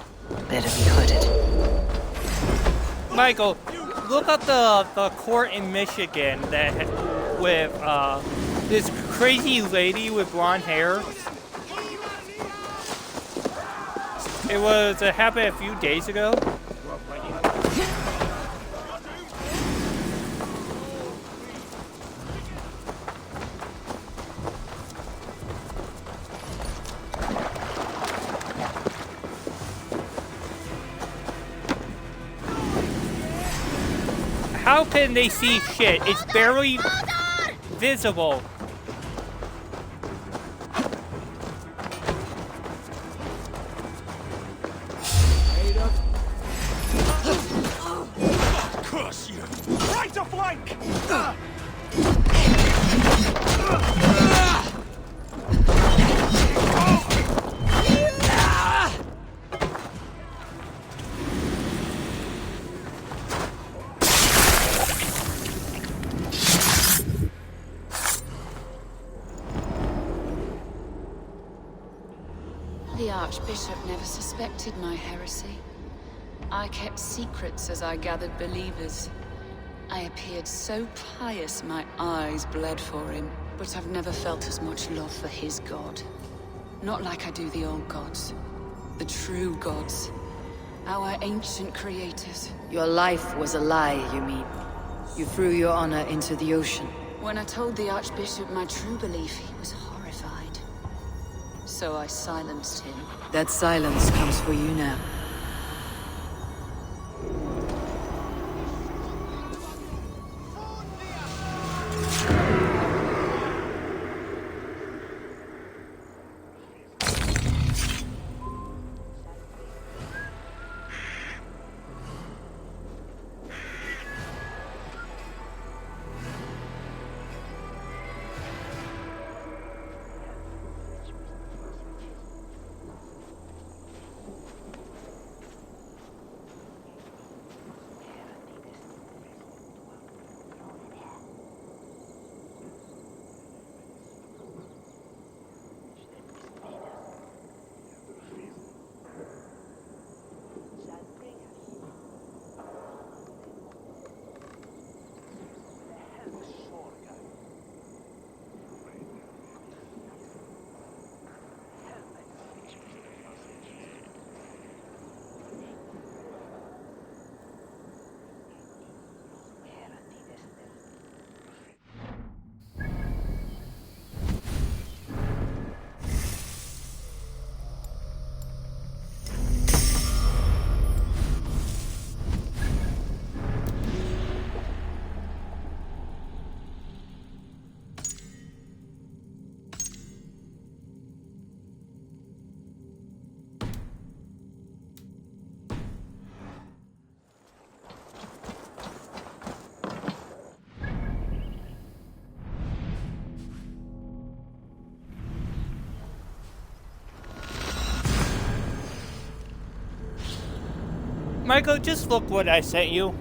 Better be hooded. Michael, look up the court in Michigan that with this crazy lady with blonde hair. It happened a few days ago. How can they see shit? It's barely visible. Curse you! Right to flank! The Archbishop never suspected my heresy. I kept secrets as I gathered believers. I appeared so pious my eyes bled for him. But I've never felt as much love for his god. Not like I do the old gods. The true gods. Our ancient creators. Your life was a lie, you mean? You threw your honor into the ocean. When I told the Archbishop my true belief, he was horrified. So I silenced him. That silence comes for you now. Michael, just look what I sent you.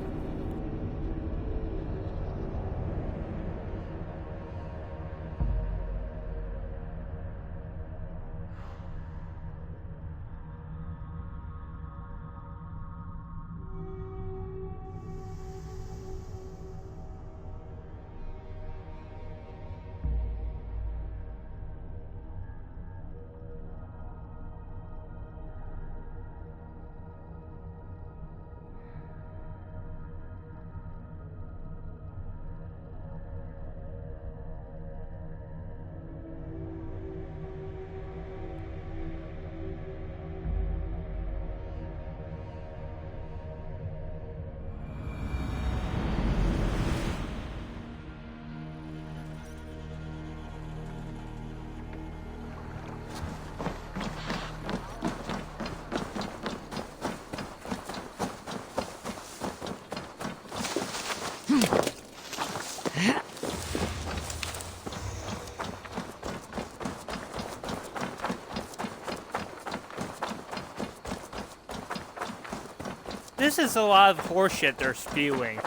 This is a lot of horseshit they're spewing.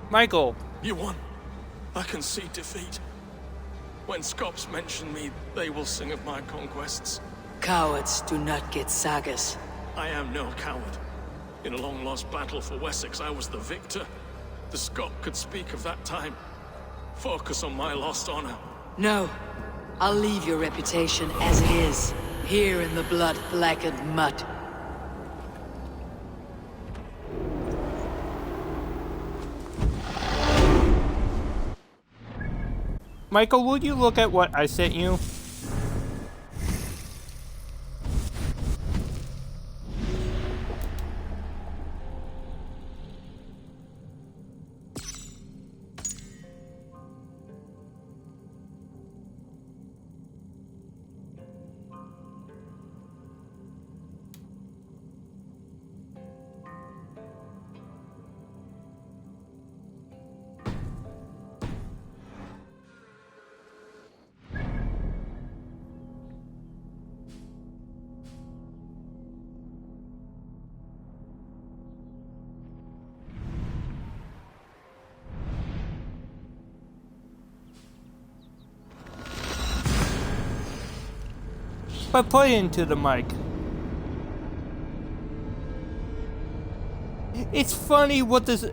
Michael. You won. I concede defeat. When Scops mention me, they will sing of my conquests. Cowards do not get sagas. I am no coward. In a long-lost battle for Wessex, I was the victor. The Scot could speak of that time. Focus on my lost honor. No. I'll leave your reputation as it is, here in the blood-blackened mud. Michael, would you look at what I sent you? But play into the mic. It's funny what this...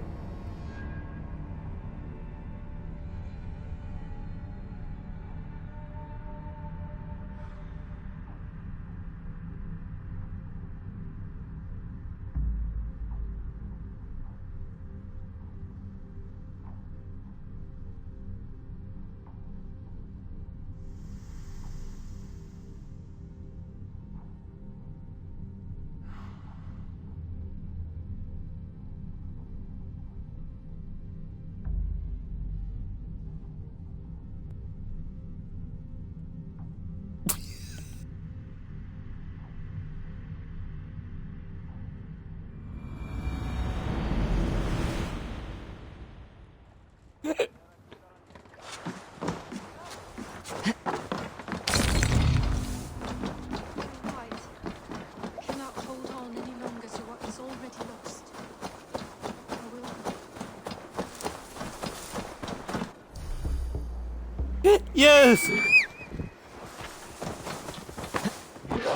Yes!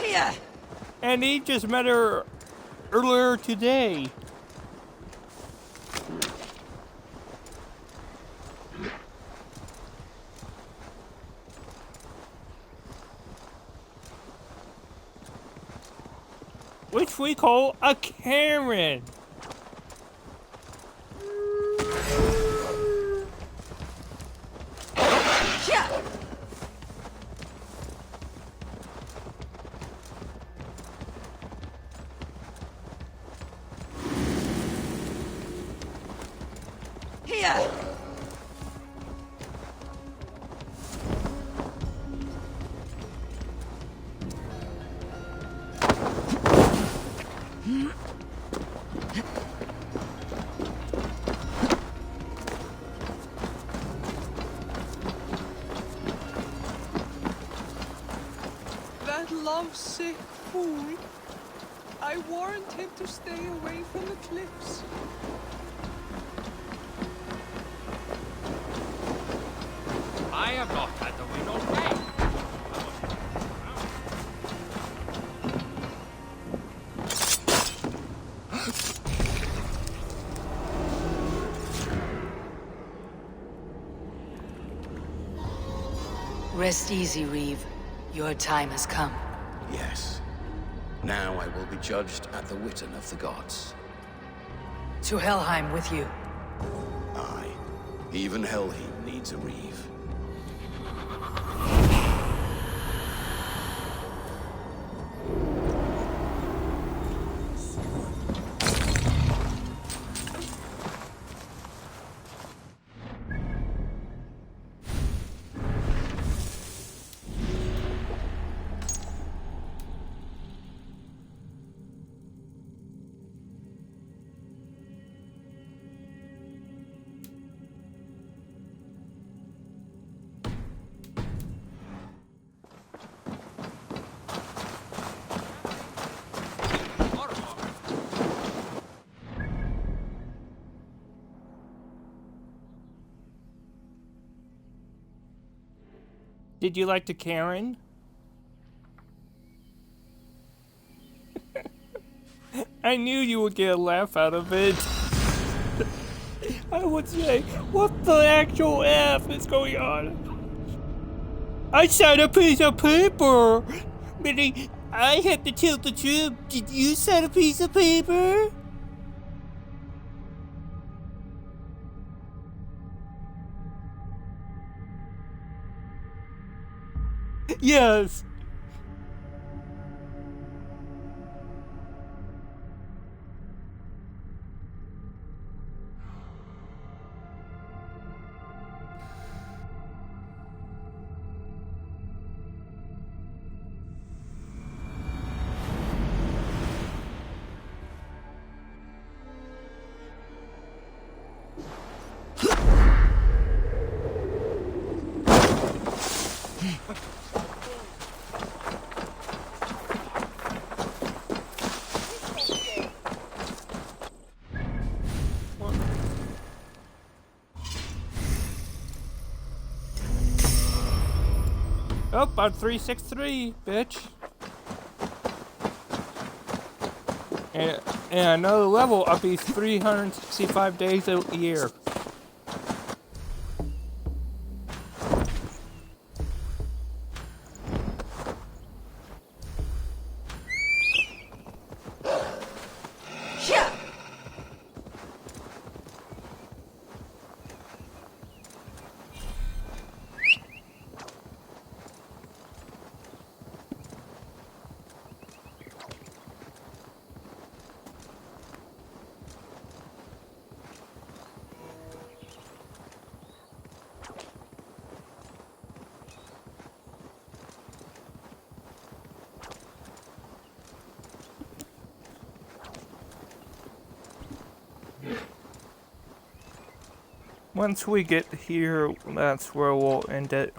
Yeah. And he just met her earlier today. Which we call a Karen. That lovesick fool. I warned him to stay away from the cliffs. I have not had the wind all day. Rest easy, Reeve. Your time has come. Yes. Now I will be judged at the Witten of the gods. To Helheim with you. Aye. Even Helheim needs a Reeve. Did you like the Karen? I knew you would get a laugh out of it. I would say, what the actual F is going on? I signed a piece of paper! Meaning, I have to tell the truth. Did you sign a piece of paper? Yes! Oh, I'm 363, bitch. And another level, I'll be 365 days a year. Once we get here, that's where we'll end it.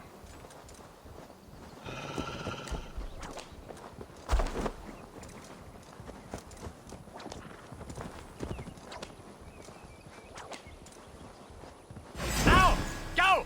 Now! Go!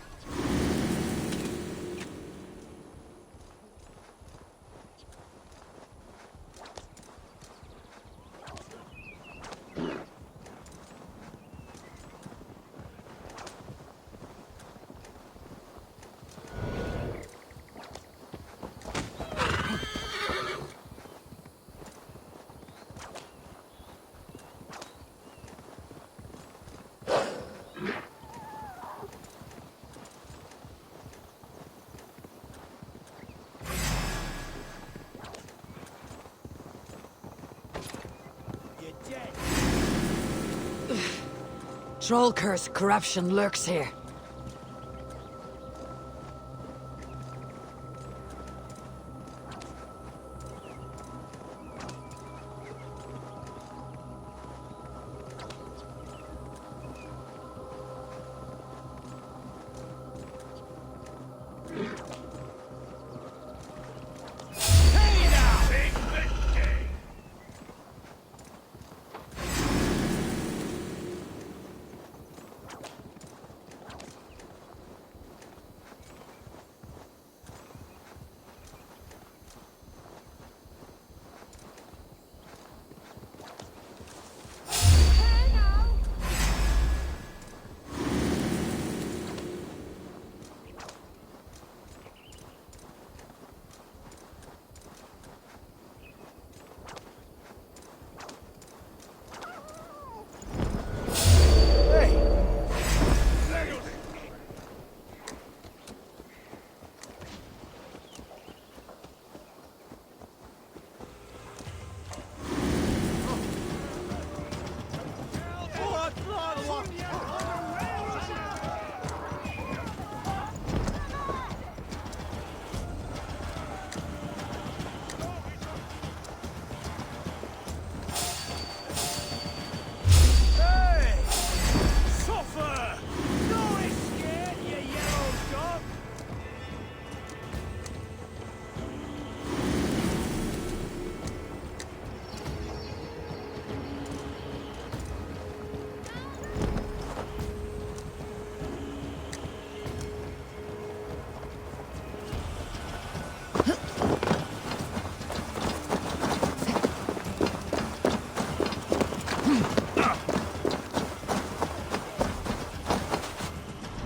Troll curse corruption lurks here.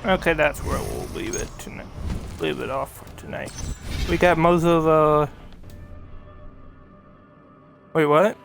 Okay, that's where we'll leave it tonight. Leave it off for tonight. We got most of Wait, what?